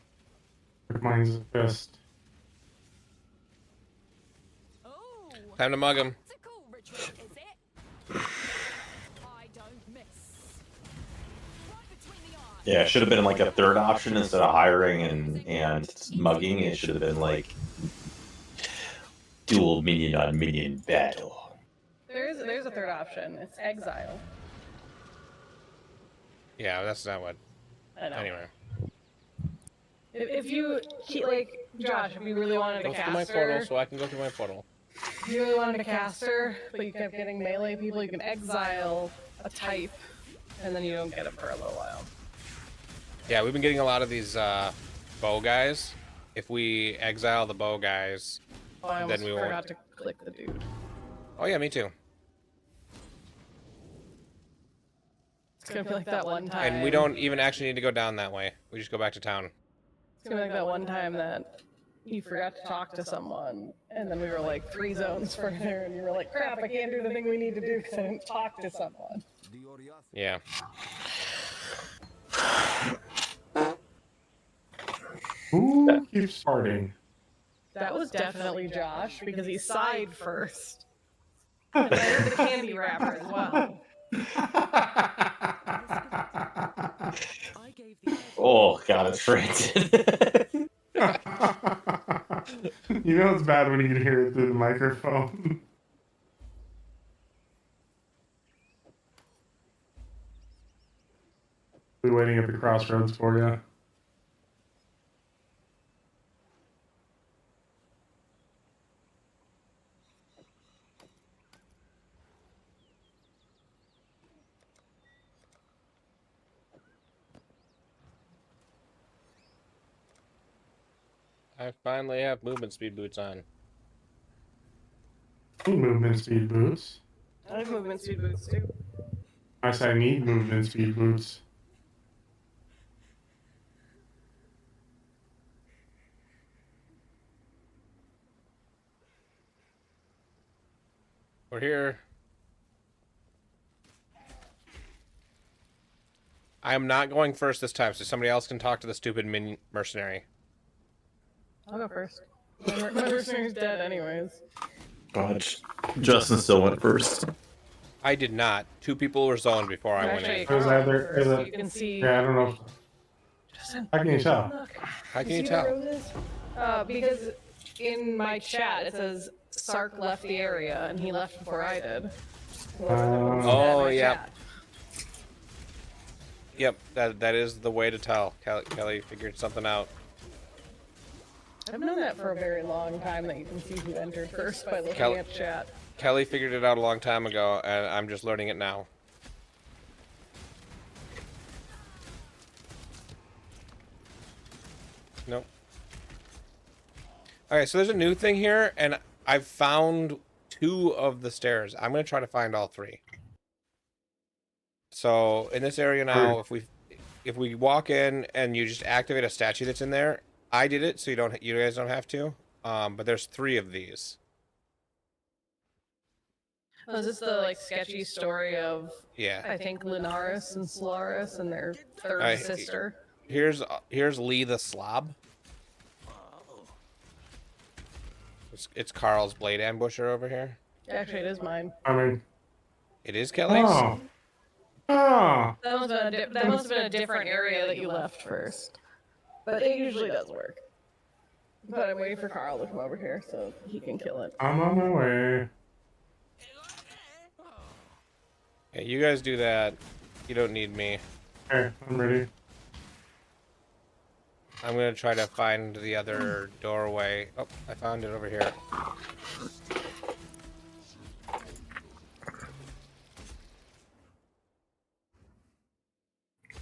Mine's a fist. Oh, Time to mug him. that's a cool ritual, is it? I don't miss. Right between the eyes. Yeah, it should have been like a third option instead of hiring and mugging. It should have been like dual minion on minion battle. There's a third option. It's Exile. Yeah, that's not what. I know. Anyway, If you keep, like, Josh, if you really wanted to go cast through my portal, her, so I can go through my portal. if you really wanted to cast her, but you kept getting melee people, you can exile a type, and then you don't get it for a little while. Yeah, we've been getting a lot of these bow guys. If we exile the bow guys, Oh, I almost then we won't. forgot to click the dude. Oh yeah, me too. It's gonna be like that one time. And we don't even actually need to go down that way. We just go back to town. It's gonna be like that one time that you forgot to talk to someone, and then we were like 3 zones further, and you were like, crap, I can't do the thing we need to do because I didn't talk to someone. Yeah. Who keeps farting? That was definitely Josh, because he sighed first. And I heard the candy wrapper as well. Oh god, it's frantic. You know it's bad when you can hear it through the microphone. Be waiting at the crossroads for you. I finally have movement speed boots on. Need movement speed boots. I have movement speed boots too. I said I need movement speed boots. We're here. I am not going first this time, so somebody else can talk to the stupid mercenary. I'll go first. My mercenary's dead anyways. God, Justin still went first. I did not. 2 people were zoned before I went in. You can see. Yeah, I don't know. How can you tell? Look, How can you see tell? the roses? Because in my chat it says Sark left the area and he left before I did. Oh, yeah. Yep, that is the way to tell. Kelly figured something out. I've known that for a very long time, that you can see who entered first by looking at chat. Kelly figured it out a long time ago, and I'm just learning it now. Nope. Okay, so there's a new thing here, and I've found 2 of the stairs. I'm going to try to find all 3. So in this area now, if we walk in and you just activate a statue that's in there, I did it, so you guys don't have to. But there's 3 of these. Oh, is this the like sketchy story of I think Linaris and Solaris and their third sister? Here's Lee the Slob. It's Carl's blade ambusher over here. Actually, it is mine. I mean, it is Kelly's. Oh. Oh. That must have been a different area that you left first. But it usually does work. But I'm waiting for Carl to come over here so he can kill it. I'm on my way. Yeah, you guys do that. You don't need me. Okay, I'm ready. I'm gonna try to find the other doorway. Oh, I found it over here.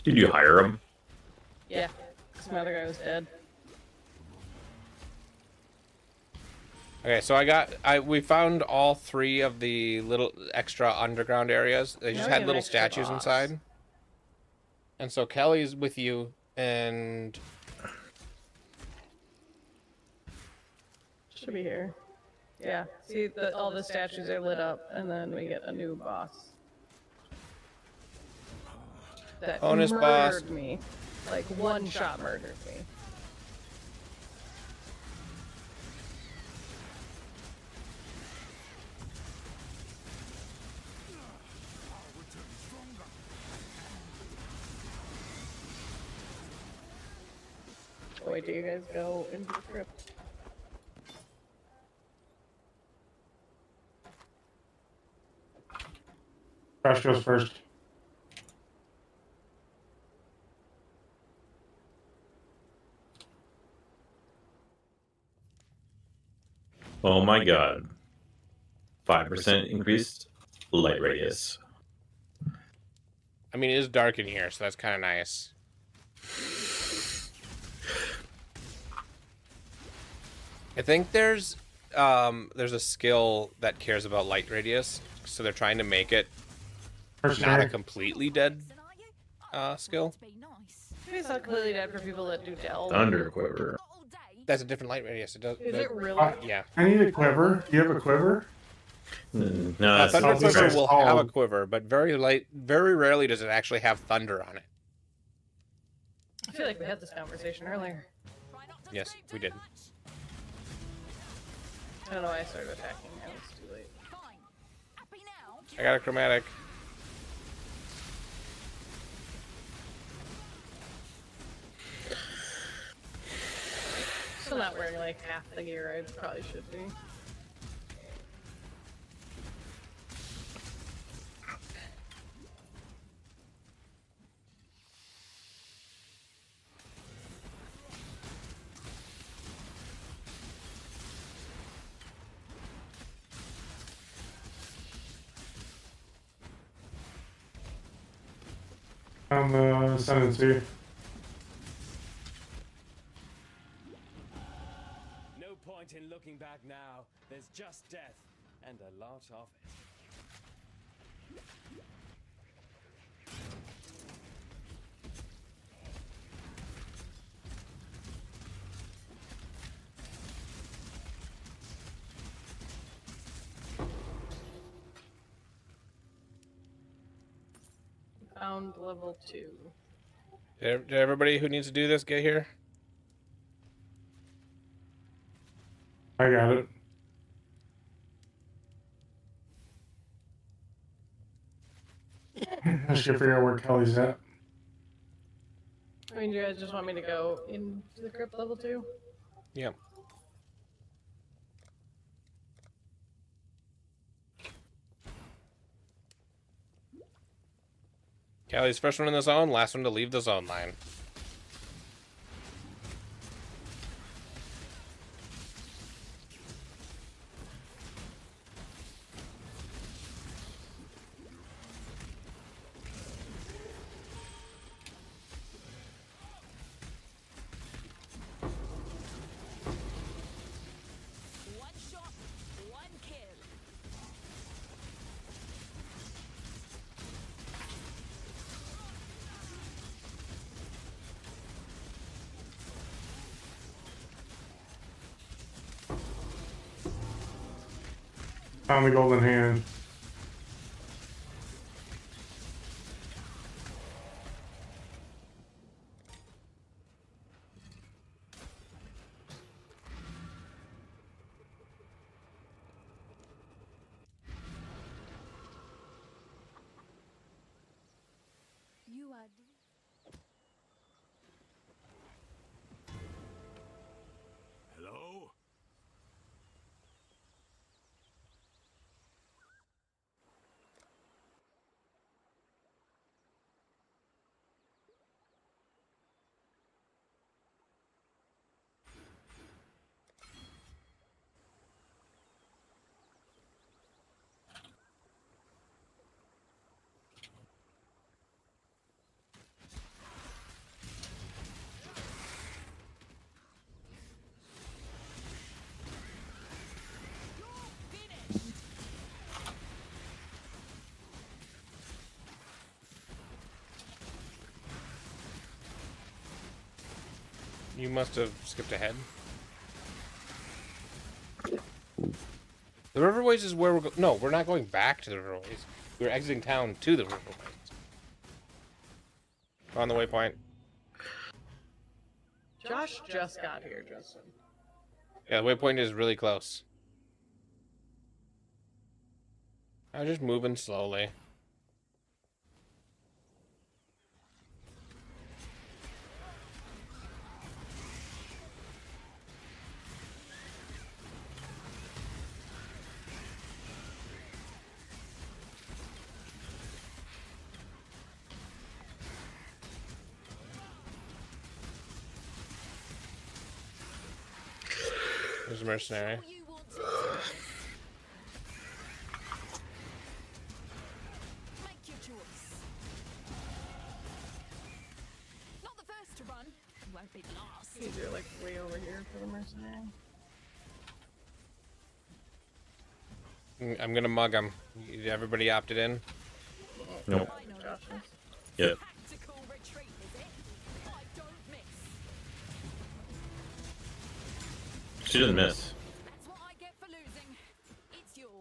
Did you hire him? Yeah, because my other guy was dead. Okay, so we found all 3 of the little extra underground areas. They just had little statues inside. And so Kelly's with you, and should be here. Yeah, see, all the statues are lit up, and then we get a new boss. That bonus murdered boss. me. Like, one-shot murdered me. Wait till you guys go into the crypt. Crash goes first. Oh my god. 5% increased light radius. I mean, it is dark in here, so that's kind of nice. I think there's a skill that cares about light radius, so they're trying to make it not a completely dead skill. Maybe it's not completely dead for people that do delve. Thunder quiver. That's a different light radius. It does. Is it really? Yeah. I need a quiver. Do you have a quiver? No, that's Thunder not quiver will have a quiver, but very rarely does it actually have thunder on it. I feel like we had this conversation earlier. Yes, we did. I don't know why I started attacking. Now it's too late. I got a chromatic. Still not wearing like half the gear I probably should be. on the ascendancy. No point in looking back now. There's just death, and a lot of it. Found level 2. Did everybody who needs to do this get here? I got it. I should figure out where Kelly's at. I mean, you guys just want me to go into the crypt level 2? Yep. Callie's first one in the zone, last one to leave the zone line. One shot, one kill. Found the golden hand. You are. Hello? You must have skipped ahead. The Riverways is where we're going. No, we're not going back to the Riverways. We're exiting town to the Riverways. On the waypoint. Josh just got here, Justin. Yeah, the waypoint is really close. I'm just moving slowly. There's a mercenary. You want to do this? Make your choice. Not the first to run. Won't be the last. You're like way over here for the mercenary. I'm gonna mug him. Everybody opted in? Nope. I know Josh is. Yep. tactical retreat, is it? I don't miss. She doesn't miss. That's what I get for losing. It's yours.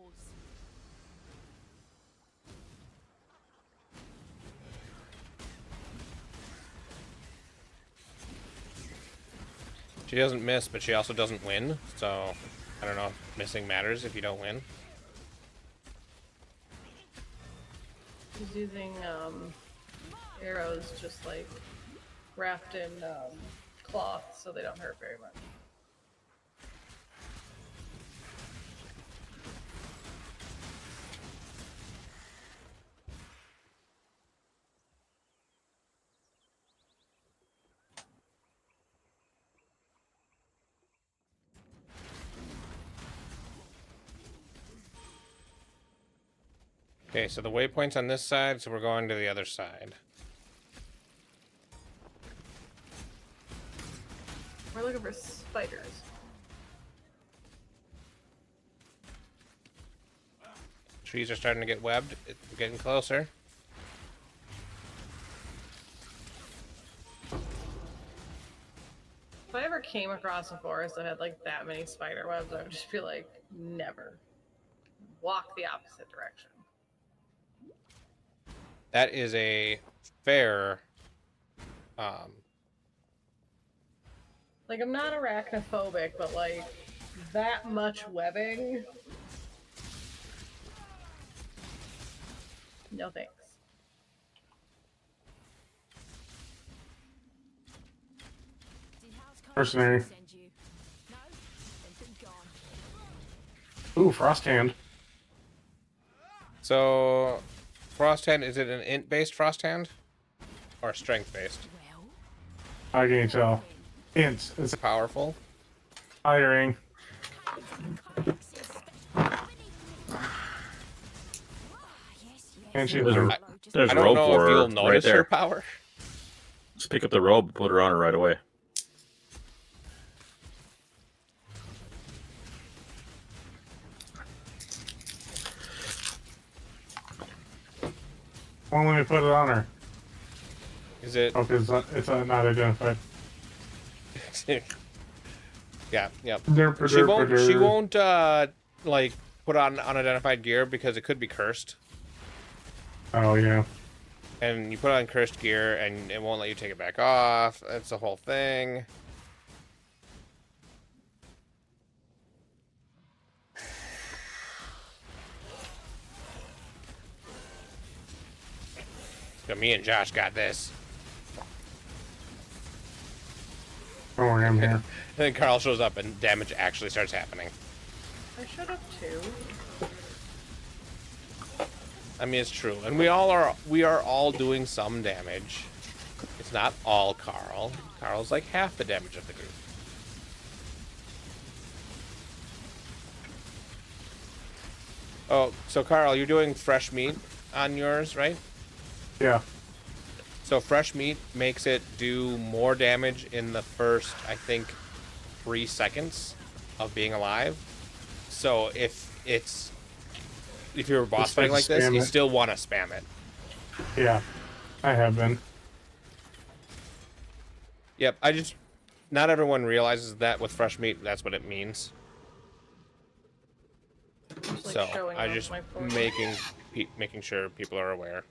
She doesn't miss, but she also doesn't win. So, I don't know if missing matters if you don't win. He's using arrows just like wrapped in cloth so they don't hurt very much. Okay, so the waypoint's on this side, so we're going to the other side. We're looking for spiders. Trees are starting to get webbed. It's getting closer. If I ever came across a forest that had like that many spider webs, I would just be like, never. Walk the opposite direction. That is a fair. Like, I'm not arachnophobic, but like, that much webbing? No thanks. Mercenary. Ooh, Frost Hand. So, Frost Hand, is it an int-based Frost Hand? Or strength-based? I can tell. Int. It's Powerful. firing. And she's There's I don't robe know for if you'll her right notice her there. power. Just pick up the robe and put her on her right away. Well, let me put it on her. Is it? Oh, because it's not identified. Yeah, yeah. Derp, She derp, won't. derp. She won't. Like put on unidentified gear because it could be cursed. Oh yeah. And you put on cursed gear, and it won't let you take it back off. That's the whole thing. So me and Josh got this. Don't worry, I'm here. And then Carl shows up, and damage actually starts happening. I should have too. I mean, it's true, and we are all doing some damage. It's not all Carl. Carl's like half the damage of the group. Oh, so Carl, you're doing fresh meat on yours, right? Yeah. So fresh meat makes it do more damage in the first, I think, 3 seconds of being alive. So if you're boss Just fighting like this, spam you it. still want to spam it. Yeah. I have been. Yep, not everyone realizes that with fresh meat, that's what it means. Just, like, So showing I off just my form. making sure people are aware.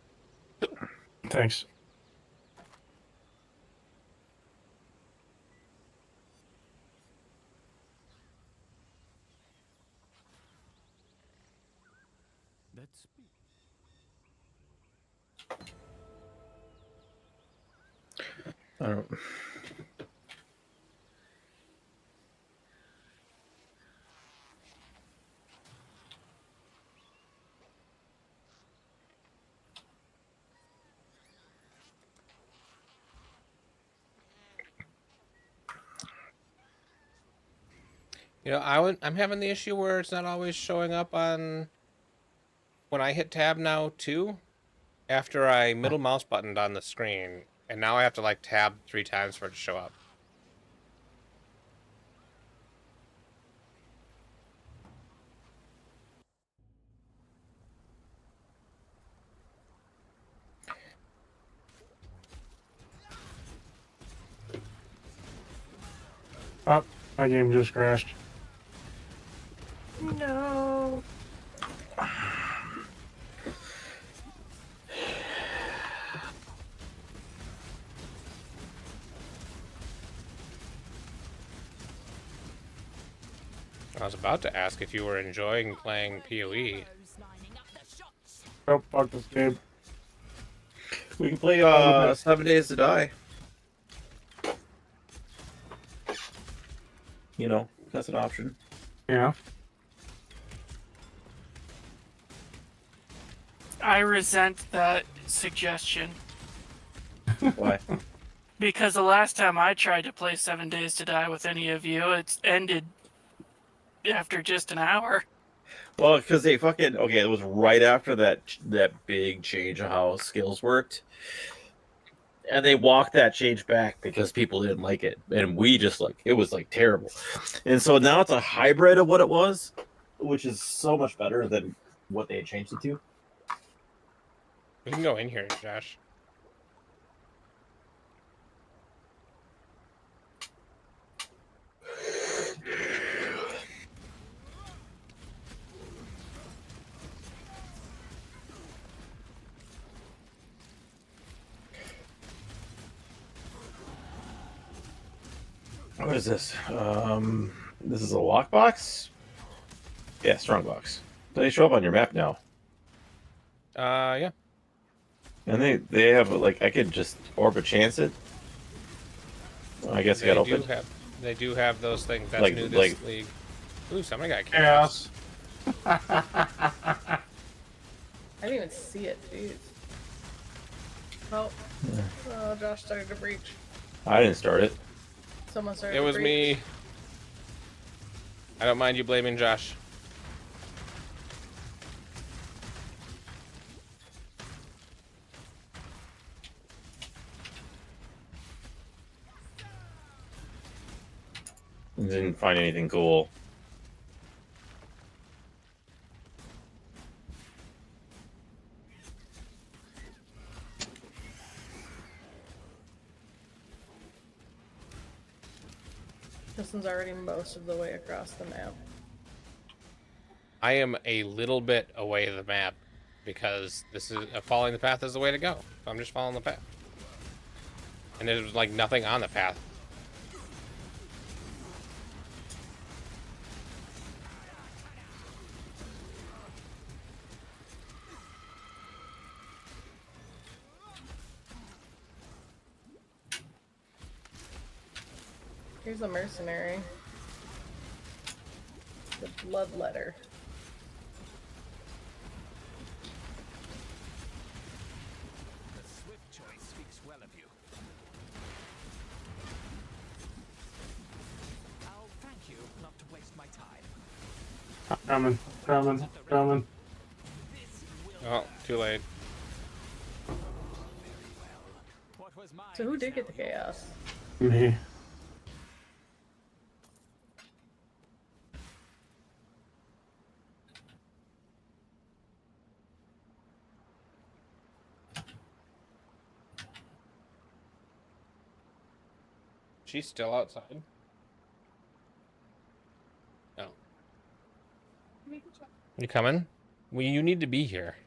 Thanks. That's I don't. You know, I'm having the issue where it's not always showing up on when I hit tab now too. After I middle mouse buttoned on the screen, and now I have to like tab 3 times for it to show up. Oh, my game just crashed. No. I was about to ask if you were enjoying playing PoE. Oh, fuck this game. We can play 7 Days to Die. You know, that's an option. Yeah. I resent that suggestion. Why? Because the last time I tried to play 7 Days to Die with any of you, it's ended after just an hour. Well, because they fucking it was right after that big change of how skills worked, and they walked that change back because people didn't like it, and we just like it was like terrible. And so now it's a hybrid of what it was, which is so much better than what they had changed it to. We can go in here, Josh. What is this? This is a lockbox? Yeah, strongbox. They show up on your map now. Yeah. And they have like I could just orbit chance it. I guess I got open. They do have those things. That's Like- new this like- league. Ooh, somebody got chaos. I didn't even see it, jeez. Oh. Oh, Josh started to breach. I didn't start it. Someone started It to was breach. me. I don't mind you blaming Josh. Didn't find anything cool. Justin's already most of the way across the map. I am a little bit away the map because this is following the path is the way to go. So I'm just following the path. And there's like nothing on the path. Here's a mercenary. The bloodletter. The swift choice speaks well of you. I'll thank you not to waste my time. Coming. Oh, too late. What was mine So who is did get now the chaos? Me. She's still outside. Oh. You coming? Well, you need to be here.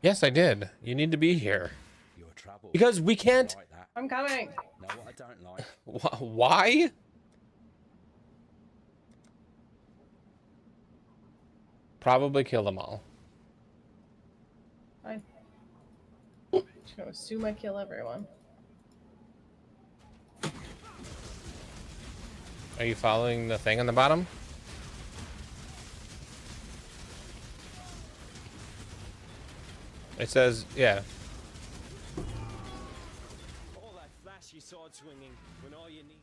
Yes, I did. You need to be here. Your trouble. Because we can't. Like that. I'm coming. Know what I don't like? Why? Probably kill them all. Fine. Just gonna assume I kill everyone. Are you following the thing on the bottom? It says, yeah. All that flashy sword swinging when all you need.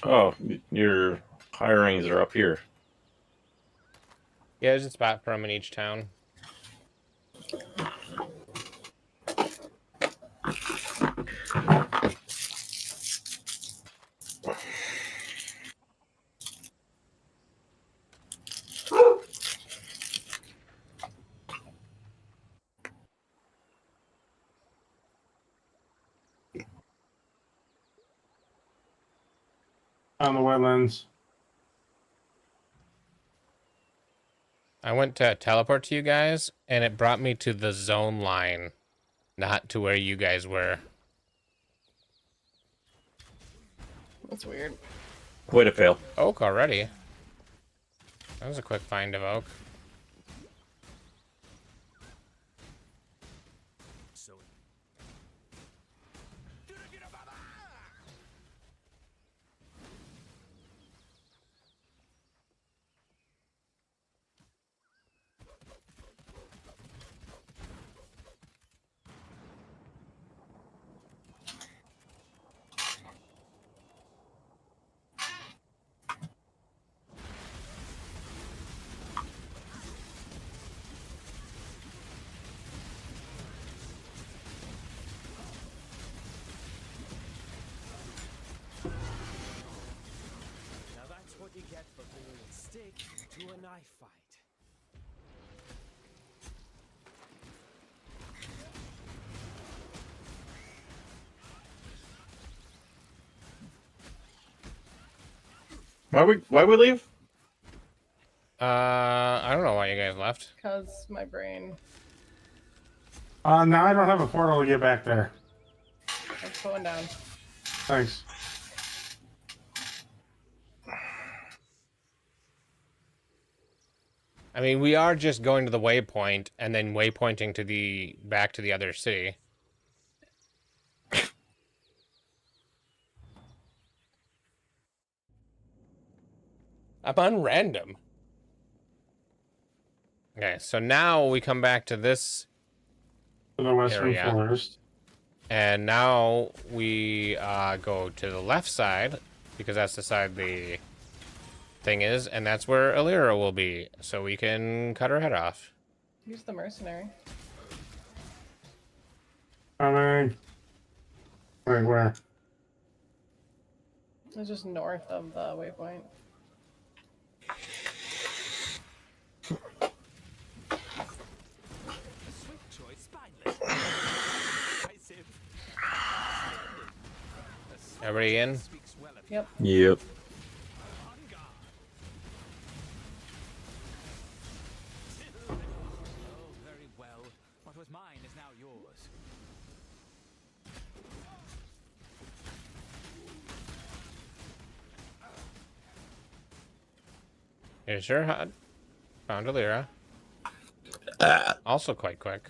Oh, your hirings are up here. Yeah, there's a spot for them in each town. On the wetlands. I went to teleport to you guys, and it brought me to the zone line, not to where you guys were. That's weird. Way to fail. Oak already. That was a quick find of oak. So Quick to a knife fight. Why we leave? I don't know why you guys left. Cause my brain. Now I don't have a portal to get back there. It's going down. Thanks. I mean, we are just going to the waypoint and then waypointing to the back to the other city. I'm on random. Okay, so now we come back to this To the western area. forest. And now we go to the left side, because that's the side the thing is, and that's where Alira will be, so we can cut her head off. Use the mercenary. Coming. Wait, where? It's just north of the waypoint. Everybody in? Yep. Yep. Oh, very well. What was mine is now yours. Here's your HUD. Found Alira. Also quite quick.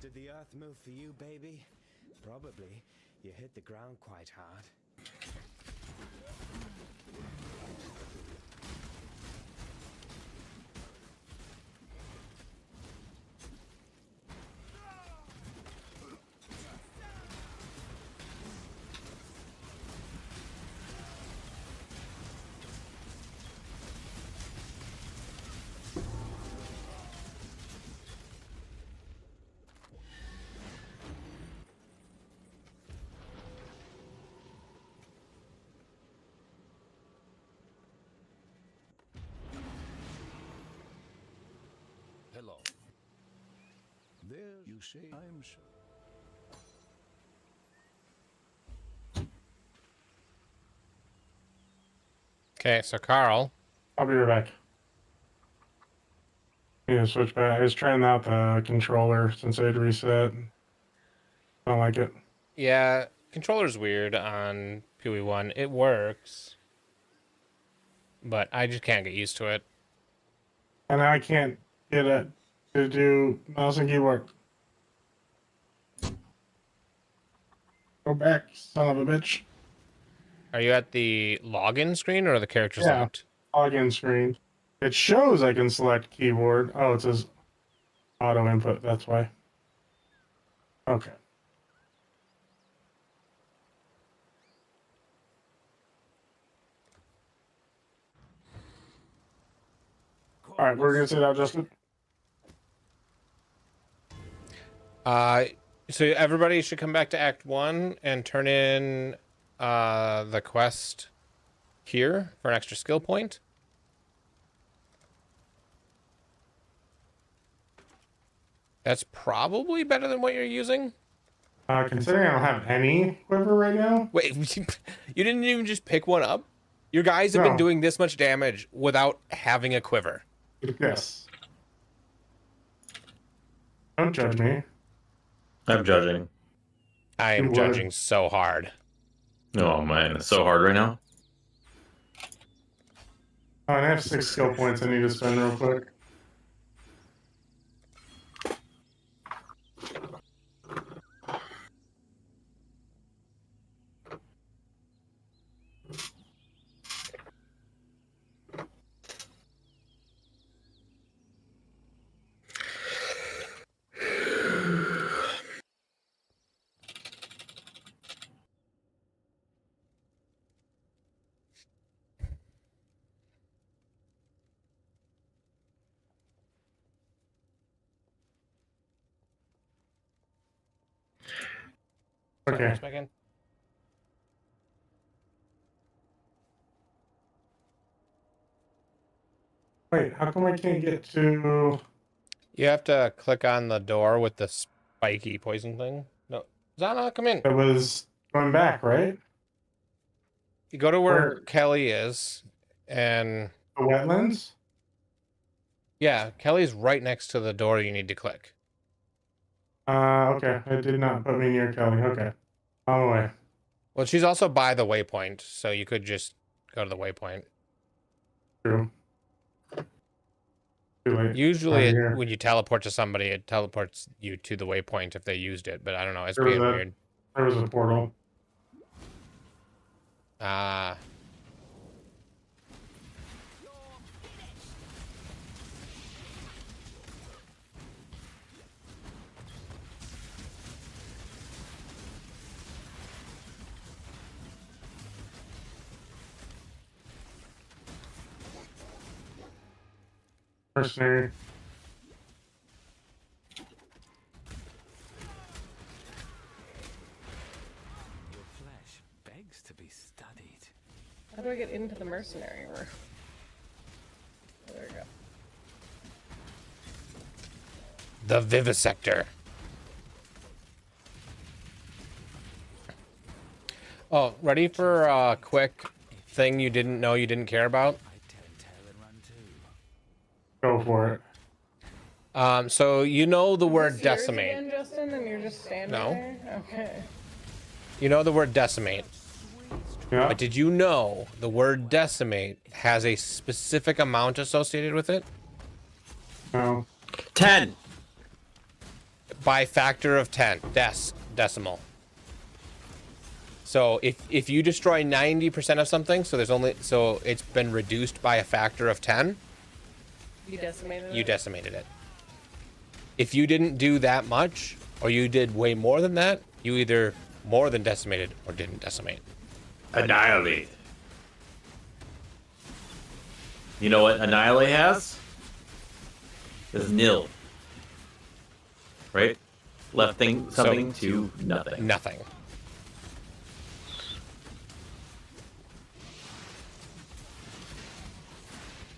Did the earth move for you, baby? Probably. You hit the ground quite hard. Hello. There you say I'm sure. Okay, so Carl. I'll be right back. Yeah, switch back. I was trying out the controller since I had reset. I don't like it. Yeah, controller's weird on PoE1. It works, but I just can't get used to it. And I can't get it to do mouse and keyboard. Go back, son of a bitch. Are you at the login screen or the character Yeah. select? Login screen. It shows I can select keyboard. Oh, it says auto input. That's why. Okay. All right, we're gonna sit out, Justin. So everybody should come back to Act 1 and turn in the quest here for an extra skill point. That's probably better than what you're using. Considering I don't have any quiver right now. Wait, you didn't even just pick one up? Your guys have been doing this much damage without having a quiver. Yes. Don't judge me. I'm judging. I am judging so hard. Oh man, it's so hard right now. Oh, and I have 6 skill points I need to spend real quick. Okay. Just back in. Wait, how come I can't get to? You have to click on the door with the spiky poison thing. No, Zana, come in. It was going back, right? You go to where Where? Kelly is, and The wetlands? yeah, Kelly's right next to the door you need to click. Okay. It did not put me near Kelly. Okay. On the way. Well, she's also by the waypoint, so you could just go to the waypoint. True. Too late. Usually, Already here. when you teleport to somebody, it teleports you to the waypoint if they used it, but I don't know. It's There was being a- weird. There was a portal. Ah. Mercenary. Your flesh begs to be studied. How do I get into the mercenary room? Oh, there we go. The Vivisector. Oh, ready for a quick thing you didn't know you didn't care about? I'd turn tail and run too. Go for it. So you know the word Is this yours decimate. again, Justin, and you're just standing No. there? Okay. You know the word decimate. Yeah. But did you know the word decimate has a specific amount associated with it? No. 10. By factor of 10. Decimal. So if you destroy 90% of something, so it's been reduced by a factor of 10, You decimated you it? decimated it. If you didn't do that much, or you did way more than that, you either more than decimated or didn't decimate. Annihilate. You know what annihilate has? Is nil. Right? Left something to nothing. Nothing.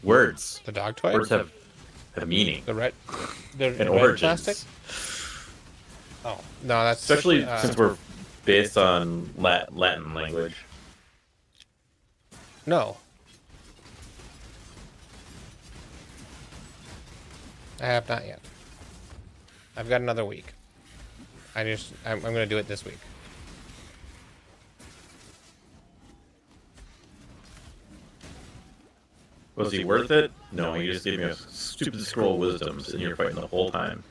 Words. The dog toy? Words have meaning. The red And red origins. plastic? Oh, no, that's Especially since we're based on Latin language. No. I have not yet. I've got another week. I'm gonna do it this week. Was he worth it? No, he just gave me a stupid scroll of wisdoms, and you're fighting the whole time.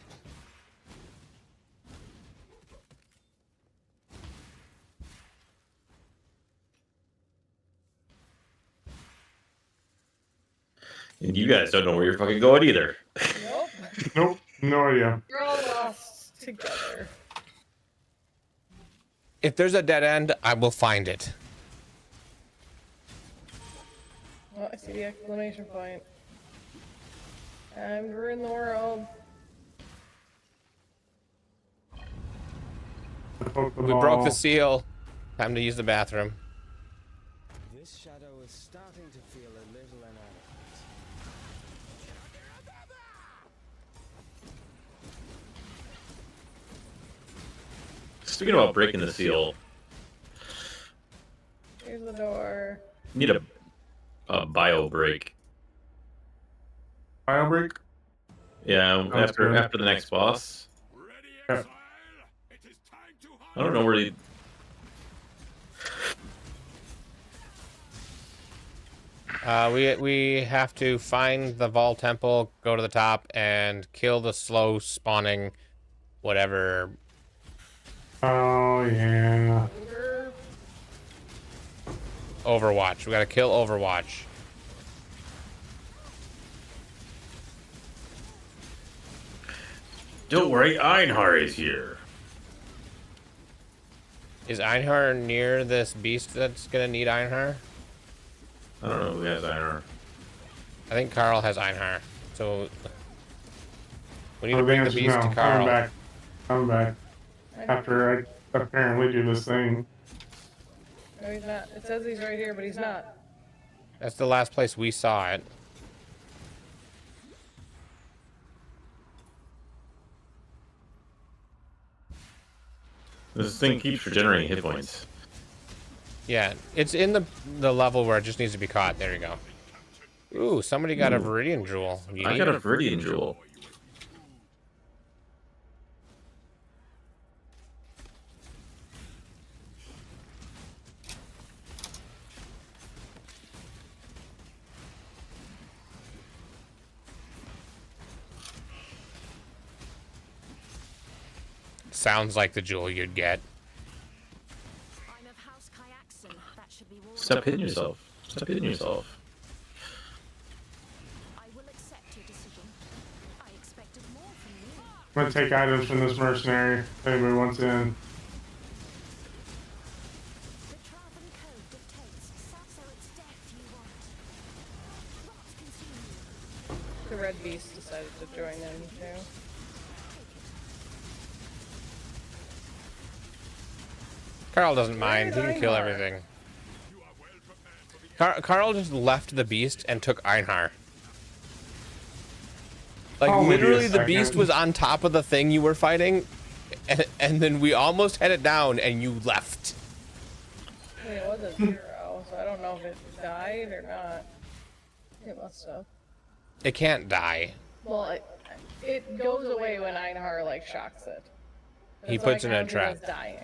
And you guys don't know where you're fucking going either. Nope. Nope. No idea. We're all lost together. If there's a dead end, I will find it. Oh, I see the exclamation point. Time to ruin the world. We broke the seal. Time to use the bathroom. This shadow is starting to feel a little inadequate. Speaking about breaking the seal, Here's the door. you need a bio break. Bio break? Yeah, after the next boss. Yeah. I don't know where he. We have to find the Vol Temple, go to the top, and kill the slow spawning, whatever. Oh yeah. Overwatch. We gotta kill Overwatch. Don't worry, Einhar is here. Is Einhar near this beast that's gonna need Einhar? I don't know who has Einhar. I think Carl has Einhar. So we need to The bring the answer's beast no. to Carl. Coming back. After apparently do this thing. No, he's not. It says he's right here, but he's not. That's the last place we saw it. This thing keeps regenerating hit points. Yeah, it's in the level where it just needs to be caught. There you go. Ooh, somebody got a Viridian Jewel. I got a Viridian Jewel. Sounds like the jewel you'd get. I'm of House Kyaxon. That should be water. Stop hitting yourself. Stop hitting yourself. I will accept your decision. I expected more from you. I'm gonna take items from this mercenary if anybody wants in. The Traven Code dictates so it's death you want. Rot consume you. The Red Beast decided to join in too. Carl doesn't mind. He can kill everything. Carl just left the beast and took Einhar. Like, literally, the beast was on top of the thing you were fighting, and then we almost had it down, and you left. I mean, it was a 0, so I don't know if it died or not. It must have. It can't die. Well, it goes away when Einhar, like, shocks it. He puts it in a trap. It's dying.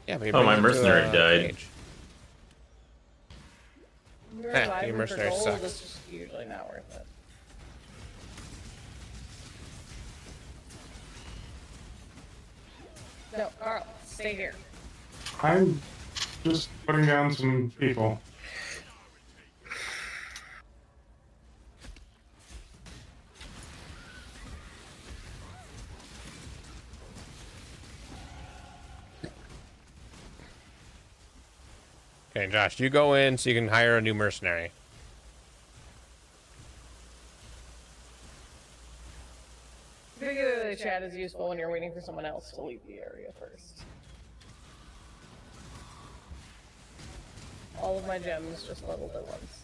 Yeah, but he Oh, my brings it to mercenary a died. cage. Your mercenary sucks. It's just usually not worth it. No, Carl, stay here. I'm just putting down some people. Okay, Josh, you go in so you can hire a new mercenary. Particularly, chat is useful when you're waiting for someone else to leave the area first. All of my gems just leveled at once.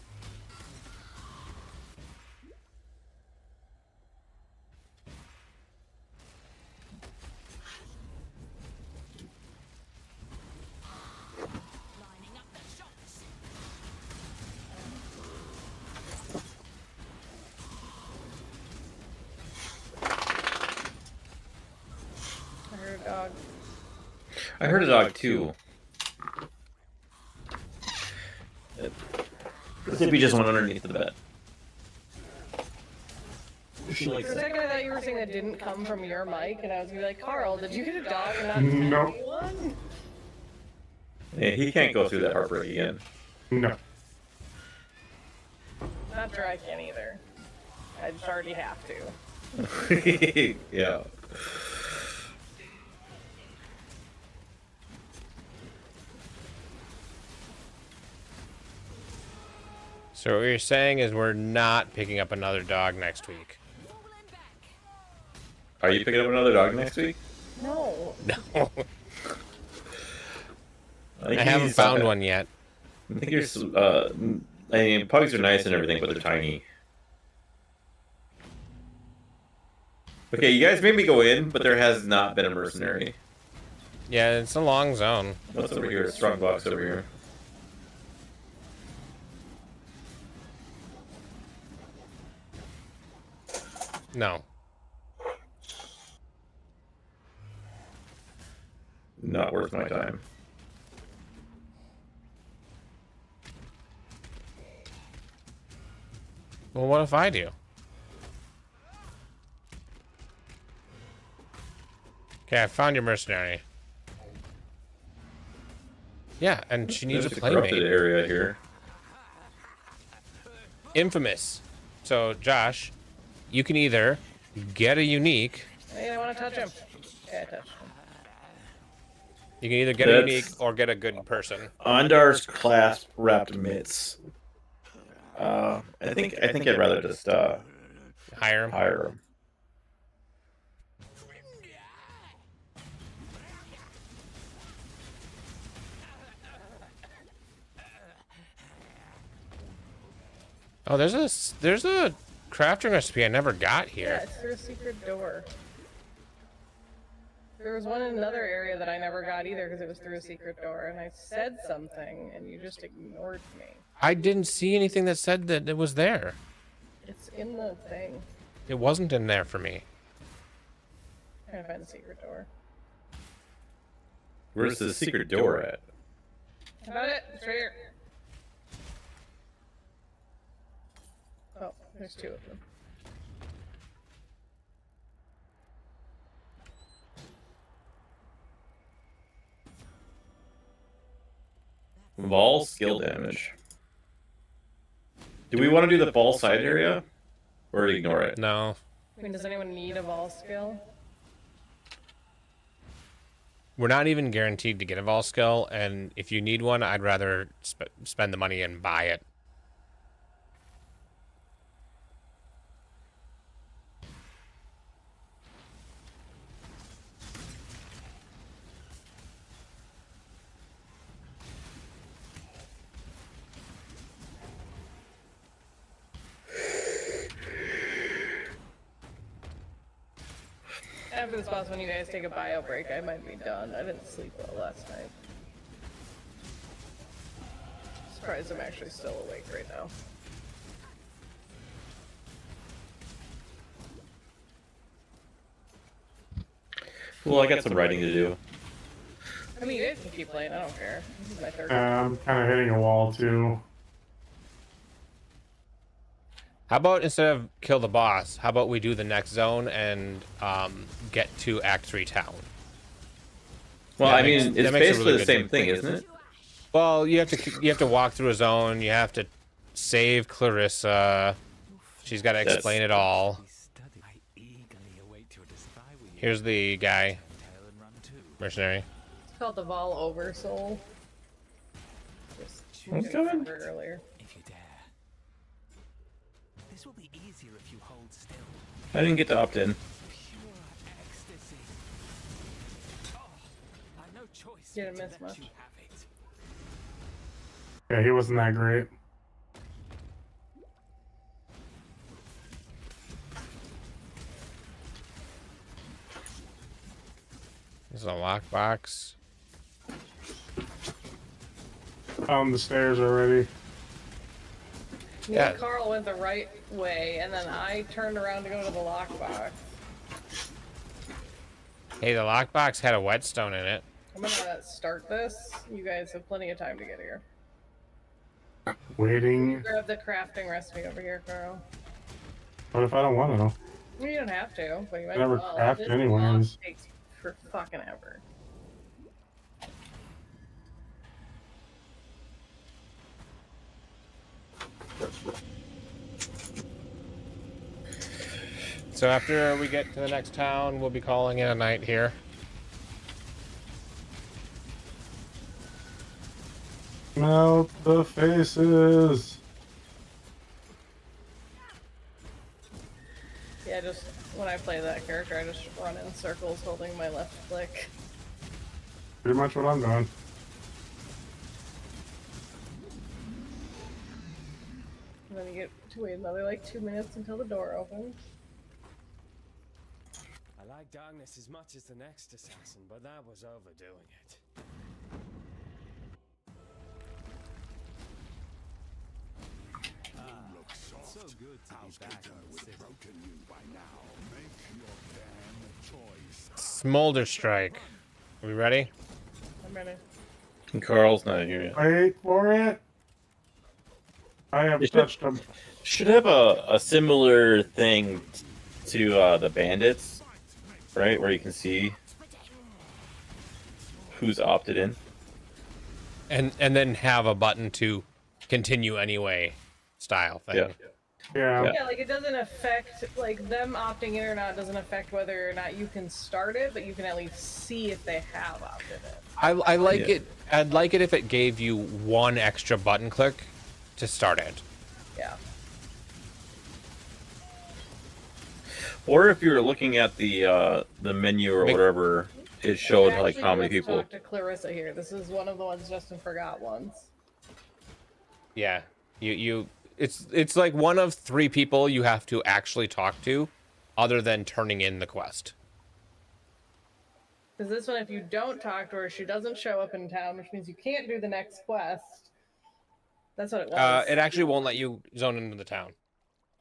Lining up the shots. I heard a dog. I heard a dog too. Zippy just went underneath the bed. She For likes a it. second, I thought you were saying that didn't come from your mic, and I was gonna be like, Carl, did you get a dog and not Nope. tell anyone? Yeah, he can't go through that heartbreak again. No. Not sure I can either. I just already have to. Yeah. So what you're saying is we're not picking up another dog next week. Are you picking up another dog next week? No. No. I think haven't he's- found one yet. I think there's, I mean, pugs are nice and everything, but they're tiny. Okay, you guys made me go in, but there has not been a mercenary. Yeah, it's a long zone. What's over here? Strong box over here. No. Not worth my time. Well, what if I do? Okay, I found your mercenary. Yeah, and she needs There's a a corrupted playmate. area here. Infamous. So, Josh, you can either get a unique. Hey, I want to touch him. Yeah, I touched him. You can either get a That's- unique or get a good person. Ondar's clasp wrapped mitts. I think I'd rather just Hire him. hire him. Oh, there's a crafting recipe I never got Yeah, here. it's through a secret door. There was one in another area that I never got either because it was through a secret door, and I said something, and you just ignored me. I didn't see anything that said that it was there. It's in the thing. It wasn't in there for me. I'm trying to find the secret door. Where's the secret door at? How about it? It's right here. Oh, there's two of them. Vol skill damage. Do we want to do the Vol side area? Or ignore it? No. I mean, does anyone need a Vol skill? We're not even guaranteed to get a Vol skill, and if you need one, I'd rather spend the money and buy it. After this boss, when you guys take a bio break, I might be done. I didn't sleep well last night. Surprised I'm actually still awake right now. Well, I got some writing to do. I mean, you guys can keep playing. I don't care. This is my third. I'm kind of hitting a wall too. How about instead of kill the boss, how about we do the next zone and get to Act 3 town? Well, That I makes- mean, that it's makes a basically really the good same thing, isn't it? Well, you have to walk through a zone. You have to save Clarissa. She's got to explain it all. Here's the guy, mercenary. It's called the Vol Oversoul. Just I'm coming. earlier. If you dare. This will be easier if you hold still. I didn't get to opt in. Pure ecstasy. Oh, I've no choice Didn't but to miss let much. you have it. Yeah, he wasn't that great. There's a lockbox. Found the stairs already. Me Yeah. and Carl went the right way, and then I turned around to go to the lockbox. Hey, the lockbox had a whetstone in it. I'm gonna start this. You guys have plenty of time to get here. Waiting. Grab the crafting recipe over here, Carl. What if I don't want to? You don't have to, but you might Never as well. craft This anyways. boss takes for fucking ever. So after we get to the next town, we'll be calling it a night here. Melt the faces. Yeah, just when I play that character, I just run in circles holding my left click. Pretty much what I'm doing. And then you get to wait another like 2 minutes until the door opens. I like darkness as much as the next assassin, but that was overdoing it. It's so good to be back in the city. Broken you by now. Make your damn choice. Smolder Strike. Are we ready? I'm ready. And Carl's not here yet. Wait for it. I have It touched them. should have a similar thing to the bandits, right? Where you can see who's opted in. And then have a button to continue anyway style thing. Yeah. Yeah. Yeah, like it doesn't affect, like them opting in or not doesn't affect whether or not you can start it, but you can at least see if they have opted in. I like Yeah. it. I'd like it if it gave you one extra button click to start it. Yeah. Or if you were looking at the menu or Make- whatever, it showed like Actually, how many let's people. talk to Clarissa here. This is one of the ones Justin forgot once. Yeah. You it's like one of 3 people you have to actually talk to, other than turning in the quest. Because this one, if you don't talk to her, she doesn't show up in town, which means you can't do the next quest. That's what it was. It actually won't let you zone into the town.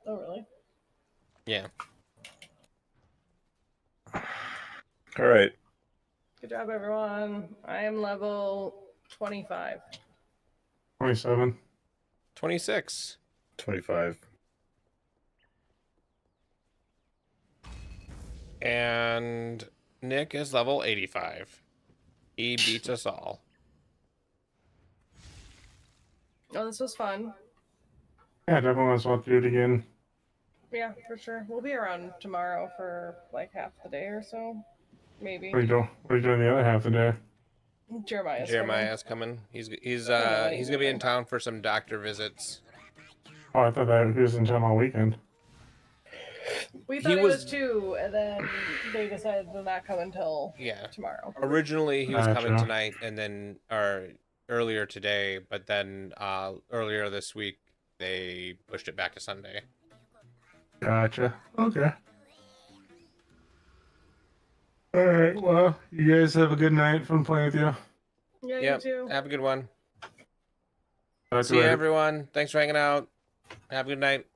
Oh, really? Yeah. All right. Good job, everyone. I am level 25. 27. 26. 25. And Nick is level 85. He beats us all. Oh, this was fun. Yeah, definitely want to do it again. Yeah, for sure. We'll be around tomorrow for like half the day or so. Maybe. What are you doing the other half of the day? Jeremiah's coming. He's gonna be in town for some doctor visits. Oh, I thought that he was in town all weekend. We thought he was too, and then they decided to not come until tomorrow. Originally, he was coming Gotcha. tonight, and then earlier today, but then earlier this week they pushed it back to Sunday. Gotcha. Okay. All right. Well, you guys have a good night. Fun playing with you. Yeah, Yep. you too. Have a good one. Talk to See you you, later. everyone. Thanks for hanging out. Have a good night.